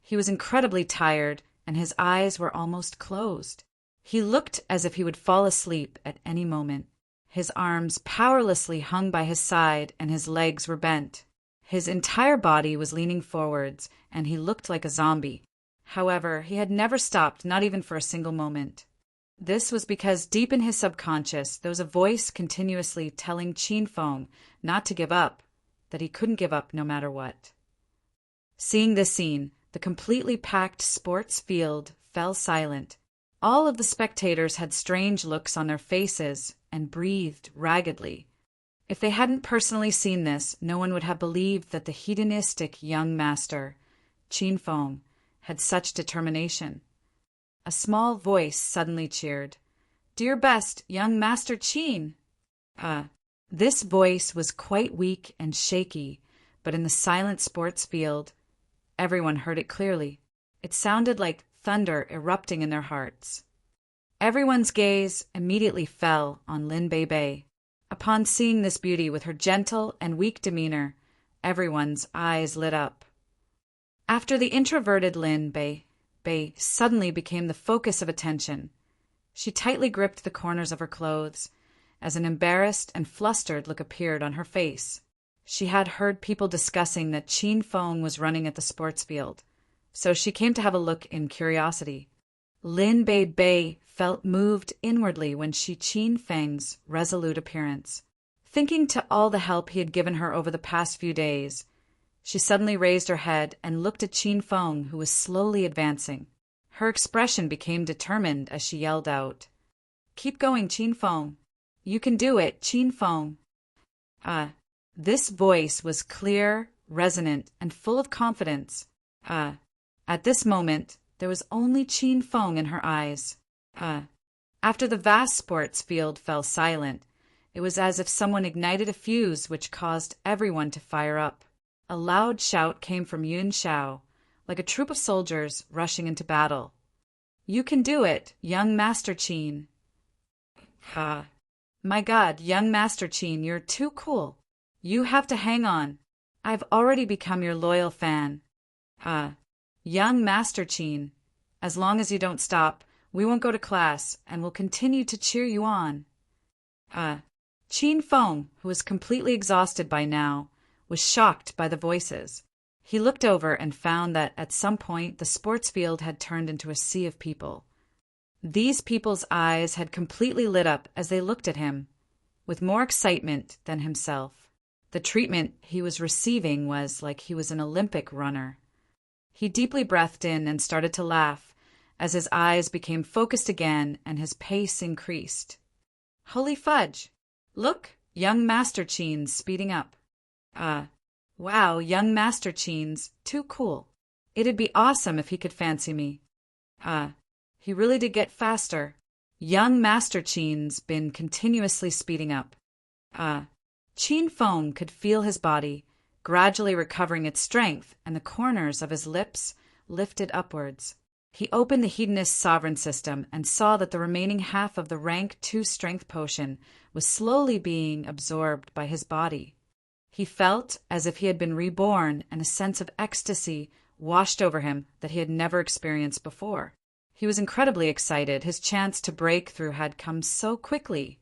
He was incredibly tired, and his eyes were almost closed. He looked as if he would fall asleep at any moment. His arms powerlessly hung by his side, and his legs were bent. His entire body was leaning forwards, and he looked like a zombie. However, he had never stopped, not even for a single moment. This was because deep in his subconscious there was a voice continuously telling Qin Feng not to give up, that he couldn't give up no matter what. Seeing this scene, the completely packed sports field fell silent. All of the spectators had strange looks on their faces and breathed raggedly. If they hadn't personally seen this, no one would have believed that the hedonistic young master, Qin Feng, had such determination. A small voice suddenly cheered, "Do your best, young Master Qin." This voice was quite weak and shaky, But in the silent sports field, everyone heard it clearly. It sounded like thunder erupting in their hearts. Everyone's gaze immediately fell on Lin Bei. Upon seeing this beauty with her gentle and weak demeanor, everyone's eyes lit up. After the introverted Lin Bei suddenly became the focus of attention. She tightly gripped the corners of her clothes, as an embarrassed and flustered look appeared on her face. She had heard people discussing that Qin Feng was running at the sports field, so she came to have a look in curiosity. Lin Bei felt moved inwardly when she Qin Feng's resolute appearance. Thinking to all the help he had given her over the past few days, she suddenly raised her head and looked at Qin Feng, who was slowly advancing. Her expression became determined as she yelled out, "Keep going, Qin Feng. You can do it, Qin Feng." This voice was clear, resonant, and full of confidence. At this moment, there was only Qin Feng in her eyes. After the vast sports field fell silent, it was as if someone ignited a fuse which caused everyone to fire up. A loud shout came from Yun Xiao, like a troop of soldiers rushing into battle. "You can do it, young Master Qin." My God, young Master Qin, you're too cool. You have to hang on. I've already become your loyal fan. Young Master Qin, as long as you don't stop, we won't go to class, and we'll continue to cheer you on. Qin Feng, who was completely exhausted by now, was shocked by the voices. He looked over and found that at some point the sports field had turned into a sea of people. These people's eyes had completely lit up as they looked at him, with more excitement than himself. The treatment he was receiving was like he was an Olympic runner. He deeply breathed in and started to laugh as his eyes became focused again and his pace increased. Holy fudge! Look, young Master Qin's speeding up. Wow, young Master Qin's too cool. It'd be awesome if he could fancy me. He really did get faster. Young Master Qin's been continuously speeding up. Qin Feng could feel his body gradually recovering its strength, and the corners of his lips lifted upwards. He opened the Hedonist sovereign system and saw that the remaining half of the rank 2 strength potion was slowly being absorbed by his body. He felt as if he had been reborn, and a sense of ecstasy washed over him that he had never experienced before. He was incredibly excited. His chance to break through had come so quickly.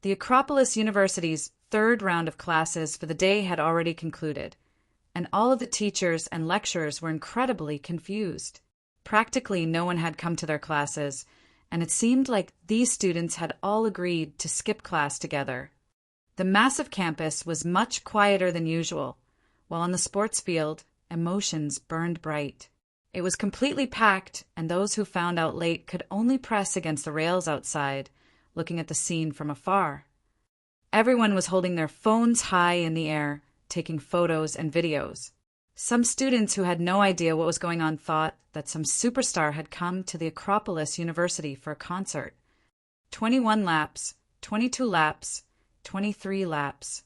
The Acropolis University's 3rd round of classes for the day had already concluded, and all of the teachers and lecturers were incredibly confused. Practically no one had come to their classes, and it seemed like these students had all agreed to skip class together. The massive campus was much quieter than usual, while on the sports field, emotions burned bright. It was completely packed, and those who found out late could only press against the rails outside, looking at the scene from afar. Everyone was holding their phones high in the air, taking photos and videos. Some students who had no idea what was going on thought that some superstar had come to the Acropolis University for a concert. 21 laps, 22 laps, 23 laps.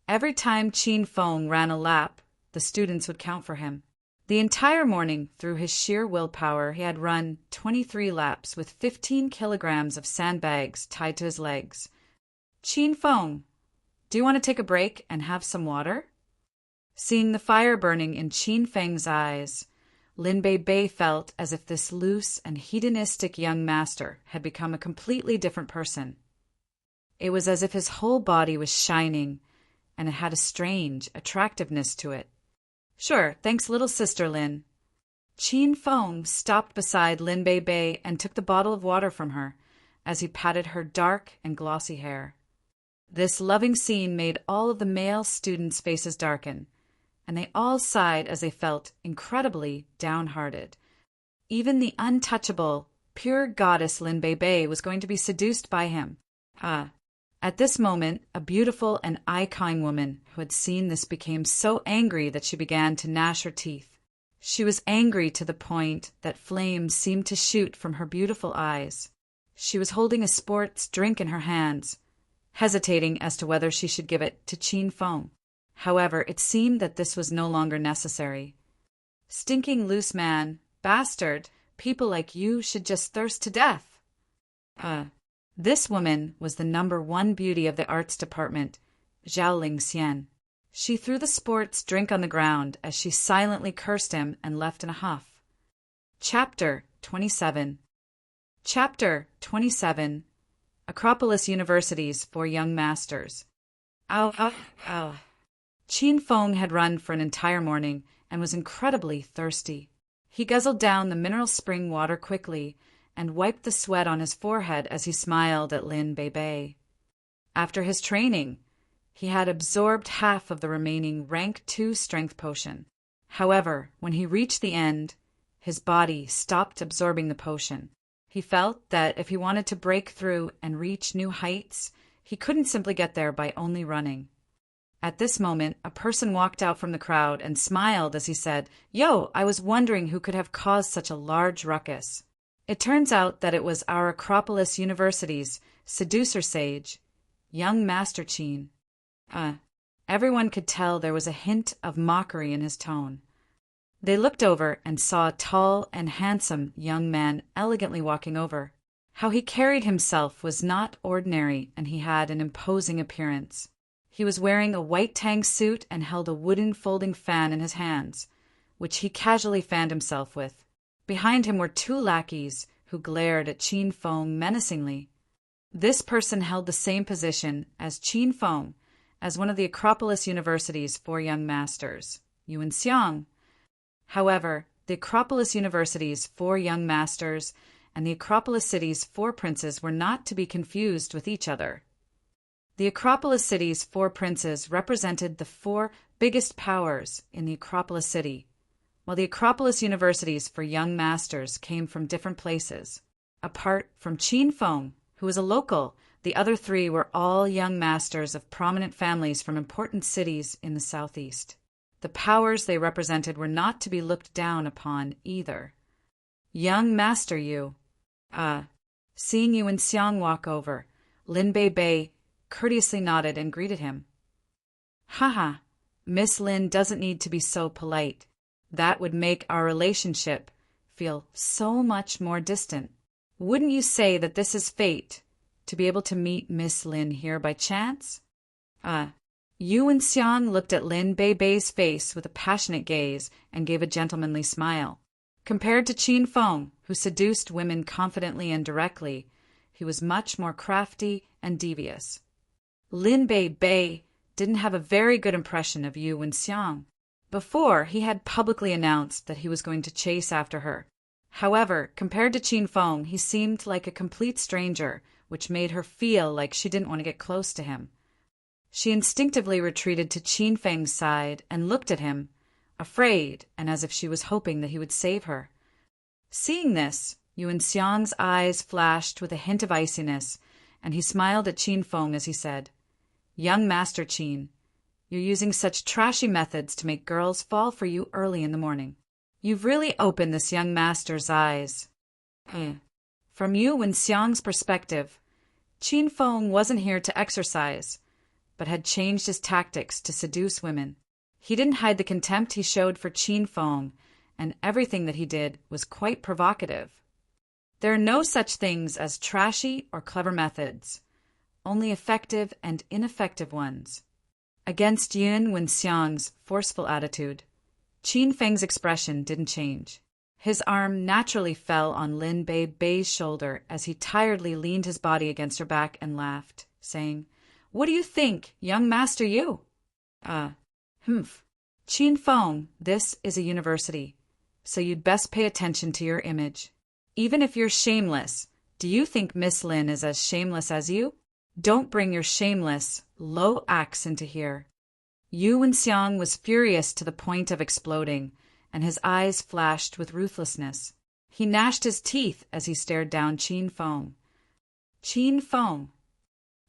Every time Qin Feng ran a lap, the students would count for him. The entire morning, through his sheer willpower, he had run 23 laps with 15 kilograms of sandbags tied to his legs. Qin Feng, do you want to take a break and have some water? Seeing the fire burning in Qin Feng's eyes, Lin Bei felt as if this loose and hedonistic young master had become a completely different person. It was as if his whole body was shining, and it had a strange attractiveness to it. Sure, thanks, little sister Lin. Qin Feng stopped beside Lin Bei and took the bottle of water from her as he patted her dark and glossy hair. This loving scene made all of the male students' faces darken, and they all sighed as they felt incredibly downhearted. Even the untouchable, pure goddess Lin Bei was going to be seduced by him. At this moment, a beautiful and eye-kind woman who had seen this became so angry that she began to gnash her teeth. She was angry to the point that flames seemed to shoot from her beautiful eyes. She was holding a sports drink in her hands, hesitating as to whether she should give it to Qin Feng. However, it seemed that this was no longer necessary. "Stinking loose man, bastard, people like you should just thirst to death." This woman was the #1 beauty of the arts department, Zhao Lingxian. She threw the sports drink on the ground as she silently cursed him and left in a huff. Chapter 27. Chapter 27. Acropolis Universities for Young Masters. Ow. Qin Feng had run for an entire morning and was incredibly thirsty. He guzzled down the mineral spring water quickly and wiped the sweat on his forehead as he smiled at Lin Bei. After his training, he had absorbed half of the remaining rank 2 strength potion. However, when he reached the end, his body stopped absorbing the potion. He felt that if he wanted to break through and reach new heights, he couldn't simply get there by only running. At this moment, a person walked out from the crowd and smiled as he said, "Yo, I was wondering who could have caused such a large ruckus." It turns out that it was our Acropolis University's seducer sage, young Master Qin. Everyone could tell there was a hint of mockery in his tone. They looked over and saw a tall and handsome young man elegantly walking over. How he carried himself was not ordinary, and he had an imposing appearance. He was wearing a white tang suit and held a wooden folding fan in his hands, which he casually fanned himself with. Behind him were 2 lackeys who glared at Qin Feng menacingly. This person held the same position as Qin Feng, as one of the Acropolis University's 4 young masters, Yuan Xiang. However, the Acropolis University's 4 young masters and the Acropolis City's 4 princes were not to be confused with each other. The Acropolis City's 4 princes represented the 4 biggest powers in the Acropolis City, while the Acropolis Universities for young masters came from different places. Apart from Qin Feng, who was a local, the other 3 were all young masters of prominent families from important cities in the southeast. The powers they represented were not to be looked down upon either. "Young Master Yu." Seeing Yuan Xiang walk over, Lin Bei courteously nodded and greeted him. "Haha, Miss Lin doesn't need to be so polite. That would make our relationship feel so much more distant. Wouldn't you say that this is fate, to be able to meet Miss Lin here by chance?" Yuan Xiang looked at Lin Bei's face with a passionate gaze and gave a gentlemanly smile. Compared to Qin Feng, who seduced women confidently and directly, he was much more crafty and devious. Lin Bei didn't have a very good impression of Yuan Xiang. Before, he had publicly announced that he was going to chase after her. However, compared to Qin Feng, he seemed like a complete stranger, which made her feel like she didn't want to get close to him. She instinctively retreated to Qin Feng's side and looked at him, afraid and as if she was hoping that he would save her. Seeing this, Yuan Xiang's eyes flashed with a hint of iciness, and he smiled at Qin Feng as he said, "Young Master Qin, you're using such trashy methods to make girls fall for you early in the morning. You've really opened this young master's eyes." From Yuan Xiang's perspective, Qin Feng wasn't here to exercise, but had changed his tactics to seduce women. He didn't hide the contempt he showed for Qin Feng, and everything that he did was quite provocative. There are no such things as trashy or clever methods, only effective and ineffective ones. Against Yuan Xiang's forceful attitude, Qin Feng's expression didn't change. His arm naturally fell on Lin Bei's shoulder as he tiredly leaned his body against her back and laughed, saying, "What do you think, young Master Yu?" Qin Feng, this is a university, so you'd best pay attention to your image. Even if you're shameless, do you think Miss Lin is as shameless as you? Don't bring your shameless, low acts into here." Yuan Xiang was furious to the point of exploding, and his eyes flashed with ruthlessness. He gnashed his teeth as he stared down Qin Feng. Qin Feng.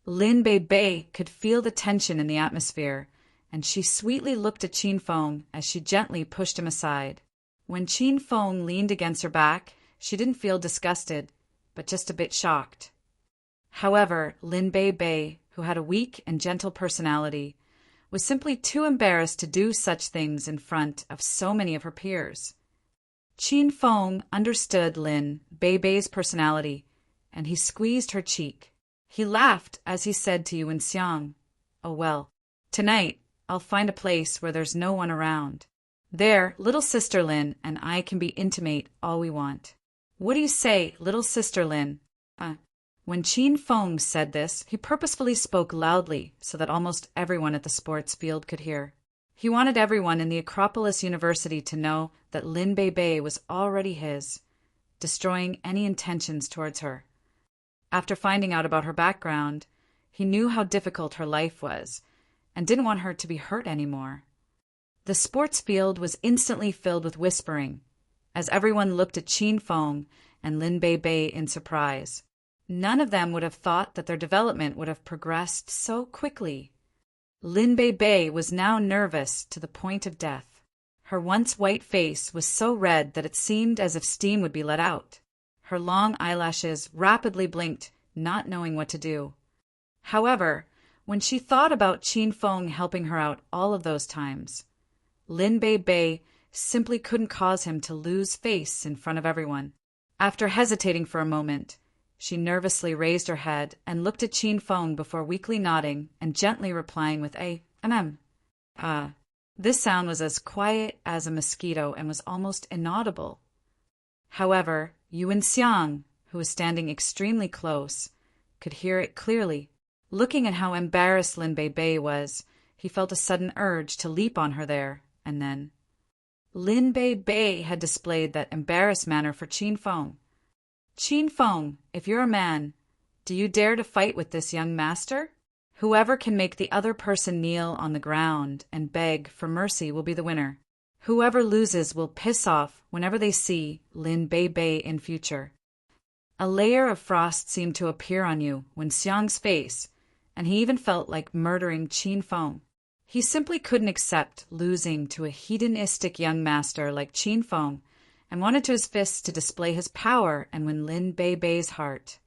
Lin Bei could feel the tension in the atmosphere, and she sweetly looked at Qin Feng as she gently pushed him aside. When Qin Feng leaned against her back, she didn't feel disgusted, but just a bit shocked. However, Lin Bei, who had a weak and gentle personality, was simply too embarrassed to do such things in front of so many of her peers. Qin Feng understood Lin Beibei's personality, and he squeezed her cheek. He laughed as he said to Yuan Xiang, "Oh well, tonight I'll find a place where there's no one around. There, little sister Lin and I can be intimate all we want. What do you say, little sister Lin?" When Qin Feng said this, he purposefully spoke loudly so that almost everyone at the sports field could hear. He wanted everyone in the Acropolis University to know that Lin Beibei was already his, destroying any intentions towards her. After finding out about her background, he knew how difficult her life was and didn't want her to be hurt anymore. The sports field was instantly filled with whispering as everyone looked at Qin Feng and Lin Beibei in surprise. None of them would have thought that their development would have progressed so quickly. Lin Beibei was now nervous to the point of death. Her once white face was so red that it seemed as if steam would be let out. Her long eyelashes rapidly blinked, not knowing what to do. However, when she thought about Qin Feng helping her out all of those times, Lin Beibei simply couldn't cause him to lose face in front of everyone. After hesitating for a moment, she nervously raised her head and looked at Qin Feng before weakly nodding and gently replying with a "mm." This sound was as quiet as a mosquito and was almost inaudible. However, Yuan Xiang, who was standing extremely close, could hear it clearly. Looking at how embarrassed Lin Beibei was, he felt a sudden urge to leap on her there, and then Lin Beibei had displayed that embarrassed manner for Qin Feng. "Qin Feng, if you're a man, do you dare to fight with this young master? Whoever can make the other person kneel on the ground and beg for mercy will be the winner. Whoever loses will piss off whenever they see Lin Beibei in future." A layer of frost seemed to appear on Yuan Xiang's face, and he even felt like murdering Qin Feng. He simply couldn't accept losing to a hedonistic young master like Qin Feng, and wanted his fists to display his power and win Lin Beibei's heart.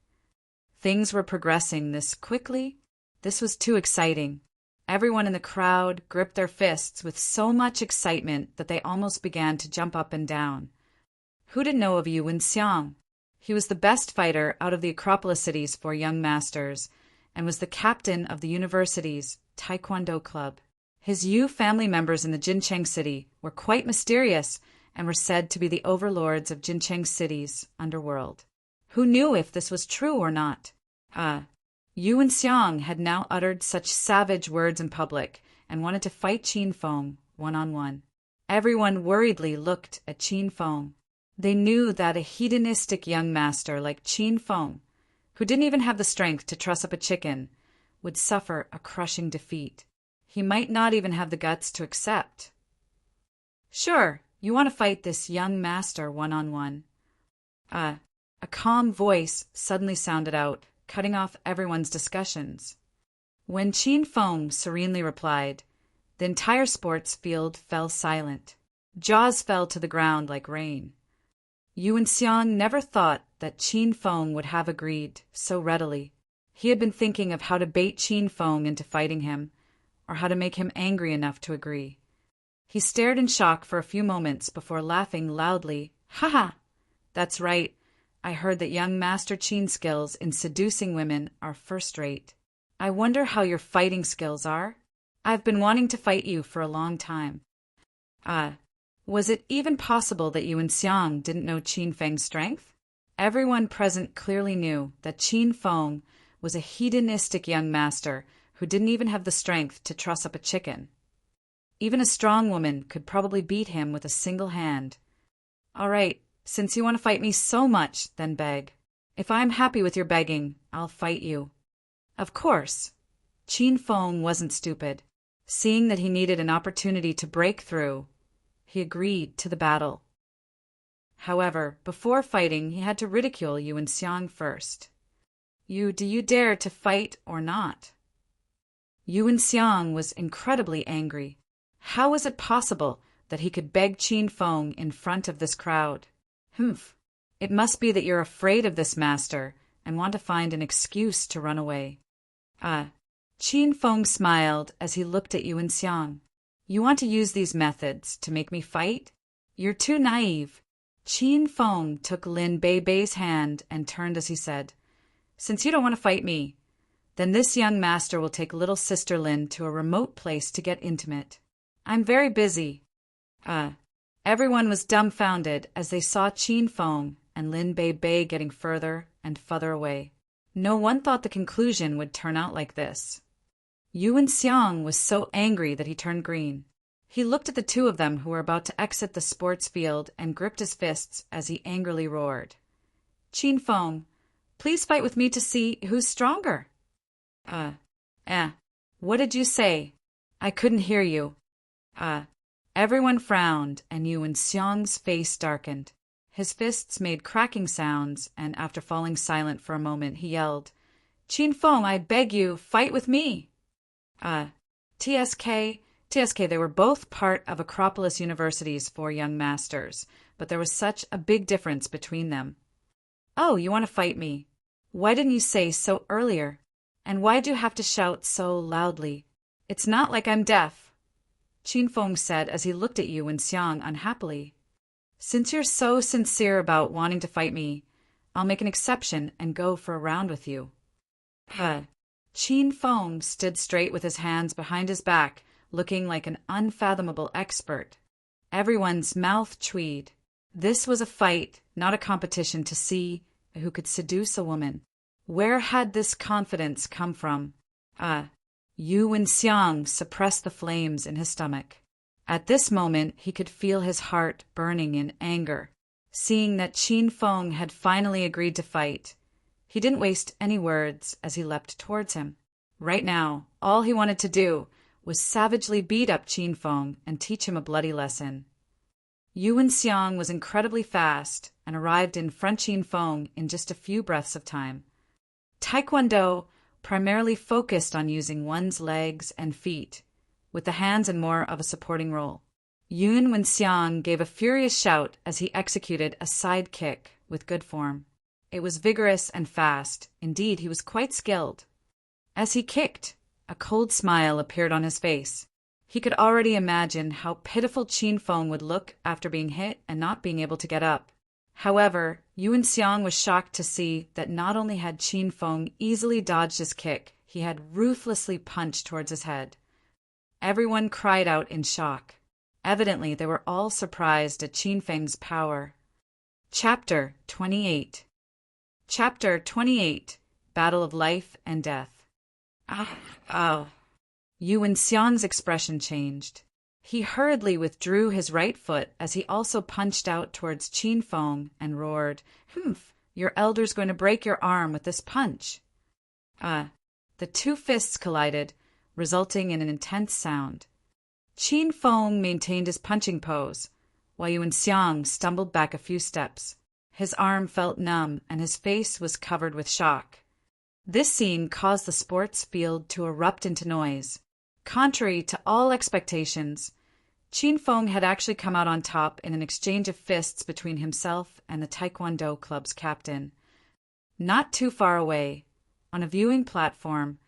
Things were progressing this quickly. This was too exciting. Everyone in the crowd gripped their fists with so much excitement that they almost began to jump up and down. Who didn't know of Yuan Xiang? He was the best fighter out of the Acropolis cities for young masters, and was the captain of the university's Taekwondo club. His Yu family members in the Jincheng city were quite mysterious and were said to be the overlords of Jincheng city's underworld. Who knew if this was true or not? Yuan Xiang had now uttered such savage words in public and wanted to fight Qin Feng one-on-one. Everyone worriedly looked at Qin Feng. They knew that a hedonistic young master like Qin Feng, who didn't even have the strength to truss up a chicken, would suffer a crushing defeat. He might not even have the guts to accept. "Sure, you want to fight this young master one-on-one." A calm voice suddenly sounded out, cutting off everyone's discussions. When Qin Feng serenely replied, the entire sports field fell silent. Jaws fell to the ground like rain. Yuan Xiang never thought that Qin Feng would have agreed so readily. He had been thinking of how to bait Qin Feng into fighting him, or how to make him angry enough to agree. He stared in shock for a few moments before laughing loudly. "Ha ha! That's right. I heard that young Master Qin's skills in seducing women are first-rate. I wonder how your fighting skills are. I've been wanting to fight you for a long time." Was it even possible that Yuan Xiang didn't know Qin Feng's strength? Everyone present clearly knew that Qin Feng was a hedonistic young master who didn't even have the strength to truss up a chicken. Even a strong woman could probably beat him with a single hand. "All right, since you want to fight me so much, then beg. If I'm happy with your begging, I'll fight you." Of course, Qin Feng wasn't stupid. Seeing that he needed an opportunity to break through, he agreed to the battle. However, before fighting, he had to ridicule Yuan Xiang first. Do you dare to fight or not?" Yuan Xiang was incredibly angry. How was it possible that he could beg Qin Feng in front of this crowd? "Humph! It must be that you're afraid of this master and want to find an excuse to run away." Qin Feng smiled as he looked at Yuan Xiang. You want to use these methods to make me fight? You're too naive. Qin Feng took Lin Beibei's hand and turned as he said, Since you don't want to fight me, then this young master will take little sister Lin to a remote place to get intimate. I'm very busy. Everyone was dumbfounded as they saw Qin Feng and Lin Beibei getting further and further away. No one thought the conclusion would turn out like this. Yuan Xiang was so angry that he turned green. He looked at the two of them who were about to exit the sports field and gripped his fists as he angrily roared. Qin Feng, please fight with me to see who's stronger. What did you say? I couldn't hear you. Everyone frowned and Yuan Xiang's face darkened. His fists made cracking sounds, and after falling silent for a moment, he yelled, Qin Feng, I beg you, fight with me. TSK, they were both part of Acropolis University's 4 young masters, but there was such a big difference between them. Oh, you want to fight me? Why didn't you say so earlier? And why'd you have to shout so loudly? It's not like I'm deaf, Qin Feng said as he looked at Yuan Xiang unhappily. Since you're so sincere about wanting to fight me, I'll make an exception and go for a round with you. Qin Feng stood straight with his hands behind his back, looking like an unfathomable expert. Everyone's mouth chewed. This was a fight, not a competition to see who could seduce a woman. Where had this confidence come from? Yuan Xiang suppressed the flames in his stomach. At this moment, he could feel his heart burning in anger. Seeing that Qin Feng had finally agreed to fight, he didn't waste any words as he leapt towards him. Right now, all he wanted to do was savagely beat up Qin Feng and teach him a bloody lesson. Yuan Xiang was incredibly fast and arrived in front Qin Feng in just a few breaths of time. Taekwondo primarily focused on using one's legs and feet, with the hands in more of a supporting role. Yuan Xiang gave a furious shout as he executed a side kick with good form. It was vigorous and fast. Indeed, he was quite skilled. As he kicked, a cold smile appeared on his face. He could already imagine how pitiful Qin Feng would look after being hit and not being able to get up. However, Yuan Xiang was shocked to see that not only had Qin Feng easily dodged his kick, he had ruthlessly punched towards his head. Everyone cried out in shock. Evidently, they were all surprised at Qin Feng's power. Chapter 28. Chapter 28. Battle of Life and Death. Yuan Xiang's expression changed. He hurriedly withdrew his right foot as he also punched out towards Qin Feng and roared, Your elder's going to break your arm with this punch. The two fists collided, resulting in an intense sound. Qin Feng maintained his punching pose, while Yuan Xiang stumbled back a few steps. His arm felt numb and his face was covered with shock. This scene caused the sports field to erupt into noise. Contrary to all expectations, Qin Feng had actually come out on top in an exchange of fists between himself and the Taekwondo club's captain. Not too far away, on a viewing platform,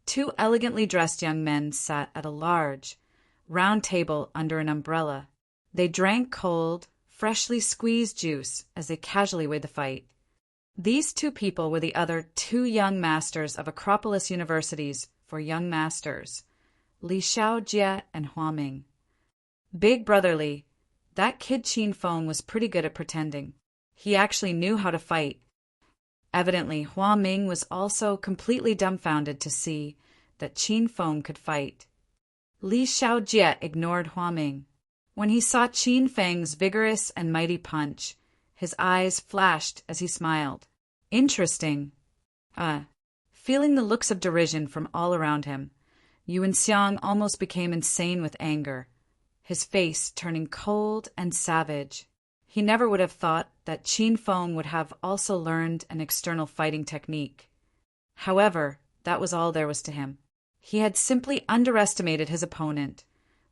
2 elegantly dressed young men sat at a large, round table under an umbrella. They drank cold, freshly squeezed juice as they casually weighed the fight. These 2 people were the other 2 young masters of Acropolis University's 4 young masters, Li Xiaojie and Hua Ming. Big brotherly, that kid Qin Feng was pretty good at pretending. He actually knew how to fight. Evidently, Hua Ming was also completely dumbfounded to see that Qin Feng could fight. Li Xiaojie ignored Hua Ming. When he saw Qin Feng's vigorous and mighty punch, his eyes flashed as he smiled. Interesting. Feeling the looks of derision from all around him, Yuan Xiang almost became insane with anger, his face turning cold and savage. He never would have thought that Qin Feng would have also learned an external fighting technique. However, that was all there was to him. He had simply underestimated his opponent,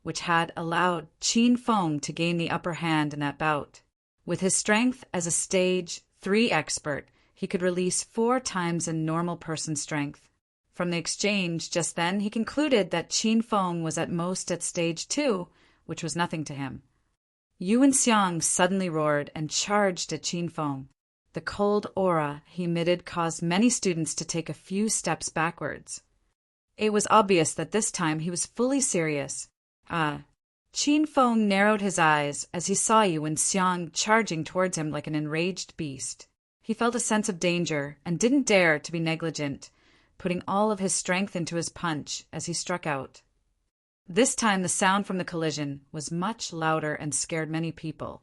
which had allowed Qin Feng to gain the upper hand in that bout. With his strength as a stage 3 expert, he could release 4 times a normal person's strength. From the exchange just then, he concluded that Qin Feng was at most at stage 2, which was nothing to him. Yuan Xiang suddenly roared and charged at Qin Feng. The cold aura he emitted caused many students to take a few steps backwards. It was obvious that this time he was fully serious. Qin Feng narrowed his eyes as he saw Yuan Xiang charging towards him like an enraged beast. He felt a sense of danger and didn't dare to be negligent, putting all of his strength into his punch as he struck out. This time the sound from the collision was much louder and scared many people.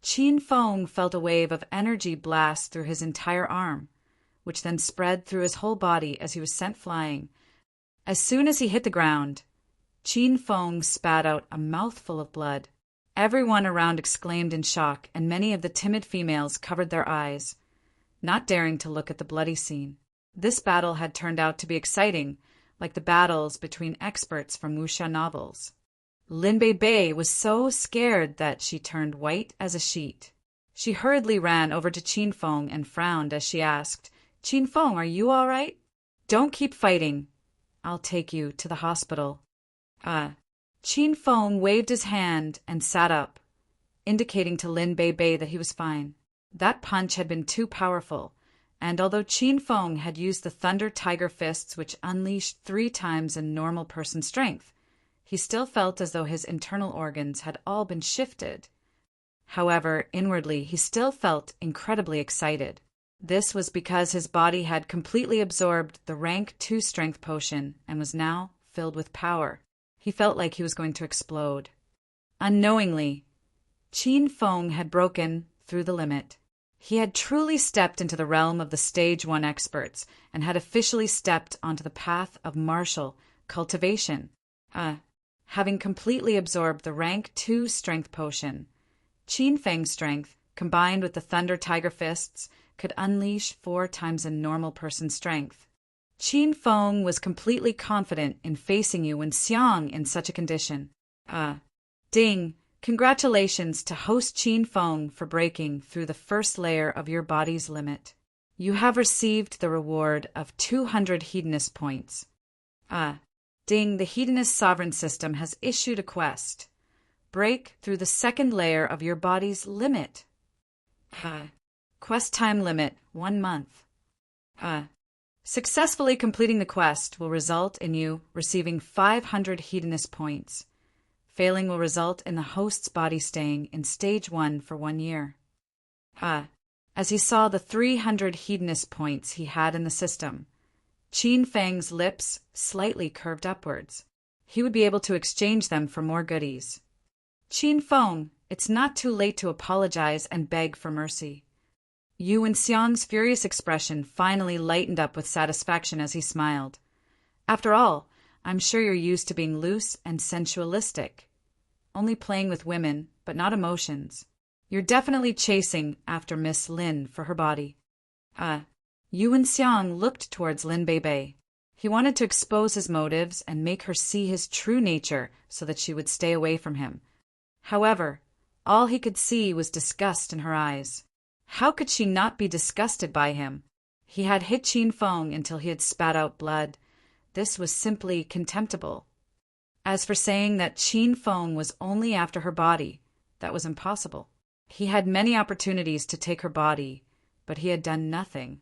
Qin Feng felt a wave of energy blast through his entire arm, which then spread through his whole body as he was sent flying. As soon as he hit the ground, Qin Feng spat out a mouthful of blood. Everyone around exclaimed in shock, and many of the timid females covered their eyes, not daring to look at the bloody scene. This battle had turned out to be exciting, like the battles between experts from wuxia novels. Lin Bei was so scared that she turned white as a sheet. She hurriedly ran over to Qin Feng and frowned as she asked, "Qin Feng, are you all right? Don't keep fighting. I'll take you to the hospital." Qin Feng waved his hand and sat up, indicating to Lin Bei that he was fine. That punch had been too powerful, and although Qin Feng had used the Thunder Tiger Fists, which unleashed 3 times a normal person's strength, he still felt as though his internal organs had all been shifted. However, inwardly, he still felt incredibly excited. This was because his body had completely absorbed the rank 2 strength potion and was now filled with power. He felt like he was going to explode. Unknowingly, Qin Feng had broken through the limit. He had truly stepped into the realm of the Stage 1 experts and had officially stepped onto the path of martial cultivation. Having completely absorbed the rank 2 strength potion, Qin Feng's strength, combined with the Thunder Tiger Fists, could unleash 4 times a normal person's strength. Qin Feng was completely confident in facing Yuan Xiang in such a condition. Ding! Congratulations to host Qin Feng for breaking through the first layer of your body's limit. You have received the reward of 200 Hedonist points. Ding! The Hedonist sovereign system has issued a quest. Break through the second layer of your body's limit. Quest time limit, 1 month. Successfully completing the quest will result in you receiving 500 Hedonist points. Failing will result in the host's body staying in Stage 1 for 1 year. As he saw the 300 Hedonist points he had in the system, Qin Feng's lips slightly curved upwards. He would be able to exchange them for more goodies. "Qin Feng, it's not too late to apologize and beg for mercy." Yuan Xiang's furious expression finally lightened up with satisfaction as he smiled. "After all, I'm sure you're used to being loose and sensualistic, only playing with women, but not emotions. You're definitely chasing after Miss Lin for her body." Yuan Xiang looked towards Lin Bei. He wanted to expose his motives and make her see his true nature so that she would stay away from him. However, all he could see was disgust in her eyes. How could she not be disgusted by him? He had hit Qin Feng until he had spat out blood. This was simply contemptible. As for saying that Qin Feng was only after her body, that was impossible. He had many opportunities to take her body, but he had done nothing.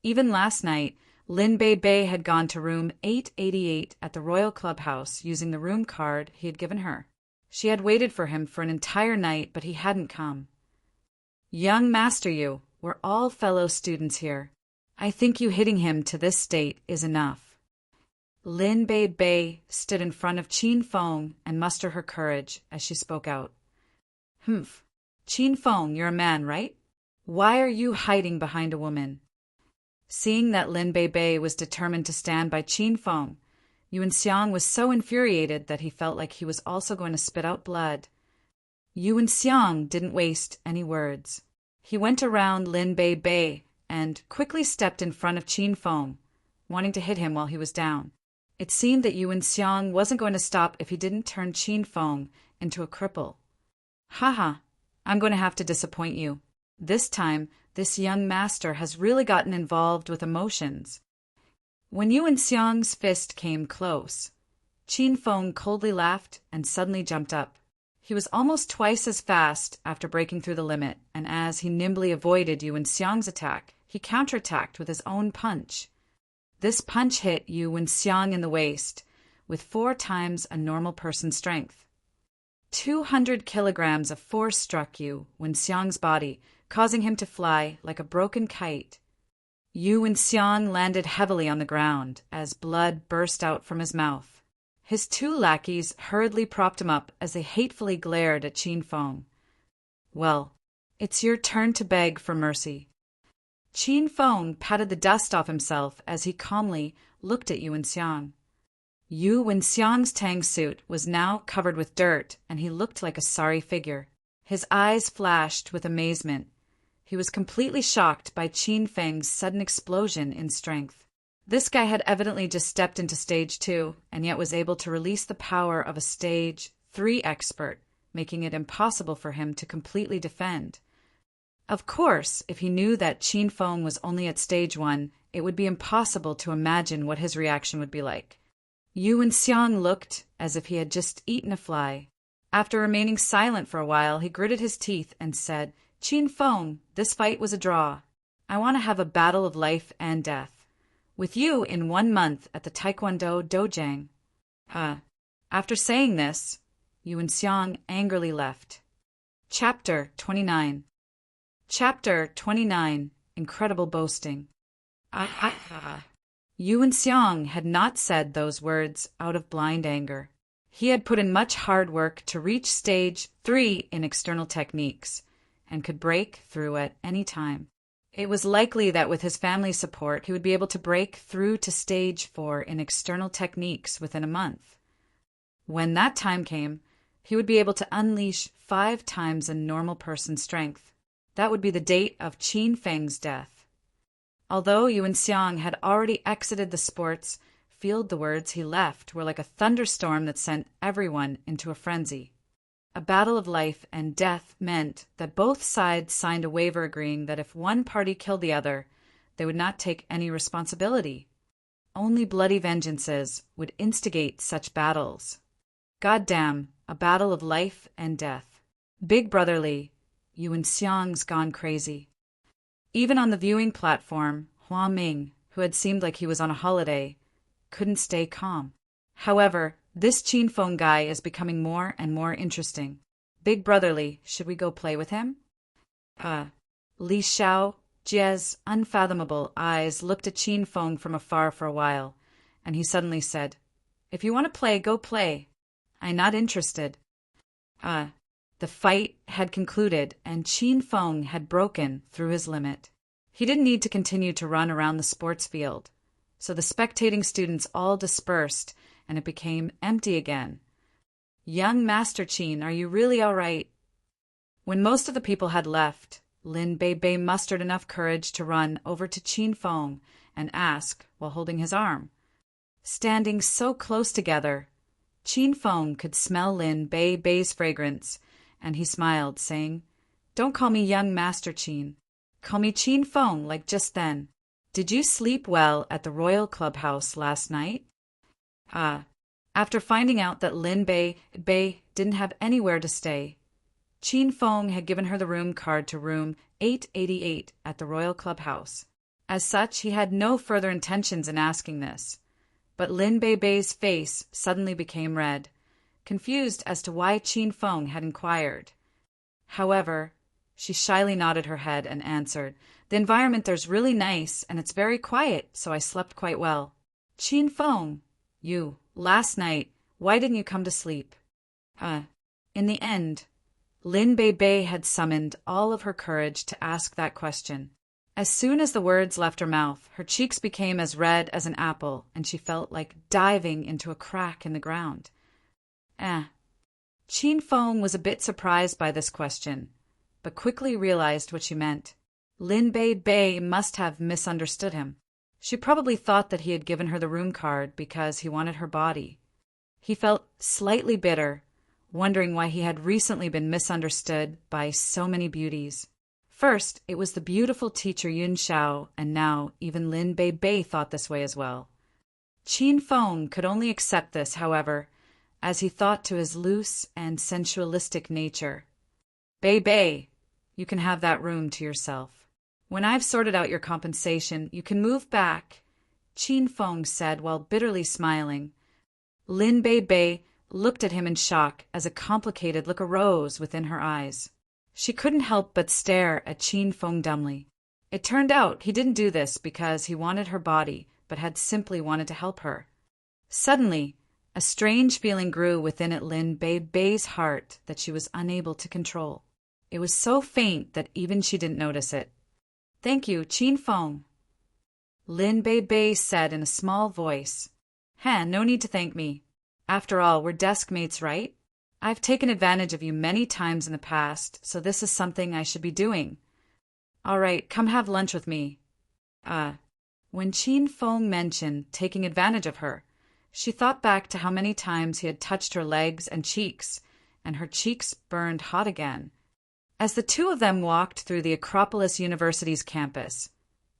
Even last night, Lin Bei had gone to room 888 at the Royal Clubhouse using the room card he had given her. She had waited for him for an entire night, but he hadn't come. "Young master, we're all fellow students here. I think you hitting him to this state is enough." Lin Bei stood in front of Qin Feng and mustered her courage as she spoke out. "Humph. Qin Feng, you're a man, right? Why are you hiding behind a woman?" Seeing that Lin Bei was determined to stand by Qin Feng, Yuan Xiang was so infuriated that he felt like he was also going to spit out blood. Yuan Xiang didn't waste any words. He went around Lin Bei and quickly stepped in front of Qin Feng, wanting to hit him while he was down. It seemed that Yuan Xiang wasn't going to stop if he didn't turn Qin Feng into a cripple. "Haha, I'm going to have to disappoint you. This time, this young master has really gotten involved with emotions." When Yuan Xiang's fist came close, Qin Feng coldly laughed and suddenly jumped up. He was almost twice as fast after breaking through the limit, and as he nimbly avoided Yuan Xiang's attack, he counterattacked with his own punch. This punch hit Yuan Xiang in the waist, with 4 times a normal person's strength. 200 kilograms of force struck Yuan Xiang's body, causing him to fly like a broken kite. Yuan Xiang landed heavily on the ground as blood burst out from his mouth. His 2 lackeys hurriedly propped him up as they hatefully glared at Qin Feng. "Well, it's your turn to beg for mercy." Qin Feng patted the dust off himself as he calmly looked at Yuan Xiang. Yuan Xiang's tang suit was now covered with dirt, and he looked like a sorry figure. His eyes flashed with amazement. He was completely shocked by Qin Feng's sudden explosion in strength. This guy had evidently just stepped into Stage 2, and yet was able to release the power of a Stage 3 expert, making it impossible for him to completely defend. Of course, if he knew that Qin Feng was only at Stage 1, it would be impossible to imagine what his reaction would be like. Yuan Xiang looked as if he had just eaten a fly. After remaining silent for a while, he gritted his teeth and said, "Qin Feng, this fight was a draw. I want to have a battle of life and death with you in 1 month at the Taekwondo Dojang." After saying this, Yuan Xiang angrily left. Chapter 29. Chapter 29. Incredible Boasting. Yuan Xiang had not said those words out of blind anger. He had put in much hard work to reach Stage 3 in external techniques, and could break through at any time. It was likely that with his family's support, he would be able to break through to Stage 4 in external techniques within a month. When that time came, he would be able to unleash 5 times a normal person's strength. That would be the date of Qin Feng's death. Although Yuan Xiang had already exited the sports field, the words he left were like a thunderstorm that sent everyone into a frenzy. A battle of life and death meant that both sides signed a waiver agreeing that if one party killed the other, they would not take any responsibility. Only bloody vengeances would instigate such battles. Goddamn, a battle of life and death. Big brotherly, Yuan Xiang's gone crazy. Even on the viewing platform, Hua Ming, who had seemed like he was on a holiday, couldn't stay calm. However, this Qin Feng guy is becoming more and more interesting. Big brotherly, should we go play with him? Li Xiao Jie's unfathomable eyes looked at Qin Feng from afar for a while, and he suddenly said, "If you want to play, go play. I'm not interested." The fight had concluded, and Qin Feng had broken through his limit. He didn't need to continue to run around the sports field, so the spectating students all dispersed, and it became empty again. "Young Master Qin, are you really all right?" When most of the people had left, Lin Bei mustered enough courage to run over to Qin Feng and ask while holding his arm. Standing so close together, Qin Feng could smell Lin Bei's fragrance, and he smiled, saying, "Don't call me young Master Qin. Call me Qin Feng like just then. Did you sleep well at the Royal Clubhouse last night?" After finding out that Lin Bei didn't have anywhere to stay, Qin Feng had given her the room card to room 888 at the Royal Clubhouse. As such, he had no further intentions in asking this. But Lin Bei's face suddenly became red, confused as to why Qin Feng had inquired. However, she shyly nodded her head and answered, "The environment there's really nice, and it's very quiet, so I slept quite well." "Qin Feng, last night, why didn't you come to sleep?" In the end, Lin Bei had summoned all of her courage to ask that question. As soon as the words left her mouth, her cheeks became as red as an apple, and she felt like diving into a crack in the ground. Qin Feng was a bit surprised by this question, but quickly realized what she meant. Lin Bei must have misunderstood him. She probably thought that he had given her the room card because he wanted her body. He felt slightly bitter, wondering why he had recently been misunderstood by so many beauties. First, it was the beautiful teacher Yun Xiao, and now even Lin Bei thought this way as well. Qin Feng could only accept this, however, as he thought to his loose and sensualistic nature. Bei Bei, you can have that room to yourself. When I've sorted out your compensation, you can move back, Qin Feng said while bitterly smiling. Lin Bei Bei looked at him in shock as a complicated look arose within her eyes. She couldn't help but stare at Qin Feng dumbly. It turned out he didn't do this because he wanted her body, but had simply wanted to help her. Suddenly, a strange feeling grew within Lin Bei Bei's heart that she was unable to control. It was so faint that even she didn't notice it. Thank you, Qin Feng, Lin Bei Bei said in a small voice. No need to thank me. After all, we're desk mates, right? I've taken advantage of you many times in the past, so this is something I should be doing. All right, come have lunch with me. When Qin Feng mentioned taking advantage of her, she thought back to how many times he had touched her legs and cheeks, and her cheeks burned hot again. As the two of them walked through the Acropolis University's campus,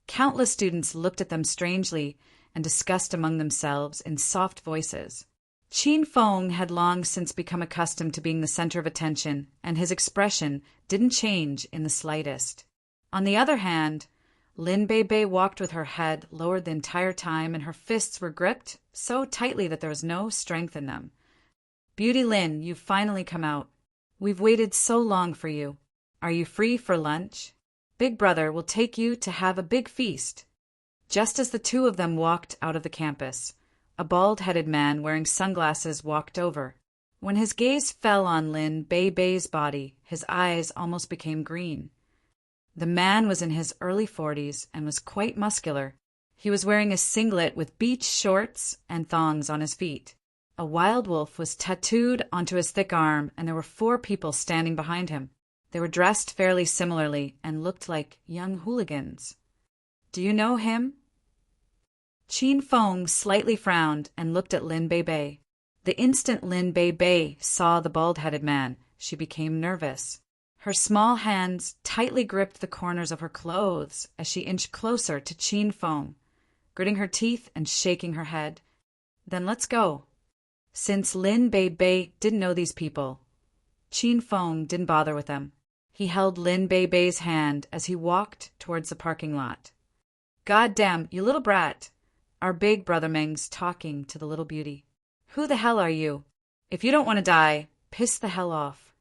countless students looked at them strangely and discussed among themselves in soft voices. Qin Feng had long since become accustomed to being the center of attention, and his expression didn't change in the slightest. On the other hand, Lin Bei Bei walked with her head lowered the entire time, and her fists were gripped so tightly that there was no strength in them. Beauty Lin, you've finally come out. We've waited so long for you. Are you free for lunch? Big Brother will take you to have a big feast. Just as the two of them walked out of the campus, a bald-headed man wearing sunglasses walked over. When his gaze fell on Lin Bei Bei's body, his eyes almost became green. The man was in his early 40s and was quite muscular. He was wearing a singlet with beach shorts and thongs on his feet. A wild wolf was tattooed onto his thick arm, and there were 4 people standing behind him. They were dressed fairly similarly and looked like young hooligans. Do you know him? Qin Feng slightly frowned and looked at Lin Bei Bei. The instant Lin Bei Bei saw the bald-headed man, she became nervous. Her small hands tightly gripped the corners of her clothes as she inched closer to Qin Feng, gritting her teeth and shaking her head. Then let's go. Since Lin Bei Bei didn't know these people, Qin Feng didn't bother with them. He held Lin Bei Bei's hand as he walked towards the parking lot. God damn, you little brat. Our big brother Meng's talking to the little beauty. Who the hell are you? If you don't want to die, piss the hell off.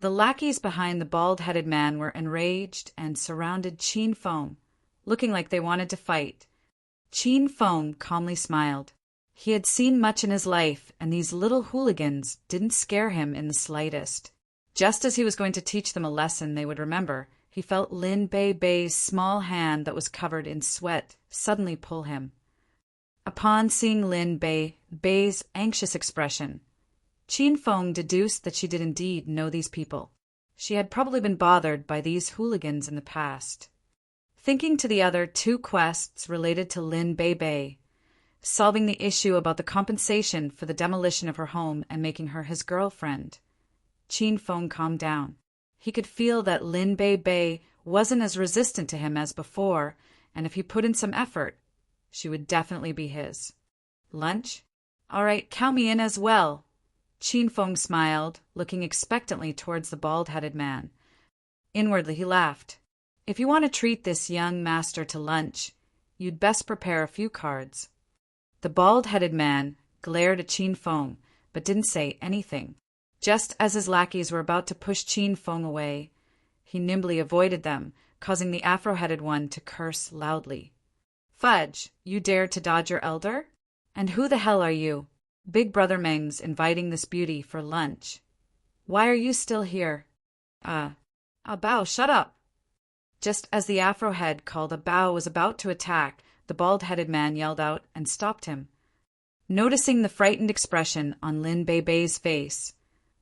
The lackeys behind the bald-headed man were enraged and surrounded Qin Feng, looking like they wanted to fight. Qin Feng calmly smiled. He had seen much in his life, and these little hooligans didn't scare him in the slightest. Just as he was going to teach them a lesson they would remember, he felt Lin Bei Bei's small hand that was covered in sweat suddenly pull him. Upon seeing Lin Bei Bei's anxious expression, Qin Feng deduced that she did indeed know these people. She had probably been bothered by these hooligans in the past. Thinking to the other 2 quests related to Lin Bei Bei, solving the issue about the compensation for the demolition of her home and making her his girlfriend, Qin Feng calmed down. He could feel that Lin Bei Bei wasn't as resistant to him as before, and if he put in some effort, she would definitely be his. Lunch? All right, count me in as well. Qin Feng smiled, looking expectantly towards the bald-headed man. Inwardly he laughed. If you want to treat this young master to lunch, you'd best prepare a few cards. The bald-headed man glared at Qin Feng, but didn't say anything. Just as his lackeys were about to push Qin Feng away, he nimbly avoided them, causing the afro-headed one to curse loudly. Fudge, you dare to dodge your elder? And who the hell are you? Big Brother Meng's inviting this beauty for lunch. Why are you still here? Bao, shut up. Just as the afro-head called Bao was about to attack, the bald-headed man yelled out and stopped him. Noticing the frightened expression on Lin Bei Bei's face,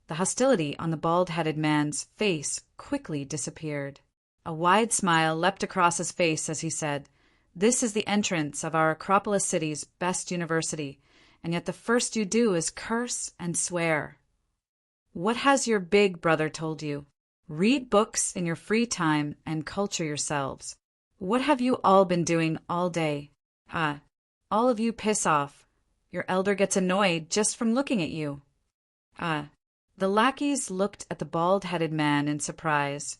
the hostility on the bald-headed man's face quickly disappeared. A wide smile leapt across his face as he said, "This is the entrance of our Acropolis city's best university, and yet the first you do is curse and swear. What has your big brother told you? Read books in your free time and culture yourselves. What have you all been doing all day? All of you piss off. Your elder gets annoyed just from looking at you. The lackeys looked at the bald-headed man in surprise,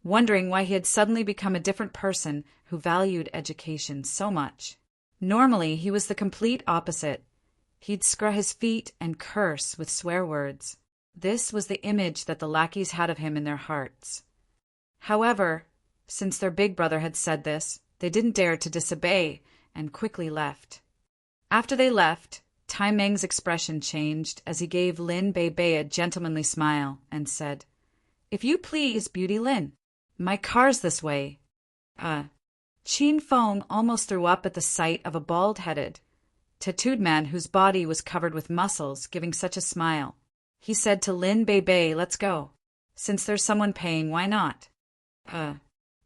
wondering why he had suddenly become a different person who valued education so much. Normally, he was the complete opposite. He'd scrub his feet and curse with swear words. This was the image that the lackeys had of him in their hearts. However, since their big brother had said this, they didn't dare to disobey and quickly left. After they left, Tai Meng's expression changed as he gave Lin Bei Bei a gentlemanly smile and said, "If you please, Beauty Lin, my car's this way." Qin Feng almost threw up at the sight of a bald-headed, tattooed man whose body was covered with muscles giving such a smile. He said to Lin Bei Bei, "Let's go. Since there's someone paying, why not?"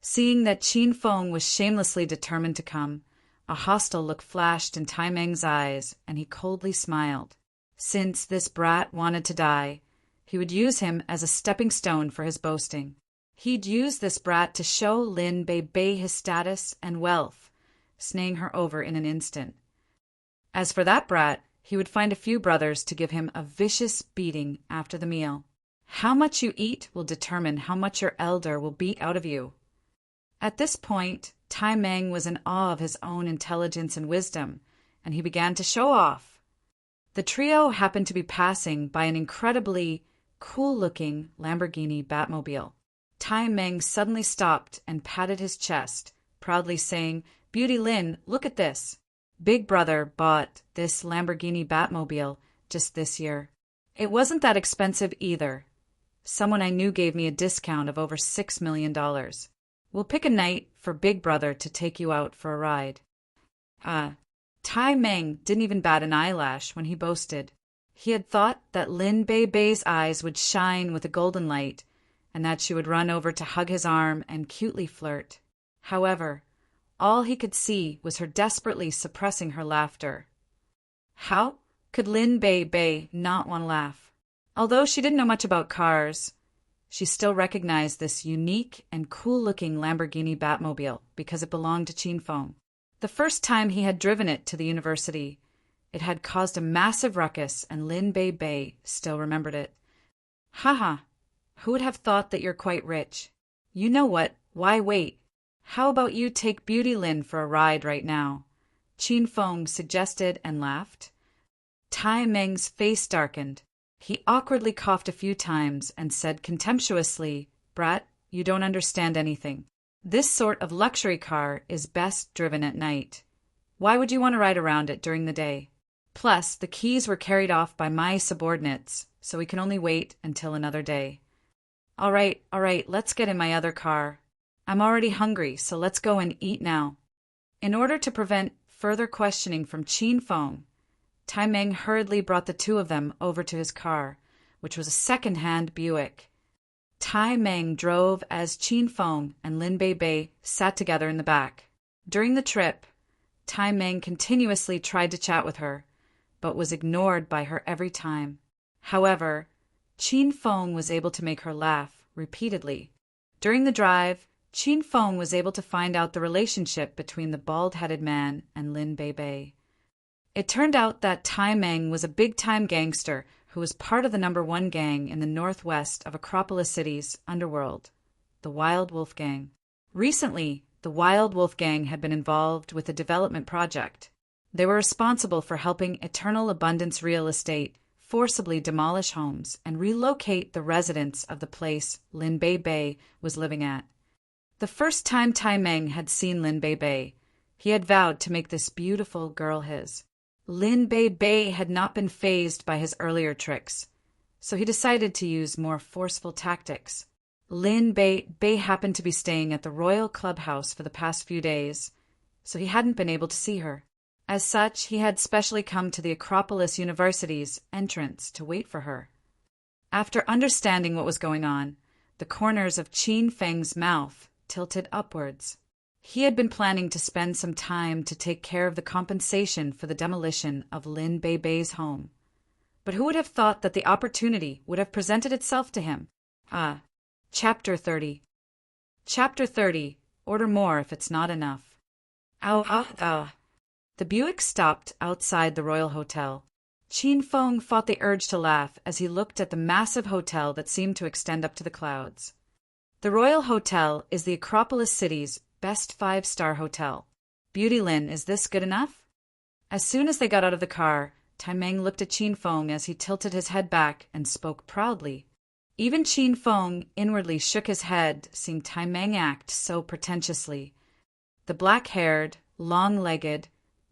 Seeing that Qin Feng was shamelessly determined to come, a hostile look flashed in Tai Meng's eyes, and he coldly smiled. Since this brat wanted to die, he would use him as a stepping stone for his boasting. He'd use this brat to show Lin Bei Bei his status and wealth, snaying her over in an instant. As for that brat, he would find a few brothers to give him a vicious beating after the meal. How much you eat will determine how much your elder will beat out of you. At this point, Tai Meng was in awe of his own intelligence and wisdom, and he began to show off. The trio happened to be passing by an incredibly cool-looking Lamborghini Batmobile. Tai Meng suddenly stopped and patted his chest, proudly saying, "Beauty Lin, look at this. Big brother bought this Lamborghini Batmobile just this year. It wasn't that expensive either. Someone I knew gave me a discount of over $6 million. We'll pick a night for Big Brother to take you out for a ride." Tai Meng didn't even bat an eyelash when he boasted. He had thought that Lin Bei Bei's eyes would shine with a golden light, and that she would run over to hug his arm and cutely flirt. However, all he could see was her desperately suppressing her laughter. How could Lin Bei Bei not want to laugh? Although she didn't know much about cars, she still recognized this unique and cool-looking Lamborghini Batmobile because it belonged to Qin Feng. The first time he had driven it to the university, it had caused a massive ruckus, and Lin Bei Bei still remembered it. "Haha, who would have thought that you're quite rich? You know what, why wait? How about you take Beauty Lin for a ride right now?" Qin Feng suggested and laughed. Tai Meng's face darkened. He awkwardly coughed a few times and said contemptuously, "Brat, you don't understand anything. This sort of luxury car is best driven at night. Why would you want to ride around it during the day? Plus, the keys were carried off by my subordinates, so we can only wait until another day. All right, let's get in my other car. I'm already hungry, so let's go and eat now." In order to prevent further questioning from Qin Feng, Tai Meng hurriedly brought the two of them over to his car, which was a second-hand Buick. Tai Meng drove as Qin Feng and Lin Bei Bei sat together in the back. During the trip, Tai Meng continuously tried to chat with her, but was ignored by her every time. However, Qin Feng was able to make her laugh repeatedly. During the drive, Qin Feng was able to find out the relationship between the bald-headed man and Lin Bei Bei. It turned out that Tai Meng was a big-time gangster who was part of the #1 gang in the northwest of Acropolis City's underworld, the Wild Wolf Gang. Recently, the Wild Wolf Gang had been involved with a development project. They were responsible for helping Eternal Abundance Real Estate forcibly demolish homes and relocate the residents of the place Lin Bei Bei was living at. The first time Tai Meng had seen Lin Bei Bei, he had vowed to make this beautiful girl his. Lin Bei Bei had not been fazed by his earlier tricks, so he decided to use more forceful tactics. Lin Bei Bei happened to be staying at the Royal Clubhouse for the past few days, so he hadn't been able to see her. As such, he had specially come to the Acropolis University's entrance to wait for her. After understanding what was going on, the corners of Qin Feng's mouth tilted upwards. He had been planning to spend some time to take care of the compensation for the demolition of Lin Bei Bei's home. But who would have thought that the opportunity would have presented itself to him? Chapter 30. Chapter 30. Order more if it's not enough. The The Buick stopped outside the Royal Hotel. Qin Feng fought the urge to laugh as he looked at the massive hotel that seemed to extend up to the clouds. The Royal Hotel is the Acropolis City's best five-star hotel. Beauty Lin, is this good enough? As soon as they got out of the car, Tai Meng looked at Qin Feng as he tilted his head back and spoke proudly. Even Qin Feng inwardly shook his head, seeing Tai Meng act so pretentiously. The black-haired, long-legged,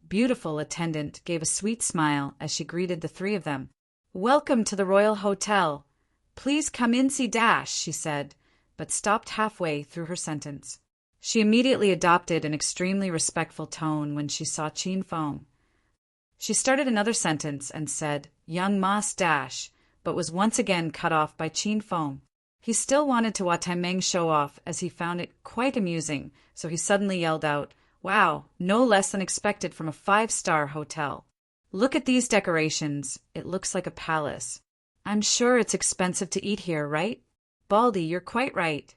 beautiful attendant gave a sweet smile as she greeted the three of them. "Welcome to the Royal Hotel. Please come in, she said, but stopped halfway through her sentence. She immediately adopted an extremely respectful tone when she saw Qin Feng. She started another sentence and said, "Young Mas but was once again cut off by Qin Feng. He still wanted to watch Tai Meng show off as he found it quite amusing, so he suddenly yelled out, "Wow, no less than expected from a five-star hotel. Look at these decorations, it looks like a palace. I'm sure it's expensive to eat here, right? Baldy, you're quite right."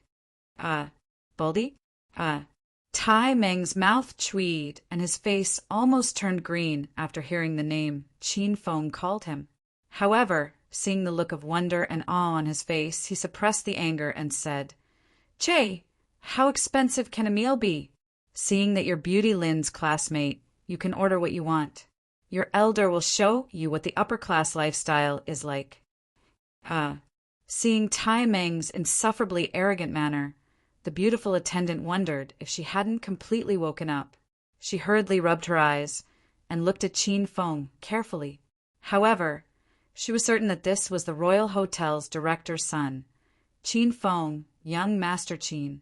Baldy? Tai Meng's mouth tweed and his face almost turned green after hearing the name Qin Feng called him. However, seeing the look of wonder and awe on his face, he suppressed the anger and said, "Che, how expensive can a meal be? Seeing that you're Beauty Lin's classmate, you can order what you want. Your elder will show you what the upper-class lifestyle is like." Seeing Tai Meng's insufferably arrogant manner, the beautiful attendant wondered if she hadn't completely woken up. She hurriedly rubbed her eyes and looked at Qin Feng carefully. However, she was certain that this was the Royal Hotel's director's son, Qin Feng, young Master Qin.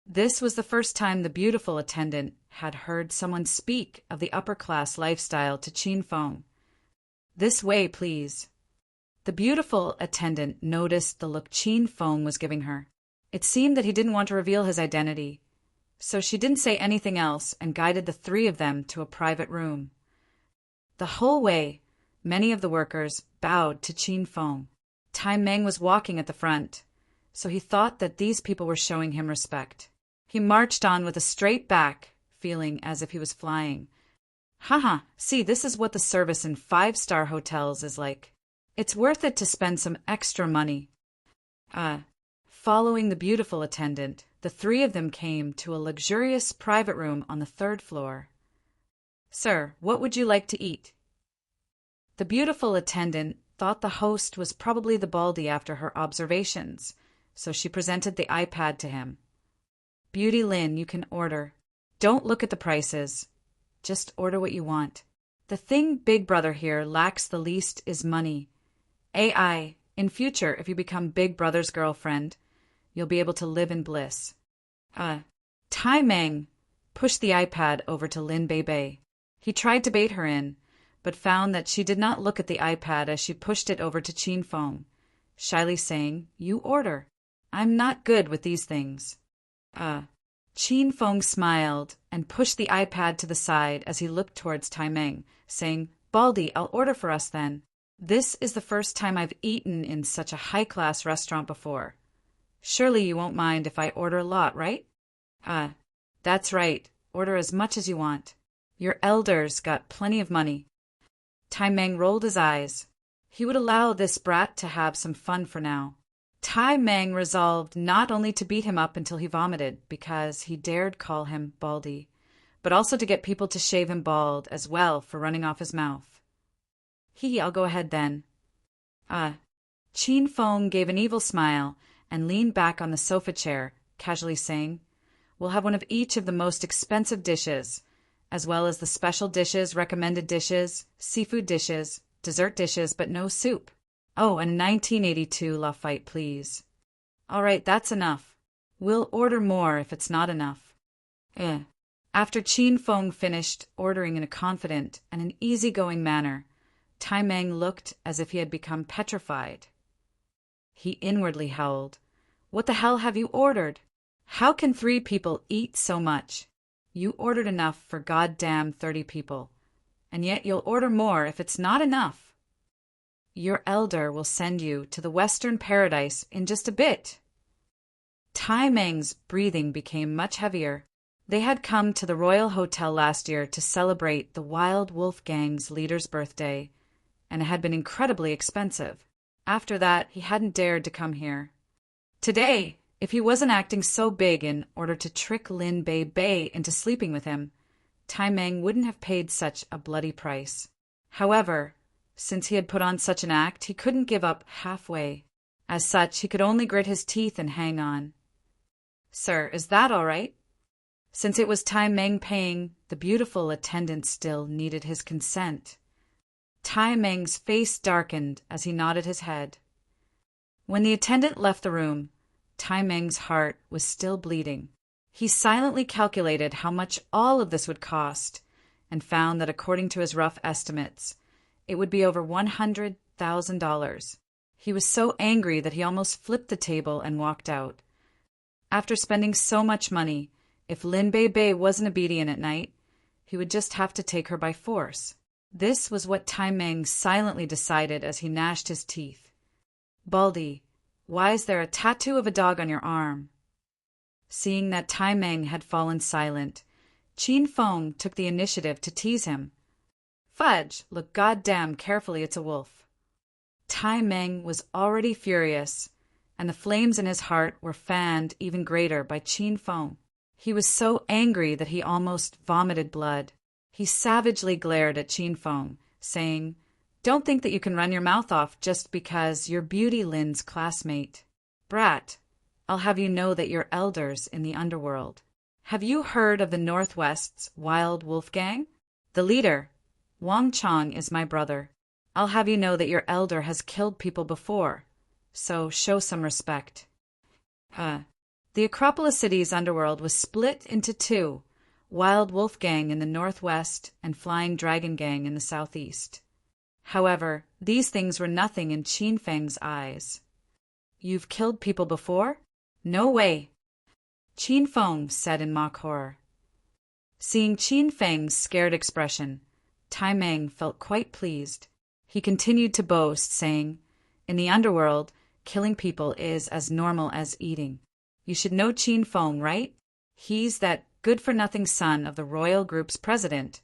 This was the first time the beautiful attendant had heard someone speak of the upper-class lifestyle to Qin Feng. "This way, please." The beautiful attendant noticed the look Qin Feng was giving her. It seemed that he didn't want to reveal his identity, so she didn't say anything else and guided the three of them to a private room. The whole way, many of the workers bowed to Qin Feng. Tai Meng was walking at the front, so he thought that these people were showing him respect. He marched on with a straight back, feeling as if he was flying. See, this is what the service in five-star hotels is like. It's worth it to spend some extra money. Following the beautiful attendant, the three of them came to a luxurious private room on the third floor. "Sir, what would you like to eat?" The beautiful attendant thought the host was probably the Baldy after her observations, so she presented the iPad to him. "Beauty Lin, you can order. Don't look at the prices. Just order what you want. The thing Big Brother here lacks the least is money. In future, if you become Big Brother's girlfriend, you'll be able to live in bliss." Tai Meng pushed the iPad over to Lin Bei. He tried to bait her in, but found that she did not look at the iPad as she pushed it over to Qin Feng, shyly saying, "You order. I'm not good with these things." Qin Feng smiled and pushed the iPad to the side as he looked towards Tai Meng, saying, "Baldy, I'll order for us then. This is the first time I've eaten in such a high-class restaurant before. Surely you won't mind if I order a lot, right?" That's right. Order as much as you want. Your elder's got plenty of money." Tai Meng rolled his eyes. He would allow this brat to have some fun for now. Tai Meng resolved not only to beat him up until he vomited, because he dared call him Baldy, but also to get people to shave him bald as well for running off his mouth. I'll go ahead then." Qin Feng gave an evil smile and leaned back on the sofa chair, casually saying, "We'll have one of each of the most expensive dishes, as well as the special dishes, recommended dishes, seafood dishes, dessert dishes, but no soup. Oh, and a 1982 Lafite, please." "All right, that's enough. We'll order more if it's not enough." After Qin Feng finished ordering in a confident and an easygoing manner, Tai Meng looked as if he had become petrified. He inwardly howled, "What the hell have you ordered? How can 3 people eat so much? You ordered enough for goddamn 30 people, and yet you'll order more if it's not enough. Your elder will send you to the Western Paradise in just a bit." Tai Meng's breathing became much heavier. They had come to the Royal Hotel last year to celebrate the Wild Wolf Gang's leader's birthday, and it had been incredibly expensive. After that, he hadn't dared to come here. Today, if he wasn't acting so big in order to trick Lin Bei Bei into sleeping with him, Tai Meng wouldn't have paid such a bloody price. However, since he had put on such an act, he couldn't give up halfway. As such, he could only grit his teeth and hang on. "Sir, is that all right?" Since it was Tai Meng paying, the beautiful attendant still needed his consent. Tai Meng's face darkened as he nodded his head. When the attendant left the room, Tai Meng's heart was still bleeding. He silently calculated how much all of this would cost, and found that according to his rough estimates, it would be over $100,000. He was so angry that he almost flipped the table and walked out. After spending so much money, if Lin Bei Bei wasn't obedient at night, he would just have to take her by force. This was what Tai Meng silently decided as he gnashed his teeth. "Baldy, why is there a tattoo of a dog on your arm?" Seeing that Tai Meng had fallen silent, Qin Feng took the initiative to tease him. "Fudge, look goddamn carefully, it's a wolf." Tai Meng was already furious, and the flames in his heart were fanned even greater by Qin Feng. He was so angry that he almost vomited blood. He savagely glared at Qin Feng, saying, "Don't think that you can run your mouth off just because you're Beauty Lin's classmate. Brat, I'll have you know that you're elders in the underworld. Have you heard of the Northwest's Wild Wolf Gang? The leader, Wang Chong, is my brother. I'll have you know that your elder has killed people before, so show some respect." The Acropolis City's underworld was split into two, Wild Wolf Gang in the northwest and Flying Dragon Gang in the southeast. However, these things were nothing in Qin Feng's eyes. "You've killed people before? No way," Qin Feng said in mock horror. Seeing Qin Feng's scared expression, Tai Meng felt quite pleased. He continued to boast, saying, "In the underworld, killing people is as normal as eating. You should know Qin Feng, right? He's that good-for-nothing son of the royal group's president,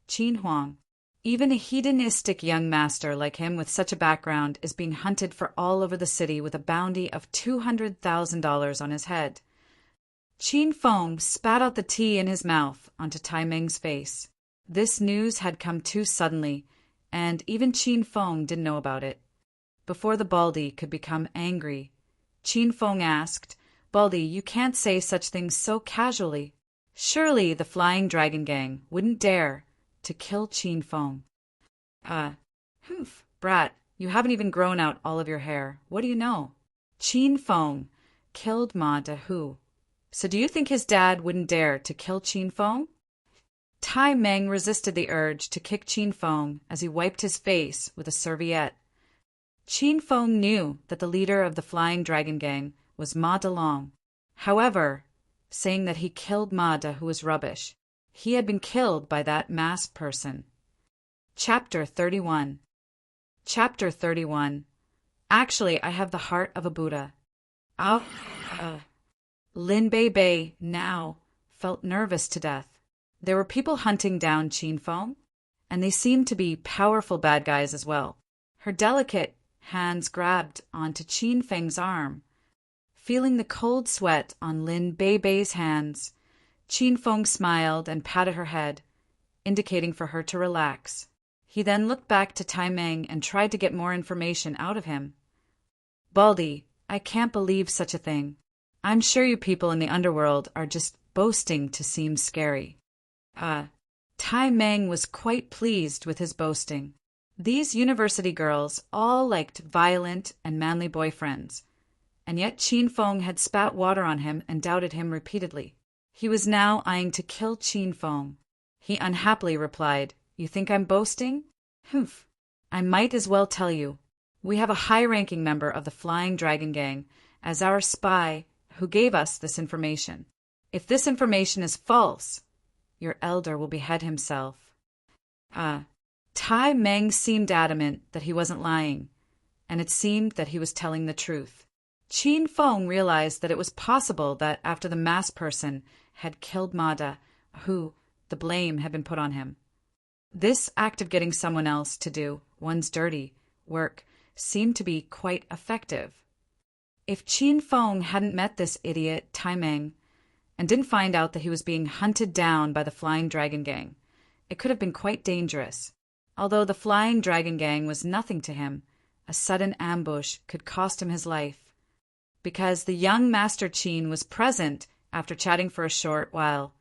Qin Huang. Even a hedonistic young master like him with such a background is being hunted for all over the city with a bounty of $200,000 on his head." Qin Feng spat out the tea in his mouth onto Tai Meng's face. This news had come too suddenly, and even Qin Feng didn't know about it. Before the Baldy could become angry, Qin Feng asked, "Baldy, you can't say such things so casually. Surely the Flying Dragon Gang wouldn't dare to kill Qin Feng." Brat, you haven't even grown out all of your hair. What do you know? Qin Feng killed Ma De Hu. So do you think his dad wouldn't dare to kill Qin Feng?" Tai Meng resisted the urge to kick Qin Feng as he wiped his face with a serviette. Qin Feng knew that the leader of the Flying Dragon Gang was Ma DeLong. However, saying that he killed Ma De Hu was rubbish. He had been killed by that masked person. Chapter 31. Chapter 31. Actually, I have the heart of a Buddha. Lin Bei Bei now felt nervous to death. There were people hunting down Qin Feng, and they seemed to be powerful bad guys as well. Her delicate hands grabbed onto Qin Feng's arm. Feeling the cold sweat on Lin Bei Bei's hands, Qin Feng smiled and patted her head, indicating for her to relax. He then looked back to Tai Meng and tried to get more information out of him. "Baldy, I can't believe such a thing. I'm sure you people in the underworld are just boasting to seem scary." Tai Meng was quite pleased with his boasting. These university girls all liked violent and manly boyfriends, and yet Qin Feng had spat water on him and doubted him repeatedly. He was now eyeing to kill Qin Feng. He unhappily replied, "You think I'm boasting? Humph. I might as well tell you. We have a high-ranking member of the Flying Dragon Gang as our spy who gave us this information. If this information is false, your elder will behead himself." Tai Meng seemed adamant that he wasn't lying, and it seemed that he was telling the truth. Qin Feng realized that it was possible that after the masked person had killed Mada, who, the blame had been put on him. This act of getting someone else to do one's dirty work seemed to be quite effective. If Qin Feng hadn't met this idiot Tai Meng and didn't find out that he was being hunted down by the Flying Dragon Gang, it could have been quite dangerous. Although the Flying Dragon Gang was nothing to him, a sudden ambush could cost him his life. Because the young Master Qin was present after chatting for a short while,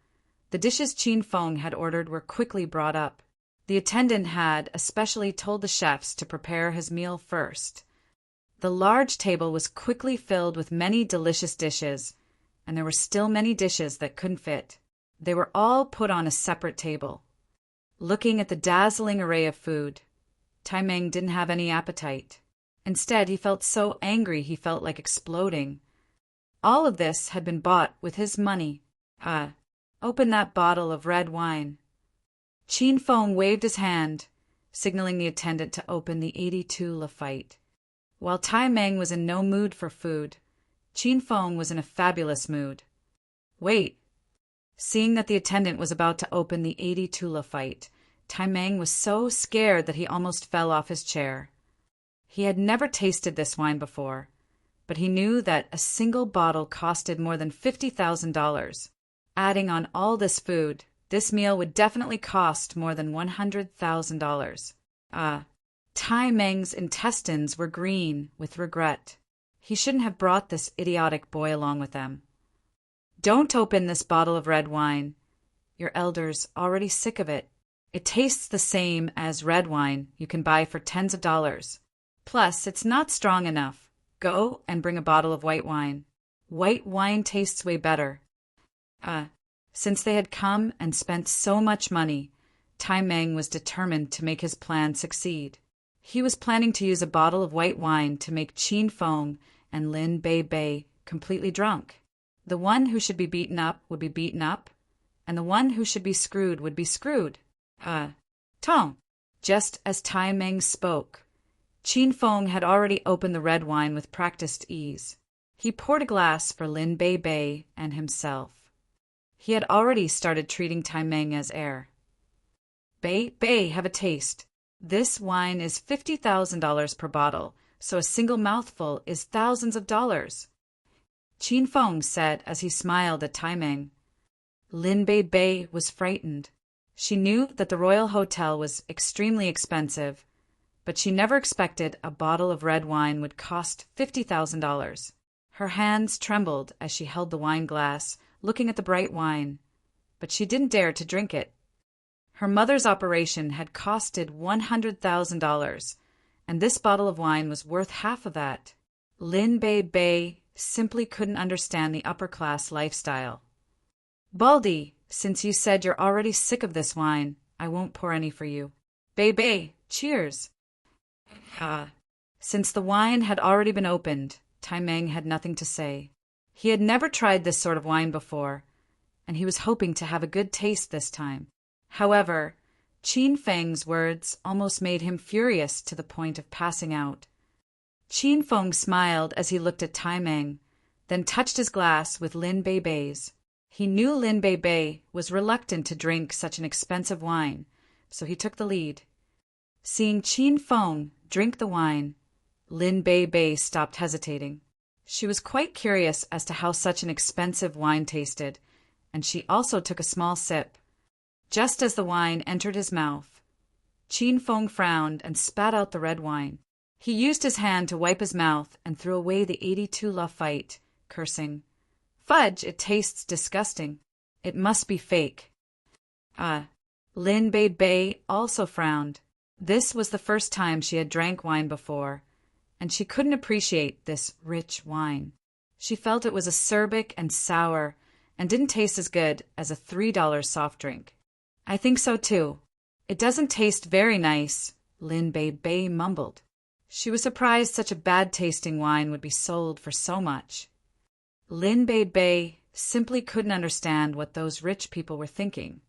the dishes Qin Feng had ordered were quickly brought up. The attendant had especially told the chefs to prepare his meal first. The large table was quickly filled with many delicious dishes, and there were still many dishes that couldn't fit. They were all put on a separate table. Looking at the dazzling array of food, Tai Meng didn't have any appetite. Instead, he felt so angry he felt like exploding. All of this had been bought with his money. Open that bottle of red wine. Qin Feng waved his hand, signaling the attendant to open the 82 Lafite. While Tai Meng was in no mood for food, Qin Feng was in a fabulous mood. Wait. Seeing that the attendant was about to open the 82 Lafite, Tai Meng was so scared that he almost fell off his chair. He had never tasted this wine before, but he knew that a single bottle costed more than $50,000. Adding on all this food, this meal would definitely cost more than $100,000. Tai Meng's intestines were green with regret. He shouldn't have brought this idiotic boy along with them. Don't open this bottle of red wine. Your elder's already sick of it. It tastes the same as red wine you can buy for tens of dollars. Plus, it's not strong enough. Go and bring a bottle of white wine. White wine tastes way better. Since they had come and spent so much money, Tai Meng was determined to make his plan succeed. He was planning to use a bottle of white wine to make Qin Feng and Lin Bei Bei completely drunk. The one who should be beaten up would be beaten up, and the one who should be screwed would be screwed. Tong. Just as Tai Meng spoke, Qin Feng had already opened the red wine with practiced ease. He poured a glass for Lin Bei Bei and himself. He had already started treating Tai Meng as heir. Bei Bei, have a taste. This wine is $50,000 per bottle, so a single mouthful is thousands of dollars. Qin Feng said as he smiled at Tai Meng. Lin Bei Bei was frightened. She knew that the Royal Hotel was extremely expensive, but she never expected a bottle of red wine would cost $50,000. Her hands trembled as she held the wine glass, looking at the bright wine, but she didn't dare to drink it. Her mother's operation had costed $100,000, and this bottle of wine was worth half of that. Lin Bei Bei simply couldn't understand the upper-class lifestyle. Baldy, since you said you're already sick of this wine, I won't pour any for you. Bei Bei, cheers. Since the wine had already been opened, Tai Meng had nothing to say. He had never tried this sort of wine before, and he was hoping to have a good taste this time. However, Qin Feng's words almost made him furious to the point of passing out. Qin Feng smiled as he looked at Tai Meng, then touched his glass with Lin Bei Bei's. He knew Lin Bei Bei was reluctant to drink such an expensive wine, so he took the lead. Seeing Qin Feng drink the wine, Lin Bei Bei stopped hesitating. She was quite curious as to how such an expensive wine tasted, and she also took a small sip. Just as the wine entered his mouth, Qin Feng frowned and spat out the red wine. He used his hand to wipe his mouth and threw away the 82 Lafite, cursing, "Fudge, it tastes disgusting. It must be fake." Lin Bei Bei also frowned. This was the first time she had drank wine before, and she couldn't appreciate this rich wine. She felt it was acerbic and sour and didn't taste as good as a $3 soft drink. "I think so too. It doesn't taste very nice," Lin Bei Bei mumbled. She was surprised such a bad-tasting wine would be sold for so much. Lin Bei Bei simply couldn't understand what those rich people were thinking.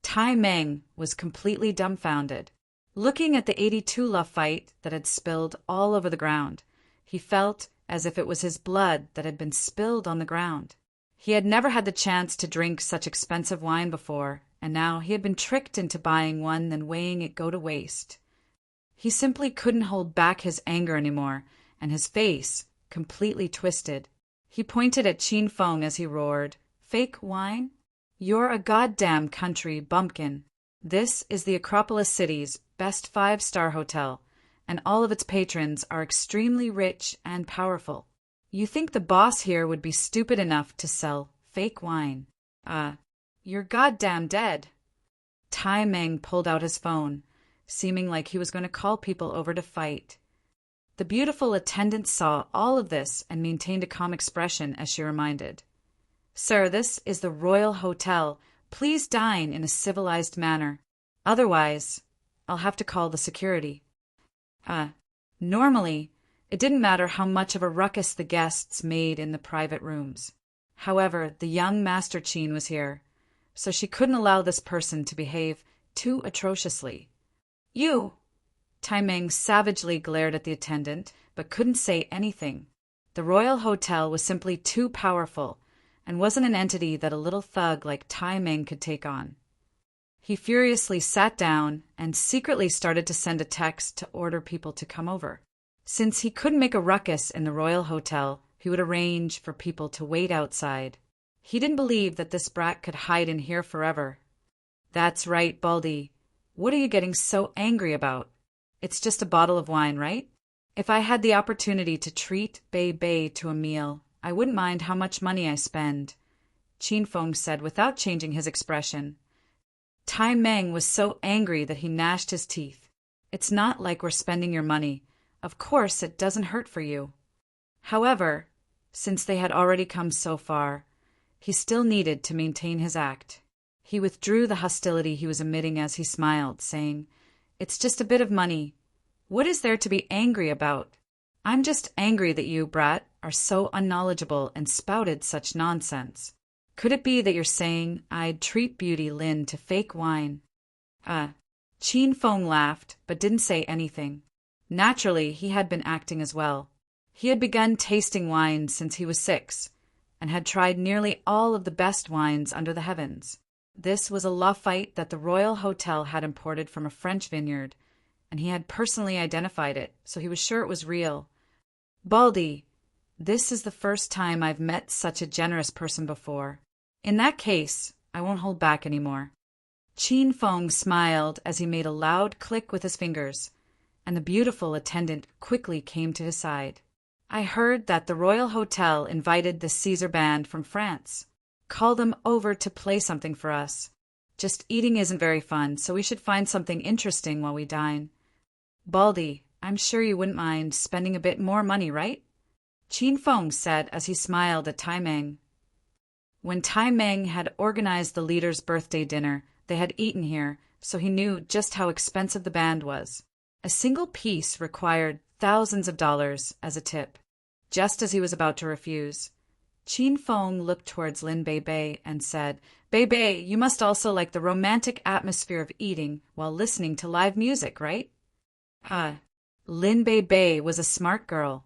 Tai Meng was completely dumbfounded. Looking at the 82 Lafite that had spilled all over the ground, he felt as if it was his blood that had been spilled on the ground. He had never had the chance to drink such expensive wine before, and now he had been tricked into buying one then weighing it go to waste. He simply couldn't hold back his anger anymore, and his face, completely twisted. He pointed at Qin Feng as he roared, "Fake wine? You're a goddamn country bumpkin. This is the Acropolis City's best five-star hotel, and all of its patrons are extremely rich and powerful. You think the boss here would be stupid enough to sell fake wine? You're goddamn dead." Tai Meng pulled out his phone, seeming like he was going to call people over to fight. The beautiful attendant saw all of this and maintained a calm expression as she reminded, "Sir, this is the Royal Hotel. Please dine in a civilized manner. Otherwise, I'll have to call the security." Normally, it didn't matter how much of a ruckus the guests made in the private rooms. However, the young Master Qin was here, so she couldn't allow this person to behave too atrociously. "You!" Tai Meng savagely glared at the attendant, but couldn't say anything. The Royal Hotel was simply too powerful, and wasn't an entity that a little thug like Tai Meng could take on. He furiously sat down and secretly started to send a text to order people to come over. Since he couldn't make a ruckus in the Royal Hotel, he would arrange for people to wait outside. He didn't believe that this brat could hide in here forever. "That's right, Baldy. What are you getting so angry about? It's just a bottle of wine, right? If I had the opportunity to treat Bei Bei to a meal, I wouldn't mind how much money I spend," Qin Feng said without changing his expression. Tai Meng was so angry that he gnashed his teeth. "It's not like we're spending your money. Of course it doesn't hurt for you." However, since they had already come so far, he still needed to maintain his act. He withdrew the hostility he was emitting as he smiled, saying, "It's just a bit of money. What is there to be angry about? I'm just angry that you, brat, are so unknowledgeable and spouted such nonsense. Could it be that you're saying I'd treat Beauty Lin to fake wine?" Qin Feng laughed, but didn't say anything. Naturally, he had been acting as well. He had begun tasting wine since he was 6, and had tried nearly all of the best wines under the heavens. This was a Lafite that the Royal Hotel had imported from a French vineyard, and he had personally identified it, so he was sure it was real. "Baldy, this is the first time I've met such a generous person before. In that case, I won't hold back anymore." Qin Feng smiled as he made a loud click with his fingers, and the beautiful attendant quickly came to his side. "I heard that the Royal Hotel invited the Caesar Band from France. Call them over to play something for us. Just eating isn't very fun, so we should find something interesting while we dine. Baldy, I'm sure you wouldn't mind spending a bit more money, right?" Qin Feng said as he smiled at Tai Meng. When Tai Meng had organized the leader's birthday dinner, they had eaten here, so he knew just how expensive the band was. A single piece required thousands of dollars as a tip. Just as he was about to refuse, Qin Feng looked towards Lin Bei Bei and said, "Bei Bei, you must also like the romantic atmosphere of eating while listening to live music, right?" Lin Bei Bei was a smart girl,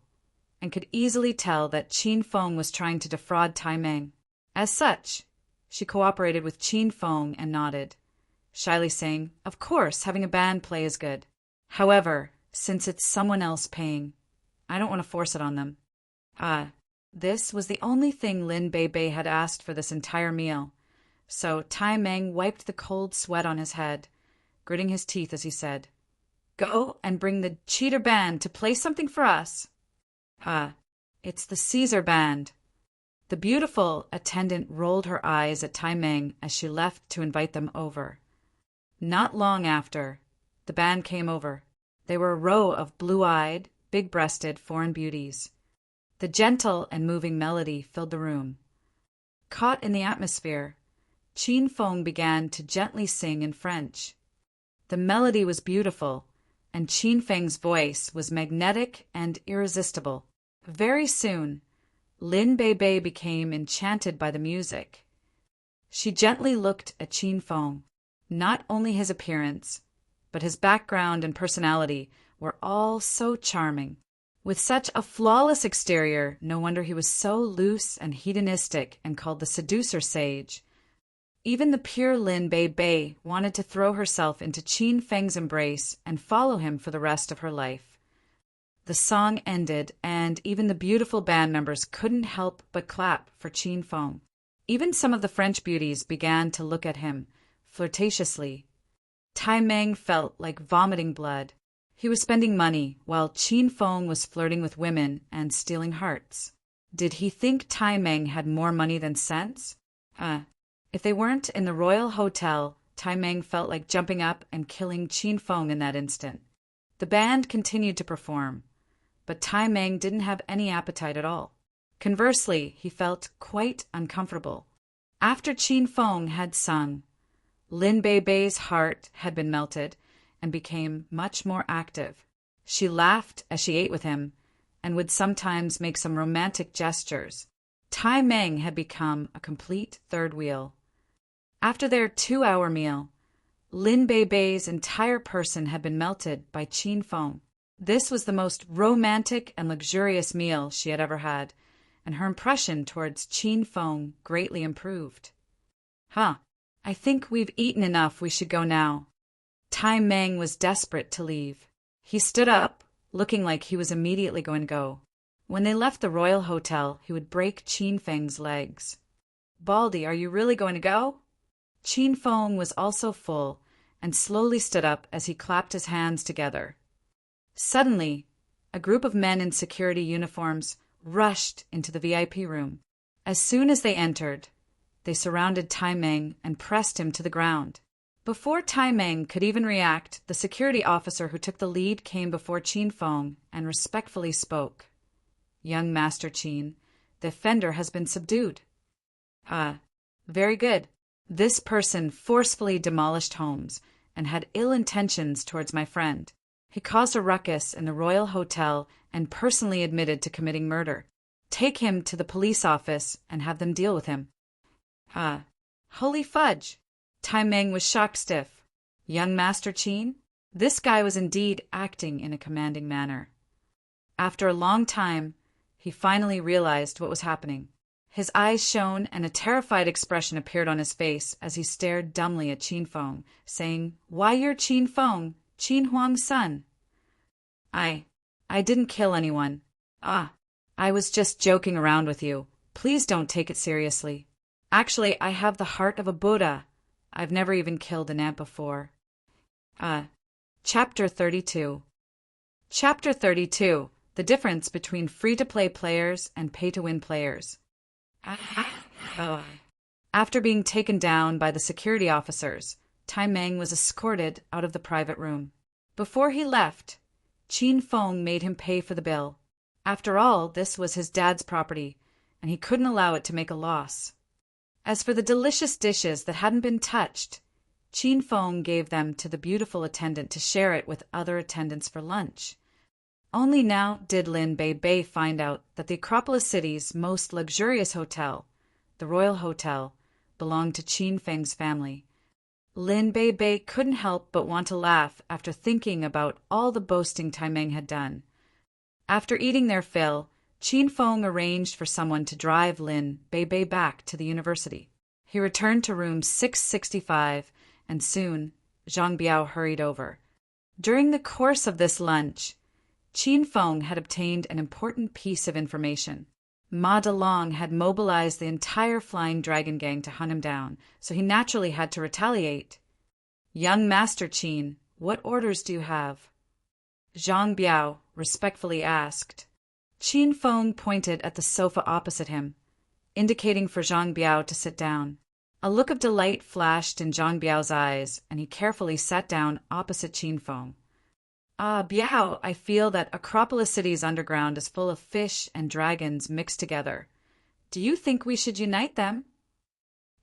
and could easily tell that Qin Feng was trying to defraud Tai Meng. As such, she cooperated with Qin Feng and nodded, shyly saying, "Of course, having a band play is good. However, since it's someone else paying, I don't want to force it on them." This was the only thing Lin Bei Bei had asked for this entire meal, so Tai Meng wiped the cold sweat on his head, gritting his teeth as he said, "Go and bring the cheater band to play something for us." It's the Caesar Band." The beautiful attendant rolled her eyes at Tai Meng as she left to invite them over. Not long after, the band came over. They were a row of blue-eyed, big-breasted foreign beauties. The gentle and moving melody filled the room. Caught in the atmosphere, Qin Feng began to gently sing in French. The melody was beautiful, and Qin Feng's voice was magnetic and irresistible. Very soon, Lin Bei Bei became enchanted by the music. She gently looked at Qin Feng. Not only his appearance, but his background and personality were all so charming. With such a flawless exterior, no wonder he was so loose and hedonistic and called the seducer sage. Even the pure Lin Bei wanted to throw herself into Qin Feng's embrace and follow him for the rest of her life. The song ended, and even the beautiful band members couldn't help but clap for Qin Feng. Even some of the French beauties began to look at him flirtatiously. Tai Meng felt like vomiting blood. He was spending money, while Qin Feng was flirting with women and stealing hearts. Did he think Tai Meng had more money than sense? If they weren't in the Royal Hotel, Tai Meng felt like jumping up and killing Qin Feng in that instant. The band continued to perform, but Tai Meng didn't have any appetite at all. Conversely, he felt quite uncomfortable. After Qin Feng had sung, Lin Bei's heart had been melted and became much more active. She laughed as she ate with him and would sometimes make some romantic gestures. Tai Meng had become a complete third wheel. After their 2-hour meal, Lin Bei's entire person had been melted by Qin Feng. This was the most romantic and luxurious meal she had ever had, and her impression towards Qin Feng greatly improved. I think we've eaten enough, we should go now. Tai Meng was desperate to leave. He stood up, looking like he was immediately going to go. When they left the Royal Hotel, he would break Qin Feng's legs. Baldy, are you really going to go? Qin Feng was also full and slowly stood up as he clapped his hands together. Suddenly, a group of men in security uniforms rushed into the VIP room. As soon as they entered, they surrounded Tai Meng and pressed him to the ground. Before Tai Meng could even react, the security officer who took the lead came before Qin Feng and respectfully spoke. Young Master Qin, the offender has been subdued. Very good. This person forcefully demolished homes and had ill intentions towards my friend. He caused a ruckus in the Royal Hotel and personally admitted to committing murder. Take him to the police office and have them deal with him. Holy fudge! Tai Meng was shock-stiff. Young Master Qin? This guy was indeed acting in a commanding manner. After a long time, he finally realized what was happening. His eyes shone and a terrified expression appeared on his face as he stared dumbly at Qin Feng, saying, Why, you're Qin Feng, Qin Huang's son. I didn't kill anyone. I was just joking around with you. Please don't take it seriously. Actually, I have the heart of a Buddha. I've never even killed an ant before. Chapter 32. Chapter 32. The difference between free-to-play players and pay-to-win players. After being taken down by the security officers, Tai Meng was escorted out of the private room. Before he left, Qin Feng made him pay for the bill. After all, this was his dad's property, and he couldn't allow it to make a loss. As for the delicious dishes that hadn't been touched, Qin Feng gave them to the beautiful attendant to share it with other attendants for lunch. Only now did Lin Bei find out that the Acropolis City's most luxurious hotel, the Royal Hotel, belonged to Qin Feng's family. Lin Bei couldn't help but want to laugh after thinking about all the boasting Tai Meng had done. After eating their fill, Qin Feng arranged for someone to drive Lin Bei back to the university. He returned to room 665, and soon Zhang Biao hurried over. During the course of this lunch, Qin Feng had obtained an important piece of information. Ma Delong had mobilized the entire Flying Dragon gang to hunt him down, so he naturally had to retaliate. Young Master Qin, what orders do you have? Zhang Biao respectfully asked. Qin Feng pointed at the sofa opposite him, indicating for Zhang Biao to sit down. A look of delight flashed in Zhang Biao's eyes, and he carefully sat down opposite Qin Feng. Biao, I feel that Acropolis City's underground is full of fish and dragons mixed together. Do you think we should unite them?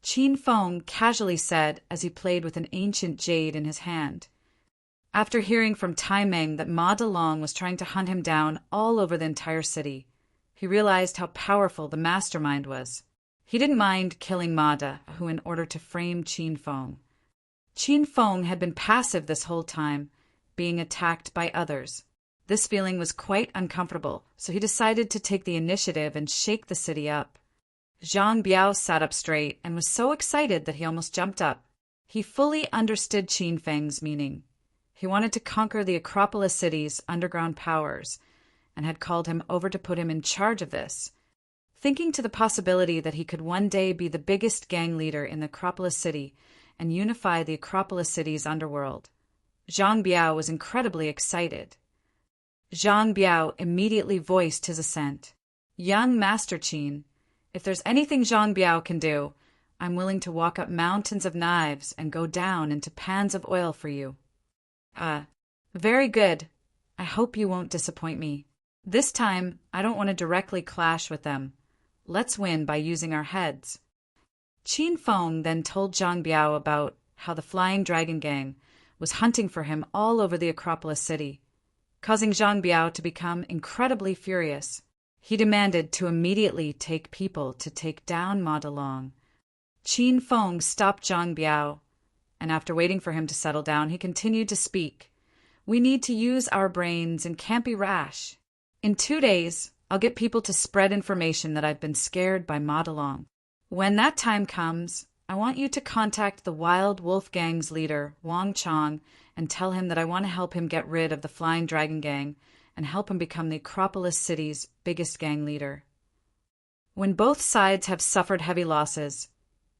Qin Feng casually said as he played with an ancient jade in his hand. After hearing from Tai Meng that Ma Delong was trying to hunt him down all over the entire city, he realized how powerful the mastermind was. He didn't mind killing Ma De, who in order to frame Qin Feng. Qin Feng had been passive this whole time, being attacked by others. This feeling was quite uncomfortable, so he decided to take the initiative and shake the city up. Zhang Biao sat up straight and was so excited that he almost jumped up. He fully understood Qin Feng's meaning. He wanted to conquer the Acropolis city's underground powers, and had called him over to put him in charge of this, thinking to the possibility that he could one day be the biggest gang leader in the Acropolis city and unify the Acropolis city's underworld. Zhang Biao was incredibly excited. Zhang Biao immediately voiced his assent. Young Master Qin, if there's anything Zhang Biao can do, I'm willing to walk up mountains of knives and go down into pans of oil for you. Very good. I hope you won't disappoint me. This time, I don't want to directly clash with them. Let's win by using our heads. Qin Feng then told Zhang Biao about how the Flying Dragon Gang was hunting for him all over the Acropolis city, causing Zhang Biao to become incredibly furious. He demanded to immediately take people to take down Ma Delong. Qin Feng stopped Zhang Biao, and after waiting for him to settle down, he continued to speak. We need to use our brains and can't be rash. In 2 days, I'll get people to spread information that I've been scared by Ma Delong. When that time comes, I want you to contact the Wild Wolf Gang's leader, Wang Chong, and tell him that I want to help him get rid of the Flying Dragon Gang and help him become the Acropolis city's biggest gang leader. When both sides have suffered heavy losses,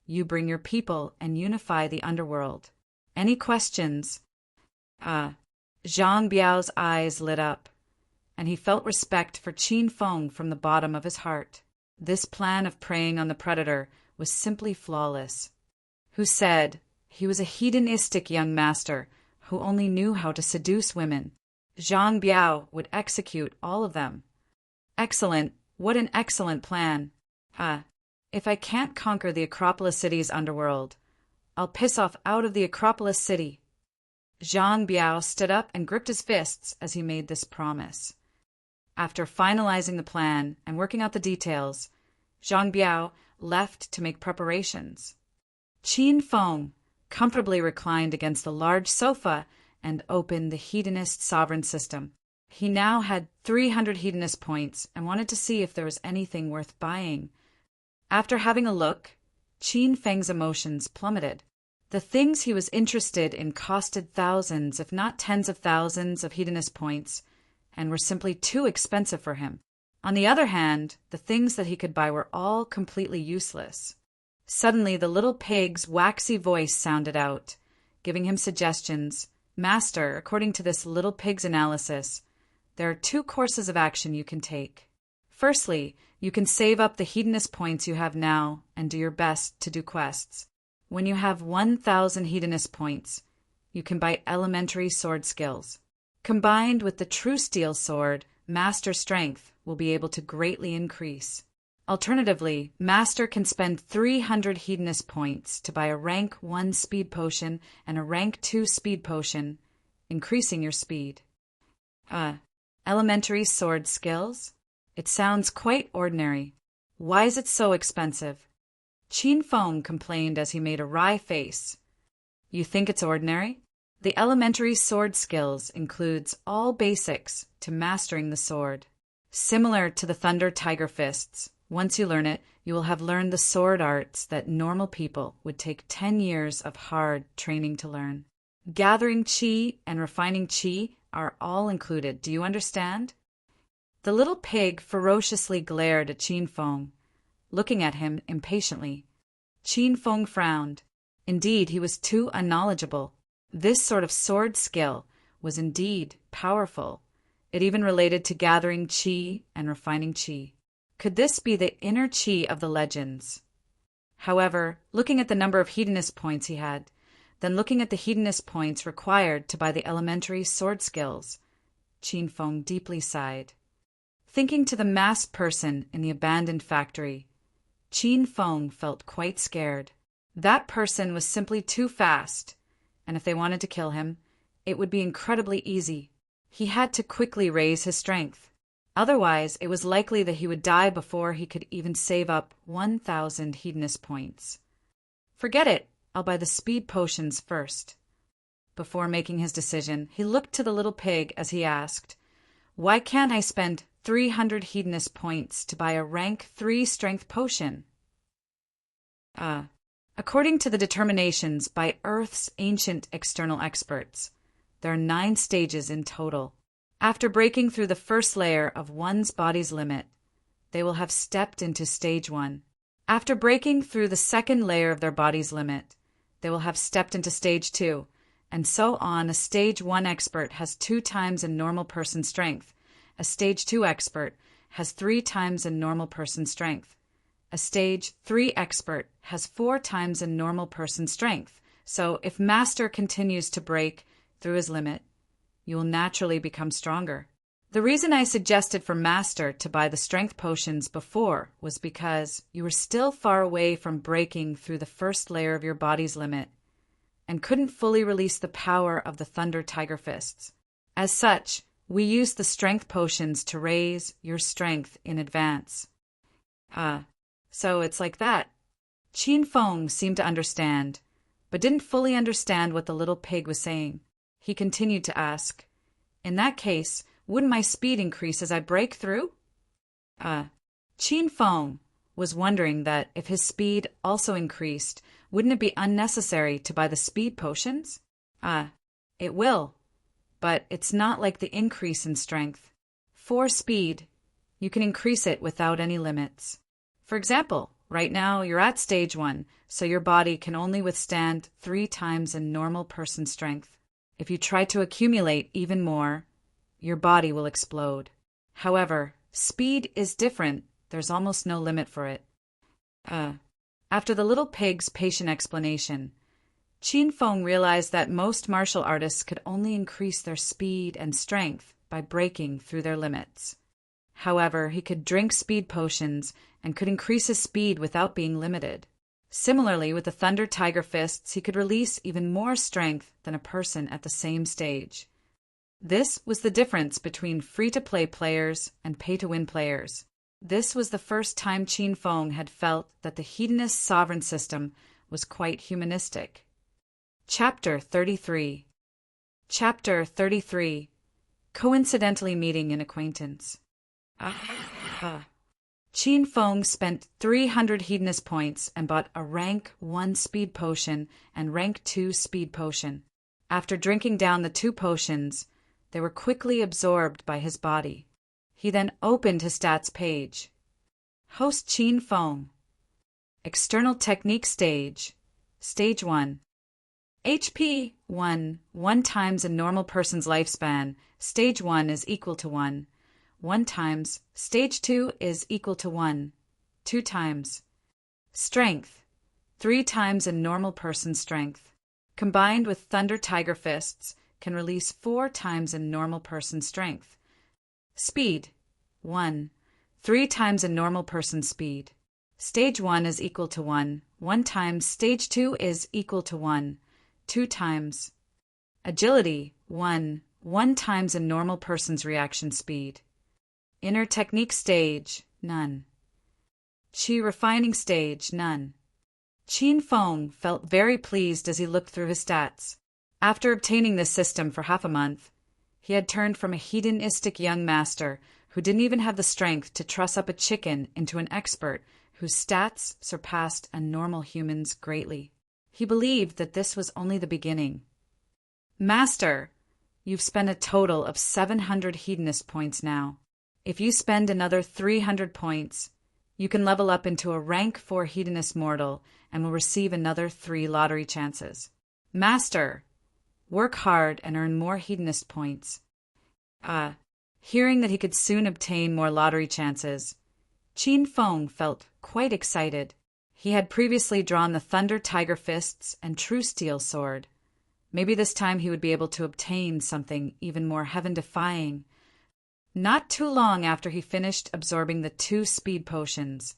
you bring your people and unify the underworld. Any questions? Zhang Biao's eyes lit up, and he felt respect for Qin Feng from the bottom of his heart. This plan of preying on the predator was simply flawless. Who said he was a hedonistic young master who only knew how to seduce women? Zhang Biao would execute all of them. Excellent. What an excellent plan. If I can't conquer the Acropolis city's underworld, I'll piss off out of the Acropolis city. Zhang Biao stood up and gripped his fists as he made this promise. After finalizing the plan and working out the details, Zhang Biao left to make preparations. Qin Feng comfortably reclined against the large sofa and opened the Hedonist sovereign system. He now had 300 Hedonist points and wanted to see if there was anything worth buying. After having a look, Qin Feng's emotions plummeted. The things he was interested in costed thousands, if not tens of thousands of Hedonist points, and were simply too expensive for him. On the other hand, the things that he could buy were all completely useless. Suddenly, the little pig's waxy voice sounded out, giving him suggestions. Master, according to this little pig's analysis, there are 2 courses of action you can take. Firstly, you can save up the Hedonist points you have now and do your best to do quests. When you have 1,000 Hedonist points, you can buy elementary sword skills. Combined with the True Steel Sword, Master Strength will be able to greatly increase. Alternatively, Master can spend 300 Hedonist points to buy a Rank 1 Speed Potion and a Rank 2 Speed Potion, increasing your speed. Elementary sword skills? It sounds quite ordinary. Why is it so expensive? Qin Feng complained as he made a wry face. You think it's ordinary? The elementary sword skills includes all basics to mastering the sword. Similar to the Thunder Tiger Fists, once you learn it, you will have learned the sword arts that normal people would take 10 years of hard training to learn. Gathering qi and refining qi are all included. Do you understand? The little pig ferociously glared at Qin Feng, looking at him impatiently. Qin Feng frowned. Indeed, he was too unknowledgeable. This sort of sword skill was indeed powerful. It even related to gathering qi and refining qi. Could this be the inner qi of the legends? However, looking at the number of hedonist points he had, then looking at the hedonist points required to buy the elementary sword skills, Qin Feng deeply sighed. Thinking to the masked person in the abandoned factory, Qin Feng felt quite scared. That person was simply too fast, and if they wanted to kill him, it would be incredibly easy. He had to quickly raise his strength. Otherwise, it was likely that he would die before he could even save up 1,000 hedonist points. Forget it, I'll buy the speed potions first. Before making his decision, he looked to the little pig as he asked, Why can't I spend 300 hedonist points to buy a rank 3 strength potion? According to the determinations by Earth's ancient external experts, there are 9 stages in total. After breaking through the first layer of one's body's limit, they will have stepped into stage 1. After breaking through the second layer of their body's limit, they will have stepped into stage 2, and so on. A stage 1 expert has 2 times a normal person's strength. A stage 2 expert has 3 times a normal person's strength. A stage 3 expert has 4 times a normal person's strength. So if Master continues to break through his limit, you will naturally become stronger. The reason I suggested for Master to buy the strength potions before was because you were still far away from breaking through the first layer of your body's limit and couldn't fully release the power of the Thunder Tiger Fists. As such, we used the strength potions to raise your strength in advance. So it's like that. Qin Feng seemed to understand, but didn't fully understand what the little pig was saying. He continued to ask, in that case, wouldn't my speed increase as I break through? Qin Feng was wondering that if his speed also increased, wouldn't it be unnecessary to buy the speed potions? It will, but it's not like the increase in strength. For speed, you can increase it without any limits. For example, right now you're at stage 1, so your body can only withstand 3 times a normal person's strength. If you try to accumulate even more, your body will explode. However, speed is different. There's almost no limit for it. After the little pig's patient explanation, Qin Feng realized that most martial artists could only increase their speed and strength by breaking through their limits. However, he could drink speed potions and could increase his speed without being limited. Similarly, with the Thunder Tiger Fists, he could release even more strength than a person at the same stage. This was the difference between free-to-play players and pay-to-win players. This was the first time Qin Feng had felt that the hedonist sovereign system was quite humanistic. Chapter 33. Chapter 33. Coincidentally meeting an acquaintance. Qin Feng spent 300 hedonist points and bought a rank 1 speed potion and rank 2 speed potion. After drinking down the 2 potions, they were quickly absorbed by his body. He then opened his stats page. Host Qin Feng. External technique stage. Stage 1. HP 1. 1 times a normal person's lifespan. Stage 1 is equal to 1. 1 times. Stage 2 is equal to 1. 2 times. Strength. 3 times a normal person's strength. Combined with Thunder Tiger Fists, can release 4 times a normal person's strength. Speed. 1. 3 times a normal person's speed. Stage 1 is equal to 1. 1 times. Stage 2 is equal to 1. 2 times. Agility. 1. 1 times a normal person's reaction speed. Inner technique stage, none. Qi refining stage, none. Qin Feng felt very pleased as he looked through his stats. After obtaining this system for half a month, he had turned from a hedonistic young master who didn't even have the strength to truss up a chicken into an expert whose stats surpassed a normal human's greatly. He believed that this was only the beginning. Master, you've spent a total of 700 hedonist points now. If you spend another 300 points, you can level up into a rank 4 hedonist mortal and will receive another 3 lottery chances. Master, work hard and earn more hedonist points. Hearing that he could soon obtain more lottery chances, Qin Feng felt quite excited. He had previously drawn the Thunder Tiger Fists and True Steel Sword. Maybe this time he would be able to obtain something even more heaven-defying. Not too long after he finished absorbing the 2 speed potions,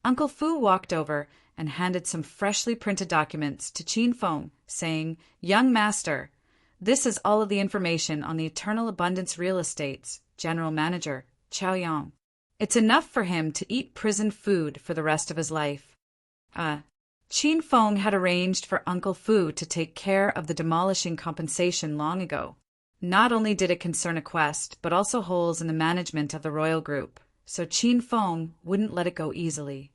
Uncle Fu walked over and handed some freshly printed documents to Qin Feng, saying, "Young master, this is all of the information on the Eternal Abundance Real Estate's general manager, Chao Yang. It's enough for him to eat prison food for the rest of his life." Qin Feng had arranged for Uncle Fu to take care of the demolishing compensation long ago. Not only did it concern a quest, but also holes in the management of the royal group, so Qin Feng wouldn't let it go easily.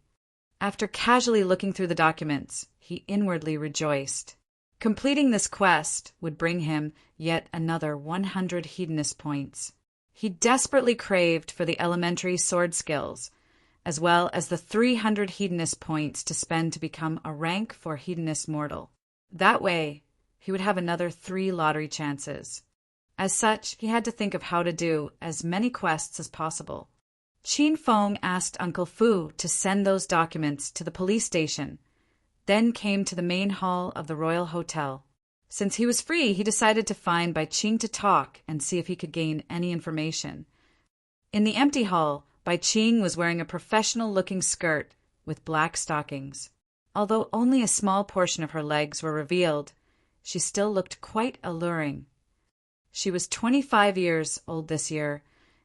After casually looking through the documents, he inwardly rejoiced. Completing this quest would bring him yet another 100 hedonist points. He desperately craved for the elementary sword skills, as well as the 300 hedonist points to spend to become a rank 4 hedonist mortal. That way, he would have another 3 lottery chances. As such, he had to think of how to do as many quests as possible. Qin Feng asked Uncle Fu to send those documents to the police station, then came to the main hall of the Royal Hotel. Since he was free, he decided to find Bai Qing to talk and see if he could gain any information. In the empty hall, Bai Qing was wearing a professional-looking skirt with black stockings. Although only a small portion of her legs were revealed, she still looked quite alluring. She was 25 years old this year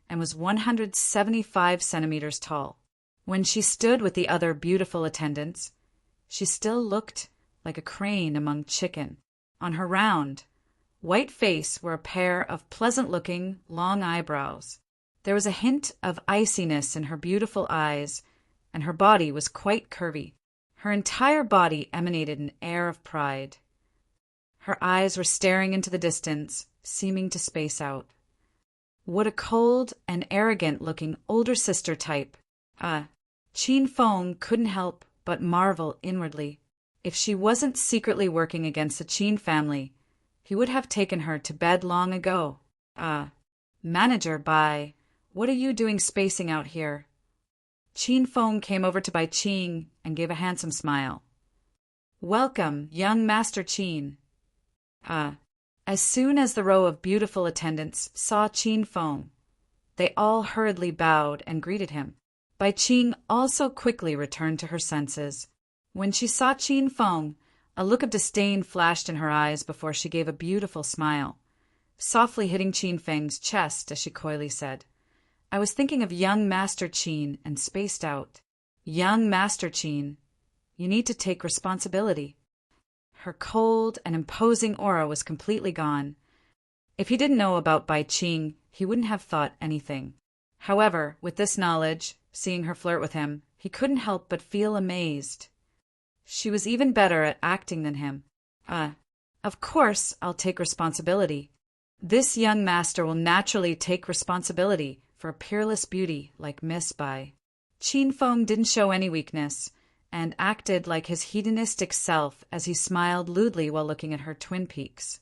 and was 175 centimeters tall. When she stood with the other beautiful attendants, she still looked like a crane among chicken. On her round, white face were a pair of pleasant-looking, long eyebrows. There was a hint of iciness in her beautiful eyes, and her body was quite curvy. Her entire body emanated an air of pride. Her eyes were staring into the distance, seeming to space out. What a cold and arrogant-looking older sister type. Qin Feng couldn't help but marvel inwardly. If she wasn't secretly working against the Qin family, he would have taken her to bed long ago. Manager Bai, what are you doing spacing out here? Qin Feng came over to Bai Qing and gave a handsome smile. Welcome, young Master Qin. As soon as the row of beautiful attendants saw Qin Feng, they all hurriedly bowed and greeted him. Bai Qing also quickly returned to her senses. When she saw Qin Feng, a look of disdain flashed in her eyes before she gave a beautiful smile, softly hitting Qin Feng's chest as she coyly said, I was thinking of young Master Qin and spaced out. Young Master Qin, you need to take responsibility. Her cold and imposing aura was completely gone. If he didn't know about Bai Qing, he wouldn't have thought anything. However, with this knowledge, seeing her flirt with him, he couldn't help but feel amazed. She was even better at acting than him. Of course I'll take responsibility. This young master will naturally take responsibility for a peerless beauty like Miss Bai. Qin Feng didn't show any weakness, and acted like his hedonistic self as he smiled lewdly while looking at her twin peaks.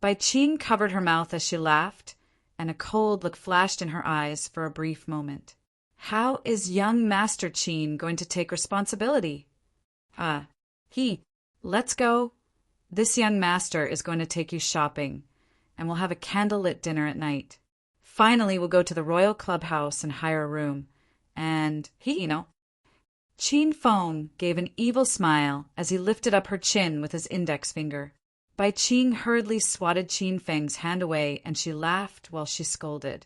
Bai Qing covered her mouth as she laughed, and a cold look flashed in her eyes for a brief moment. How is young Master Qin going to take responsibility? Let's go. This young master is going to take you shopping, and we'll have a candlelit dinner at night. Finally, we'll go to the royal clubhouse and hire a room. And Qin Feng gave an evil smile as he lifted up her chin with his index finger. Bai Qing hurriedly swatted Qin Feng's hand away, and she laughed while she scolded.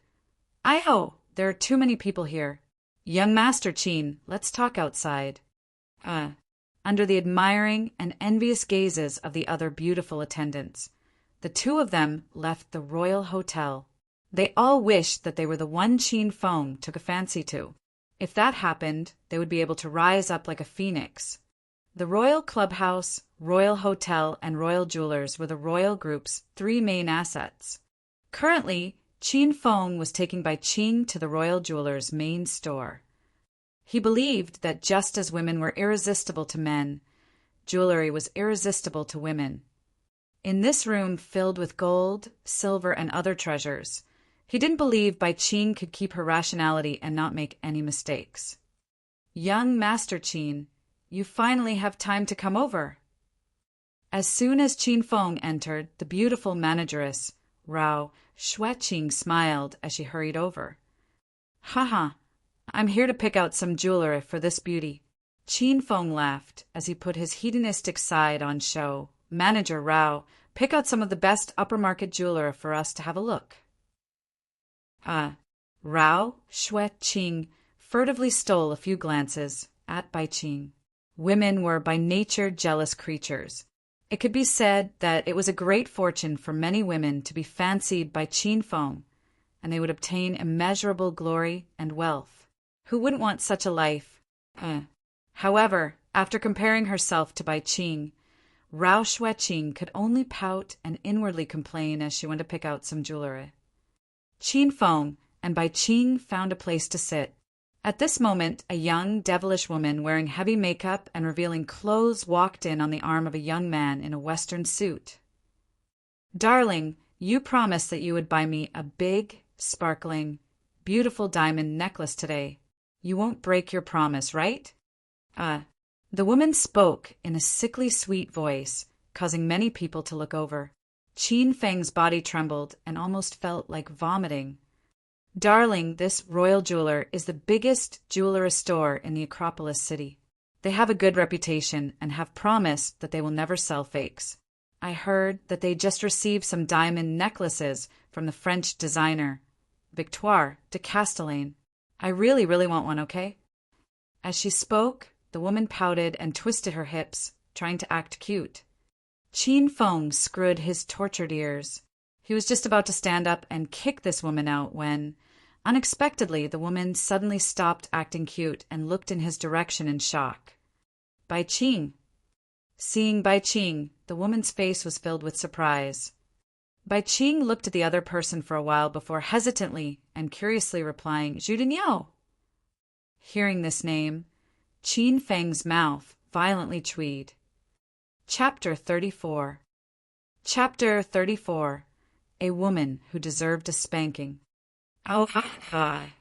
Ai-ho, there are too many people here. Young Master Qin, let's talk outside. Under the admiring and envious gazes of the other beautiful attendants, the two of them left the royal hotel. They all wished that they were the one Qin Feng took a fancy to. If that happened, they would be able to rise up like a phoenix. The royal clubhouse, royal hotel, and royal jewelers were the royal group's 3 main assets. Currently, Qin Feng was taking Bai Qing to the royal jewelers' main store. He believed that just as women were irresistible to men, jewelry was irresistible to women. In this room filled with gold, silver, and other treasures, he didn't believe Bai Qing could keep her rationality and not make any mistakes. Young Master Qin, you finally have time to come over. As soon as Qin Feng entered, the beautiful manageress, Rao Xueqing, smiled as she hurried over. Haha, I'm here to pick out some jewelry for this beauty. Qin Feng laughed as he put his hedonistic side on show. Manager Rao, pick out some of the best upper-market jewelry for us to have a look. Rao Xueqing furtively stole a few glances at Bai Qing. Women were by nature jealous creatures. It could be said that it was a great fortune for many women to be fancied by Qin Feng, and they would obtain immeasurable glory and wealth. Who wouldn't want such a life? However, after comparing herself to Bai Qing, Rao Xueqing could only pout and inwardly complain as she went to pick out some jewelry. Qin Feng and Bai Qing found a place to sit. At this moment, a young, devilish woman wearing heavy makeup and revealing clothes walked in on the arm of a young man in a Western suit. "Darling, you promised that you would buy me a big, sparkling, beautiful diamond necklace today. You won't break your promise, right?" The woman spoke in a sickly sweet voice, causing many people to look over. Qin Feng's body trembled and almost felt like vomiting. "Darling, this royal jeweler is the biggest jeweler's store in the Acropolis city. They have a good reputation and have promised that they will never sell fakes. I heard that they just received some diamond necklaces from the French designer, Victoire de Castellane. I really want one, okay?" As she spoke, the woman pouted and twisted her hips, trying to act cute. Qin Feng screwed his tortured ears. He was just about to stand up and kick this woman out when, unexpectedly, the woman suddenly stopped acting cute and looked in his direction in shock. Bai Qing. Seeing Bai Qing, the woman's face was filled with surprise. Bai Qing looked at the other person for a while before hesitantly and curiously replying, "Zhu Dinyo." Hearing this name, Qin Feng's mouth violently tweed. Chapter 34. Chapter 34. A Woman Who Deserved a Spanking. "Oh, ha.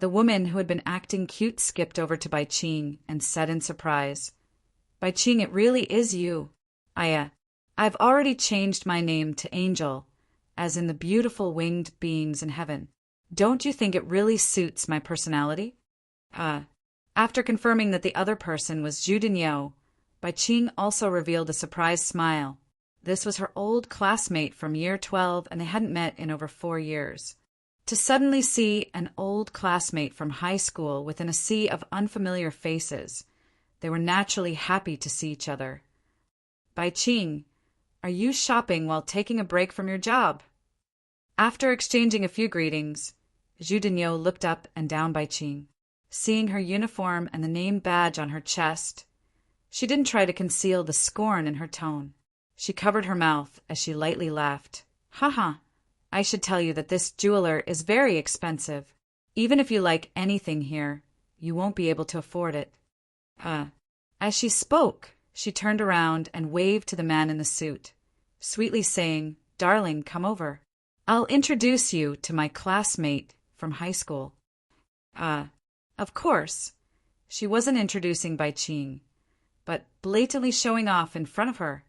The woman who had been acting cute skipped over to Bai Qing and said in surprise, "Bai Qing, it really is you. I've already changed my name to Angel, as in the beautiful winged beings in heaven. Don't you think it really suits my personality?" After confirming that the other person was Zhu Dinyo, Bai Qing also revealed a surprised smile. This was her old classmate from year 12, and they hadn't met in over 4 years. To suddenly see an old classmate from high school within a sea of unfamiliar faces, they were naturally happy to see each other. "Bai Qing, are you shopping while taking a break from your job?" After exchanging a few greetings, Zhu Dinyo looked up and down Bai Qing. Seeing her uniform and the name badge on her chest, she didn't try to conceal the scorn in her tone. She covered her mouth as she lightly laughed. "Haha, I should tell you that this jeweler is very expensive. Even if you like anything here, you won't be able to afford it." As she spoke, she turned around and waved to the man in the suit, sweetly saying, "Darling, come over. I'll introduce you to my classmate from high school." Of course, she wasn't introducing Bai Qing, but blatantly showing off in front of her.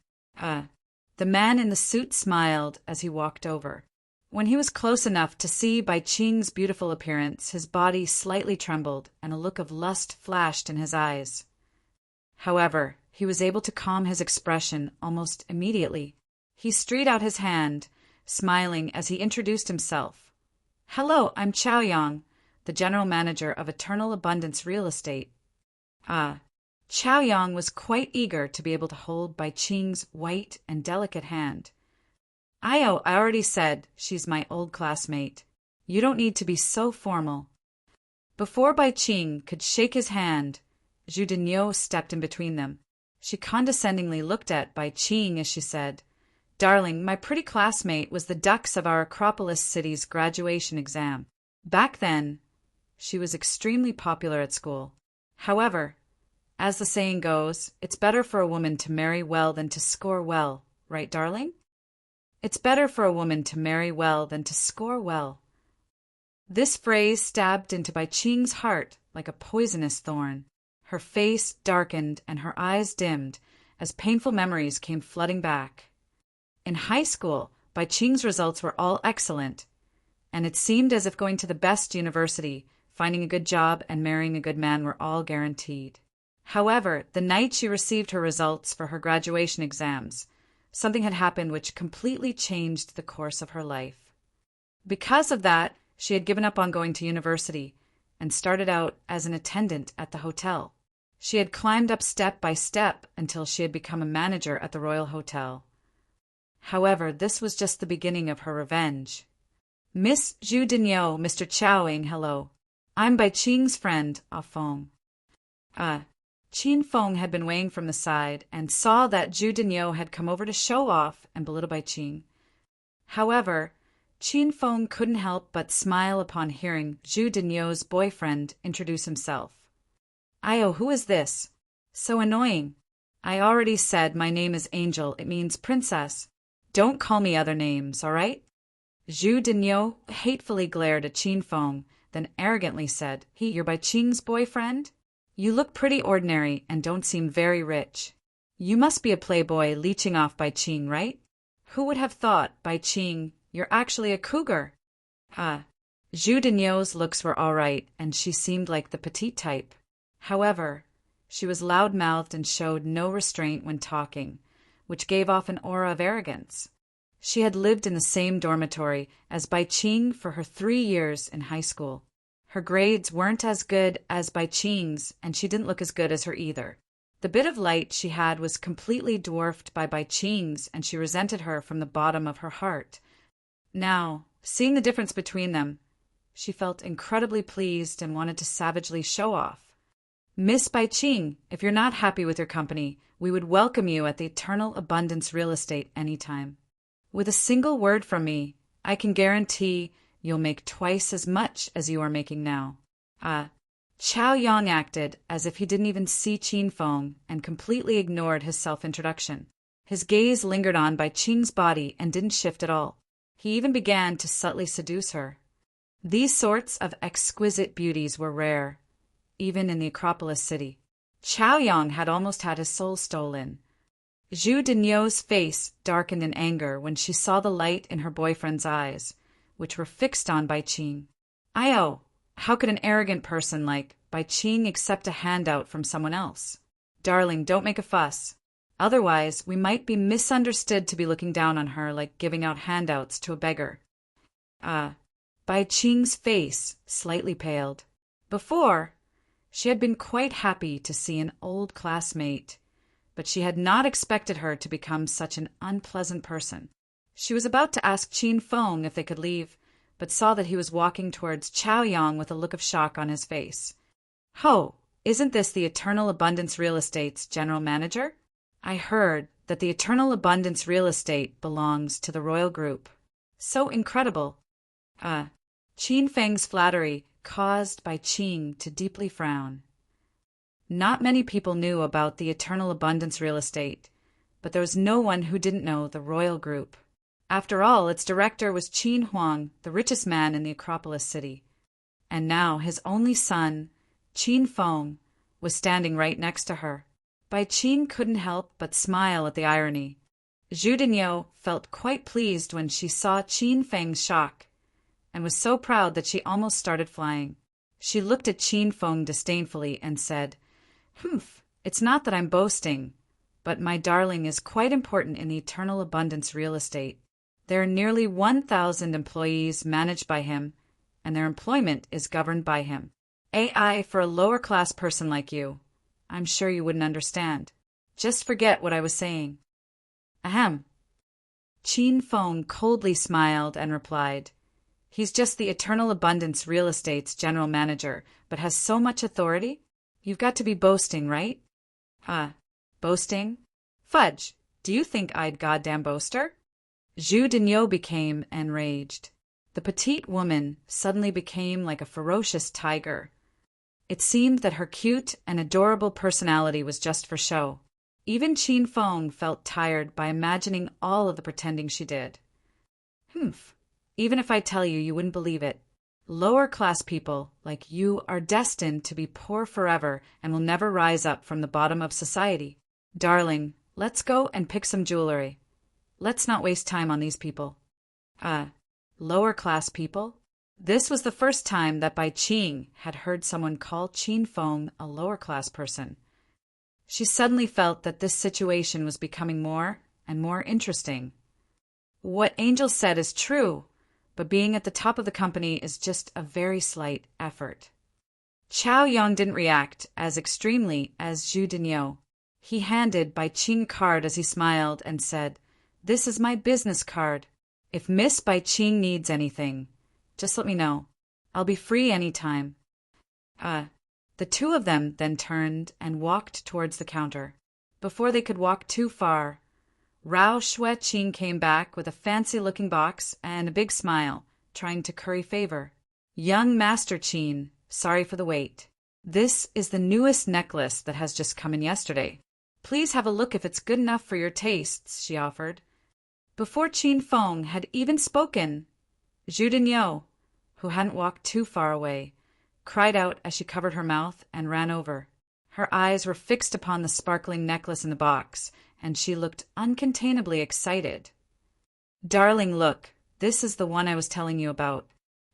The man in the suit smiled as he walked over. When he was close enough to see Bai Qing's beautiful appearance, his body slightly trembled and a look of lust flashed in his eyes. However, he was able to calm his expression almost immediately. He stretched out his hand, smiling as he introduced himself. "Hello, I'm Chao Yang, the general manager of Eternal Abundance Real Estate." Chao Yang was quite eager to be able to hold Bai Qing's white and delicate hand. I already said she's my old classmate. You don't need to be so formal." Before Bai Qing could shake his hand, Zhu Dinyo stepped in between them. She condescendingly looked at Bai Qing as she said, "Darling, my pretty classmate was the dux of our Acropolis city's graduation exam. Back then, she was extremely popular at school. However, as the saying goes, it's better for a woman to marry well than to score well, right, darling? It's better for a woman to marry well than to score well." This phrase stabbed into Bai Qing's heart like a poisonous thorn. Her face darkened and her eyes dimmed as painful memories came flooding back. In high school, Bai Qing's results were all excellent, and it seemed as if going to the best university, finding a good job, and marrying a good man were all guaranteed. However, the night she received her results for her graduation exams, something had happened which completely changed the course of her life. Because of that, she had given up on going to university and started out as an attendant at the hotel. She had climbed up step by step until she had become a manager at the Royal Hotel. However, this was just the beginning of her revenge. Miss Zhu Dinyo, Mr. Chowing, hello. I'm Bai Qing's friend, Ah Feng. Qin Feng had been weighing from the side and saw that Zhu Dinyo had come over to show off and belittle Bai Qing. However, Qin Feng couldn't help but smile upon hearing Zhu Dinyo's boyfriend introduce himself. "Io, who is this? So annoying. I already said my name is Angel, it means princess. Don't call me other names, all right?" Zhu Dinyo hatefully glared at Qin Feng, then arrogantly said, "You're Bai Qing's boyfriend? You look pretty ordinary and don't seem very rich. You must be a playboy leeching off Bai Qing, right? Who would have thought, Bai Qing, you're actually a cougar?" Zhu Dinyo's looks were all right, and she seemed like the petite type. However, she was loud-mouthed and showed no restraint when talking, which gave off an aura of arrogance. She had lived in the same dormitory as Bai Qing for her 3 years in high school. Her grades weren't as good as Bai Qing's, and she didn't look as good as her either. The bit of light she had was completely dwarfed by Bai Qing's, and she resented her from the bottom of her heart. Now, seeing the difference between them, she felt incredibly pleased and wanted to savagely show off. "Miss Bai Qing, if you're not happy with your company, we would welcome you at the Eternal Abundance Real Estate anytime. With a single word from me, I can guarantee you'll make twice as much as you are making now." Chao Yang acted as if he didn't even see Qin Feng and completely ignored his self-introduction. His gaze lingered on Bai Qing's body and didn't shift at all. He even began to subtly seduce her. These sorts of exquisite beauties were rare, even in the Acropolis city. Chao Yang had almost had his soul stolen. Zhu Dinyo's face darkened in anger when she saw the light in her boyfriend's eyes, which were fixed on Bai Qing. "Io, how could an arrogant person like Bai Qing accept a handout from someone else? Darling, don't make a fuss. Otherwise, we might be misunderstood to be looking down on her like giving out handouts to a beggar." Bai Qing's face slightly paled. Before, she had been quite happy to see an old classmate, but she had not expected her to become such an unpleasant person. She was about to ask Qin Feng if they could leave, but saw that he was walking towards Chao Yang with a look of shock on his face. "Ho, isn't this the Eternal Abundance Real Estate's general manager? I heard that the Eternal Abundance Real Estate belongs to the Royal Group. So incredible." Qin Feng's flattery caused Bai Qing to deeply frown. Not many people knew about the Eternal Abundance Real Estate, but there was no one who didn't know the Royal Group. After all, its director was Qin Huang, the richest man in the Acropolis city. And now his only son, Qin Feng, was standing right next to her. Bai Qing couldn't help but smile at the irony. Zhu Dinyo felt quite pleased when she saw Qin Feng's shock, and was so proud that she almost started flying. She looked at Qin Feng disdainfully and said, "Humph, it's not that I'm boasting, but my darling is quite important in the Eternal Abundance Real Estate. There are nearly 1,000 employees managed by him, and their employment is governed by him. AI for a lower-class person like you. I'm sure you wouldn't understand. Just forget what I was saying." Ahem. Qin Feng coldly smiled and replied, "He's just the Eternal Abundance Real Estate's general manager, but has so much authority? You've got to be boasting, right?" Boasting? Fudge, do you think I'd goddamn boaster?" Zhu Dinyo became enraged. The petite woman suddenly became like a ferocious tiger. It seemed that her cute and adorable personality was just for show. Even Qin Feng felt tired by imagining all of the pretending she did. "Humph. Even if I tell you, you wouldn't believe it. Lower-class people like you are destined to be poor forever and will never rise up from the bottom of society. Darling, let's go and pick some jewelry. Let's not waste time on these people." Lower-class people? This was the first time that Bai Qing had heard someone call Qin Feng a lower-class person. She suddenly felt that this situation was becoming more and more interesting. What Angel said is true, but being at the top of the company is just a very slight effort. Chao Yong didn't react as extremely as Zhu Dinyo. He handed Bai Qing card as he smiled and said, "This is my business card. If Miss Bai Qing needs anything, just let me know. I'll be free any time." The two of them then turned and walked towards the counter. Before they could walk too far, Rao Shueqing came back with a fancy-looking box and a big smile, trying to curry favor. "Young Master Qin, sorry for the wait. This is the newest necklace that has just come in yesterday. Please have a look if it's good enough for your tastes," she offered. Before Qin Feng had even spoken, Zhu Dinyo, who hadn't walked too far away, cried out as she covered her mouth and ran over. Her eyes were fixed upon the sparkling necklace in the box, and she looked uncontainably excited. "Darling, look, this is the one I was telling you about.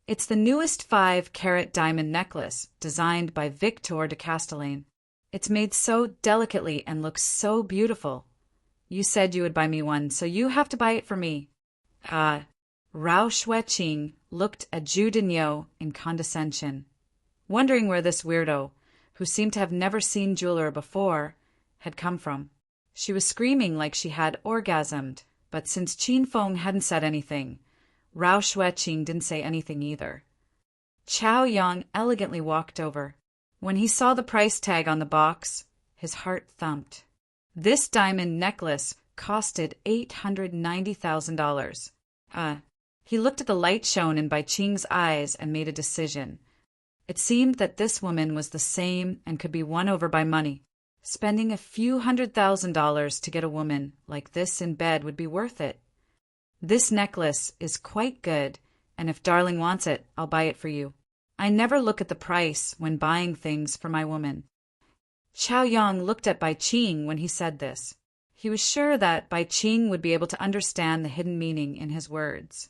It's the newest 5-carat diamond necklace, designed by Victor de Castellane. It's made so delicately and looks so beautiful. You said you would buy me one, so you have to buy it for me." Rao Shueqing looked at Zhu Dinyo in condescension, wondering where this weirdo, who seemed to have never seen jeweler before, had come from. She was screaming like she had orgasmed, but since Qin Feng hadn't said anything, Rao Shueqing didn't say anything either. Chao Yang elegantly walked over. When he saw the price tag on the box, his heart thumped. This diamond necklace costed $890,000. He looked at the light shown in Bai Qing's eyes and made a decision. It seemed that this woman was the same and could be won over by money. Spending a few $100,000 to get a woman like this in bed would be worth it. "This necklace is quite good, and if darling wants it, I'll buy it for you. I never look at the price when buying things for my woman." Chao Yang looked at Bai Qing when he said this. He was sure that Bai Qing would be able to understand the hidden meaning in his words.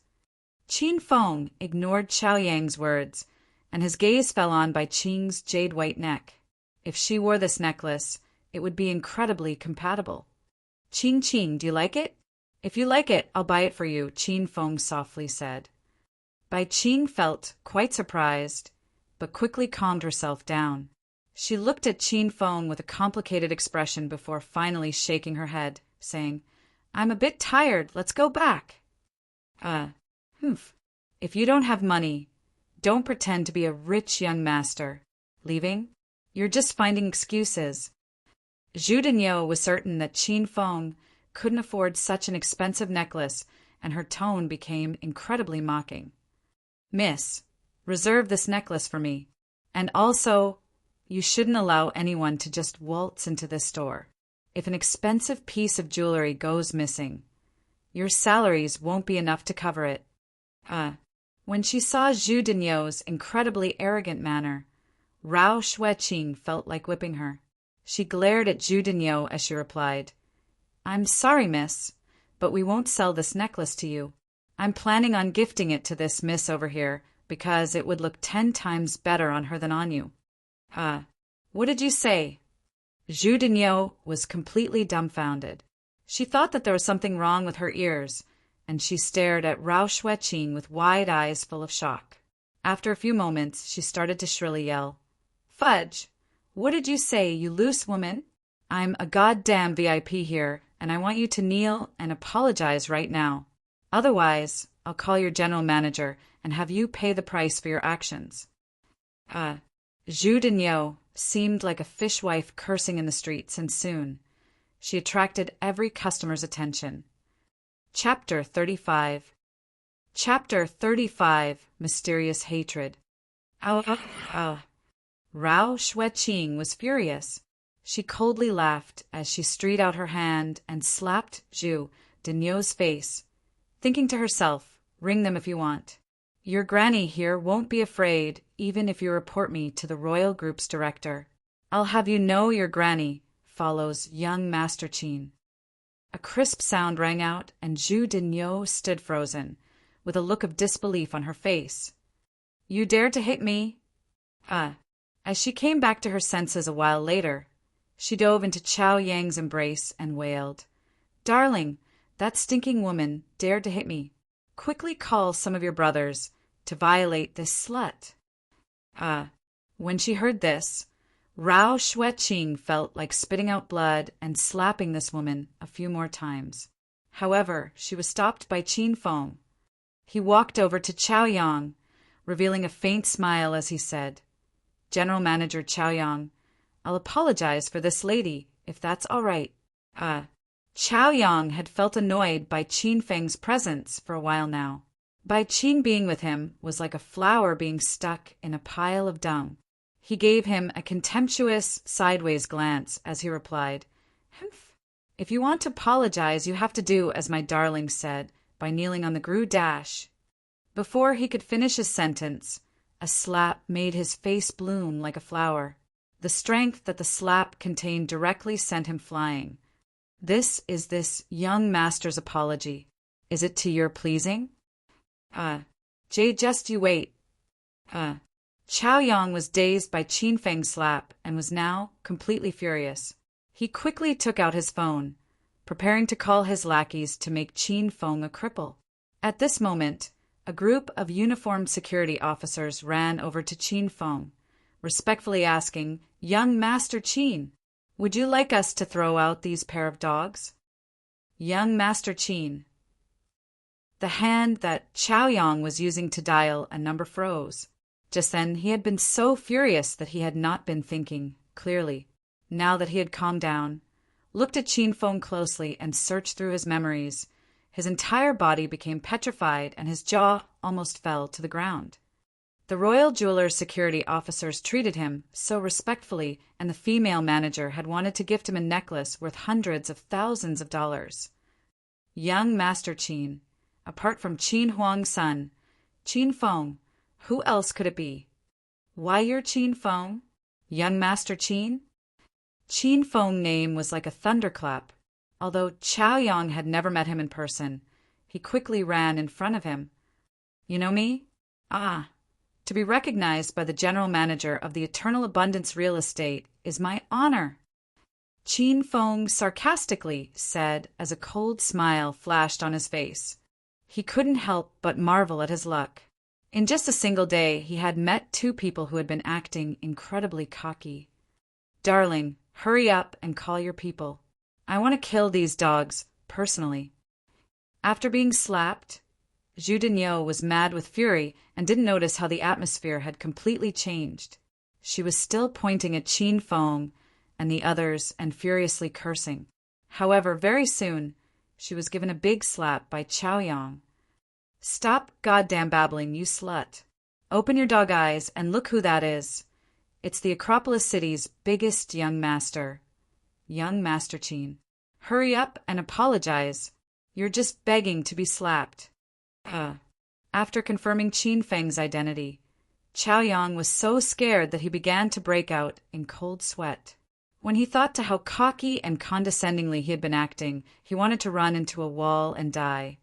Qin Feng ignored Chao Yang's words, and his gaze fell on Bai Qing's jade-white neck. If she wore this necklace, it would be incredibly compatible. "Qing, do you like it?" "If you like it, I'll buy it for you," Qin Feng softly said. Bai Qing felt quite surprised, but quickly calmed herself down. She looked at Qin Feng with a complicated expression before finally shaking her head, saying, "I'm a bit tired. Let's go back." If you don't have money, don't pretend to be a rich young master. Leaving? You're just finding excuses." Zhu Dinyo was certain that Qin Feng couldn't afford such an expensive necklace, and her tone became incredibly mocking. "Miss, reserve this necklace for me. And also, you shouldn't allow anyone to just waltz into this store. If an expensive piece of jewelry goes missing, your salaries won't be enough to cover it." When she saw Zhu Dinyo's incredibly arrogant manner, Rao Shueqing felt like whipping her. She glared at Zhu Dinyo as she replied, "I'm sorry, miss, but we won't sell this necklace to you. I'm planning on gifting it to this miss over here because it would look 10 times better on her than on you." What did you say?" Zhu Dinyo was completely dumbfounded. She thought that there was something wrong with her ears, and she stared at Rao Shueqing with wide eyes full of shock. After a few moments, she started to shrilly yell, "Fudge! What did you say, you loose woman? I'm a goddamn VIP here, and I want you to kneel and apologize right now. Otherwise, I'll call your general manager and have you pay the price for your actions." Zhu Dinyo seemed like a fishwife cursing in the streets, and soon she attracted every customer's attention. Chapter 35. Mysterious Hatred. Rao Shueqing was furious. She coldly laughed as she stretched out her hand and slapped Zhu Dinyo's face, thinking to herself, "Ring them if you want. Your granny here won't be afraid even if you report me to the Royal Group's director. I'll have you know your granny follows young Master Qin." A crisp sound rang out, and Zhu Dinyo stood frozen, with a look of disbelief on her face. "You dared to hit me?" As she came back to her senses a while later, she dove into Chao Yang's embrace and wailed, "Darling, that stinking woman dared to hit me. Quickly call some of your brothers to violate this slut." When she heard this, Rao Shueqing felt like spitting out blood and slapping this woman a few more times. However, she was stopped by Qin Feng. He walked over to Chao Yang, revealing a faint smile as he said, "General Manager Chao Yang, I'll apologize for this lady, if that's all right." Chao Yang had felt annoyed by Qin Feng's presence for a while now. Bai Qing being with him was like a flower being stuck in a pile of dung. He gave him a contemptuous, sideways glance as he replied, "Humph. If you want to apologize, you have to do as my darling said, by kneeling on the grue dash." Before he could finish his sentence, a slap made his face bloom like a flower. The strength that the slap contained directly sent him flying. "This is this young master's apology. Is it to your pleasing?" Just you wait." Chao Yang was dazed by Qin Feng's slap and was now completely furious. He quickly took out his phone, preparing to call his lackeys to make Qin Feng a cripple. At this moment, a group of uniformed security officers ran over to Qin Feng, respectfully asking, "Young Master Qin, would you like us to throw out these pair of dogs?" Young Master Qin. The hand that Chao Yang was using to dial a number froze. Just then he had been so furious that he had not been thinking clearly. Now that he had calmed down, looked at Qin Feng closely and searched through his memories, his entire body became petrified and his jaw almost fell to the ground. The royal jeweler's security officers treated him so respectfully, and the female manager had wanted to gift him a necklace worth hundreds of thousands of dollars. Young Master Qin. Apart from Qin Huang's son, Qin Feng, who else could it be? "Why, you're Qin Feng? Young Master Qin?" Qin Feng's name was like a thunderclap. Although Chao Yang had never met him in person, he quickly ran in front of him. "You know me? To be recognized by the general manager of the Eternal Abundance Real Estate is my honor," Qin Feng sarcastically said as a cold smile flashed on his face. He couldn't help but marvel at his luck. In just a single day, he had met two people who had been acting incredibly cocky. "Darling, hurry up and call your people. I want to kill these dogs, personally." After being slapped, Zhu Dinyo was mad with fury and didn't notice how the atmosphere had completely changed. She was still pointing at Qin Feng and the others and furiously cursing. However, very soon, she was given a big slap by Chao Yang. "Stop goddamn babbling, you slut. Open your dog eyes and look who that is. It's the Acropolis City's biggest young master, Young Master Qin. Hurry up and apologize. You're just begging to be slapped." After confirming Qin Feng's identity, Chao Yang was so scared that he began to break out in cold sweat. When he thought to how cocky and condescendingly he had been acting, he wanted to run into a wall and die.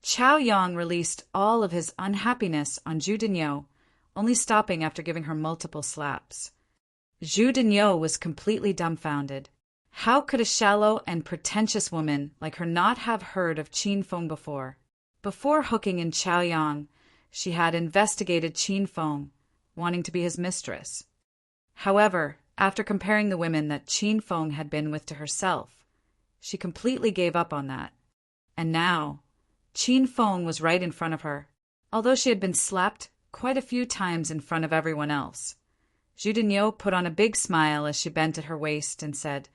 Chao Yang released all of his unhappiness on Zhu Dinyo, only stopping after giving her multiple slaps. Zhu Dinyo was completely dumbfounded. How could a shallow and pretentious woman like her not have heard of Qin Feng before? Before hooking in Chao Yang, she had investigated Qin Feng, wanting to be his mistress. However, after comparing the women that Qin Feng had been with to herself, she completely gave up on that. And now, Qin Feng was right in front of her, although she had been slapped quite a few times in front of everyone else. Zhu Dinyo put on a big smile as she bent at her waist and said,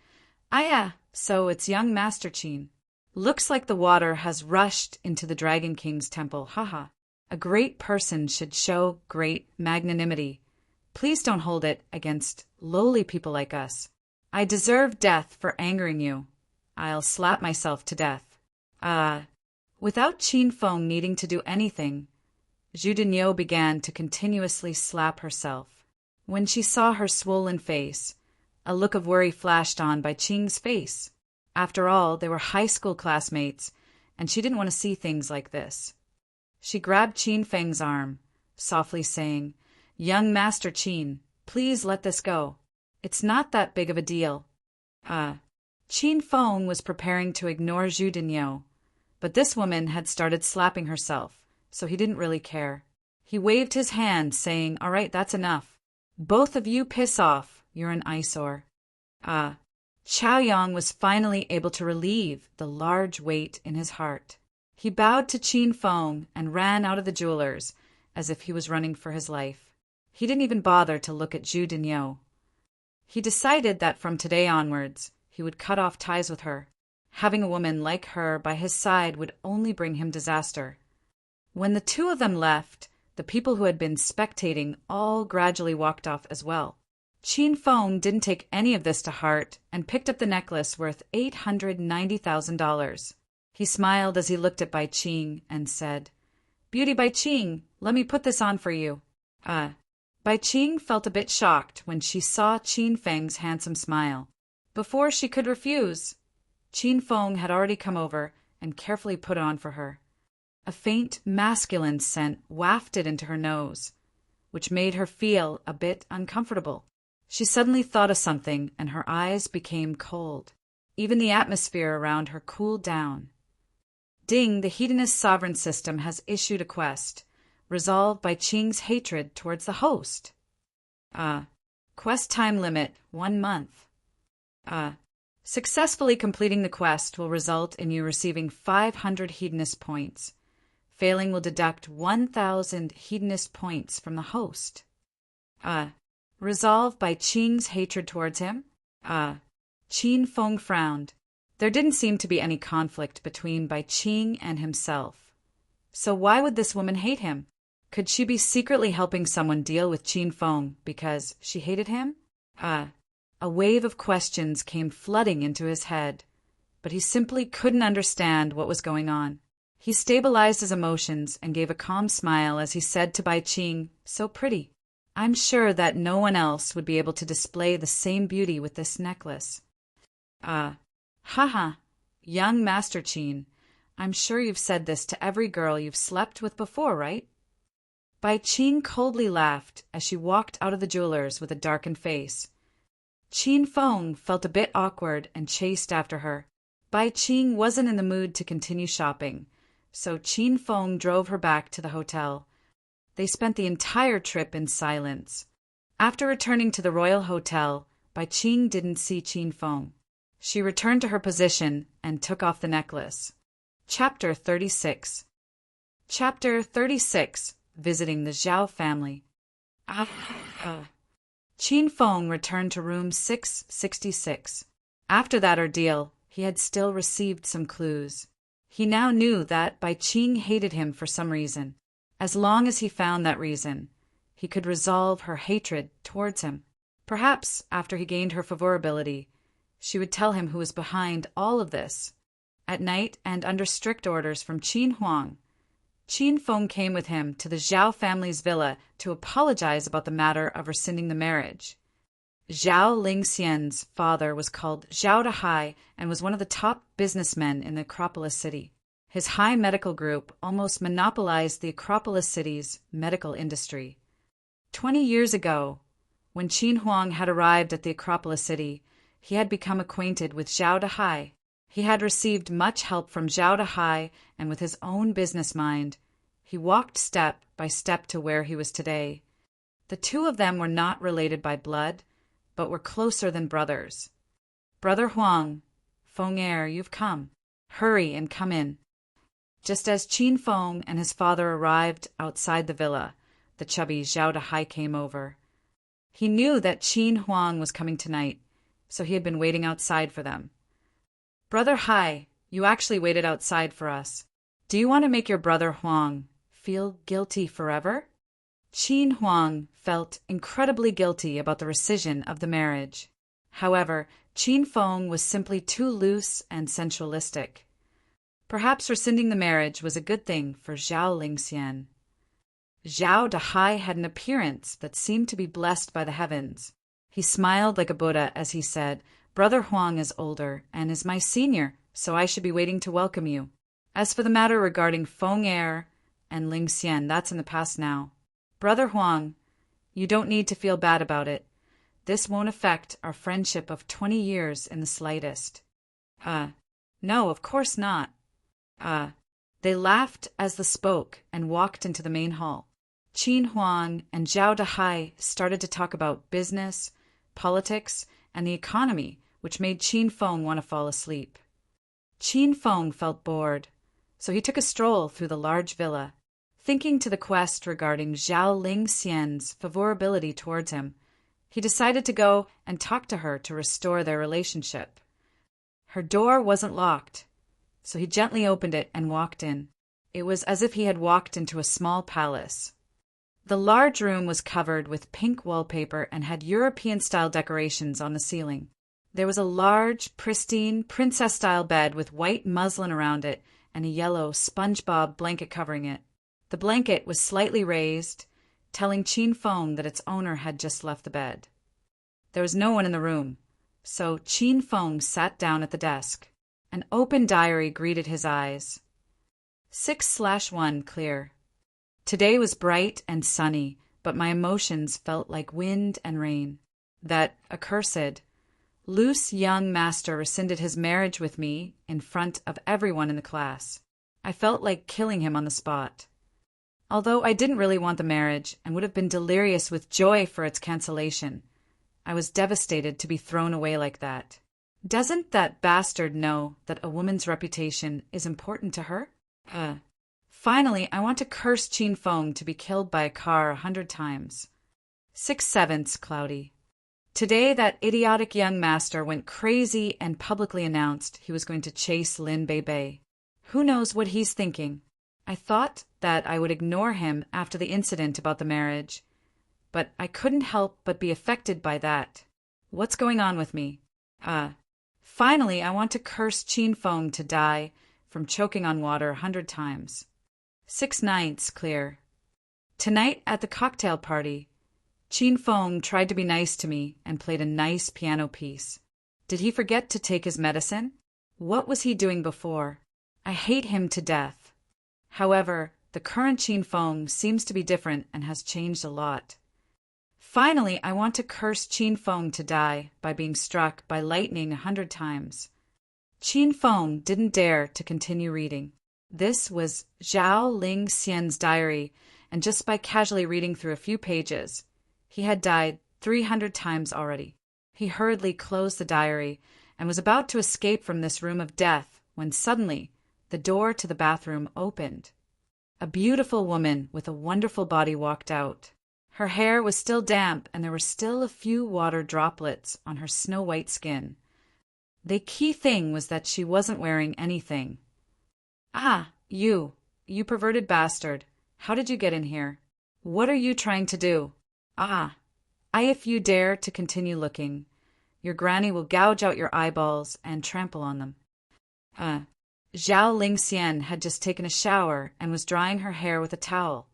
So it's young Master Qin. Looks like the water has rushed into the Dragon King's temple, haha. A great person should show great magnanimity. Please don't hold it against lowly people like us. I deserve death for angering you. I'll slap myself to death." Without Qin Feng needing to do anything, Zhu Dinyo began to continuously slap herself. When she saw her swollen face, a look of worry flashed on by Qing's face. After all, they were high school classmates, and she didn't want to see things like this. She grabbed Qin Feng's arm, softly saying, "Young Master Qin, please let this go. It's not that big of a deal." Qin Feng was preparing to ignore Zhu Dinyo, but this woman had started slapping herself, so he didn't really care. He waved his hand, saying, "All right, that's enough. Both of you piss off. You're an eyesore. Chao Yang was finally able to relieve the large weight in his heart. He bowed to Qin Feng and ran out of the jeweler's as if he was running for his life. He didn't even bother to look at Zhu Dinyo. He decided that from today onwards, he would cut off ties with her. Having a woman like her by his side would only bring him disaster. When the two of them left, the people who had been spectating all gradually walked off as well. Qin Feng didn't take any of this to heart and picked up the necklace worth $890,000. He smiled as he looked at Bai Qing and said, "Beauty Bai Qing, let me put this on for you." Bai Qing felt a bit shocked when she saw Qin Feng's handsome smile. Before she could refuse, Qin Feng had already come over and carefully put it on for her. A faint masculine scent wafted into her nose, which made her feel a bit uncomfortable. She suddenly thought of something and her eyes became cold. Even the atmosphere around her cooled down. Ding, the hedonist sovereign system has issued a quest, resolved by Qing's hatred towards the host. Quest time limit, 1 month. Successfully completing the quest will result in you receiving 500 hedonist points. Failing will deduct 1,000 hedonist points from the host. Resolved by Qing's hatred towards him? Qin Feng frowned. There didn't seem to be any conflict between Bai Qing and himself. So why would this woman hate him? Could she be secretly helping someone deal with Qin Feng because she hated him? A wave of questions came flooding into his head, but he simply couldn't understand what was going on. He stabilized his emotions and gave a calm smile as he said to Bai Qing, "So pretty. I'm sure that no one else would be able to display the same beauty with this necklace." Haha, young Master Qin, I'm sure you've said this to every girl you've slept with before, right? Bai Qing coldly laughed as she walked out of the jeweler's with a darkened face. Qin Feng felt a bit awkward and chased after her. Bai Qing wasn't in the mood to continue shopping, so Qin Feng drove her back to the hotel. They spent the entire trip in silence. After returning to the royal hotel, Bai Qing didn't see Qin Feng. She returned to her position and took off the necklace. Chapter 36. Chapter 36. Visiting the Zhao family. Qin Feng returned to room 666. After that ordeal, he had still received some clues. He now knew that Bai Qing hated him for some reason. As long as he found that reason, he could resolve her hatred towards him. Perhaps, after he gained her favorability, she would tell him who was behind all of this. At night, and under strict orders from Qin Huang, Qin Feng came with him to the Zhao family's villa to apologize about the matter of rescinding the marriage. Zhao Lingxian's father was called Zhao Dahai and was one of the top businessmen in the Acropolis city. His high medical group almost monopolized the Acropolis city's medical industry. 20 years ago, when Qin Huang had arrived at the Acropolis city, he had become acquainted with Zhao Dahai. He had received much help from Zhao Dahai, and with his own business mind, he walked step by step to where he was today. The two of them were not related by blood, but were closer than brothers. "Brother Huang, Feng Er, you've come. Hurry and come in." Just as Qin Feng and his father arrived outside the villa, the chubby Zhao Dahai came over. He knew that Qin Huang was coming tonight, so he had been waiting outside for them. "Brother Hai, you actually waited outside for us. Do you want to make your brother Huang feel guilty forever?" Qin Huang felt incredibly guilty about the rescission of the marriage. However, Qin Feng was simply too loose and sensualistic. Perhaps rescinding the marriage was a good thing for Zhao Lingxian. Zhao Dahai had an appearance that seemed to be blessed by the heavens. He smiled like a Buddha as he said, "Brother Huang is older and is my senior, so I should be waiting to welcome you. As for the matter regarding Feng Er and Lingxian, that's in the past now. Brother Huang, you don't need to feel bad about it. This won't affect our friendship of 20 years in the slightest." No, of course not. They laughed as they spoke and walked into the main hall. Qin Huang and Zhao Dahai started to talk about business, politics, and the economy, which made Qin Feng want to fall asleep. Qin Feng felt bored, so he took a stroll through the large villa. Thinking to the quest regarding Zhao Lingxian's favorability towards him, he decided to go and talk to her to restore their relationship. Her door wasn't locked, so he gently opened it and walked in. It was as if he had walked into a small palace. The large room was covered with pink wallpaper and had European-style decorations on the ceiling. There was a large, pristine, princess-style bed with white muslin around it and a yellow SpongeBob blanket covering it. The blanket was slightly raised, telling Qin Feng that its owner had just left the bed. There was no one in the room, so Qin Feng sat down at the desk. An open diary greeted his eyes. 6/1 clear. Today was bright and sunny, but my emotions felt like wind and rain. That accursed, loose young master rescinded his marriage with me in front of everyone in the class. I felt like killing him on the spot. Although I didn't really want the marriage and would have been delirious with joy for its cancellation, I was devastated to be thrown away like that. Doesn't that bastard know that a woman's reputation is important to her? Finally, I want to curse Qin Feng to be killed by a car 100 times. 6/7 cloudy. Today that idiotic young master went crazy and publicly announced he was going to chase Lin Bei. Who knows what he's thinking? I thought that I would ignore him after the incident about the marriage, but I couldn't help but be affected by that. What's going on with me? Finally, I want to curse Qin Feng to die from choking on water 100 times. 6/9 clear. Tonight at the cocktail party, Qin Feng tried to be nice to me and played a nice piano piece. Did he forget to take his medicine? What was he doing before? I hate him to death. However, the current Qin Feng seems to be different and has changed a lot. Finally, I want to curse Qin Feng to die by being struck by lightning 100 times. Qin Feng didn't dare to continue reading. This was Zhao Lingxian's diary, and just by casually reading through a few pages, he had died 300 times already. He hurriedly closed the diary and was about to escape from this room of death when suddenly the door to the bathroom opened. A beautiful woman with a wonderful body walked out. Her hair was still damp and there were still a few water droplets on her snow-white skin. The key thing was that she wasn't wearing anything. "Ah, you perverted bastard. How did you get in here? What are you trying to do? If you dare to continue looking, your granny will gouge out your eyeballs and trample on them." Zhao Lingxian had just taken a shower and was drying her hair with a towel,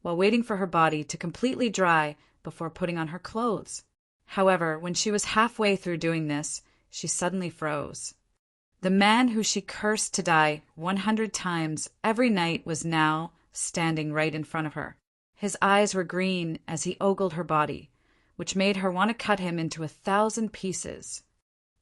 while waiting for her body to completely dry before putting on her clothes. However, when she was halfway through doing this, she suddenly froze. The man who she cursed to die 100 times every night was now standing right in front of her. His eyes were green as he ogled her body, which made her want to cut him into 1,000 pieces.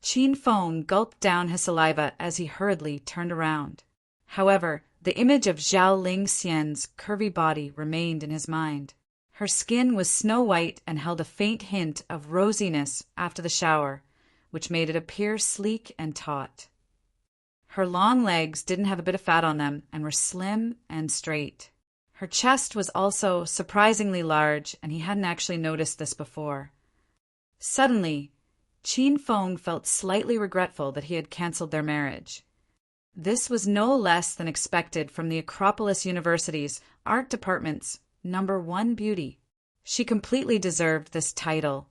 Qin Feng gulped down his saliva as he hurriedly turned around. However, the image of Zhao Lingxian's curvy body remained in his mind. Her skin was snow-white and held a faint hint of rosiness after the shower, which made it appear sleek and taut. Her long legs didn't have a bit of fat on them and were slim and straight. Her chest was also surprisingly large, and he hadn't actually noticed this before. Suddenly, Qin Feng felt slightly regretful that he had cancelled their marriage. This was no less than expected from the Acropolis University's art department's #1 beauty. She completely deserved this title.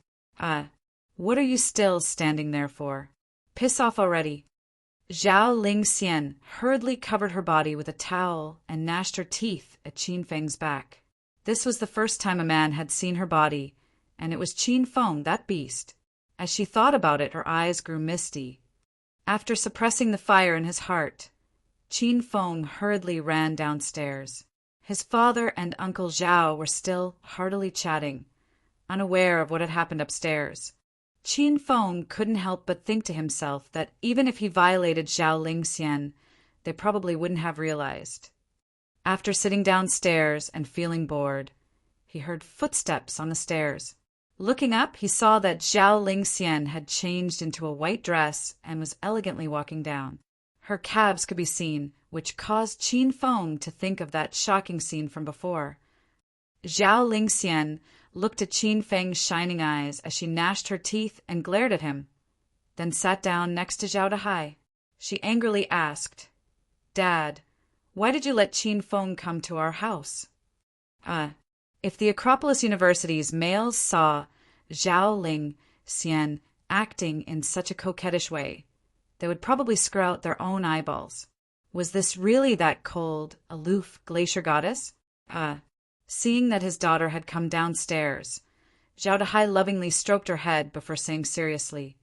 What are you still standing there for? Piss off already. Zhao Lingxian hurriedly covered her body with a towel and gnashed her teeth at Qin Feng's back. This was the first time a man had seen her body, and it was Qin Feng, that beast. As she thought about it, her eyes grew misty. After suppressing the fire in his heart, Qin Feng hurriedly ran downstairs. His father and Uncle Zhao were still heartily chatting, unaware of what had happened upstairs. Qin Feng couldn't help but think to himself that even if he violated Zhao Lingxian, they probably wouldn't have realized. After sitting downstairs and feeling bored, he heard footsteps on the stairs. Looking up, he saw that Zhao Lingxian had changed into a white dress and was elegantly walking down. Her calves could be seen, which caused Qin Feng to think of that shocking scene from before. Zhao Lingxian looked at Qin Feng's shining eyes as she gnashed her teeth and glared at him, then sat down next to Zhao Dahai. She angrily asked, "Dad, why did you let Qin Feng come to our house?" If the Acropolis University's males saw Zhao Lingxian acting in such a coquettish way, they would probably screw out their own eyeballs. Was this really that cold, aloof glacier goddess? Seeing that his daughter had come downstairs, Zhao Dahai lovingly stroked her head before saying seriously,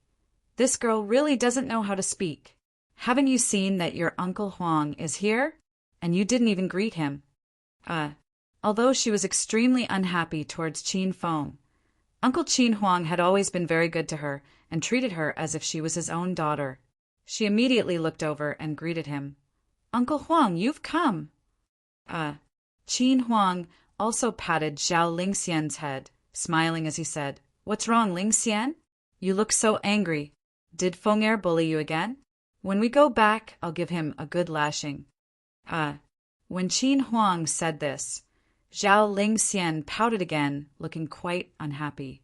"This girl really doesn't know how to speak. Haven't you seen that your Uncle Huang is here? And you didn't even greet him." Although she was extremely unhappy towards Qin Feng, Uncle Qin Huang had always been very good to her and treated her as if she was his own daughter. She immediately looked over and greeted him. "Uncle Huang, you've come." Qin Huang also patted Zhao Lingxian's head, smiling as he said, "What's wrong, Lingxian? You look so angry. Did Feng bully you again? When we go back, I'll give him a good lashing." When Qin Huang said this, Zhao Lingxian pouted again, looking quite unhappy.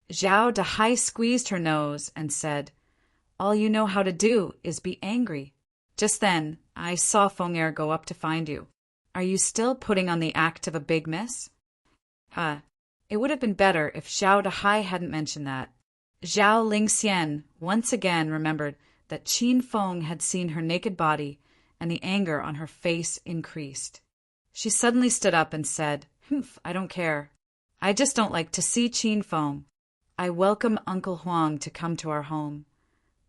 Zhao Dahai squeezed her nose and said, "All you know how to do is be angry. Just then, I saw Feng go up to find you. Are you still putting on the act of a big miss?" It would have been better if Zhao Dahai hadn't mentioned that. Zhao Lingxian once again remembered that Qin Feng had seen her naked body, and the anger on her face increased. She suddenly stood up and said, I don't care. I just don't like to see Qin Feng. I welcome Uncle Huang to come to our home,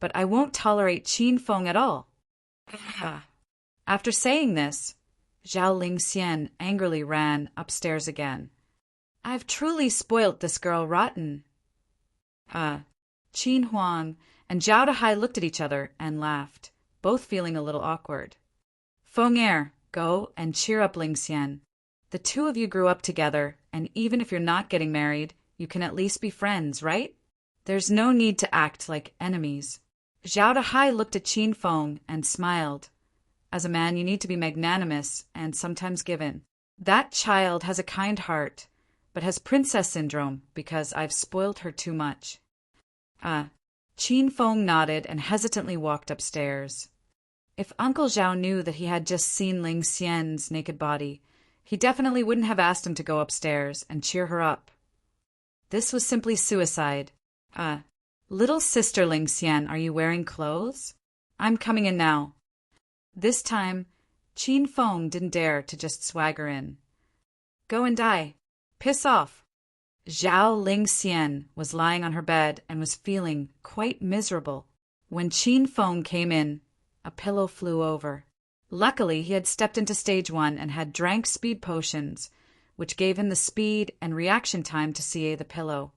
but I won't tolerate Qin Feng at all." After saying this, Zhao Lingxian angrily ran upstairs again. "I've truly spoilt this girl rotten." Qin Huang and Zhao Dahai looked at each other and laughed, both feeling a little awkward. "Feng, go and cheer up Lingxian. The two of you grew up together, and even if you're not getting married, you can at least be friends, right? There's no need to act like enemies." Zhao Dahai looked at Qin Feng and smiled. "As a man, you need to be magnanimous and sometimes given. That child has a kind heart, but has princess syndrome because I've spoiled her too much." Qin Feng nodded and hesitantly walked upstairs. If Uncle Zhao knew that he had just seen Lingxian's naked body, he definitely wouldn't have asked him to go upstairs and cheer her up. This was simply suicide. "Little sister Lingxian, are you wearing clothes? I'm coming in now." This time, Qin Feng didn't dare to just swagger in. "Go and die. Piss off." Zhao Lingxian was lying on her bed and was feeling quite miserable. When Qin Feng came in, a pillow flew over. Luckily, he had stepped into stage 1 and had drank speed potions, which gave him the speed and reaction time to CA the pillow.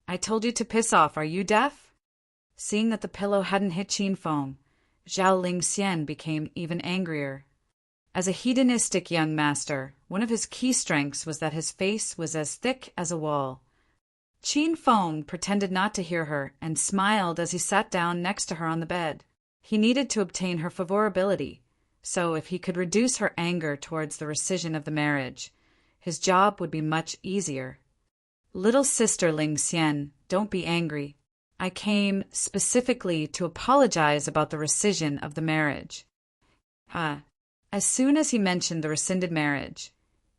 I told you to piss off, are you deaf?" Seeing that the pillow hadn't hit Qin Feng, Zhao Lingxian became even angrier. As a hedonistic young master, one of his key strengths was that his face was as thick as a wall. Qin Feng pretended not to hear her and smiled as he sat down next to her on the bed. He needed to obtain her favorability, so if he could reduce her anger towards the rescission of the marriage, his job would be much easier. "Little sister Lingxian, don't be angry. I came specifically to apologize about the rescission of the marriage." As soon as he mentioned the rescinded marriage,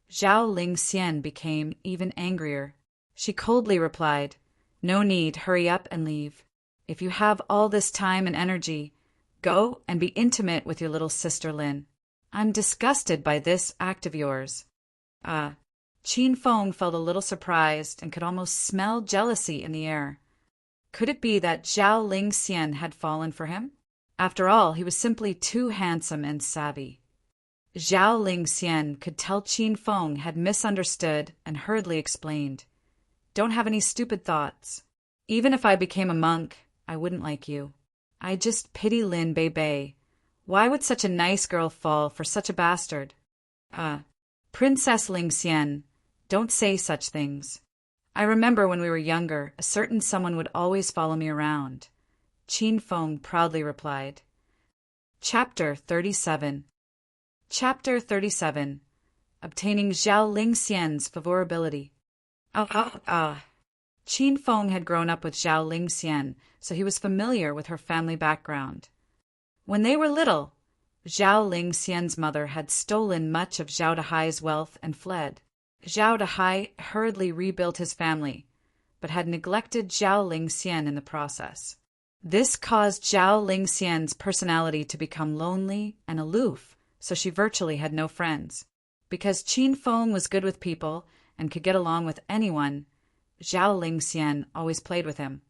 Zhao Lingxian became even angrier. She coldly replied, "No need, hurry up and leave. If you have all this time and energy, go and be intimate with your little sister Lin. I'm disgusted by this act of yours." Qin Feng felt a little surprised and could almost smell jealousy in the air. Could it be that Zhao Lingxian had fallen for him? After all, he was simply too handsome and savvy. Zhao Lingxian could tell Qin Feng had misunderstood and hurriedly explained, "Don't have any stupid thoughts. Even if I became a monk, I wouldn't like you. I just pity Lin Bei. Why would such a nice girl fall for such a bastard?" Princess Lingxian, Don't say such things. I remember when we were younger, a certain someone would always follow me around. Qin Feng proudly replied. Chapter 37. Chapter 37. Obtaining Zhao Lingxian's favorability. Qin Feng had grown up with Zhao Lingxian, so he was familiar with her family background. When they were little, Zhao Lingxian's mother had stolen much of Zhao Dahai's wealth and fled. Zhao Dahai hurriedly rebuilt his family, but had neglected Zhao Lingxian in the process. This caused Zhao Lingxian's personality to become lonely and aloof, so she virtually had no friends. Because Qin Feng was good with people and could get along with anyone, Zhao Lingxian always played with him.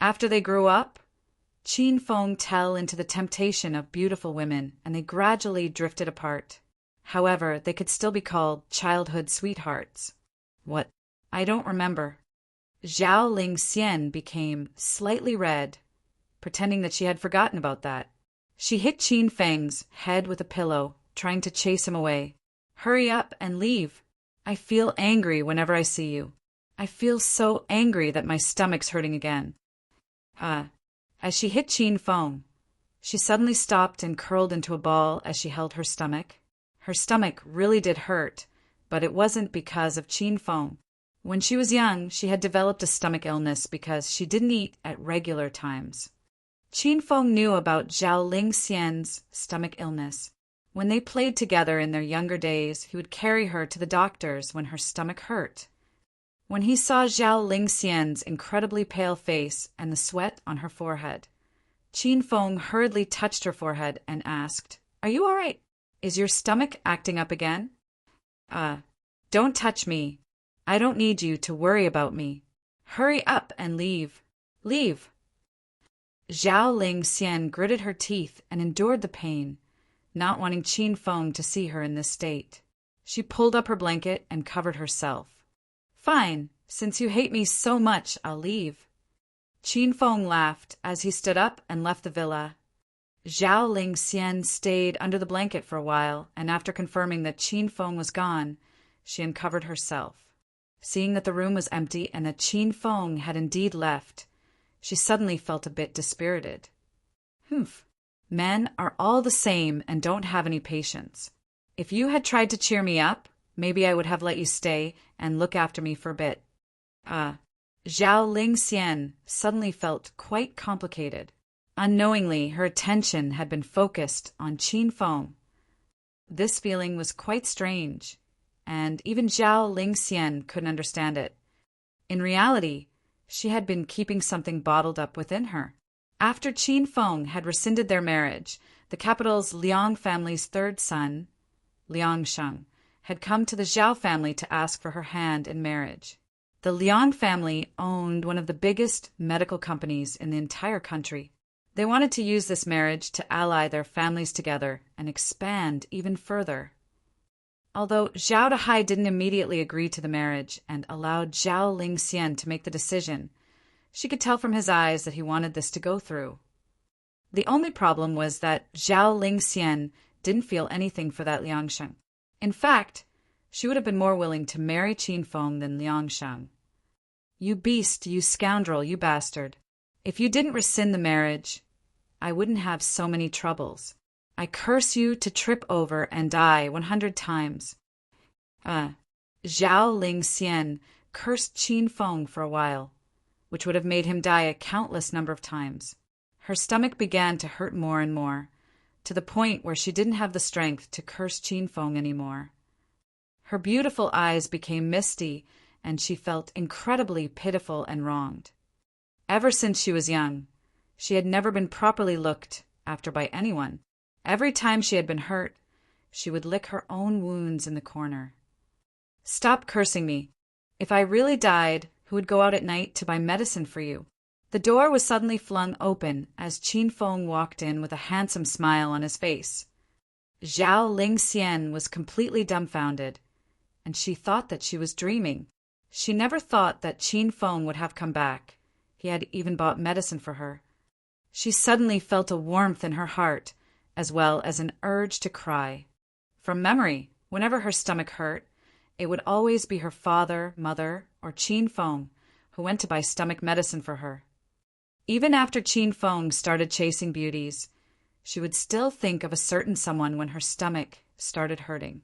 After they grew up, Qin Feng fell into the temptation of beautiful women, and they gradually drifted apart. However, they could still be called childhood sweethearts. What? I don't remember. Zhao Lingxian became slightly red, pretending that she had forgotten about that. She hit Qin Feng's head with a pillow, trying to chase him away. Hurry up and leave. I feel angry whenever I see you. I feel so angry that my stomach's hurting again. As she hit Qin Feng, she suddenly stopped and curled into a ball as she held her stomach. Her stomach really did hurt, but it wasn't because of Qin Feng. When she was young, she had developed a stomach illness because she didn't eat at regular times. Qin Feng knew about Zhao Lingxian's stomach illness. When they played together in their younger days, he would carry her to the doctors when her stomach hurt. When he saw Zhao Lingxian's incredibly pale face and the sweat on her forehead, Qin Feng hurriedly touched her forehead and asked, "Are you all right? Is your stomach acting up again?" Don't touch me. I don't need you to worry about me. Hurry up and leave. Leave." Zhao Lingxian gritted her teeth and endured the pain, not wanting Qin Feng to see her in this state. She pulled up her blanket and covered herself. "Fine, since you hate me so much, I'll leave." Qin Feng laughed as he stood up and left the villa. Zhao Lingxian stayed under the blanket for a while, and after confirming that Qin Feng was gone, she uncovered herself. Seeing that the room was empty and that Qin Feng had indeed left, she suddenly felt a bit dispirited. Men are all the same and don't have any patience. If you had tried to cheer me up, maybe I would have let you stay and look after me for a bit. Zhao Lingxian suddenly felt quite complicated. Unknowingly, her attention had been focused on Qin Feng. This feeling was quite strange, and even Zhao Lingxian couldn't understand it. In reality, she had been keeping something bottled up within her. After Qin Feng had rescinded their marriage, the capital's Liang family's third son, Liangsheng, had come to the Zhao family to ask for her hand in marriage. The Liang family owned one of the biggest medical companies in the entire country. They wanted to use this marriage to ally their families together and expand even further. Although Zhao Dahai didn't immediately agree to the marriage and allowed Zhao Lingxian to make the decision, she could tell from his eyes that he wanted this to go through. The only problem was that Zhao Lingxian didn't feel anything for that Liangsheng. In fact, she would have been more willing to marry Qin Feng than Liangsheng. "You beast, you scoundrel, you bastard. If you didn't rescind the marriage, I wouldn't have so many troubles. I curse you to trip over and die 100 times. Zhao Lingxian cursed Qin Feng for a while, which would have made him die a countless number of times. Her stomach began to hurt more and more, to the point where she didn't have the strength to curse Qin Feng anymore. Her beautiful eyes became misty, and she felt incredibly pitiful and wronged. Ever since she was young, she had never been properly looked after by anyone. Every time she had been hurt, she would lick her own wounds in the corner. "Stop cursing me. If I really died, who would go out at night to buy medicine for you?" The door was suddenly flung open as Qin Feng walked in with a handsome smile on his face. Zhao Lingxian was completely dumbfounded, and she thought that she was dreaming. She never thought that Qin Feng would have come back. He had even bought medicine for her. She suddenly felt a warmth in her heart, as well as an urge to cry. From memory, whenever her stomach hurt, it would always be her father, mother, or Qin Feng who went to buy stomach medicine for her. Even after Qin Feng started chasing beauties, she would still think of a certain someone when her stomach started hurting.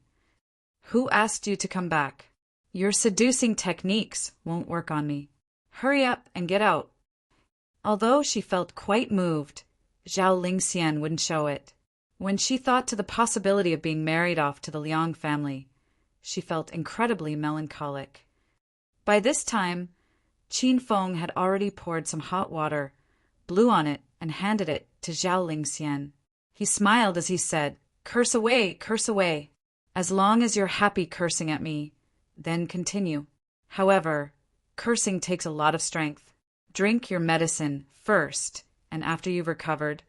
Who asked you to come back? Your seducing techniques won't work on me. Hurry up and get out. Although she felt quite moved, Zhao Lingxian wouldn't show it. When she thought to the possibility of being married off to the Liang family, she felt incredibly melancholic. By this time, Qin Feng had already poured some hot water, blew on it, and handed it to Zhao Lingxian. He smiled as he said, curse away, as long as you're happy cursing at me, then continue. However, cursing takes a lot of strength. Drink your medicine first, and after you've recovered,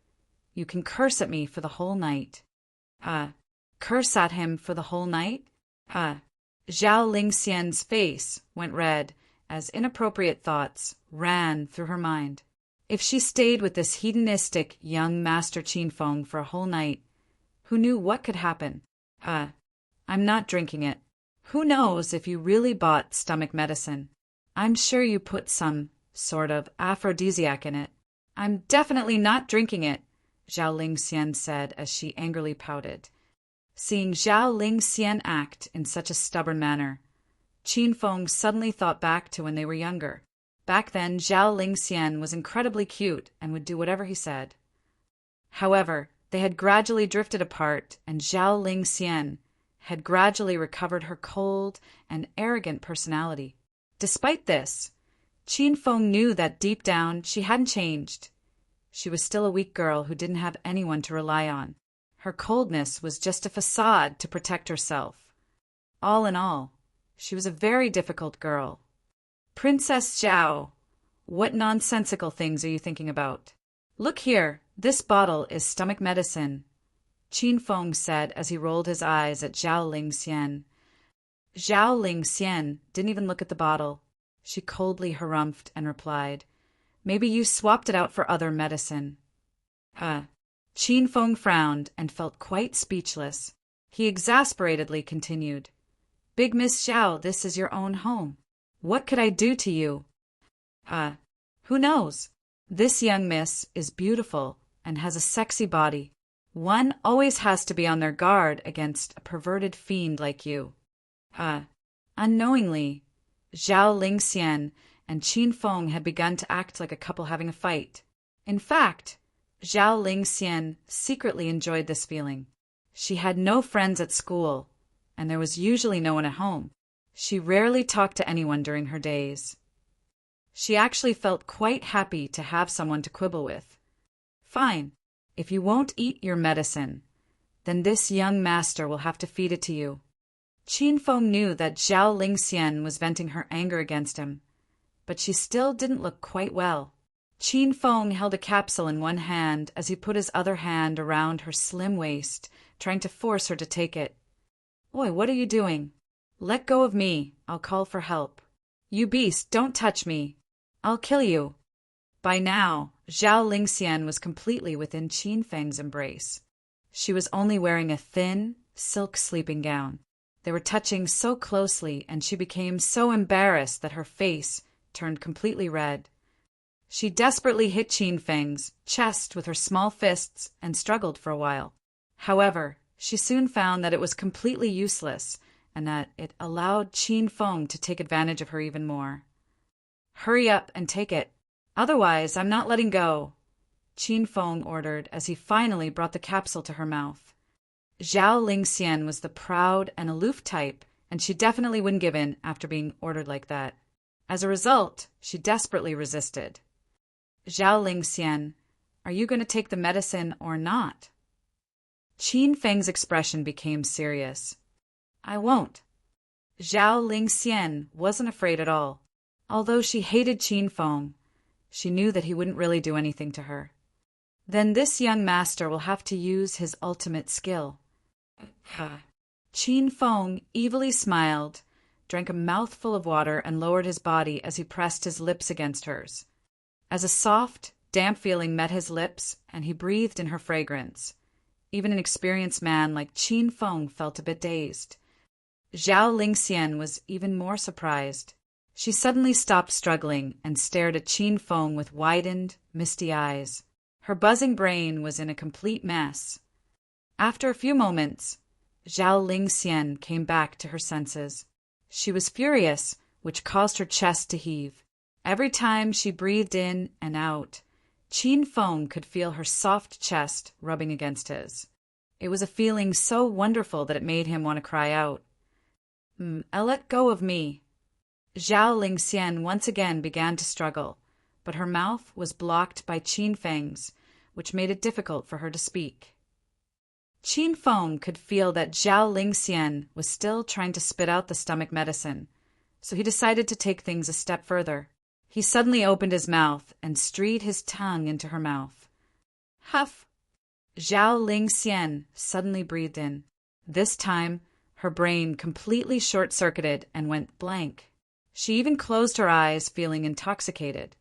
you can curse at me for the whole night. Curse at him for the whole night? Zhao Lingxian's face went red as inappropriate thoughts ran through her mind. If she stayed with this hedonistic young Master Qin Feng for a whole night, who knew what could happen? I'm not drinking it. Who knows if you really bought stomach medicine? I'm sure you put some sort of aphrodisiac in it. I'm definitely not drinking it, Zhao Lingxian said as she angrily pouted. Seeing Zhao Lingxian act in such a stubborn manner, Qin Feng suddenly thought back to when they were younger. Back then, Zhao Lingxian was incredibly cute and would do whatever he said. However, they had gradually drifted apart, and Zhao Lingxian had gradually recovered her cold and arrogant personality. Despite this, Qin Feng knew that deep down she hadn't changed. She was still a weak girl who didn't have anyone to rely on. Her coldness was just a facade to protect herself. All in all, she was a very difficult girl. Princess Zhao, what nonsensical things are you thinking about? Look here, this bottle is stomach medicine, Qin Feng said as he rolled his eyes at Zhao Lingxian. Zhao Lingxian didn't even look at the bottle. She coldly harumphed and replied, maybe you swapped it out for other medicine. Qin Feng frowned and felt quite speechless. He exasperatedly continued, Big Miss Zhao, this is your own home. What could I do to you? Who knows? This young miss is beautiful and has a sexy body. One always has to be on their guard against a perverted fiend like you. Unknowingly, Zhao Lingxian and Qin Feng had begun to act like a couple having a fight. In fact, Zhao Lingxian secretly enjoyed this feeling. She had no friends at school, and there was usually no one at home. She rarely talked to anyone during her days. She actually felt quite happy to have someone to quibble with. Fine, if you won't eat your medicine, then this young master will have to feed it to you. Qin Feng knew that Zhao Lingxian was venting her anger against him, but she still didn't look quite well. Qin Feng held a capsule in one hand as he put his other hand around her slim waist, trying to force her to take it. Oi, what are you doing? Let go of me, I'll call for help. You beast, don't touch me. I'll kill you. By now, Zhao Lingxian was completely within Qin Feng's embrace. She was only wearing a thin, silk sleeping gown. They were touching so closely, and she became so embarrassed that her face turned completely red. She desperately hit Qin Feng's chest with her small fists and struggled for a while. However, she soon found that it was completely useless and that it allowed Qin Feng to take advantage of her even more. Hurry up and take it. Otherwise, I'm not letting go, Qin Feng ordered as he finally brought the capsule to her mouth. Zhao Lingxian was the proud and aloof type, and she definitely wouldn't give in after being ordered like that. As a result, she desperately resisted. Zhao Lingxian, are you going to take the medicine or not? Qin Feng's expression became serious. I won't. Zhao Lingxian wasn't afraid at all. Although she hated Qin Feng, she knew that he wouldn't really do anything to her. Then this young master will have to use his ultimate skill. Qin Feng evilly smiled, drank a mouthful of water, and lowered his body as he pressed his lips against hers. As a soft, damp feeling met his lips, and he breathed in her fragrance, even an experienced man like Qin Feng felt a bit dazed. Zhao Lingxian was even more surprised. She suddenly stopped struggling and stared at Qin Feng with widened, misty eyes. Her buzzing brain was in a complete mess. After a few moments, Zhao Lingxian came back to her senses. She was furious, which caused her chest to heave. Every time she breathed in and out, Qin Feng could feel her soft chest rubbing against his. It was a feeling so wonderful that it made him want to cry out. Let go of me." Zhao Lingxian once again began to struggle, but her mouth was blocked by Qin Feng's, which made it difficult for her to speak. Qin Feng could feel that Zhao Lingxian was still trying to spit out the stomach medicine, so he decided to take things a step further. He suddenly opened his mouth and strayed his tongue into her mouth. Huff! Zhao Lingxian suddenly breathed in. This time, her brain completely short-circuited and went blank. She even closed her eyes, feeling intoxicated.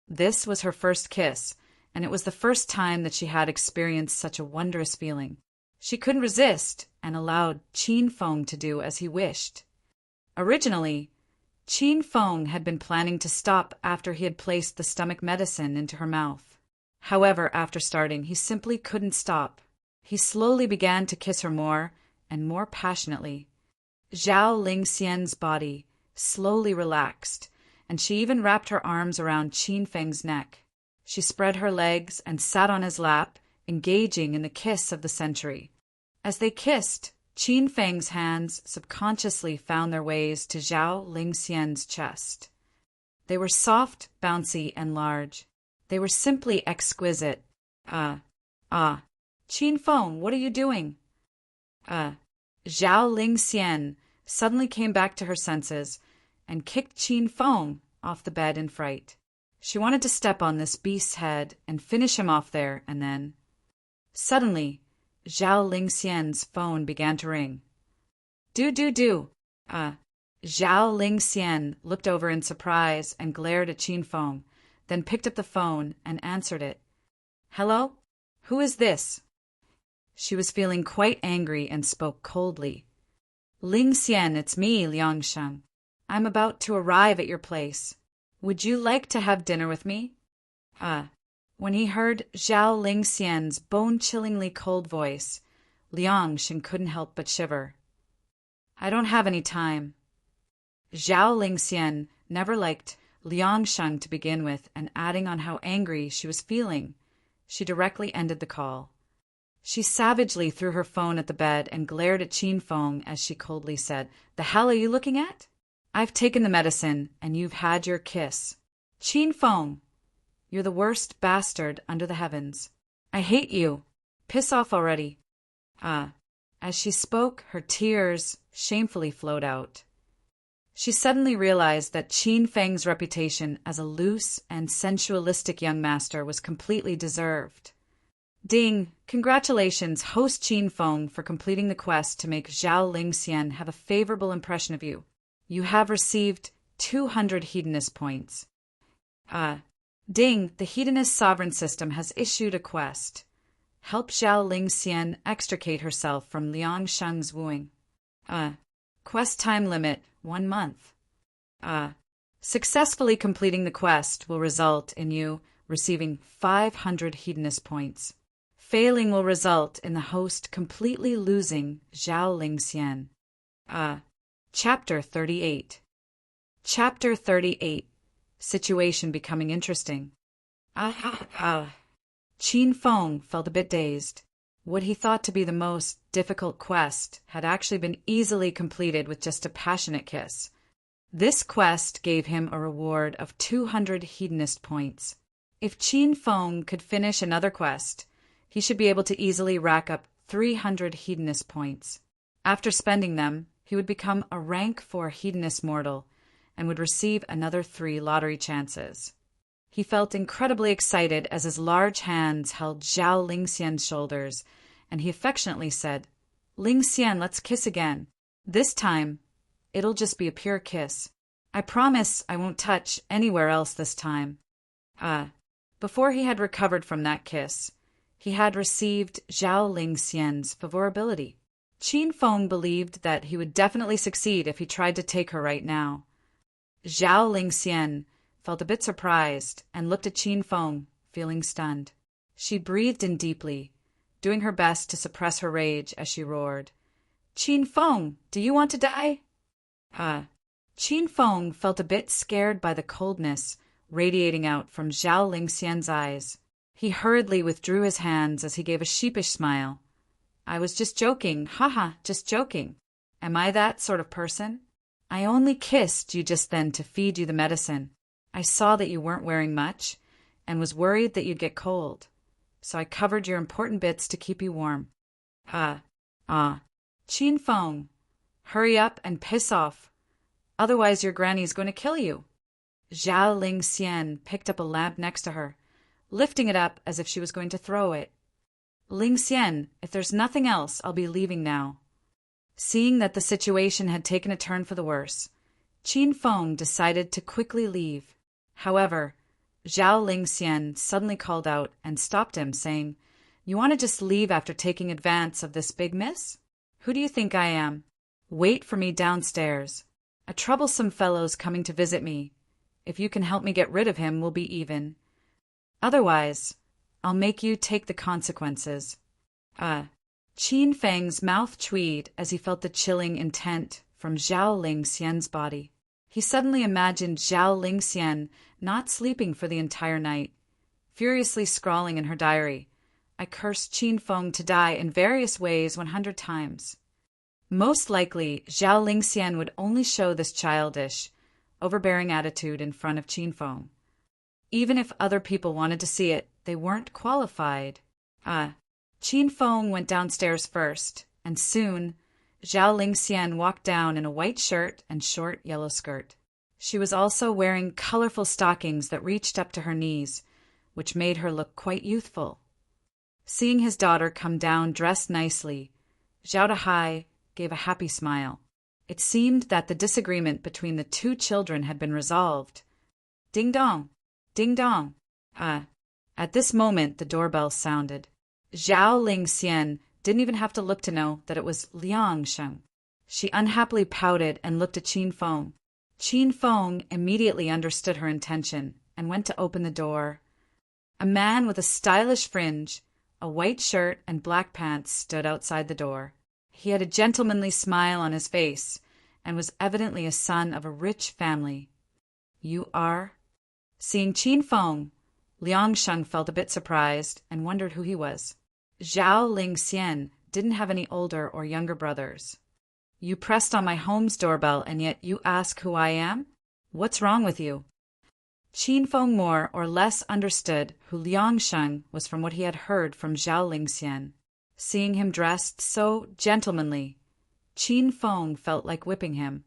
This was her first kiss, and it was the first time that she had experienced such a wondrous feeling. She couldn't resist and allowed Qin Feng to do as he wished. Originally, Qin Feng had been planning to stop after he had placed the stomach medicine into her mouth. However, after starting, he simply couldn't stop. He slowly began to kiss her more and more passionately. Zhao Lingxian's body slowly relaxed, and she even wrapped her arms around Qin Feng's neck. She spread her legs and sat on his lap, engaging in the kiss of the century. As they kissed, Qin Feng's hands subconsciously found their ways to Zhao Lingxian's chest. They were soft, bouncy, and large. They were simply exquisite. Qin Feng, what are you doing? Zhao Lingxian suddenly came back to her senses and kicked Qin Feng off the bed in fright. She wanted to step on this beast's head and finish him off there and then. Suddenly, Zhao Lingxian's phone began to ring. Do. Zhao Lingxian looked over in surprise and glared at Qin Feng, then picked up the phone and answered it. Hello? Who is this? She was feeling quite angry and spoke coldly. Lingxian, it's me, Liangsheng. I'm about to arrive at your place. Would you like to have dinner with me? When he heard Zhao Lingxian's bone-chillingly cold voice, Liangsheng couldn't help but shiver. I don't have any time. Zhao Lingxian never liked Liangsheng to begin with, and adding on how angry she was feeling, she directly ended the call. She savagely threw her phone at the bed and glared at Qin Feng as she coldly said, The hell are you looking at? I've taken the medicine, and you've had your kiss. Qin Feng, you're the worst bastard under the heavens. I hate you. Piss off already. As she spoke, her tears shamefully flowed out. She suddenly realized that Qin Feng's reputation as a loose and sensualistic young master was completely deserved. Ding! Congratulations, host Qin Feng, for completing the quest to make Zhao Lingxian have a favorable impression of you. You have received 200 hedonist points. Ding! The Hedonist sovereign system has issued a quest. Help Zhao Lingxian extricate herself from Liangsheng's wooing. Quest time limit, 1 month. Successfully completing the quest will result in you receiving 500 hedonist points. Failing will result in the host completely losing Zhao Lingxian. Chapter 38. Chapter 38. Situation becoming interesting. Qin Feng felt a bit dazed. What he thought to be the most difficult quest had actually been easily completed with just a passionate kiss. This quest gave him a reward of 200 hedonist points. If Qin Feng could finish another quest, he should be able to easily rack up 300 hedonist points. After spending them, he would become a rank 4 hedonist mortal and would receive another 3 lottery chances. He felt incredibly excited as his large hands held Zhao Lingxian's shoulders, and he affectionately said, Lingxian, let's kiss again. This time, it'll just be a pure kiss. I promise I won't touch anywhere else this time. Before he had recovered from that kiss, he had received Zhao Lingxian's favorability. Qin Feng believed that he would definitely succeed if he tried to take her right now. Zhao Lingxian felt a bit surprised and looked at Qin Feng, feeling stunned. She breathed in deeply, doing her best to suppress her rage as she roared. Qin Feng, do you want to die? Qin Feng felt a bit scared by the coldness radiating out from Zhao Lingxian's eyes. He hurriedly withdrew his hands as he gave a sheepish smile. I was just joking, haha, just joking. Am I that sort of person? I only kissed you just then to feed you the medicine. I saw that you weren't wearing much, and was worried that you'd get cold. So I covered your important bits to keep you warm. Qin Feng, hurry up and piss off. Otherwise your granny's going to kill you. Zhao Lingxian picked up a lamp next to her, lifting it up as if she was going to throw it. Lingxian, if there's nothing else, I'll be leaving now. Seeing that the situation had taken a turn for the worse, Qin Feng decided to quickly leave. However, Zhao Lingxian suddenly called out and stopped him, saying, You want to just leave after taking advance of this big miss? Who do you think I am? Wait for me downstairs. A troublesome fellow's coming to visit me. If you can help me get rid of him, we'll be even. Otherwise, I'll make you take the consequences. Qin Feng's mouth tweed as he felt the chilling intent from Zhao Lingxian's body. He suddenly imagined Zhao Lingxian not sleeping for the entire night, furiously scrawling in her diary, I cursed Qin Feng to die in various ways 100 times. Most likely, Zhao Lingxian would only show this childish, overbearing attitude in front of Qin Feng. Even if other people wanted to see it, they weren't qualified. Qin Feng went downstairs first, and soon, Zhao Lingxian walked down in a white shirt and short yellow skirt. She was also wearing colorful stockings that reached up to her knees, which made her look quite youthful. Seeing his daughter come down dressed nicely, Zhao Dahai gave a happy smile. It seemed that the disagreement between the two children had been resolved. Ding dong! Ding dong! At this moment the doorbell sounded. Zhao Lingxian didn't even have to look to know that it was Liang Sheng. She unhappily pouted and looked at Qin Feng. Qin Feng immediately understood her intention and went to open the door. A man with a stylish fringe, a white shirt and black pants stood outside the door. He had a gentlemanly smile on his face and was evidently a son of a rich family. You are? Seeing Qin Feng, Liang Sheng felt a bit surprised and wondered who he was. Zhao Lingxian didn't have any older or younger brothers. You pressed on my home's doorbell and yet you ask who I am? What's wrong with you? Qin Feng more or less understood who Liang Sheng was from what he had heard from Zhao Lingxian. Seeing him dressed so gentlemanly, Qin Feng felt like whipping him.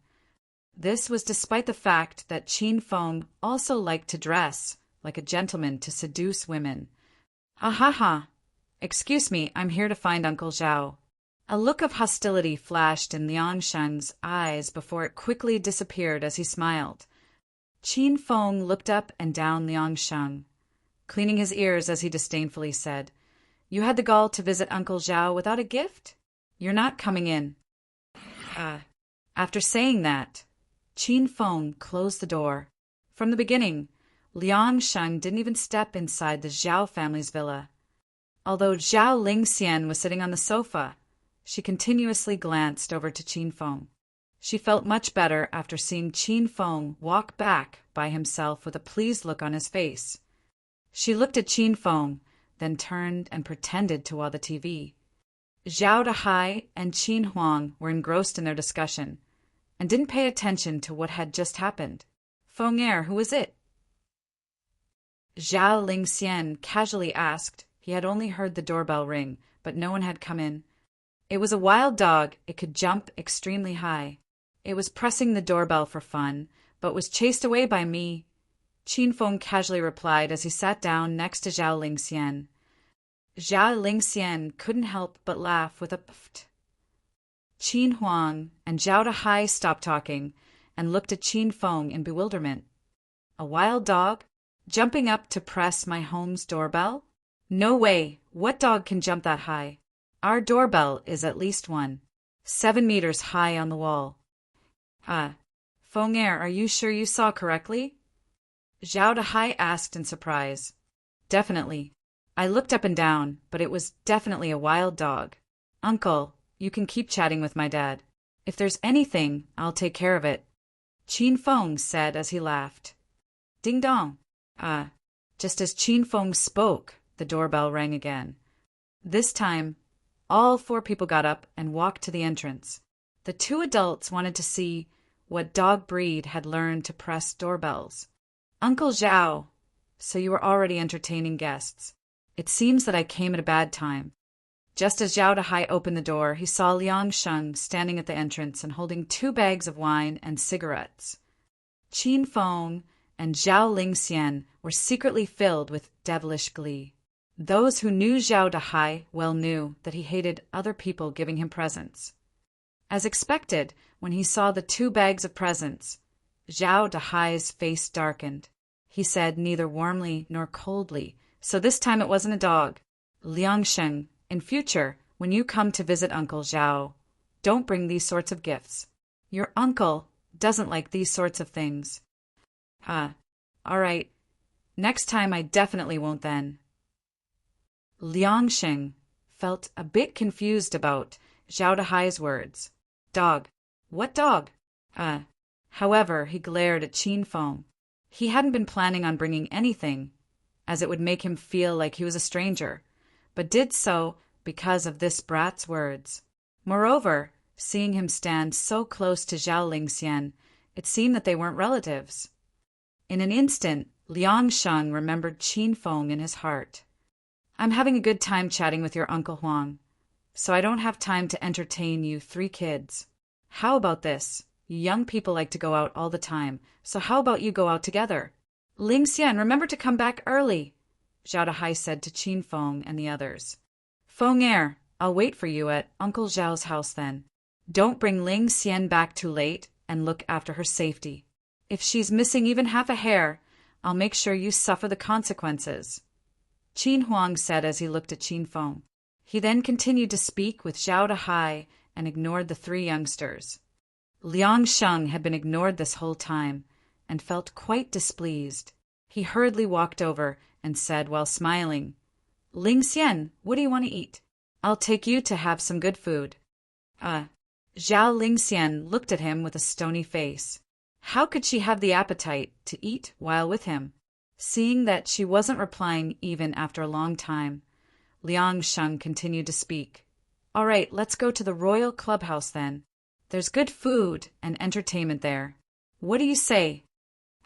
This was despite the fact that Qin Feng also liked to dress like a gentleman to seduce women. Excuse me, I'm here to find Uncle Zhao. A look of hostility flashed in Liang Sheng's eyes before it quickly disappeared as he smiled. Qin Feng looked up and down Liang Sheng, cleaning his ears as he disdainfully said, You had the gall to visit Uncle Zhao without a gift? You're not coming in. After saying that, Qin Feng closed the door. From the beginning, Liang Sheng didn't even step inside the Zhao family's villa. Although Zhao Lingxian was sitting on the sofa, she continuously glanced over to Qin Feng. She felt much better after seeing Qin Feng walk back by himself with a pleased look on his face. She looked at Qin Feng, then turned and pretended to watch the TV. Zhao Dahai and Qin Huang were engrossed in their discussion and didn't pay attention to what had just happened. Feng who is it? Zhao Lingxian casually asked. He had only heard the doorbell ring, but no one had come in. It was a wild dog. It could jump extremely high. It was pressing the doorbell for fun, but was chased away by me. Qin Feng casually replied as he sat down next to Zhao Lingxian. Zhao Lingxian couldn't help but laugh with a pft. Qin Huang and Zhao Dahai stopped talking and looked at Qin Feng in bewilderment. A wild dog? Jumping up to press my home's doorbell? No way! What dog can jump that high? Our doorbell is at least one. 7 meters high on the wall. Feng Er, are you sure you saw correctly? Zhao Dahai asked in surprise. Definitely. I looked up and down, but it was definitely a wild dog. Uncle, you can keep chatting with my dad. If there's anything, I'll take care of it. Qin Feng said as he laughed. Ding dong. Just as Qin Feng spoke, the doorbell rang again. This time, all 4 people got up and walked to the entrance. The 2 adults wanted to see what dog breed had learned to press doorbells. Uncle Zhao, so you were already entertaining guests. It seems that I came at a bad time. Just as Zhao Dahai opened the door, he saw Liang Sheng standing at the entrance and holding 2 bags of wine and cigarettes. Qin Feng and Zhao Lingxian were secretly filled with devilish glee. Those who knew Zhao Dahai well knew that he hated other people giving him presents. As expected, when he saw the 2 bags of presents, Zhao Dahai's face darkened. He said neither warmly nor coldly, so this time it wasn't a dog. Liang Sheng, in future, when you come to visit Uncle Zhao, don't bring these sorts of gifts. Your uncle doesn't like these sorts of things. All right. Next time I definitely won't then. Liang Sheng felt a bit confused about Zhao Dahai's words. Dog. What dog? However, he glared at Qin Feng. He hadn't been planning on bringing anything, as it would make him feel like he was a stranger, but did so because of this brat's words. Moreover, seeing him stand so close to Zhao Lingxian, it seemed that they weren't relatives. In an instant, Liang Sheng remembered Qin Feng in his heart. I'm having a good time chatting with your Uncle Huang, so I don't have time to entertain you 3 kids. How about this? You young people like to go out all the time, so how about you go out together? Lingxian, remember to come back early, Zhao Dahai said to Qin Feng and the others. Feng Er, I'll wait for you at Uncle Zhao's house then. Don't bring Lingxian back too late and look after her safety. If she's missing even half a hair, I'll make sure you suffer the consequences. Qin Huang said as he looked at Qin Feng. He then continued to speak with Zhao Dahai and ignored the 3 youngsters. Liang Sheng had been ignored this whole time and felt quite displeased. He hurriedly walked over and said while smiling, Lingxian, what do you want to eat? I'll take you to have some good food. Zhao Lingxian looked at him with a stony face. How could she have the appetite to eat while with him? Seeing that she wasn't replying even after a long time, Liang Sheng continued to speak. All right, let's go to the Royal Clubhouse then. There's good food and entertainment there. What do you say?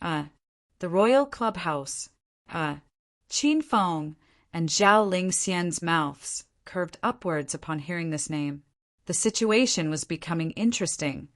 The Royal Clubhouse. Qin Feng and Zhao Lingxian's mouths curved upwards upon hearing this name. The situation was becoming interesting,